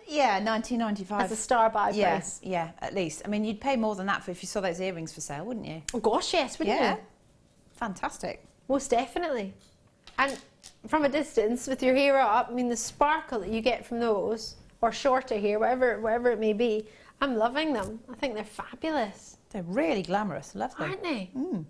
Speaker 13: Yeah, 19.95.
Speaker 12: As a star buy price.
Speaker 13: Yeah, at least. I mean, you'd pay more than that if you saw those earrings for sale, wouldn't you?
Speaker 12: Oh gosh, yes, wouldn't you?
Speaker 13: Fantastic.
Speaker 12: Most definitely. And from a distance, with your hair up, I mean, the sparkle that you get from those, or shorter hair, whatever it may be, I'm loving them. I think they're fabulous.
Speaker 13: They're really glamorous. Love them.
Speaker 12: Aren't they?
Speaker 13: Mm.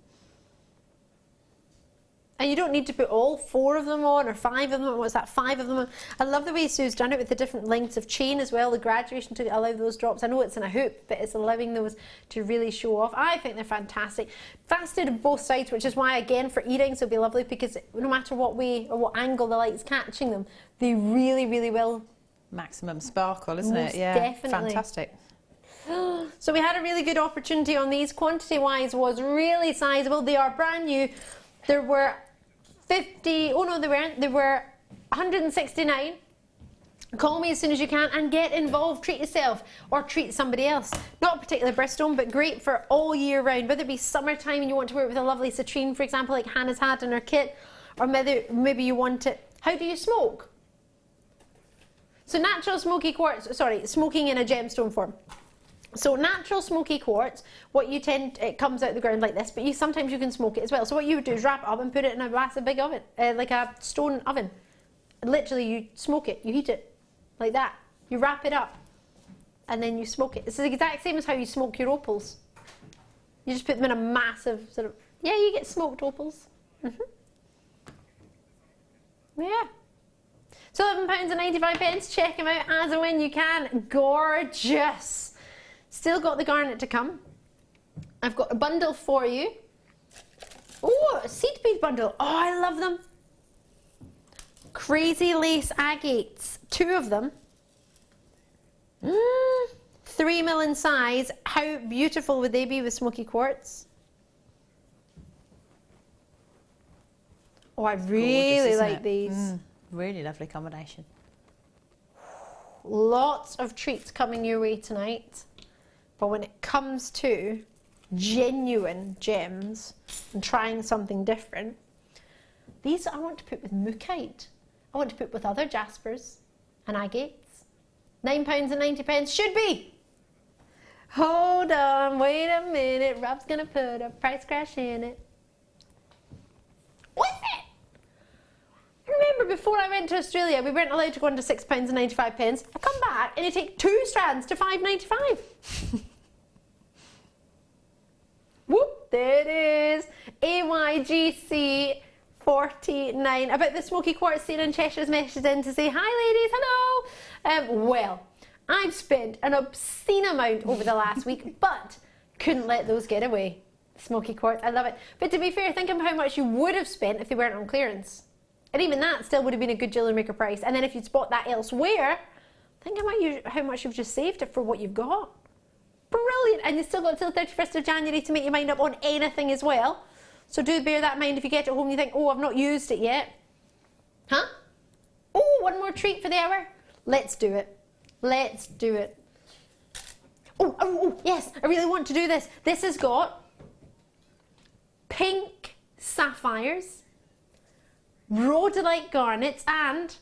Speaker 12: And you don't need to put all 4 of them on or 5 of them on. What's that? 5 of them on. I love the way Sue's done it with the different lengths of chain as well, the graduation to allow those drops. I know it's in a hoop, but it's allowing those to really show off. I think they're fantastic. Faceted on both sides, which is why, again, for earrings it'll be lovely, because no matter what way or what angle the light's catching them, they really, really will.
Speaker 13: Maximum sparkle, isn't
Speaker 12: Most
Speaker 13: it? Yeah,
Speaker 12: definitely.
Speaker 13: fantastic.
Speaker 12: So we had a really good opportunity on these. Quantity-wise was really sizable. They are brand new. There were 50, oh no they weren't, there were 169. Call me as soon as you can and get involved. Treat yourself or treat somebody else. Not particularly Bristol, but great for all year round. Whether it be summertime and you want to wear it with a lovely citrine, for example, like Hannah's had in her kit, or maybe you want it. How do you smoke? So natural smoky quartz, sorry, smoking in a gemstone form. So natural smoky quartz, what you tend, it comes out the ground like this, but sometimes you can smoke it as well. So what you would do is wrap it up and put it in a massive big oven, like a stone oven. Literally, you smoke it, you heat it, like that. You wrap it up, and then you smoke it. It's the exact same as how you smoke your opals. You just put them in a massive sort of, yeah, you get smoked opals. Yeah. So £11.95, check them out as and when you can. Gorgeous. Still got the garnet to come. I've got a bundle for you. Oh, a seed bead bundle. Oh, I love them. Crazy lace agates. 2 of them. 3mm in size. How beautiful would they be with smoky quartz? Oh, I really like these.
Speaker 13: Really lovely combination.
Speaker 12: Lots of treats coming your way tonight. But when it comes to genuine gems and trying something different, these I want to put with mookaite. I want to put with other jaspers and agates. £9.90 should be. Hold on, wait a minute. Rob's gonna put a price crash in it. What's it? Remember, before I went to Australia, we weren't allowed to go under £6.95. I come back and you take 2 strands to £5.95. Whoop, there it is. AYGC 49. About the smoky quartz, Sarah in Cheshire's messaged in to say, hi ladies, hello. Well, I've spent an obscene amount over the last week, but couldn't let those get away. Smoky quartz, I love it. But to be fair, think of how much you would have spent if they weren't on clearance. And even that still would have been a good Jewellery Maker price. And then if you'd spot that elsewhere, think about how much you've just saved it for what you've got. Brilliant. And you've still got till 31st of January to make your mind up on anything as well. So do bear that in mind if you get it home and you think, oh, I've not used it yet. Huh? Oh, one more treat for the hour. Let's do it. Let's do it. Oh, yes, I really want to do this. This has got pink sapphires, rhodolite garnets, and,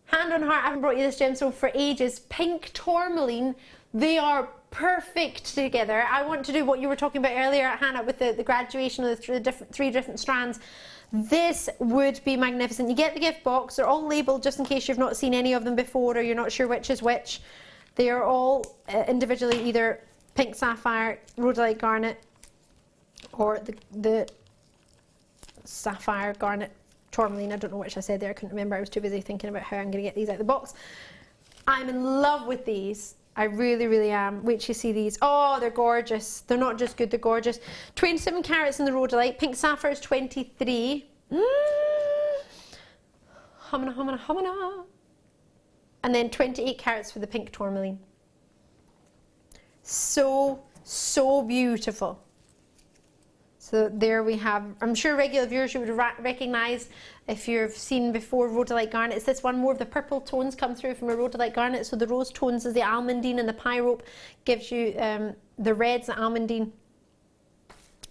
Speaker 12: hand on heart, I haven't brought you this gemstone for ages, pink tourmaline. They are perfect together. I want to do what you were talking about earlier, Hannah, with the graduation of the 3 different strands. This would be magnificent. You get the gift box. They're all labelled just in case you've not seen any of them before or you're not sure which is which. They are all individually either pink sapphire, rhodolite garnet, or the sapphire garnet tourmaline. I don't know which I said there. I couldn't remember. I was too busy thinking about how I'm going to get these out of the box. I'm in love with these. I really, really am. Wait till you see these. Oh, they're gorgeous. They're not just good, they're gorgeous. 27 carats in the rhodolite. Pink sapphire is 23. Humana, humana, humana. And then 28 carats for the pink tourmaline. So, so beautiful. So there we have, I'm sure regular viewers you would recognise if you've seen before rhodolite garnet. It's this one, more of the purple tones come through from a rhodolite garnet. So the rose tones is the almandine and the pyrope gives you the reds, the almandine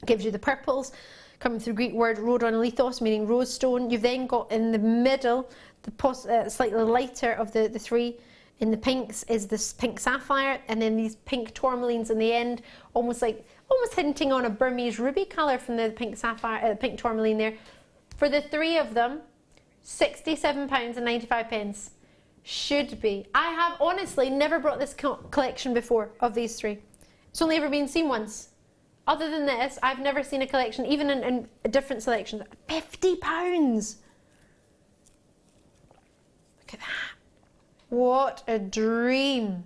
Speaker 12: gives you the purples. Coming through Greek word rhodonlithos, meaning rose stone. You've then got in the middle, the slightly lighter of the 3 In the pinks is this pink sapphire, and then these pink tourmalines in the end, almost hinting on a Burmese ruby colour from the pink sapphire, pink tourmaline there. For the three of them, £67.95 should be. I have honestly never brought this collection before of these three. It's only ever been seen once. Other than this, I've never seen a collection, even in different selections. £50. Look at that. What a dream.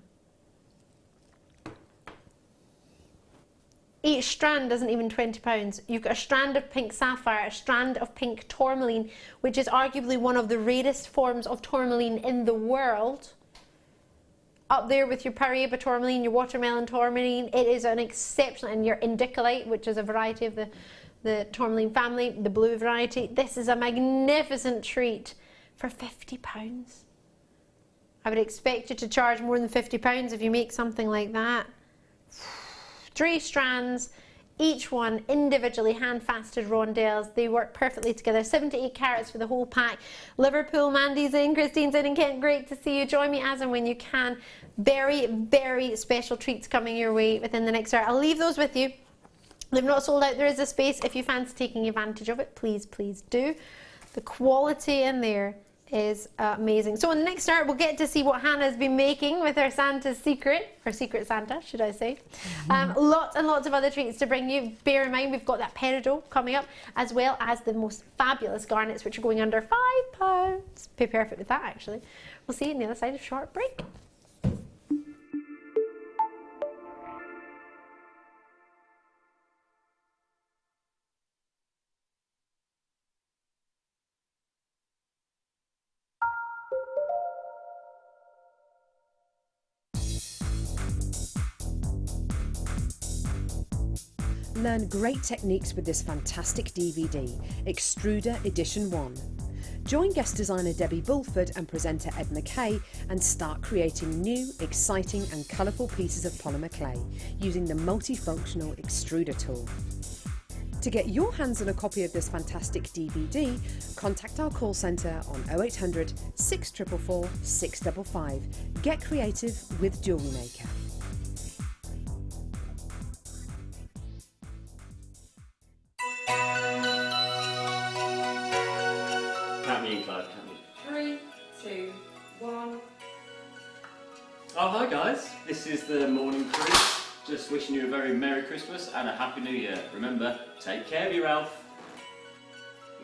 Speaker 12: Each strand isn't even £20. You've got a strand of pink sapphire, a strand of pink tourmaline, which is arguably one of the rarest forms of tourmaline in the world. Up there with your Paraiba tourmaline, your watermelon tourmaline, it is an exceptional, and your indicolite, which is a variety of the tourmaline family, the blue variety. This is a magnificent treat for £50. I would expect you to charge more than £50 if you make something like that. 3 strands, each one individually hand-faceted rondelles. They work perfectly together. 7 to 8 carats for the whole pack. Liverpool, Mandy's in, Christine's in, and Kent, great to see you. Join me as and when you can. Very, very special treats coming your way within the next hour. I'll leave those with you. They've not sold out. There is a space. If you fancy taking advantage of it, please, please do. The quality in there is amazing. So in the next hour, we'll get to see what Hannah's been making with her Santa's secret, or Secret Santa, should I say. Lots and lots of other treats to bring you. Bear in mind, we've got that peridot coming up, as well as the most fabulous garnets, which are going under £5. Be perfect with that, actually. We'll see you on the other side of a short break.
Speaker 2: Learn great techniques with this fantastic DVD, Extruder Edition 1. Join guest designer Debbie Bulford and presenter Ed McKay and start creating new, exciting and colourful pieces of polymer clay using the multifunctional extruder tool. To get your hands on a copy of this fantastic DVD, contact our call centre on 0800 644 655. Get creative with Jewellery Maker.
Speaker 17: Count me in, Clive, count me.
Speaker 12: 3, 2, 1.
Speaker 17: Oh, hi guys. This is the morning crew. Just wishing you a very Merry Christmas and a Happy New Year. Remember, take care of you, Ralph.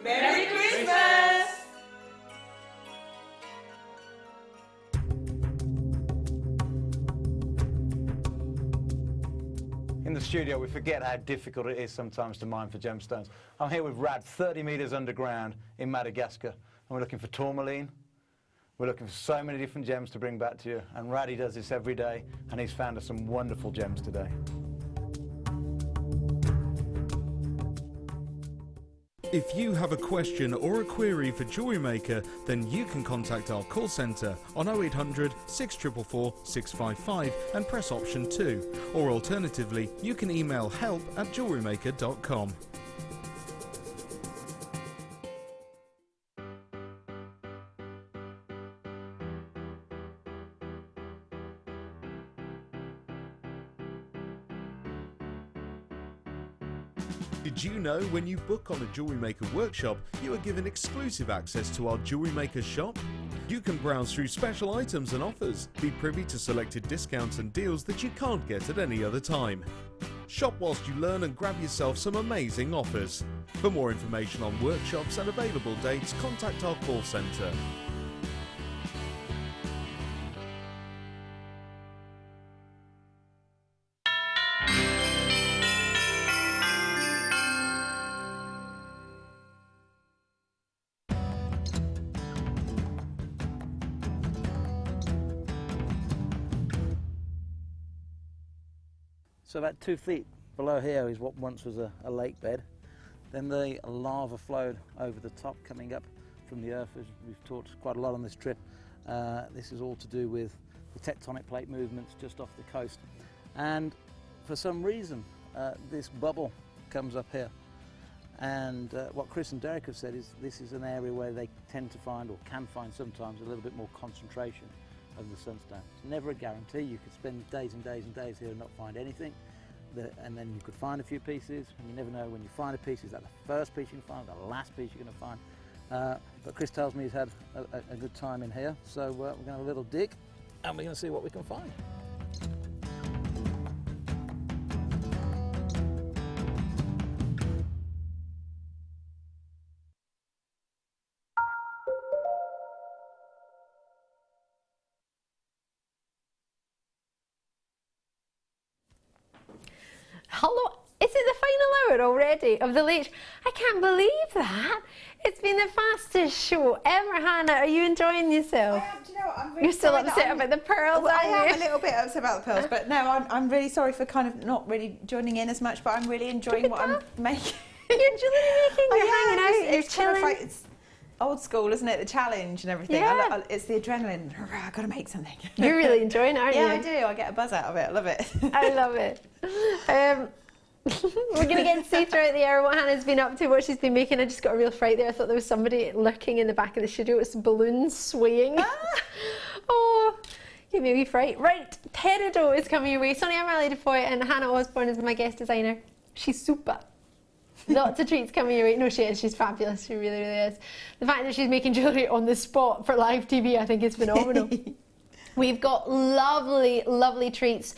Speaker 10: Merry Christmas!
Speaker 16: In the studio, we forget how difficult it is sometimes to mine for gemstones. I'm here with Rad, 30 metres underground in Madagascar, and we're looking for tourmaline. We're looking for so many different gems to bring back to you, and Raddy does this every day, and he's found us some wonderful gems today.
Speaker 1: If you have a question or a query for Jewellery Maker, then you can contact our call centre on 0800 644 655 and press option 2, or alternatively you can email help@jewellerymaker.com. Did you know when you book on a Jewellery Maker workshop, you are given exclusive access to our Jewellery Maker shop? You can browse through special items and offers, be privy to selected discounts and deals that you can't get at any other time. Shop whilst you learn and grab yourself some amazing offers. For more information on workshops and available dates, contact our call centre.
Speaker 16: So about 2 feet below here is what once was a lake bed. Then the lava flowed over the top, coming up from the earth, as we've talked quite a lot on this trip. This is all to do with the tectonic plate movements just off the coast. And for some reason, this bubble comes up here. And what Chris and Derek have said is this is an area where they tend to find, or can find sometimes, a little bit more concentration
Speaker 18: of the sunstone. It's never a guarantee. You could spend days and days and days here and not find anything. And then you could find a few pieces, and you never know when you find a piece, is that the first piece you can find, the last piece you're going to find. But Chris tells me he's had a good time in here, so we're going to have a little dig, and we're going to see what we can find.
Speaker 12: Hello, is it the final hour already of the late? I can't believe that. It's been the fastest show ever. Hannah, are you enjoying yourself?
Speaker 13: Do you know what? I'm really
Speaker 12: You're still
Speaker 13: sorry
Speaker 12: upset about the pearls,
Speaker 13: Well, I
Speaker 12: aren't
Speaker 13: am a little bit upset about the pearls, but no, I'm really sorry for kind of not really joining in as much, but I'm really enjoying what I'm making.
Speaker 12: You're jewellery making, you're hanging out, you're
Speaker 13: It's kind of
Speaker 12: chilling.
Speaker 13: like, it's old school, isn't it? The challenge and everything.
Speaker 12: Yeah.
Speaker 13: It's the adrenaline. I've got to make something.
Speaker 12: You're really enjoying it, aren't you?
Speaker 13: Yeah, I do. I get a buzz out of it. I love it.
Speaker 12: I love it. We're going to get to see throughout the hour what Hannah's been up to, what she's been making. I just got a real fright there. I thought there was somebody lurking in the back of the studio with some balloons swaying. Oh, give me a wee fright. Right, peridot is coming your way. Sonny, I'm Ali Defoy, and Hannah Osborne is my guest designer. She's super. Lots of treats coming your way. No, she is. She's fabulous. She really, really is. The fact that she's making jewellery on the spot for live TV, I think is phenomenal. We've got lovely, lovely treats.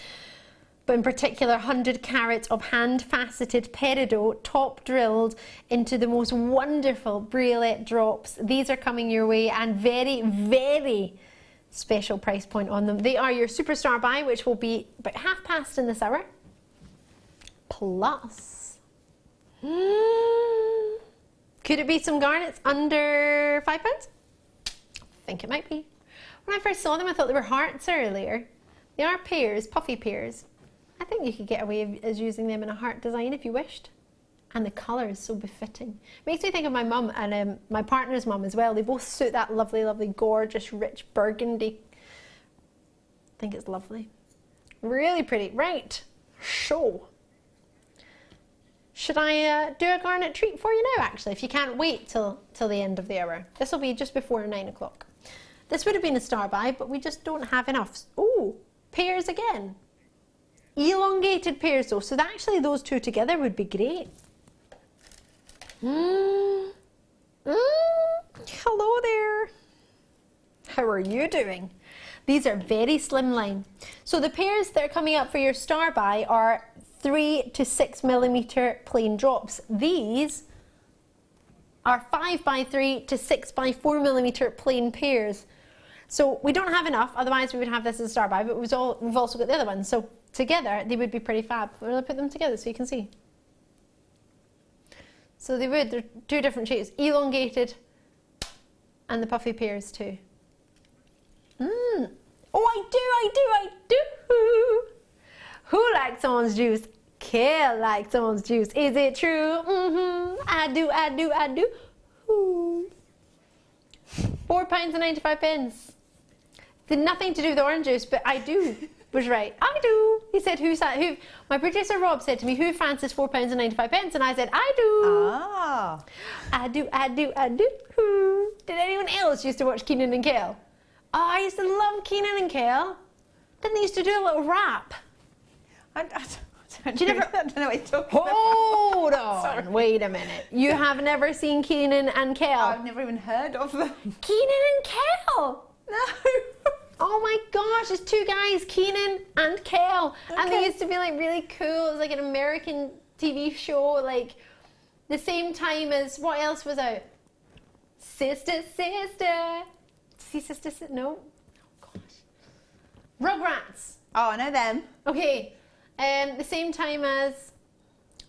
Speaker 12: But in particular 100 carat of hand-faceted peridot, top drilled into the most wonderful briolette drops. These are coming your way, and very, very special price point on them. They are your superstar buy, which will be about 1/2 in this hour. Plus, could it be some garnets under £5? I think it might be. When I first saw them, I thought they were hearts earlier. They are pears, puffy pears. I think you could get away as using them in a heart design if you wished. And the colour is so befitting. Makes me think of my mum and my partner's mum as well. They both suit that lovely, lovely, gorgeous, rich burgundy. I think it's lovely. Really pretty. Right, so. Should I do a garnet treat for you now, actually, if you can't wait till the end of the hour? This will be just before 9 o'clock. This would have been a star buy, but we just don't have enough. Oh, pears again. Elongated pears though, so that actually those two together would be great. Hello there. How are you doing? These are very slimline. So the pears that are coming up for your star buy are 3 to 6 millimeter plain drops. These are 5 by 3 to 6 by 4 millimeter plain pears. So we don't have enough, otherwise we would have this as a star buy, but we've also got the other ones. So together, they would be pretty fab. I'm going to put them together so you can see. So they're two different shapes, elongated and the puffy pears too. Oh, I do. Who likes orange juice? Kale likes orange juice. Is it true? I do. Ooh. £4.95. Did nothing to do with the orange juice, but I do. Was right. I do. He said, who? My producer Rob said to me, who fancies £4.95? And I said, I do.
Speaker 13: Ah.
Speaker 12: I do. Did anyone else used to watch Keenan and Kel? Oh, I used to love Keenan and Kel. Then they used to do a little rap.
Speaker 13: I don't know what you're talking about.
Speaker 12: Hold on. Sorry. Wait a minute. You have never seen Keenan and Kel?
Speaker 13: I've never even heard of them.
Speaker 12: Keenan and Kel?
Speaker 13: No.
Speaker 12: Oh my gosh, it's two guys, Keenan and Kel. Okay. And they used to be like really cool. It was like an American TV show, like the same time as, what else was out? Sister. See Sister? No? Oh gosh. Rugrats.
Speaker 13: Oh, I know them.
Speaker 12: Okay. The same time as,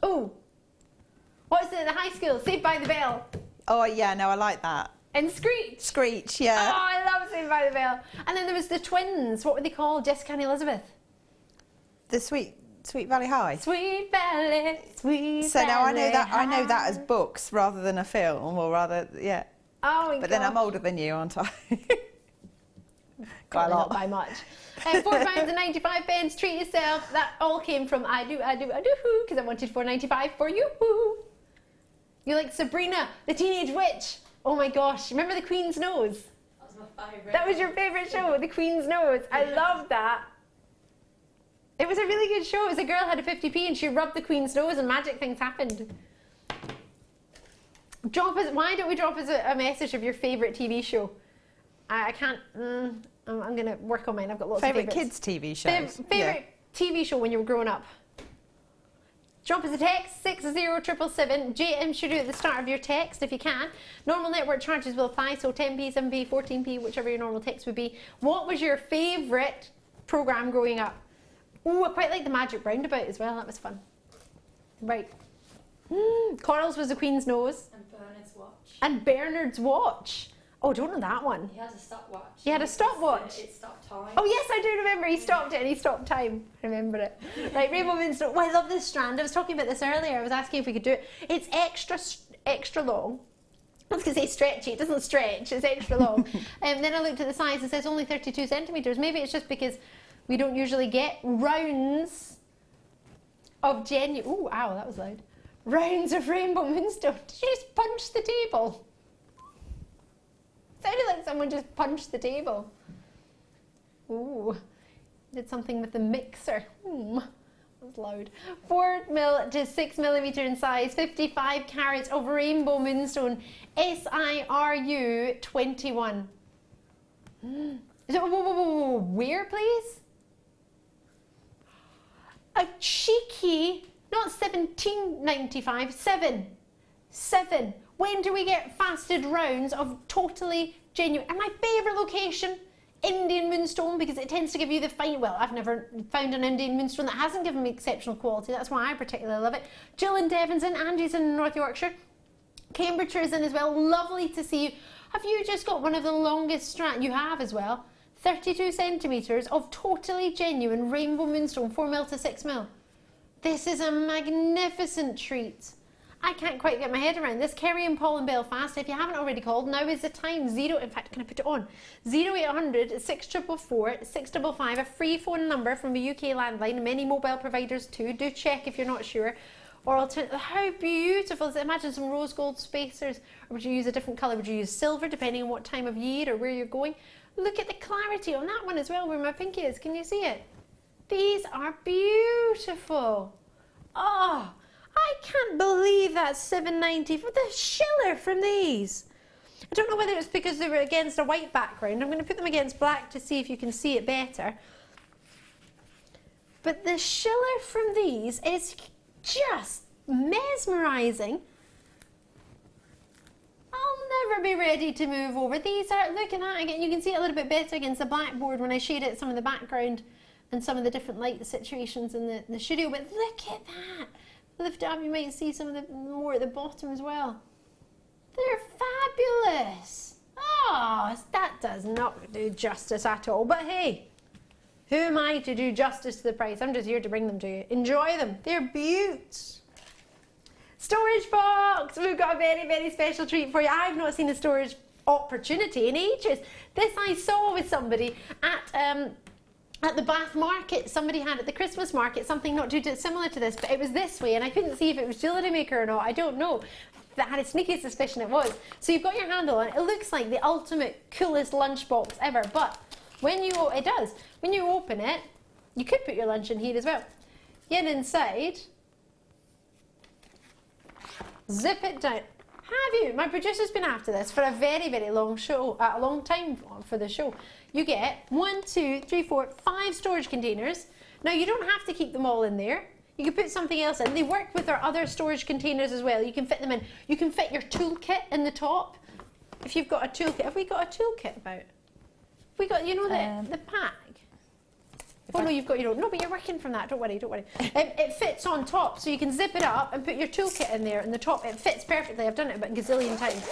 Speaker 12: what's it, the high school? Saved by the Bell.
Speaker 13: Oh yeah, no, I like that.
Speaker 12: And Screech.
Speaker 13: Screech, yeah.
Speaker 12: Oh, I love Saved by the Bell. And then there was the twins. What were they called? Jessica and Elizabeth.
Speaker 13: The Sweet Valley High.
Speaker 12: Sweet Valley.
Speaker 13: So now I know that as books rather than a film, or rather, yeah.
Speaker 12: Oh my God.
Speaker 13: But then I'm older than you, aren't I?
Speaker 12: Quite a lot. Not by much. £4.95. Treat yourself. That all came from I do, because I wanted £4.95 for you. You're like Sabrina, the Teenage Witch. Oh my gosh, remember the Queen's Nose?
Speaker 9: That was my
Speaker 12: That was your favourite show, The Queen's Nose. I love that. It was a really good show. It was a girl had a 50p and she rubbed the Queen's nose and magic things happened. Why don't we drop us a message of your favourite TV show? I can't, I'm going to work on mine. I've got lots of favourites.
Speaker 13: Kids TV shows.
Speaker 12: Favourite TV show when you were growing up? Drop us a text, 60777. JM should do at the start of your text if you can. Normal network charges will apply, so 10p, 7p, 14p, whichever your normal text would be. What was your favourite programme growing up? Oh, I quite like the Magic Roundabout as well. That was fun. Right. Coral's was the Queen's Nose.
Speaker 3: And Bernard's Watch.
Speaker 12: And Bernard's Watch. Oh, I don't know that one.
Speaker 3: He had a stopwatch.
Speaker 12: He had a stopwatch.
Speaker 3: It stopped time.
Speaker 12: Oh yes, I do remember. He stopped it and he stopped time. I remember it. Right, Rainbow Moonstone. Oh, I love this strand. I was talking about this earlier. I was asking if we could do it. It's extra long. I was going to say stretchy. It doesn't stretch. It's extra long. Then I looked at the size. It says only 32 centimetres. Maybe it's just because we don't usually get rounds of genuine... Oh, ow, that was loud. Rounds of Rainbow Moonstone. Did you just punch the table? Sounded like someone just punched the table. Ooh, did something with the mixer. That was loud. 4mm to 6mm in size, 55 carats of Rainbow Moonstone, SIRU 21. Where, please? A cheeky, not 17.95, 7. When do we get fasted rounds of totally genuine? And my favourite location, Indian Moonstone, because it tends to give you the fine. Well, I've never found an Indian Moonstone that hasn't given me exceptional quality. That's why I particularly love it. Jill and Devon's in, Angie's in North Yorkshire. Cambridgeshire's in as well. Lovely to see you. Have you just got one of the longest strands? You have as well. 32 centimetres of totally genuine Rainbow Moonstone, 4mm to 6mm. This is a magnificent treat. I can't quite get my head around this. Kerry and Paul in Belfast, if you haven't already called, now is the time. In fact, can I put it on? 0800 644 655, a free phone number from a UK landline, many mobile providers too. Do check if you're not sure. Or alternative, how beautiful. Imagine some rose gold spacers. Or would you use a different colour? Would you use silver, depending on what time of year or where you're going? Look at the clarity on that one as well, where my pinky is. Can you see it? These are beautiful. Oh, I can't believe that's $7.90 for the shiller from these. I don't know whether it's because they were against a white background. I'm going to put them against black to see if you can see it better. But the shiller from these is just mesmerising. I'll never be ready to move over. These are, look at that again. You can see it a little bit better against the blackboard when I shade it some of the background and some of the different light situations in the studio. But look at that. Lift it up, you might see some of the more at the bottom as well. They're fabulous. Oh, that does not do justice at all. But hey, who am I to do justice to the price? I'm just here to bring them to you. Enjoy them. They're beauts. Storage box. We've got a very, very special treat for you. I've not seen a storage opportunity in ages. This I saw with somebody at the Bath market. Somebody had at the Christmas market something not too similar to this, but it was this way, and I couldn't see if it was Jewellery Maker or not. I don't know. I had a sneaky suspicion it was. So you've got your handle on it. It looks like the ultimate coolest lunchbox ever, but when you open it, you could put your lunch in here as well. Get inside, zip it down. Have you? My producer's been after this for a very, very long show, a long time for the show. You get 1, 2, 3, 4, 5 storage containers. Now you don't have to keep them all in there. You can put something else in. They work with our other storage containers as well. You can fit them in. You can fit your toolkit in the top. If you've got a toolkit, have we got a toolkit about? We got, you know, the pack. Oh no, you've got your own. No, but you're working from that. Don't worry, don't worry. It fits on top, so you can zip it up and put your toolkit in there. In the top, it fits perfectly. I've done it about a gazillion times.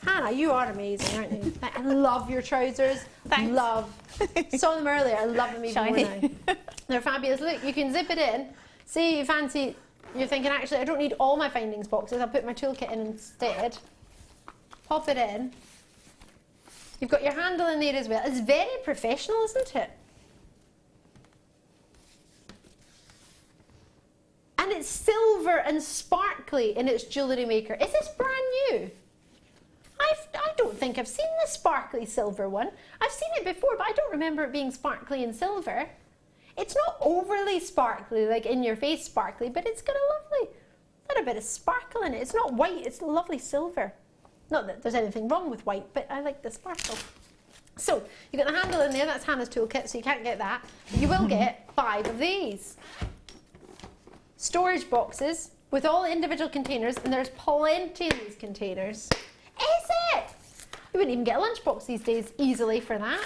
Speaker 12: Hannah, you are amazing, aren't you? I love your trousers.
Speaker 4: Thanks.
Speaker 12: Love. Saw them earlier. I love them even more now. They're fabulous. Look, you can zip it in. Say you fancy, you're thinking, actually, I don't need all my findings boxes. I'll put my toolkit in instead. Pop it in. You've got your handle in there as well. It's very professional, isn't it? And it's silver and sparkly in its Jewellery Maker. Is this brand new? I don't don't think I've seen the sparkly silver one. I've seen it before, but I don't remember it being sparkly and silver. It's not overly sparkly, like in your face sparkly, but it's got a lovely little bit of sparkle in it. It's not white, it's lovely silver. Not that there's anything wrong with white, but I like the sparkle. So, you've got the handle in there, that's Hannah's toolkit, so you can't get that. But you will get 5 of these. Storage boxes with all the individual containers, and there's plenty of these containers. Is it? You wouldn't even get a lunchbox these days easily for that.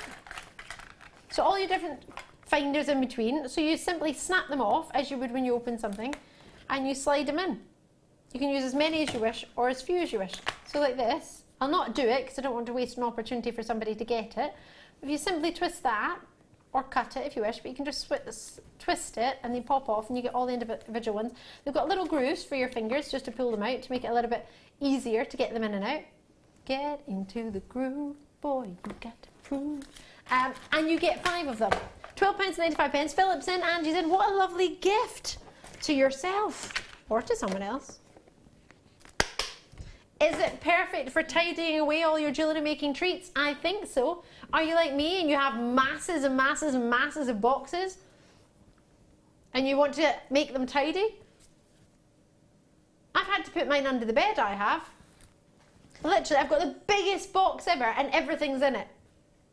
Speaker 12: So all your different finders in between, so you simply snap them off as you would when you open something, and you slide them in. You can use as many as you wish, or as few as you wish. So like this. I'll not do it, because I don't want to waste an opportunity for somebody to get it. If you simply twist that, or cut it if you wish, but you can just twist it and they pop off and you get all the individual ones. They've got little grooves for your fingers just to pull them out to make it a little bit easier to get them in and out. Get into the groove, boy, you got to prove. And you get 5 of them. £12.95. Philip's in, Angie's in. What a lovely gift to yourself or to someone else. Is it perfect for tidying away all your jewellery making treats? I think so. Are you like me and you have masses and masses and masses of boxes and you want to make them tidy? I've had to put mine under the bed, I have. Literally, I've got the biggest box ever and everything's in it.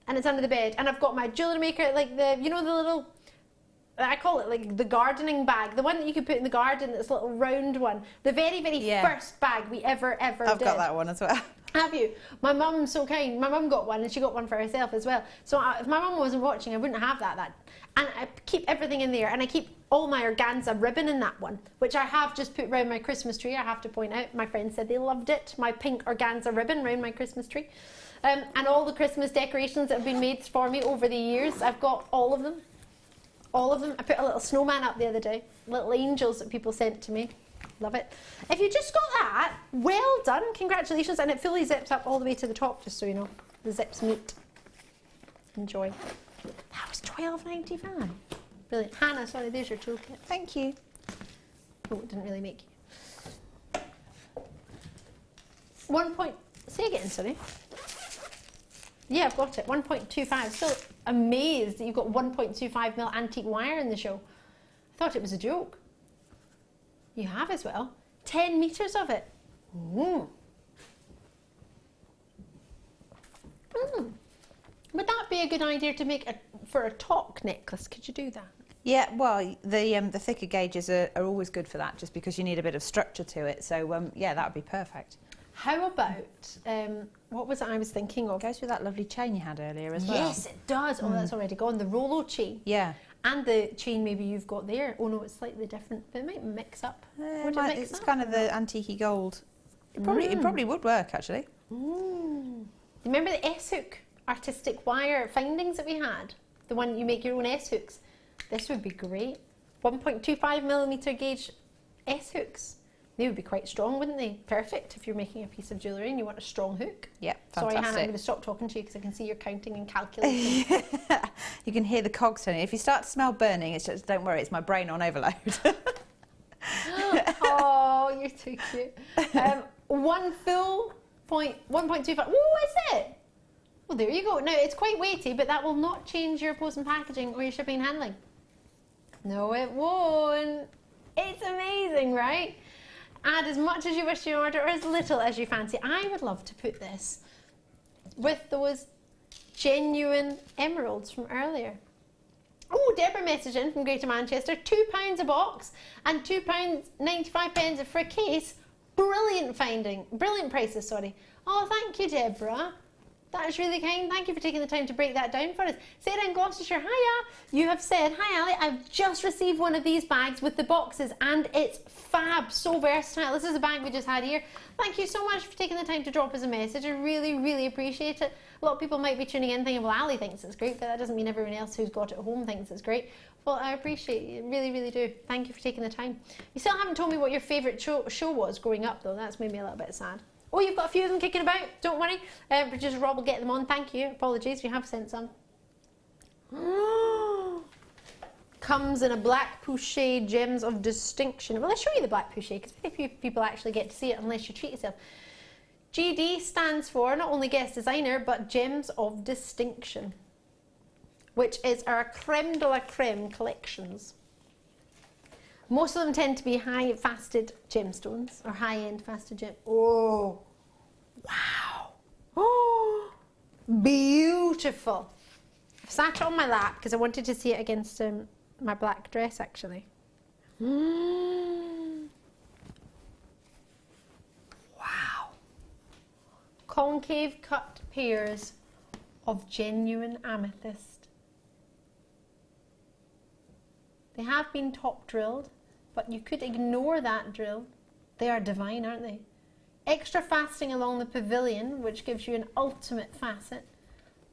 Speaker 12: And it's under the bed. And I've got my Jewellery Maker, like the, you know, the little, I call it like the gardening bag, the one that you can put in the garden, this little round one. The very, very first bag we ever did.
Speaker 13: I've got that one as well.
Speaker 12: Have you? My mum's so kind. My mum got one and she got one for herself as well. So if my mum wasn't watching, I wouldn't have that. And I keep everything in there, and I keep all my organza ribbon in that one, which I have just put around my Christmas tree. I have to point out, my friends said they loved it, my pink organza ribbon around my Christmas tree. And all the Christmas decorations that have been made for me over the years, I've got all of them. All of them. I put a little snowman up the other day, little angels that people sent to me. Love it. If you just got that, well done, congratulations. And it fully zips up all the way to the top, just so you know. The zips meet. Enjoy. That was £12.95. Brilliant. Hannah, sorry, there's your toolkit.
Speaker 13: Thank you.
Speaker 12: Oh, it didn't really make you. Say again, sorry. Yeah, I've got it. 1.25. Still amazed that you've got 1.25mm antique wire in the show. I thought it was a joke. You have as well. 10 metres of it. Would that be a good idea to make for a talk necklace? Could you do that?
Speaker 13: Yeah, well, the thicker gauges are always good for that, just because you need a bit of structure to it. So yeah, that would be perfect.
Speaker 12: How about, what was it I was thinking of?
Speaker 13: It goes with that lovely chain you had earlier as well.
Speaker 12: Yes, it does. Oh, that's already gone. The Rolo chain.
Speaker 13: Yeah.
Speaker 12: And the chain maybe you've got there. Oh no, it's slightly different, but it might mix up.
Speaker 13: It's kind of the antique gold. It probably would work, actually.
Speaker 12: Remember the S-hook artistic wire findings that we had? The one you make your own S-hooks. This would be great. 1.25mm gauge S-hooks. They would be quite strong, wouldn't they? Perfect if you're making a piece of jewellery and you want a strong hook.
Speaker 13: Yeah, fantastic.
Speaker 12: Sorry, Hannah, I'm going to stop talking to you because I can see you're counting and calculating.
Speaker 13: You can hear the cogs turning. If you start to smell burning, it's just, don't worry, it's my brain on overload.
Speaker 12: Oh, you're too cute. 1.25. Oh, is it? Well, there you go. Now, it's quite weighty, but that will not change your post and packaging or your shipping and handling. No, it won't. It's amazing, right? Add as much as you wish to your order or as little as you fancy. I would love to put this with those genuine emeralds from earlier. Oh, Deborah messaged in from Greater Manchester. £2 a box and £2.95 for a case. Brilliant finding. Brilliant prices, sorry. Oh, thank you, Deborah. That is really kind. Thank you for taking the time to break that down for us. Sarah in Gloucestershire, hiya. You have said, hi Ali, I've just received one of these bags with the boxes and it's fab, so versatile. This is a bag we just had here. Thank you so much for taking the time to drop us a message. I really, really appreciate it. A lot of people might be tuning in thinking, well, Ali thinks it's great, but that doesn't mean everyone else who's got it at home thinks it's great. Well, I appreciate it, really, really do. Thank you for taking the time. You still haven't told me what your favourite show was growing up, though. That's made me a little bit sad. Oh, you've got a few of them kicking about. Don't worry. Producer Rob will get them on. Thank you. Apologies, we have sent some. Comes in a black poché, gems of distinction. Well, I'll show you the black poché because very few people actually get to see it unless you treat yourself. GD stands for not only guest designer, but Gems of Distinction, which is our creme de la creme collections. Most of them tend to be high faceted gemstones, or high end faceted gem. Oh, wow. Oh, beautiful. I've sat it on my lap because I wanted to see it against my black dress actually. Wow. Concave cut pairs of genuine amethyst. They have been top drilled, but you could ignore that drill. They are divine, aren't they? Extra faceting along the pavilion, which gives you an ultimate facet.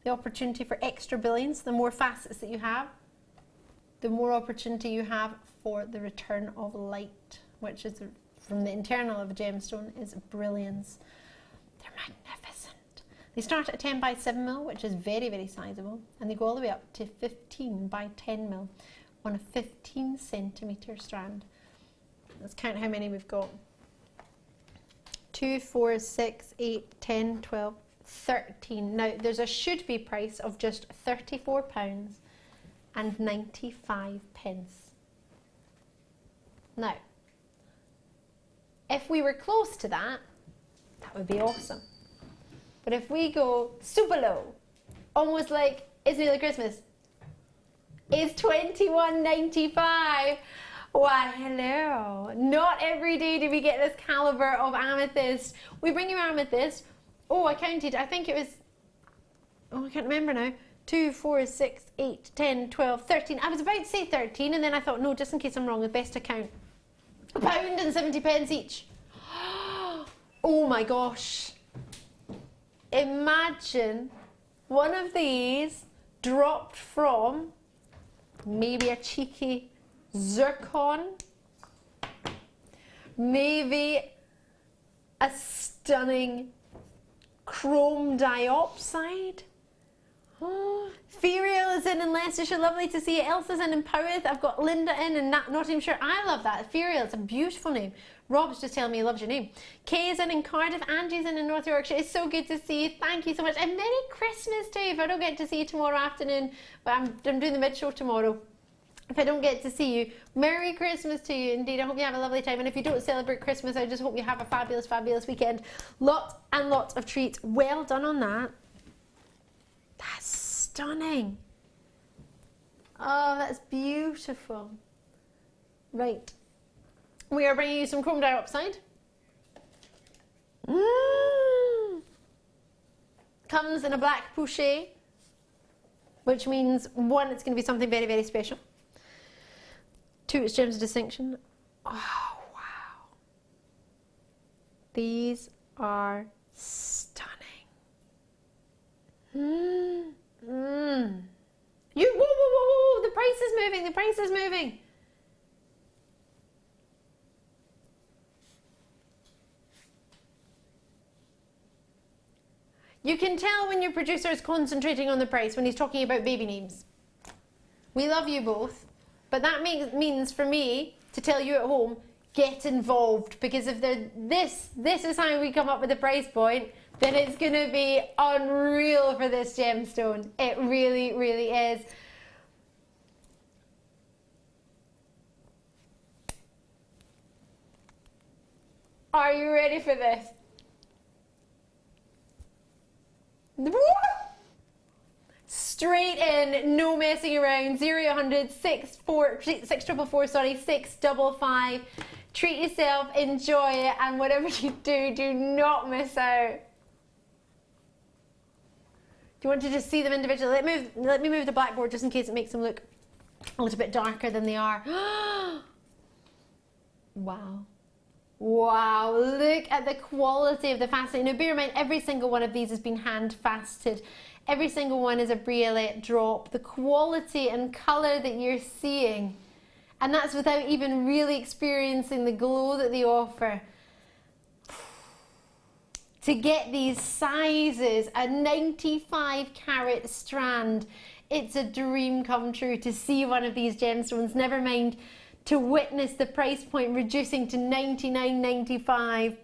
Speaker 12: The opportunity for extra brilliance. The more facets that you have, the more opportunity you have for the return of light, which is from the internal of a gemstone, is brilliance. They're magnificent. They start at 10 by 7 mil, which is very, very sizable, and they go all the way up to 15 by 10 mil on a 15 centimetre strand. Let's count how many we've got. 2, 4, 6, 8, 10, 12, 13. Now, there's a should-be price of just £34.95. Now, if we were close to that, that would be awesome. But if we go super low, almost like it's nearly Christmas, it's £21.95. Why, hello. Not every day do we get this caliber of amethyst. We bring you amethyst. Oh, I counted. I think it was, oh, I can't remember now. 2, 4, 6, 8, 10, 12, 13. I was about to say 13, and then I thought, no, just in case I'm wrong, the best to count. £1.70 each. Oh my gosh. Imagine one of these dropped from maybe a cheeky zircon, maybe a stunning chrome diopside. Oh, Ferial is in Leicestershire, lovely to see you. Elsa's in Powith. I've got Linda in Nottinghamshire. I love that. Ferial, it's a beautiful name. Rob's just telling me he loves your name. Kay is in Cardiff. Angie's in North Yorkshire. It's so good to see you. Thank you so much. And Merry Christmas to you. If I don't get to see you tomorrow afternoon, but I'm doing the mid-show tomorrow. If I don't get to see you, Merry Christmas to you indeed. I hope you have a lovely time. And if you don't celebrate Christmas, I just hope you have a fabulous, fabulous weekend. Lots and lots of treats. Well done on that. That's stunning. Oh, that's beautiful. Right. We are bringing you some chrome diopside. Comes in a black poché, which means 1, it's going to be something very, very special. 2, it's gems of distinction. Oh, wow. These are stunning. You, whoa, whoa, whoa, whoa, the price is moving, the price is moving. You can tell when your producer is concentrating on the price when he's talking about baby names. We love you both, but that means for me to tell you at home, get involved, because if this is how we come up with the price point, then it's going to be unreal for this gemstone. It really, really is. Are you ready for this? Straight in, no messing around. 0800 644, sorry, 655. Treat yourself, enjoy it, and whatever you do, do not miss out. Do you want to just see them individually? Let me move the blackboard just in case it makes them look a little bit darker than they are. Wow. Wow, look at the quality of the faceting. Now bear in mind, every single one of these has been hand faceted. Every single one is a briolette drop. The quality and colour that you're seeing, and that's without even really experiencing the glow that they offer. To get these sizes, a 95 carat strand, it's a dream come true to see one of these gemstones, never mind to witness the price point reducing to £99.95.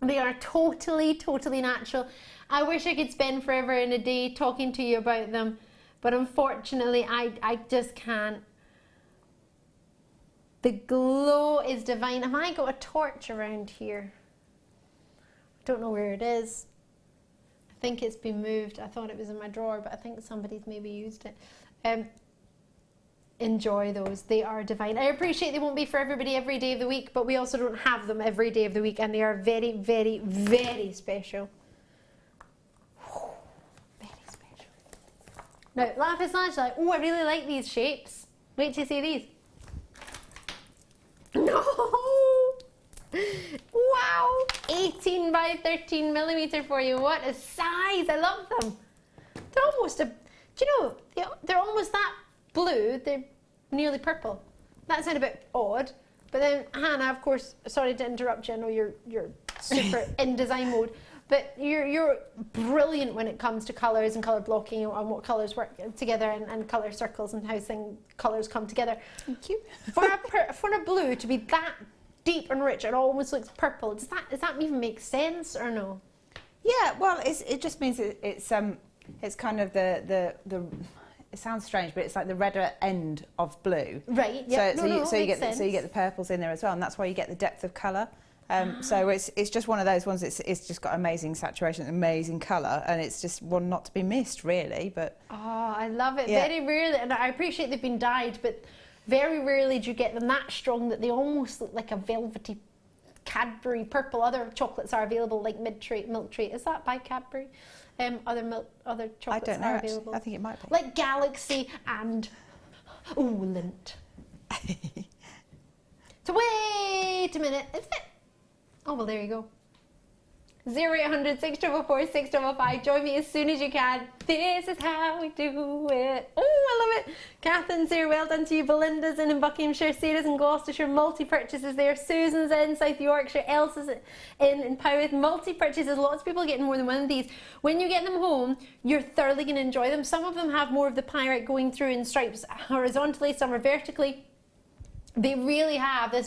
Speaker 12: They are totally, totally natural. I wish I could spend forever in a day talking to you about them, but unfortunately I just can't. The glow is divine. Have I got a torch around here? I don't know where it is. I think it's been moved. I thought it was in my drawer, but I think somebody's maybe used it. Enjoy those. They are divine. I appreciate they won't be for everybody every day of the week, but we also don't have them every day of the week, and they are very, very, very special. Very special. Now, lapis lazuli. Oh, I really like these shapes. Wait till you see these. No! Wow! 18 by 13 millimeter for you. What a size! I love them. They're almost a. Do you know? They're almost that blue. They're nearly purple. That sounded a bit odd. But then Hannah, of course, sorry to interrupt you. I know you're super in design mode, but you're brilliant when it comes to colours and colour blocking and what colours work together and colour circles and how colours come together.
Speaker 13: Thank you.
Speaker 12: For a blue to be that deep and rich, it almost looks purple. Does that even make sense or no?
Speaker 13: Yeah, well, it just means it's kind of the it sounds strange, but it's like the redder end of blue.
Speaker 12: Right. Yeah.
Speaker 13: So you get the purples in there as well, and that's why you get the depth of colour. So it's just one of those ones. It's just got amazing saturation, amazing colour, and it's just one not to be missed, really. But
Speaker 12: I love it.
Speaker 13: Yeah.
Speaker 12: Very rarely, and I appreciate they've been dyed, but very rarely do you get them that strong that they almost look like a velvety Cadbury purple. Other chocolates are available, like Milk Tray. Is that by Cadbury? Other chocolates
Speaker 13: I don't know,
Speaker 12: are
Speaker 13: actually.
Speaker 12: available.
Speaker 13: I think it might be.
Speaker 12: Like Galaxy and Lindt. So wait a minute. Is it? Oh well, there you go. 0800 644 655. Join me as soon as you can. This is how we do it. Oh, I love it. Catherine's here. Well done to you. Belinda's in Buckinghamshire. Sarah's in Gloucestershire. Multi-purchases there. Susan's in South Yorkshire. Elsa's in Powith. Multi-purchases. Lots of people getting more than one of these. When you get them home, you're thoroughly going to enjoy them. Some of them have more of the pyrite going through in stripes horizontally. Some are vertically. They really have this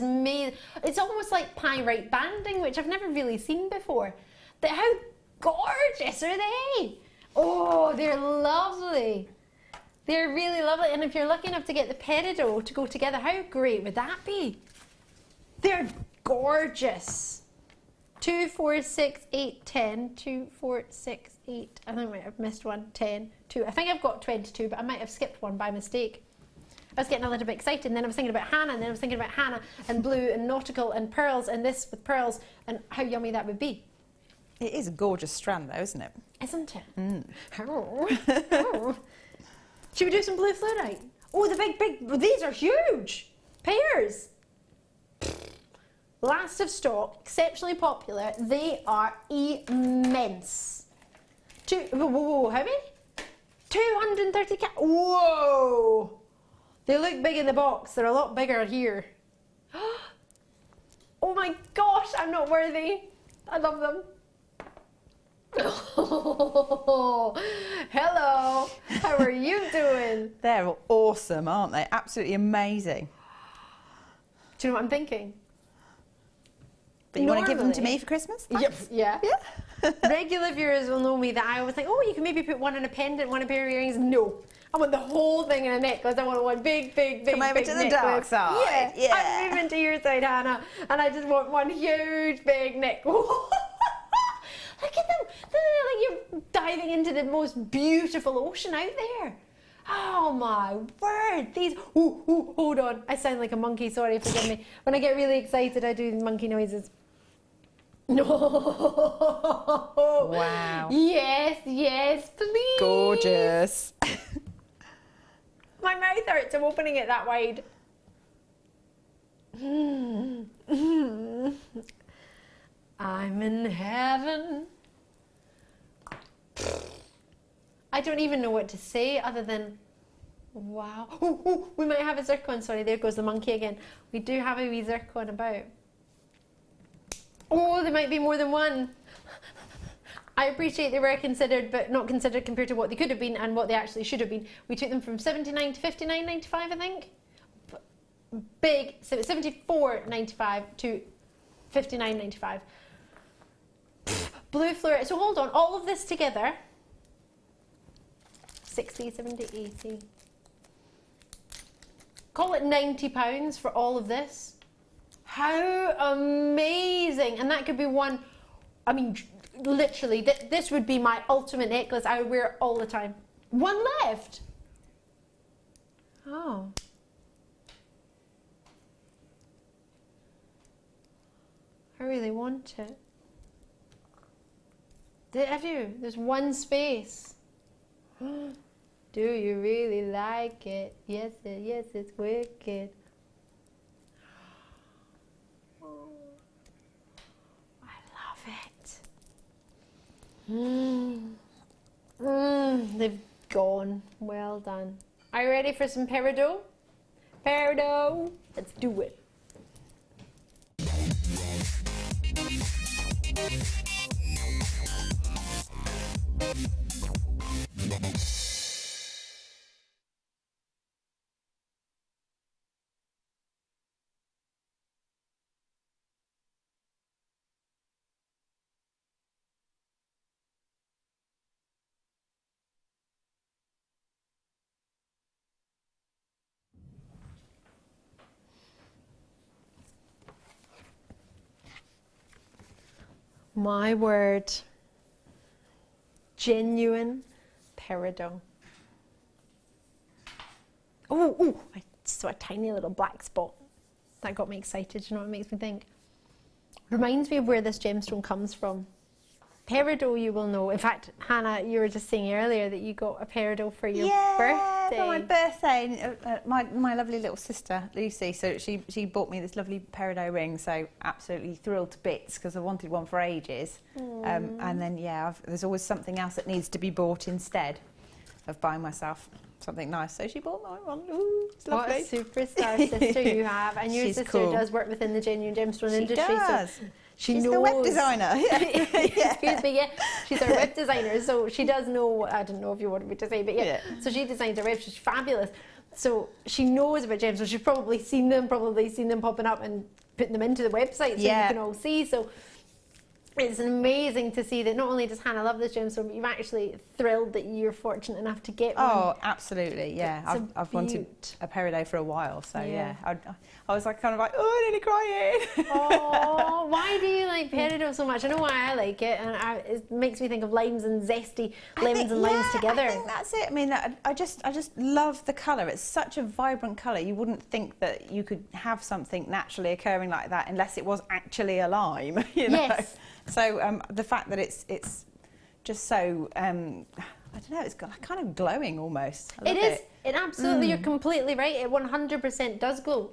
Speaker 12: it's almost like pyrite banding, which I've never really seen before. How gorgeous are they? Oh, they're lovely. They're really lovely. And if you're lucky enough to get the peridot to go together, how great would that be? They're gorgeous. 2, 4, 6, 8, 10. 2, 4, 6, 8. I think I might have missed one. 10, 2. I think I've got 22, but I might have skipped one by mistake. I was getting a little bit excited, and then I was thinking about Hannah, and then I was thinking about Hannah and blue and nautical and pearls and this with pearls and how yummy that would be.
Speaker 13: It is a gorgeous strand, though, isn't it?
Speaker 12: Isn't it? Oh. Should we do some blue fluorite? Oh, the big, these are huge. Pairs. Last of stock, exceptionally popular. They are immense. Whoa, how many? 230 whoa. They look big in the box. They're a lot bigger here. Oh my gosh, I'm not worthy. I love them. Oh, hello. How are you doing?
Speaker 13: They're awesome, aren't they? Absolutely amazing.
Speaker 12: Do you know what I'm thinking?
Speaker 13: But you want to give them to me for Christmas?
Speaker 12: Yep. Yeah. Regular viewers will know me that I always think, oh, you can maybe put one in a pendant, one in a pair of earrings. No. I want the whole thing in a necklace. I want one big
Speaker 13: Come over to the dark side.
Speaker 12: Yeah. I'm moving to your side, Hannah. And I just want one huge big necklace. Look at them. They're like you're diving into the most beautiful ocean out there. Oh my word. These, ooh, hold on. I sound like a monkey, sorry, forgive me. When I get really excited, I do monkey noises. No.
Speaker 13: Wow.
Speaker 12: Yes, please.
Speaker 13: Gorgeous.
Speaker 12: My mouth hurts. I'm opening it that wide. I'm in heaven. I don't even know what to say other than wow. Oh, we might have a zircon. Sorry, there goes the monkey again. We do have a wee zircon about. Oh, there might be more than one. I appreciate they were considered, but not considered compared to what they could have been and what they actually should have been. We took them from $79 to $59.95, I think. Big, so $74.95 to $59.95. Blue fluorite. So hold on, all of this together. 60, 70, 80. Call it £90 for all of this. How amazing. And that could be one, I mean, literally, this would be my ultimate necklace. I would wear it all the time. One left. Oh. I really want it. Have you? There's one space. Do you really like it? Yes, yes, it's wicked. Oh, I love it. They've gone. Well done. Are you ready for some peridot? Peridot. Let's do it. My word, genuine peridot. Oh, I saw a tiny little black spot. That got me excited. You know what it makes me think? Reminds me of where this gemstone comes from. Peridot, you will know. In fact, Hannah, you were just saying earlier that you got a peridot for your birthday.
Speaker 13: For my birthday. My lovely little sister, Lucy, so she bought me this lovely peridot ring, so absolutely thrilled to bits because I wanted one for ages. And then, yeah, there's always something else that needs to be bought instead of buying myself something nice. So she bought my one. Ooh, it's lovely.
Speaker 12: What a superstar sister you have. And your sister does work within the genuine gemstone industry.
Speaker 13: She does.
Speaker 12: So
Speaker 13: She's the web designer.
Speaker 12: Excuse me, yeah. She's our web designer, so she does know, I don't know if you wanted me to say, but yeah. So she designs our web, she's fabulous. So she knows about gemstones. She's probably seen them popping up and putting them into the website so you can all see. So it's amazing to see that not only does Hannah love this gemstone, but you're actually thrilled that you're fortunate enough to get one.
Speaker 13: Oh, absolutely, yeah. I've wanted a peridot for a while, so yeah. I was like, kind of like, oh, I'm nearly crying.
Speaker 12: Oh, why do you like peridot so much? I know why I like it, and it makes me think of limes and zesty lemons and limes together.
Speaker 13: I think that's it. I mean, I just love the colour. It's such a vibrant colour. You wouldn't think that you could have something naturally occurring like that unless it was actually a lime, you know? Yes. So the fact that it's just so, I don't know, it's kind of glowing almost. I love it.
Speaker 12: It absolutely, you're completely right. It 100% does glow.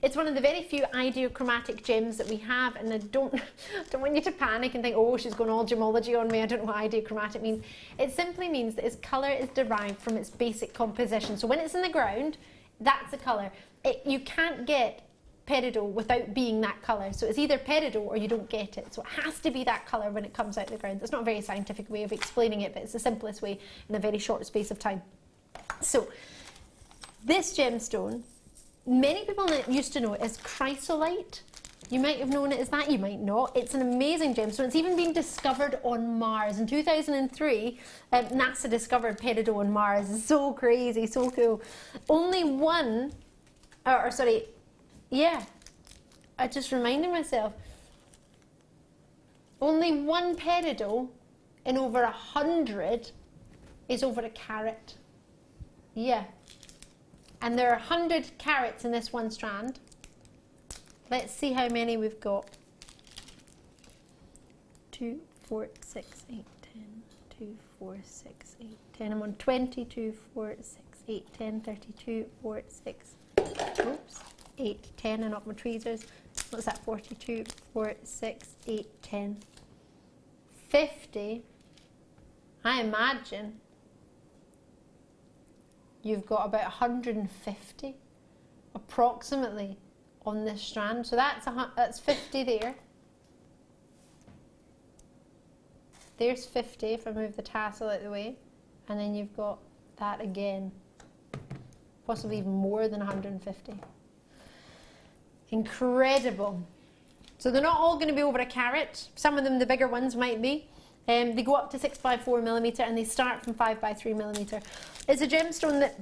Speaker 12: It's one of the very few ideochromatic gems that we have, and I don't want you to panic and think, oh, she's going all gemology on me. I don't know what ideochromatic means. It simply means that its colour is derived from its basic composition. So when it's in the ground, that's the colour. You can't get peridot without being that colour. So it's either peridot or you don't get it. So it has to be that colour when it comes out of the ground. That's not a very scientific way of explaining it, but it's the simplest way in a very short space of time. So this gemstone, many people used to know it as chrysolite. You might have known it as that, you might not. It's an amazing gemstone. It's even been discovered on Mars. In 2003, NASA discovered peridot on Mars. It's so crazy, so cool. Only one, I just reminded myself. Only one peridot in over 100 is over a carat. Yeah. And there are 100 carats in this one strand. Let's see how many we've got. 2, 4, 6, 8, 10. 2, 4, 6, 8, 10. I'm on 20, 2, 4, 6, 8, 10, 32, 4, 6. Oops. 8, 10, and up my tweezers. What's that? 42, 4, 6, 8, 10. 50. I imagine you've got about 150 approximately on this strand. So that's 50 there. There's 50 if I move the tassel out of the way. And then you've got that again. Possibly even more than 150. Incredible. So they're not all going to be over a carat. Some of them, the bigger ones, might be. They go up to 6x4mm and they start from 5x3mm. It's a gemstone that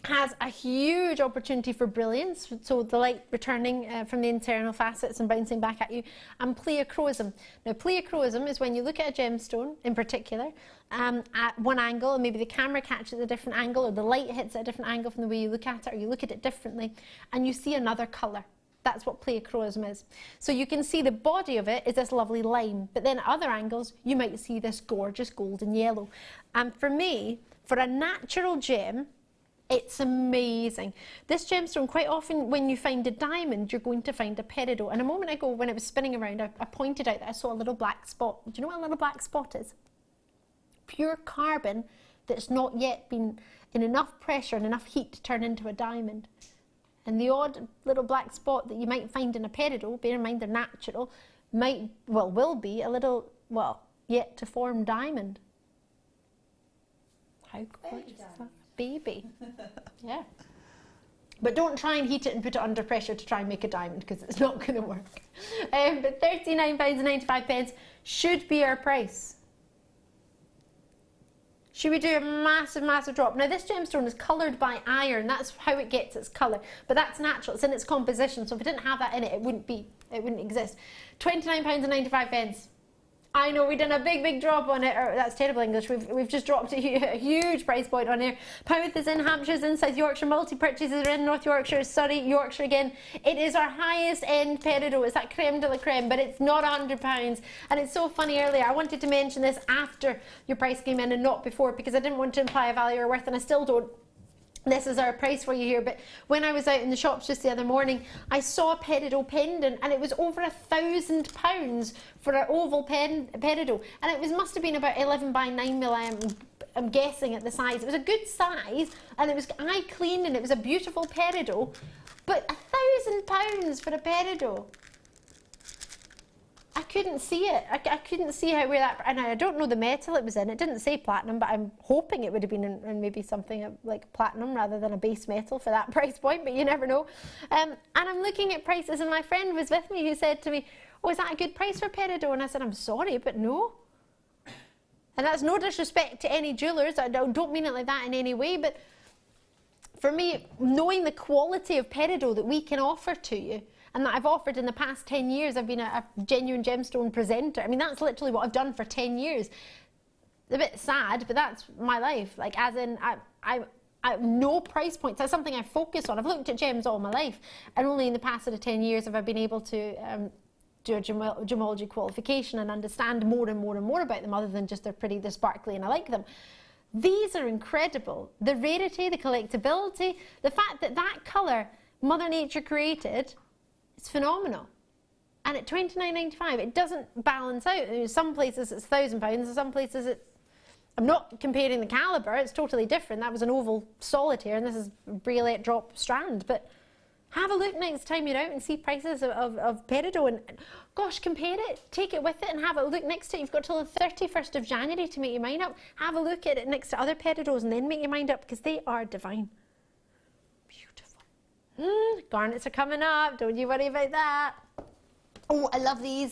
Speaker 12: has a huge opportunity for brilliance, so the light returning from the internal facets and bouncing back at you, and pleochroism. Now pleochroism is when you look at a gemstone in particular at one angle, and maybe the camera catches a different angle, or the light hits at a different angle from the way you look at it, or you look at it differently, and you see another colour. That's what pleochroism is. So you can see the body of it is this lovely lime, but then at other angles you might see this gorgeous golden yellow. And for me, for a natural gem, it's amazing. This gemstone, quite often when you find a diamond, you're going to find a peridot. And a moment ago when it was spinning around, I pointed out that I saw a little black spot. Do you know what a little black spot is? Pure carbon that's not yet been in enough pressure and enough heat to turn into a diamond. And the odd little black spot that you might find in a peridot, bear in mind they're natural, will be a little, yet to form diamond. How gorgeous is that? Baby. Yeah. But don't try and heat it and put it under pressure to try and make a diamond, because it's not going to work. But £39.95 should be our price. Should we do a massive, massive drop? Now this gemstone is coloured by iron, that's how it gets its colour, but that's natural, it's in its composition, so if it didn't have that in it, it wouldn't exist. £29.95. I know we done a big drop on it, or that's terrible English, we've just dropped a huge price point on here. Powith is in, Hampshire's in, South Yorkshire, multi-purchases are in, North Yorkshire, Surrey, Yorkshire again. It is our highest end peridot, it's that creme de la creme, but it's not £100. And it's so funny earlier, I wanted to mention this after your price came in and not before, because I didn't want to imply a value or worth, and I still don't. This is our price for you here, but when I was out in the shops just the other morning, I saw a peridot pendant, and it was over £1,000 for an oval peridot, and it must have been about 11 by 9mm. I'm guessing at the size. It was a good size, and it was eye clean, and it was a beautiful peridot, but £1,000 for a peridot. I couldn't see it. I couldn't see where that, and I don't know the metal it was in. It didn't say platinum, but I'm hoping it would have been in maybe something like platinum rather than a base metal for that price point, but you never know. And I'm looking at prices, and my friend was with me who said to me, oh, is that a good price for peridot? And I said, I'm sorry, but no. And that's no disrespect to any jewellers. I don't mean it like that in any way, but for me, knowing the quality of peridot that we can offer to you, and that I've offered in the past 10 years, I've been a genuine gemstone presenter. I mean, that's literally what I've done for 10 years. A bit sad, but that's my life. Like, as in, I no price points. That's something I focus on. I've looked at gems all my life, and only in the past sort of 10 years have I been able to do a gemology qualification and understand more and more and more about them, other than just they're pretty, they're sparkly, and I like them. These are incredible. The rarity, the collectability, the fact that that colour Mother Nature created, it's phenomenal. And at £29.95, it doesn't balance out. In some places it's £1,000, and some places it's... I'm not comparing the calibre, it's totally different. That was an oval solitaire, and this is a briolette drop strand. But have a look next time you're out and see prices of peridot, and gosh, compare it, take it with it, and have a look next to it. You've got till the 31st of January to make your mind up. Have a look at it next to other peridots, and then make your mind up, because they are divine. Garnets are coming up, don't you worry about that. Oh, I love these.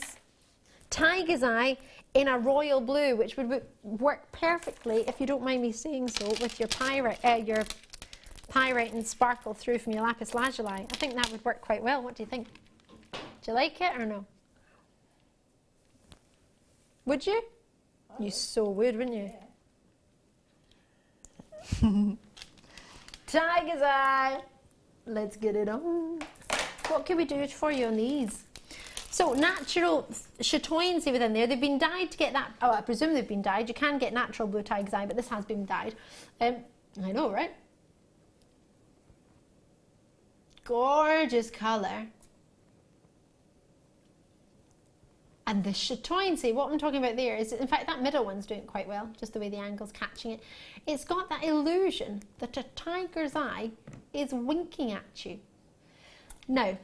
Speaker 12: Tiger's Eye in a royal blue, which would work perfectly, if you don't mind me saying so, with your pyrite and sparkle through from your lapis lazuli. I think that would work quite well. What do you think? Do you like it or no? Would you? You so would, wouldn't you? Yeah. Tiger's Eye. Let's get it on. What can we do for you on these? So natural chatoyancy within there. They've been dyed to get that. Oh, I presume they've been dyed. You can get natural blue tiger's eye, but this has been dyed. I know, right? Gorgeous colour. And the chatoyancy, what I'm talking about there is, in fact, that middle one's doing it quite well, just the way the angle's catching it. It's got that illusion that a tiger's eye is winking at you. Now,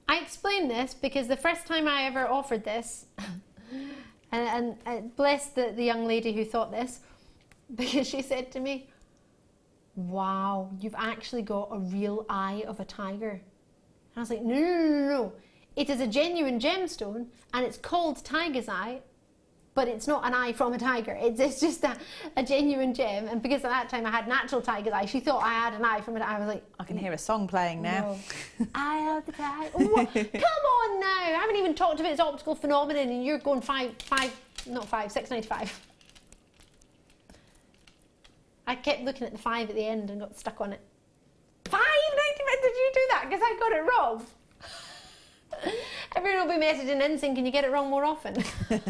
Speaker 12: I explain this because the first time I ever offered this, and bless the young lady who thought this, because she said to me, wow, you've actually got a real eye of a tiger. And I was like, no. It is a genuine gemstone and it's called tiger's eye, but it's not an eye from a tiger. It's just a genuine gem. And because at that time I had natural tiger's eye, she thought I had an eye from an eye. I was like,
Speaker 13: I can hear a song playing now.
Speaker 12: No. Eye of the tiger. Oh, come on now. I haven't even talked about its optical phenomenon and you're going 6.95. I kept looking at the 5 at the end and got stuck on it. 5.95, did you do that? Because I got it wrong. Everyone will be messaging in saying, can you get it wrong more often? To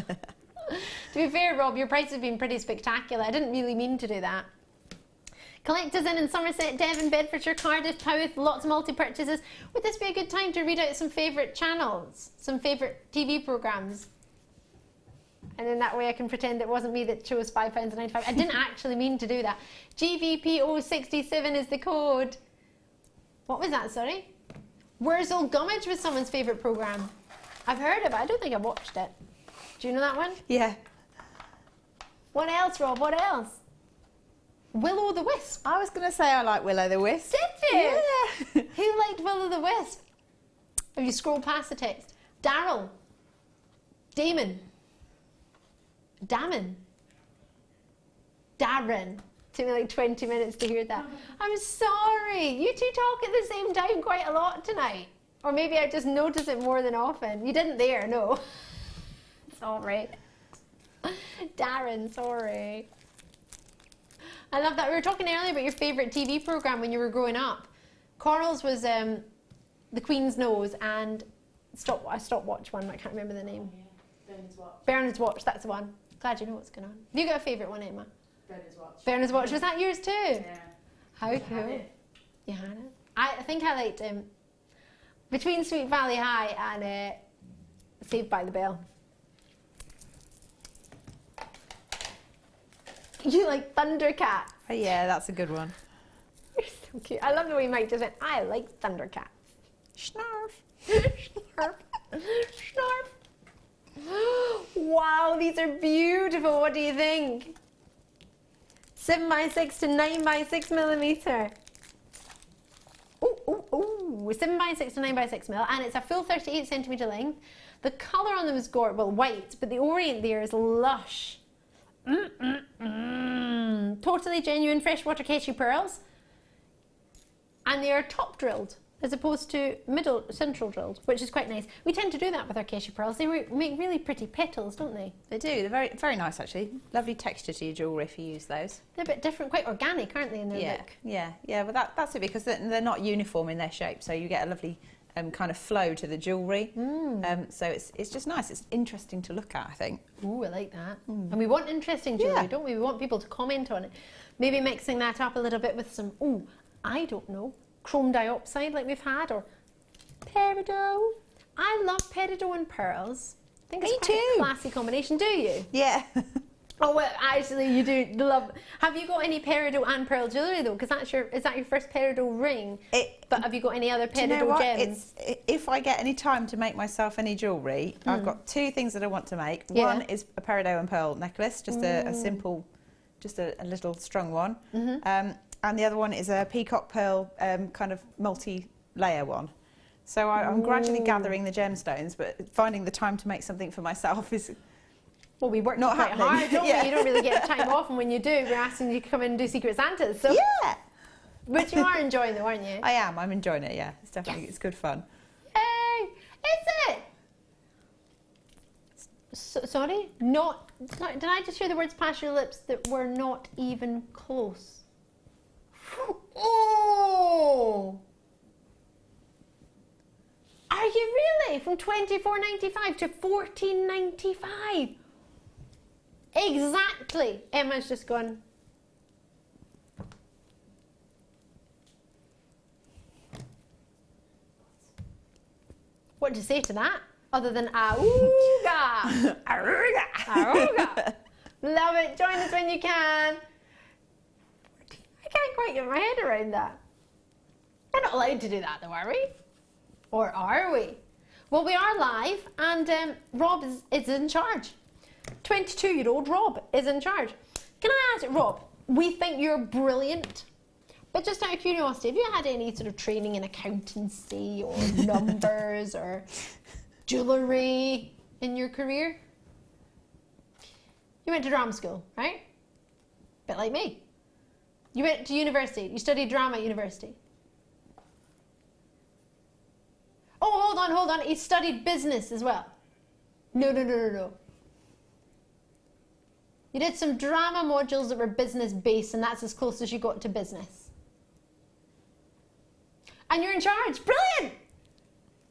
Speaker 12: be fair, Rob, your price has been pretty spectacular. I didn't really mean to do that. Collectors in Somerset, Devon, Bedfordshire, Cardiff, Powys, lots of multi-purchases. Would this be a good time to read out some favourite channels, some favourite TV programmes? And in that way I can pretend it wasn't me that chose £5.95. I didn't actually mean to do that. GVP067 is the code. What was that, sorry? Where's Old Gummidge was someone's favourite programme. I've heard of it, I don't think I've watched it. Do you know that one?
Speaker 13: Yeah.
Speaker 12: What else, Rob? What else? Will-o' the Wisp.
Speaker 13: I was going to say I like Will-o' the Wisp.
Speaker 12: Did you?
Speaker 13: Yeah.
Speaker 12: Who liked Will-o' the Wisp? Have you scrolled past the text? Daryl. Damon. Damon. Darren. Took me like 20 minutes to hear that. I'm sorry. You two talk at the same time quite a lot tonight. Or maybe I just notice it more than often. You didn't there, no. Sorry. Darren, sorry. I love that. We were talking earlier about your favourite TV programme when you were growing up. Coral's was The Queen's Nose and a stopwatch one. I can't remember the name.
Speaker 14: Bernard's Watch.
Speaker 12: Bernard's Watch, that's the one. Glad you know what's going on. Have you got a favourite one, Emma?
Speaker 14: Bernard's Watch.
Speaker 12: Bernard's Watch. Was that yours too?
Speaker 14: Yeah.
Speaker 12: How cool. You had it? I think I liked between Sweet Valley High and Saved by the Bell. You like Thundercats.
Speaker 13: Oh, yeah, that's a good one.
Speaker 12: You're so cute. I love the way Mike just went, I like Thundercats.
Speaker 13: Snarf.
Speaker 12: Snarf. Snarf. Wow, these are beautiful. What do you think? 7x6 to 9x6 millimetre. Ooh, 7x6 to 9x6 mil, and it's a full 38 centimetre length. The colour on them is gorgeous, well, white, but the orient there is lush. Totally genuine freshwater Keshi pearls, and they are top drilled as opposed to central drilled, which is quite nice. We tend to do that with our Keshi pearls. They make really pretty petals, don't they?
Speaker 13: They do. They're very, very nice actually. Lovely texture to your jewellery if you use those.
Speaker 12: They're a bit different, quite organic, aren't they, in their look?
Speaker 13: Yeah. Well, that's it, because they're not uniform in their shape, so you get a lovely kind of flow to the jewellery. So it's just nice. It's interesting to look at, I think.
Speaker 12: Ooh, I like that. And we want interesting jewellery, don't we? We want people to comment on it. Maybe mixing that up a little bit with some, I don't know, chrome dioxide like we've had, or peridot. I love peridot and pearls. I think it's quite a classy combination. Do you?
Speaker 13: Yeah.
Speaker 12: Oh, well, actually, you do love. Have you got any peridot and pearl jewellery though? Because is that your first peridot ring? But have you got any other peridot gems?
Speaker 13: If I get any time to make myself any jewellery, I've got two things that I want to make. One is a peridot and pearl necklace, just a simple, just a little strung one. And the other one is a peacock pearl kind of multi-layer one. So I'm gradually gathering the gemstones, but finding the time to make something for myself is...
Speaker 12: Well, we work
Speaker 13: not
Speaker 12: quite hard, don't we? You don't really get time off, and when you do, we're asking you to come in and do Secret Santas. So.
Speaker 13: Yeah!
Speaker 12: But you are enjoying though, aren't you?
Speaker 13: I am. I'm enjoying it, yeah. It's definitely, it's good fun.
Speaker 12: Yay! Is it? Sorry? Did I just hear the words past your lips that were not even close? Oh! Are you really? From $24.95 to $14.95? Exactly. Emma's just gone. What do you say to that? Other than auga. Auga. Auga. Love it. Join us when you can. I can't quite get my head around that. We're not allowed to do that though, are we? Or are we? Well, we are live, and Rob is in charge. 22-year-old Rob is in charge. Can I ask, Rob, we think you're brilliant, But just out of curiosity, have you had any sort of training in accountancy or numbers or jewellery in your career? You went to drama school, right? Bit like me. You went to university. You studied drama at university. Oh, hold on. You studied business as well. No. You did some drama modules that were business based, and that's as close as you got to business. And you're in charge. Brilliant!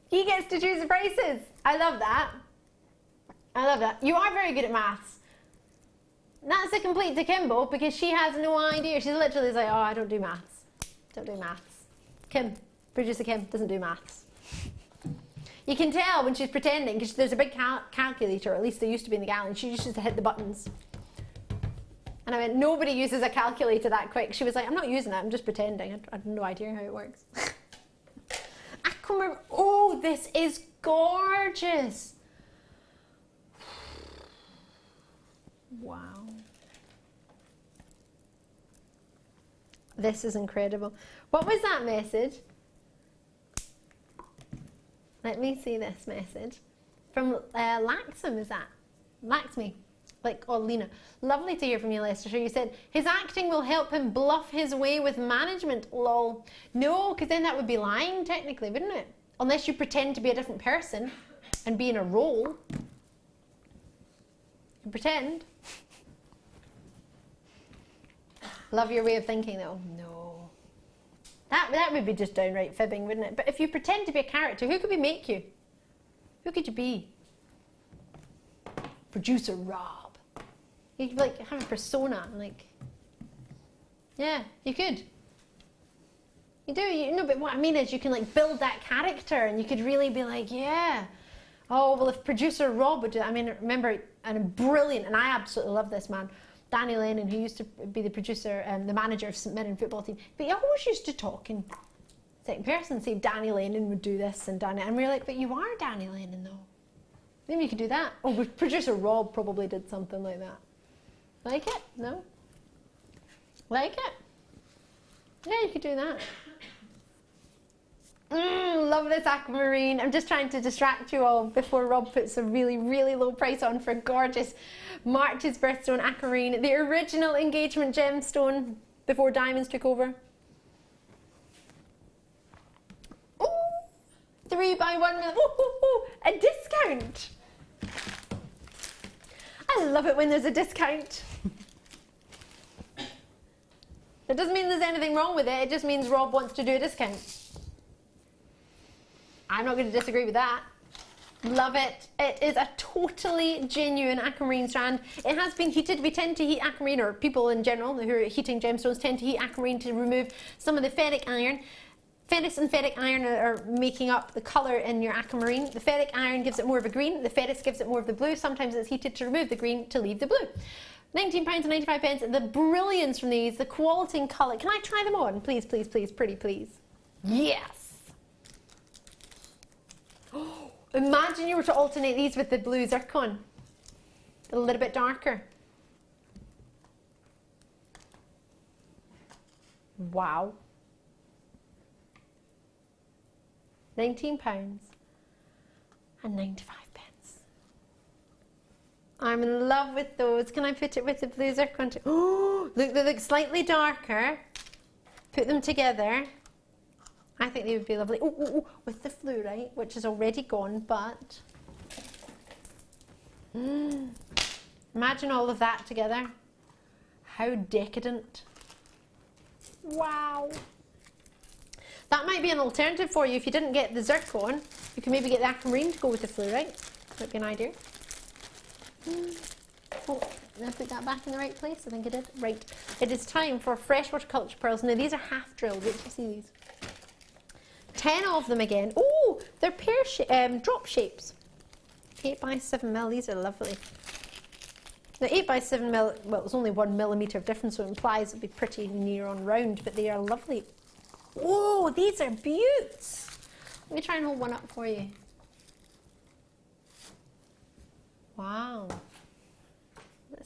Speaker 12: He gets to choose the prices. I love that. You are very good at maths. That's a complete to Kimbo, because she has no idea. She's literally like, oh, I don't do maths. Kim, producer Kim, doesn't do maths. You can tell when she's pretending, because there's a big calculator, or at least there used to be in the gallery, and she used to hit the buttons. And I went, nobody uses a calculator that quick. She was like, I'm not using it, I'm just pretending. I have no idea how it works. Aquamarine, oh, this is gorgeous. Wow. This is incredible. What was that message? Let me see this message. From Laxum, is that? Laxmi. Like, oh, Lena. Lovely to hear from you, Lester. You said, his acting will help him bluff his way with management. Lol. No, because then that would be lying, technically, wouldn't it? Unless you pretend to be a different person and be in a role. You pretend. Love your way of thinking, though. No. That would be just downright fibbing, wouldn't it? But if you pretend to be a character, who could we make you? Who could you be? Producer Rob. You could like have a persona, like. Yeah, you could. You do, you know, but what I mean is you can like build that character, and you could really be like, yeah. Oh, well, if producer Rob would do that, I mean, remember, and brilliant, and I absolutely love this man, Danny Lennon, who used to be the producer and the manager of St Mirren football team, but he always used to talk in second person, say Danny Lennon would do this, and Danny, and we were like, but you are Danny Lennon, though. Maybe you could do that. Oh, but producer Rob probably did something like that. Like it? No? Like it? Yeah, you could do that. Love this aquamarine. I'm just trying to distract you all before Rob puts a really, really low price on for gorgeous March's birthstone aquamarine, the original engagement gemstone before diamonds took over. Ooh, 3 by 1 million. Ooh, a discount. I love it when there's a discount. It doesn't mean there's anything wrong with it. It just means Rob wants to do a discount. I'm not going to disagree with that. Love it. It is a totally genuine aquamarine strand. It has been heated. We tend to heat aquamarine, or people in general who are heating gemstones tend to heat aquamarine to remove some of the ferric iron. Ferrous and ferric iron are making up the colour in your aquamarine. The ferric iron gives it more of a green. The ferrous gives it more of the blue. Sometimes it's heated to remove the green to leave the blue. £19.95. The brilliance from these, the quality and colour. Can I try them on? Please, please, please, pretty please. Yes. Oh, imagine you were to alternate these with the blue zircon. A little bit darker. Wow. £19.95. I'm in love with those. Can I put it with the blue zircon? Oh, look, they look slightly darker. Put them together. I think they would be lovely. Oh, with the fluorite, which is already gone, but imagine all of that together. How decadent. Wow. That might be an alternative for you. If you didn't get the zircon, you can maybe get the aquamarine to go with the fluorite. Might be an idea. Oh, did I put that back in the right place? I think I did. Right. It is time for freshwater culture pearls. Now, these are half drilled. Wait till you see these. 10 of them again. Oh, they're drop shapes. 8 by 7 mil. These are lovely. Now, 8 by 7 mil, well, it's only 1 millimetre of difference, so it implies it'll be pretty near on round, but they are lovely. Oh, these are beauts. Let me try and hold one up for you. Wow.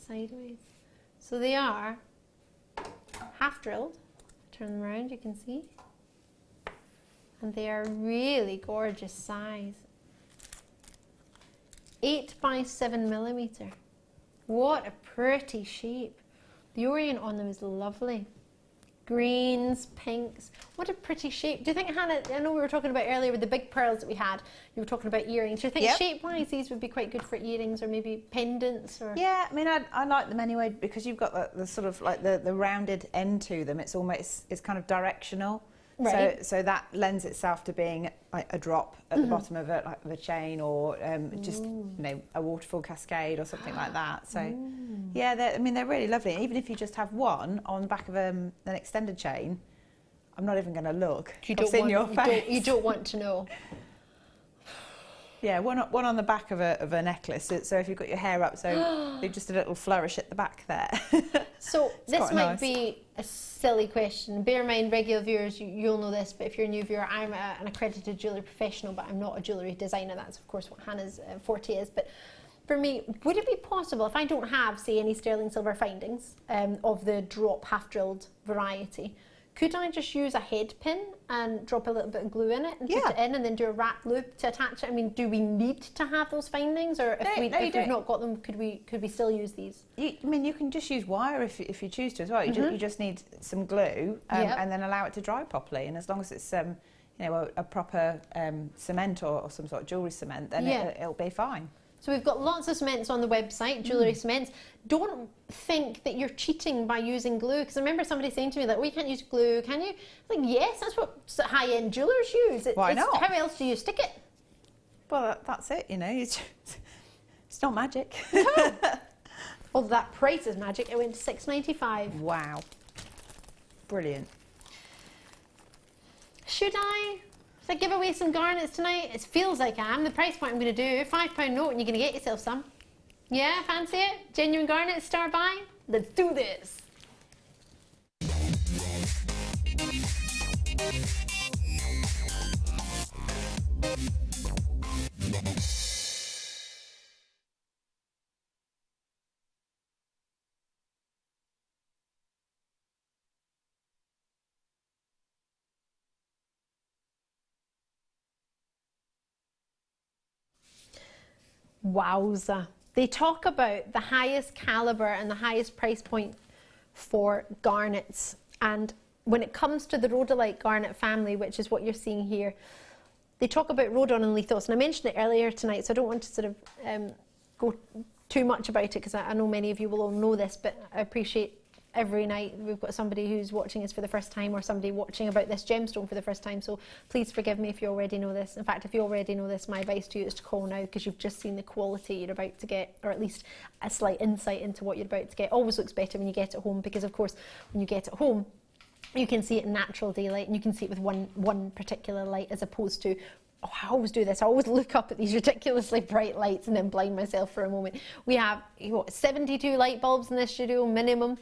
Speaker 12: Sideways. So they are half drilled, Turn them around, you can see. And they are really gorgeous size. 8 by 7 millimeter. What a pretty shape. The orient on them is lovely. Greens, pinks. What a pretty shape. Do you think, Hannah, I know we were talking about earlier with the big pearls that we had, you were talking about earrings. Do you think shape-wise these would be quite good for earrings or maybe pendants? Or?
Speaker 13: Yeah, I mean, I like them anyway because you've got the sort of like the rounded end to them. It's almost, it's kind of directional.
Speaker 12: Right.
Speaker 13: So that lends itself to being like a drop at the bottom of a chain, or just you know, a waterfall cascade or something like that. So yeah, I mean, they're really lovely. Even if you just have one on the back of an extended chain, I'm not even going to look.
Speaker 12: You don't want to know.
Speaker 13: Yeah, one on the back of a necklace. So if you've got your hair up, so just a little flourish at the back there.
Speaker 12: So this might be a silly question. Bear in mind, regular viewers, you'll know this, but if you're a new viewer, I'm an accredited jewellery professional, but I'm not a jewellery designer. That's, of course, what Hannah's forte is. But for me, would it be possible, if I don't have, say, any sterling silver findings of the drop half-drilled variety, could I just use a head pin and drop a little bit of glue in it and put it in and then do a wrap loop to attach it? I mean, do we need to have those findings, or if we've not got them, could we still use these?
Speaker 13: I mean, you can just use wire if you choose to as well. You just need some glue and then allow it to dry properly. And as long as it's you know, a proper cement or some sort of jewellery cement, then it'll be fine.
Speaker 12: So we've got lots of cements on the website, jewellery cements. Don't think that you're cheating by using glue, because I remember somebody saying to me that, well, you can't use glue, can you? I'm like, yes, that's what high-end jewellers use.
Speaker 13: Why not?
Speaker 12: How else do you stick it?
Speaker 13: Well, that's it, you know. It's not magic.
Speaker 12: No. Well, that price is magic. It went to £6.95.
Speaker 13: Wow. Brilliant.
Speaker 12: Should I give away some garnets tonight? It feels like I am. The price point I'm going to do, £5 note, and you're going to get yourself some. Yeah, fancy it? Genuine garnets, star buy? Let's do this. Wowza. They talk about the highest caliber and the highest price point for garnets. And when it comes to the rhodolite garnet family, which is what you're seeing here, they talk about rhodon and lithos. And I mentioned it earlier tonight, so I don't want to sort of go too much about it, because I know many of you will all know this, but I appreciate every night we've got somebody who's watching us for the first time, or somebody watching about this gemstone for the first time, so please forgive me if you already know this. In fact, if you already know this, my advice to you is to call now, because you've just seen the quality you're about to get, or at least a slight insight into what you're about to get. Always looks better when you get it home, because of course when you get it home you can see it in natural daylight, and you can see it with one particular light, as opposed to, oh, I always do this, I always look up at these ridiculously bright lights and then blind myself for a moment. We have 72 light bulbs in this studio minimum.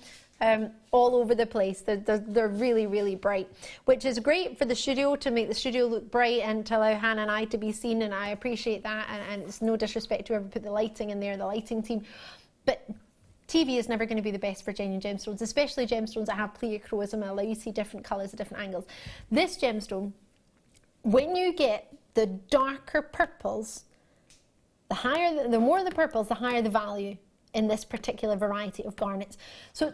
Speaker 12: All over the place. They're really, really bright, which is great for the studio, to make the studio look bright and to allow Hannah and I to be seen, and I appreciate that, and it's no disrespect to whoever put the lighting in there, the lighting team, but TV is never going to be the best for genuine gemstones, especially gemstones that have pleochroism and allow you to see different colours at different angles. This gemstone, when you get the darker purples, the more the purples, the higher the value in this particular variety of garnets. So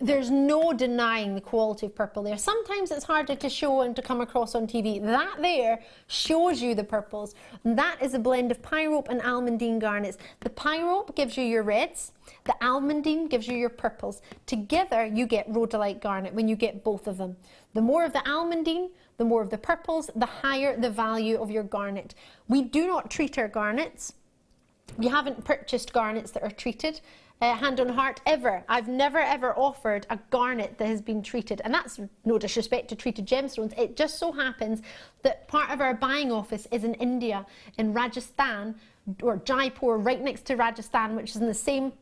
Speaker 12: there's no denying the quality of purple there. Sometimes it's harder to show and to come across on TV. That there shows you the purples. And that is a blend of pyrope and almandine garnets. The pyrope gives you your reds, the almandine gives you your purples. Together you get rhodolite garnet when you get both of them. The more of the almandine, the more of the purples, the higher the value of your garnet. We do not treat our garnets. You haven't purchased garnets that are treated, hand on heart, ever. I've never ever offered a garnet that has been treated, and that's no disrespect to treated gemstones. It just so happens that part of our buying office is in India, in Rajasthan, or Jaipur, right next to Rajasthan, which is in the same,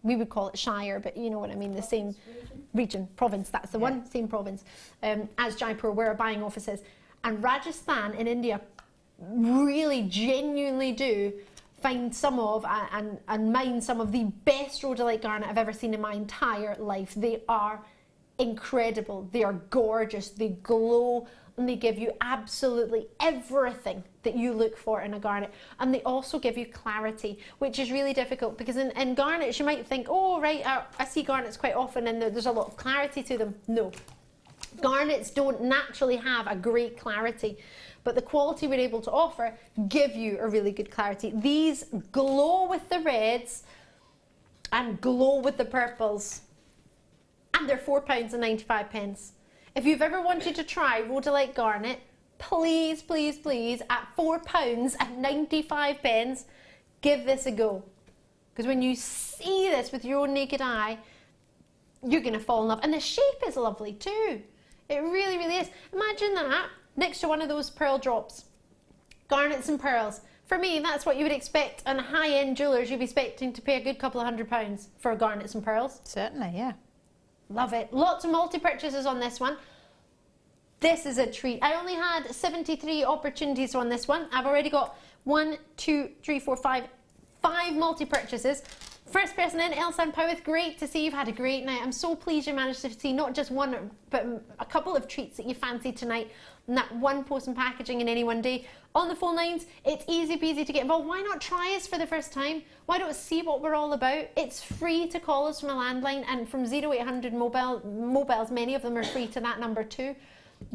Speaker 12: we would call it shire, but you know what I mean, the same region, province, that's the one, same province, as Jaipur, where our buying office is. And Rajasthan in India really genuinely do find some of and mine some of the best rhodolite garnet I've ever seen in my entire life. They are incredible. They are gorgeous. They glow and they give you absolutely everything that you look for in a garnet. And they also give you clarity, which is really difficult because in garnets you might think, oh right, I see garnets quite often and there's a lot of clarity to them. No, garnets don't naturally have a great clarity, but the quality we're able to offer give you a really good clarity. These glow with the reds and glow with the purples, and they're £4.95. If you've ever wanted to try rhodolite garnet, please, please, please, at £4.95, give this a go. Because when you see this with your own naked eye, you're going to fall in love. And the shape is lovely too. It really, really is. Imagine that next to one of those pearl drops. Garnets and pearls. For me, that's what you would expect on high-end jewellers. You'd be expecting to pay a good couple of £100 for garnets and pearls.
Speaker 13: Certainly, yeah.
Speaker 12: Love it. Lots of multi-purchases on this one. This is a treat. I only had 73 opportunities on this one. I've already got 5 multi-purchases. First person in, Elsa and Powith, great to see you've had a great night. I'm so pleased you managed to see not just one, but a couple of treats that you fancied tonight, and that one post and packaging in any one day. On the phone lines, it's easy peasy to get involved. Why not try us for the first time? Why don't see what we're all about? It's free to call us from a landline, and from 0800 mobiles, many of them are free to that number too.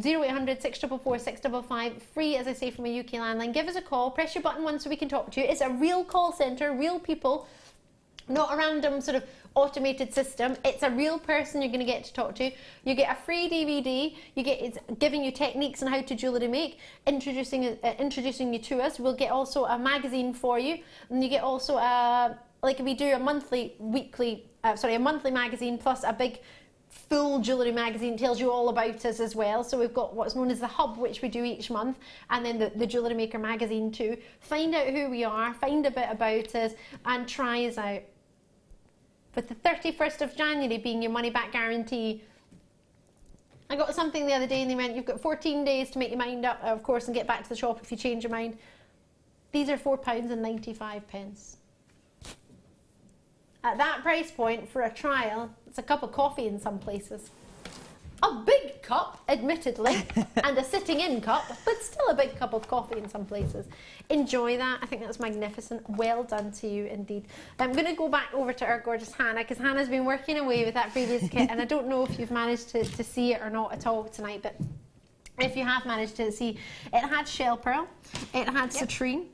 Speaker 12: 0800 644 655, free as I say from a UK landline. Give us a call, press your button once so we can talk to you. It's a real call centre, real people. Not a random sort of automated system. It's a real person you're going to get to talk to. You get a free DVD. It's giving you techniques on how to jewellery make, introducing you to us. We'll get also a magazine for you, and you get also like we do a monthly magazine plus a big full jewellery magazine, tells you all about us as well. So we've got what's known as the hub, which we do each month, and then the Jewellery Maker magazine too. Find out who we are, find a bit about us, and try us out. With the 31st of January being your money back guarantee, I got something the other day and they went, you've got 14 days to make your mind up, of course, and get back to the shop if you change your mind. These are £4.95. At that price point for a trial, it's a cup of coffee in some places. A big cup, admittedly, and a sitting-in cup, but still a big cup of coffee in some places. Enjoy that. I think that's magnificent. Well done to you, indeed. I'm going to go back over to our gorgeous Hannah, because Hannah's been working away with that previous kit, and I don't know if you've managed to see it or not at all tonight, but if you have managed to see, it had shell pearl, it had citrine,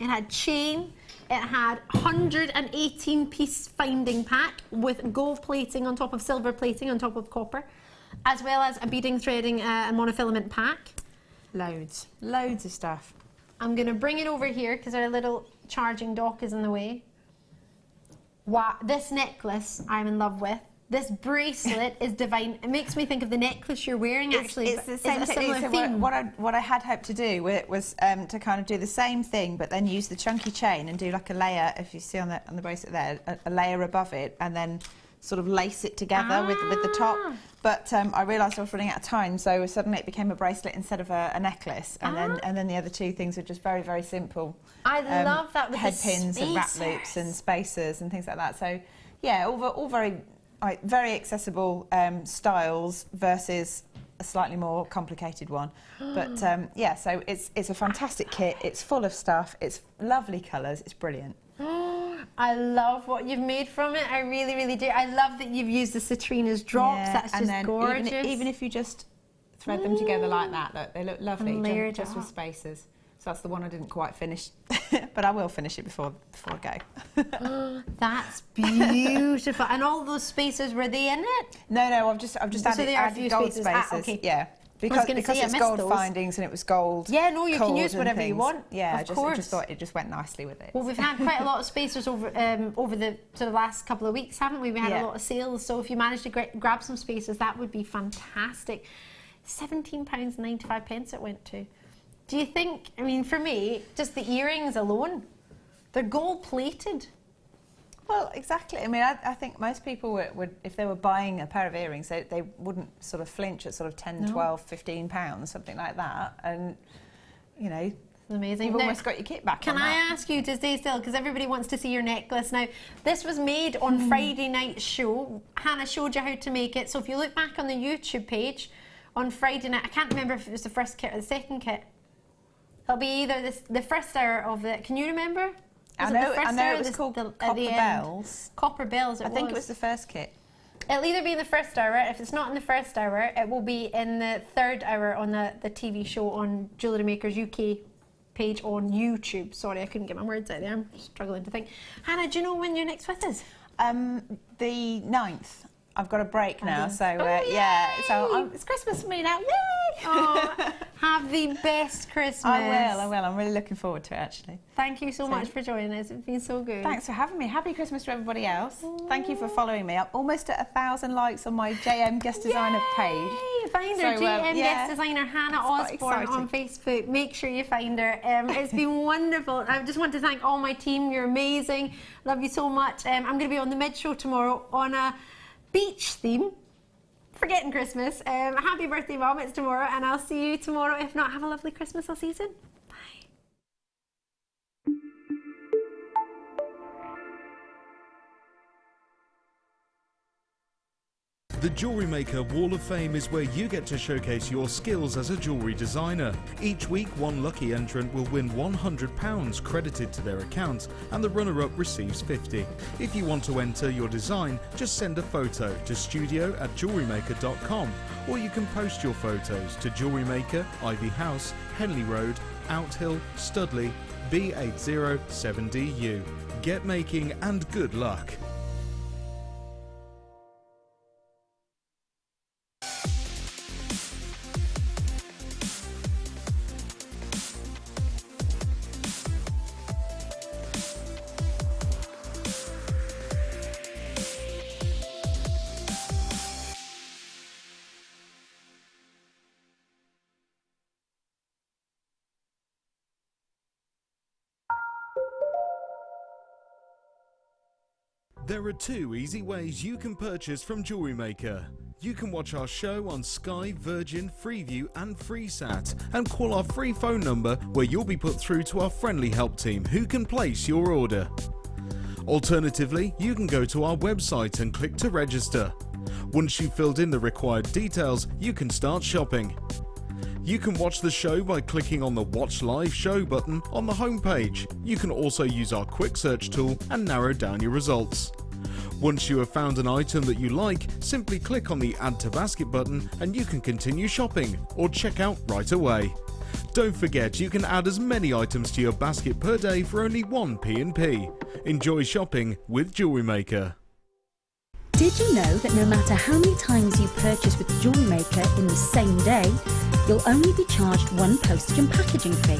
Speaker 12: it had chain, it had 118-piece finding pack with gold plating on top of silver plating on top of copper, as well as a beading, threading and monofilament pack. Loads of stuff. I'm going to bring it over here because our little charging dock is in the way. Wow, this necklace I'm in love with. This bracelet is divine. It makes me think of the necklace you're wearing, actually.
Speaker 13: It's the same technique. So what I had hoped to do was to kind of do the same thing, but then use the chunky chain and do like a layer, if you see on the bracelet there, a layer above it, and then sort of lace it together with the top. But I realised I was running out of time, so suddenly it became a bracelet instead of a necklace, and then the other two things were just very, very simple.
Speaker 12: I love that with
Speaker 13: head pins and wrap loops and spacers and things like that. So yeah, all very very accessible styles versus a slightly more complicated one. But yeah, so it's a fantastic kit. It's full of stuff. It's lovely colours. It's brilliant.
Speaker 12: I love what you've made from it. I really, really do. I love that you've used the citrine as drops. Yeah, that's just gorgeous.
Speaker 13: Even if you just thread them together like that, look, they look lovely, just with spacers. So that's the one I didn't quite finish, but I will finish it before I go.
Speaker 12: That's beautiful. And all those spacers, were they in it?
Speaker 13: No, I've just added gold spacers. Okay. Yeah. Because it's gold findings and it was gold.
Speaker 12: Yeah, no, you can use whatever you want.
Speaker 13: Yeah, I just thought it just went nicely with it.
Speaker 12: Well, we've had quite a lot of spacers over the sort of last couple of weeks, haven't we? We had a lot of sales, so if you manage to grab some spacers, that would be fantastic. £17.95 it went to. Do you think, I mean, for me, just the earrings alone, they're gold plated.
Speaker 13: Well, exactly. I mean, I think most people would, if they were buying a pair of earrings, they wouldn't sort of flinch at sort of 10, 12, £15, something like that. And, you know,
Speaker 12: Amazing.
Speaker 13: You've almost got your kit back.
Speaker 12: Can I ask you to stay still, because everybody wants to see your necklace now. This was made on Friday night's show. Hannah showed you how to make it, so if you look back on the YouTube page on Friday night, I can't remember if it was the first kit or the second kit. It'll be either the first hour of the. Can you remember?
Speaker 13: I know it was called Copper Bells.
Speaker 12: Copper Bells.
Speaker 13: I think it was the first kit.
Speaker 12: It'll either be in the first hour. If it's not in the first hour, it will be in the third hour on the TV show on Jewellery Maker's UK page on YouTube. Sorry, I couldn't get my words out there. I'm struggling to think. Hannah, do you know when you're next with us?
Speaker 13: The 9th. I've got a break now, so yeah. So it's Christmas for me now. Yay!
Speaker 12: Oh, have the best Christmas.
Speaker 13: I will. I'm really looking forward to it, actually.
Speaker 12: Thank you so much for joining us. It's been so good.
Speaker 13: Thanks for having me. Happy Christmas to everybody else. Thank you for following me. I'm almost at 1,000 likes on my JM Guest Designer page.
Speaker 12: Find her, JM Guest Designer Hannah Osborne on Facebook. Make sure you find her. It's been wonderful. I just want to thank all my team. You're amazing. Love you so much. I'm going to be on the Mid Show tomorrow on a beach theme. Forgetting Christmas. Happy birthday, Mom. It's tomorrow, and I'll see you tomorrow. If not, have a lovely Christmas. I'll see you soon.
Speaker 1: The Jewellery Maker Wall of Fame is where you get to showcase your skills as a jewellery designer. Each week, one lucky entrant will win £100 credited to their account, and the runner-up receives £50. If you want to enter your design, just send a photo to studio@jewellerymaker.com, or you can post your photos to Jewellery Maker, Ivy House, Henley Road, Outhill, Studley, B807DU. Get making and good luck. There are two easy ways you can purchase from Jewellery Maker. You can watch our show on Sky, Virgin, Freeview and FreeSat, and call our free phone number where you'll be put through to our friendly help team who can place your order. Alternatively, you can go to our website and click to register. Once you've filled in the required details, you can start shopping. You can watch the show by clicking on the Watch Live Show button on the homepage. You can also use our quick search tool and narrow down your results. Once you have found an item that you like, simply click on the Add to Basket button and you can continue shopping or check out right away. Don't forget, you can add as many items to your basket per day for only one P&P. Enjoy shopping with Jewellery Maker.
Speaker 19: Did you know that no matter how many times you purchase with Jewellery Maker in the same day, you'll only be charged one postage and packaging fee?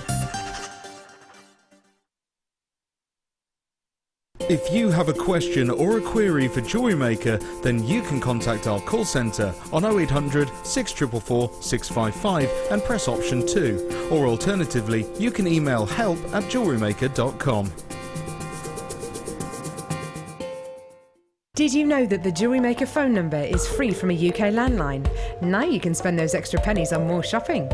Speaker 1: If you have a question or a query for Jewellery Maker, then you can contact our call centre on 0800 644 655 and press option 2, or alternatively you can email help@jewellerymaker.com.
Speaker 2: Did you know that the Jewellery Maker phone number is free from a UK landline? Now you can spend those extra pennies on more shopping.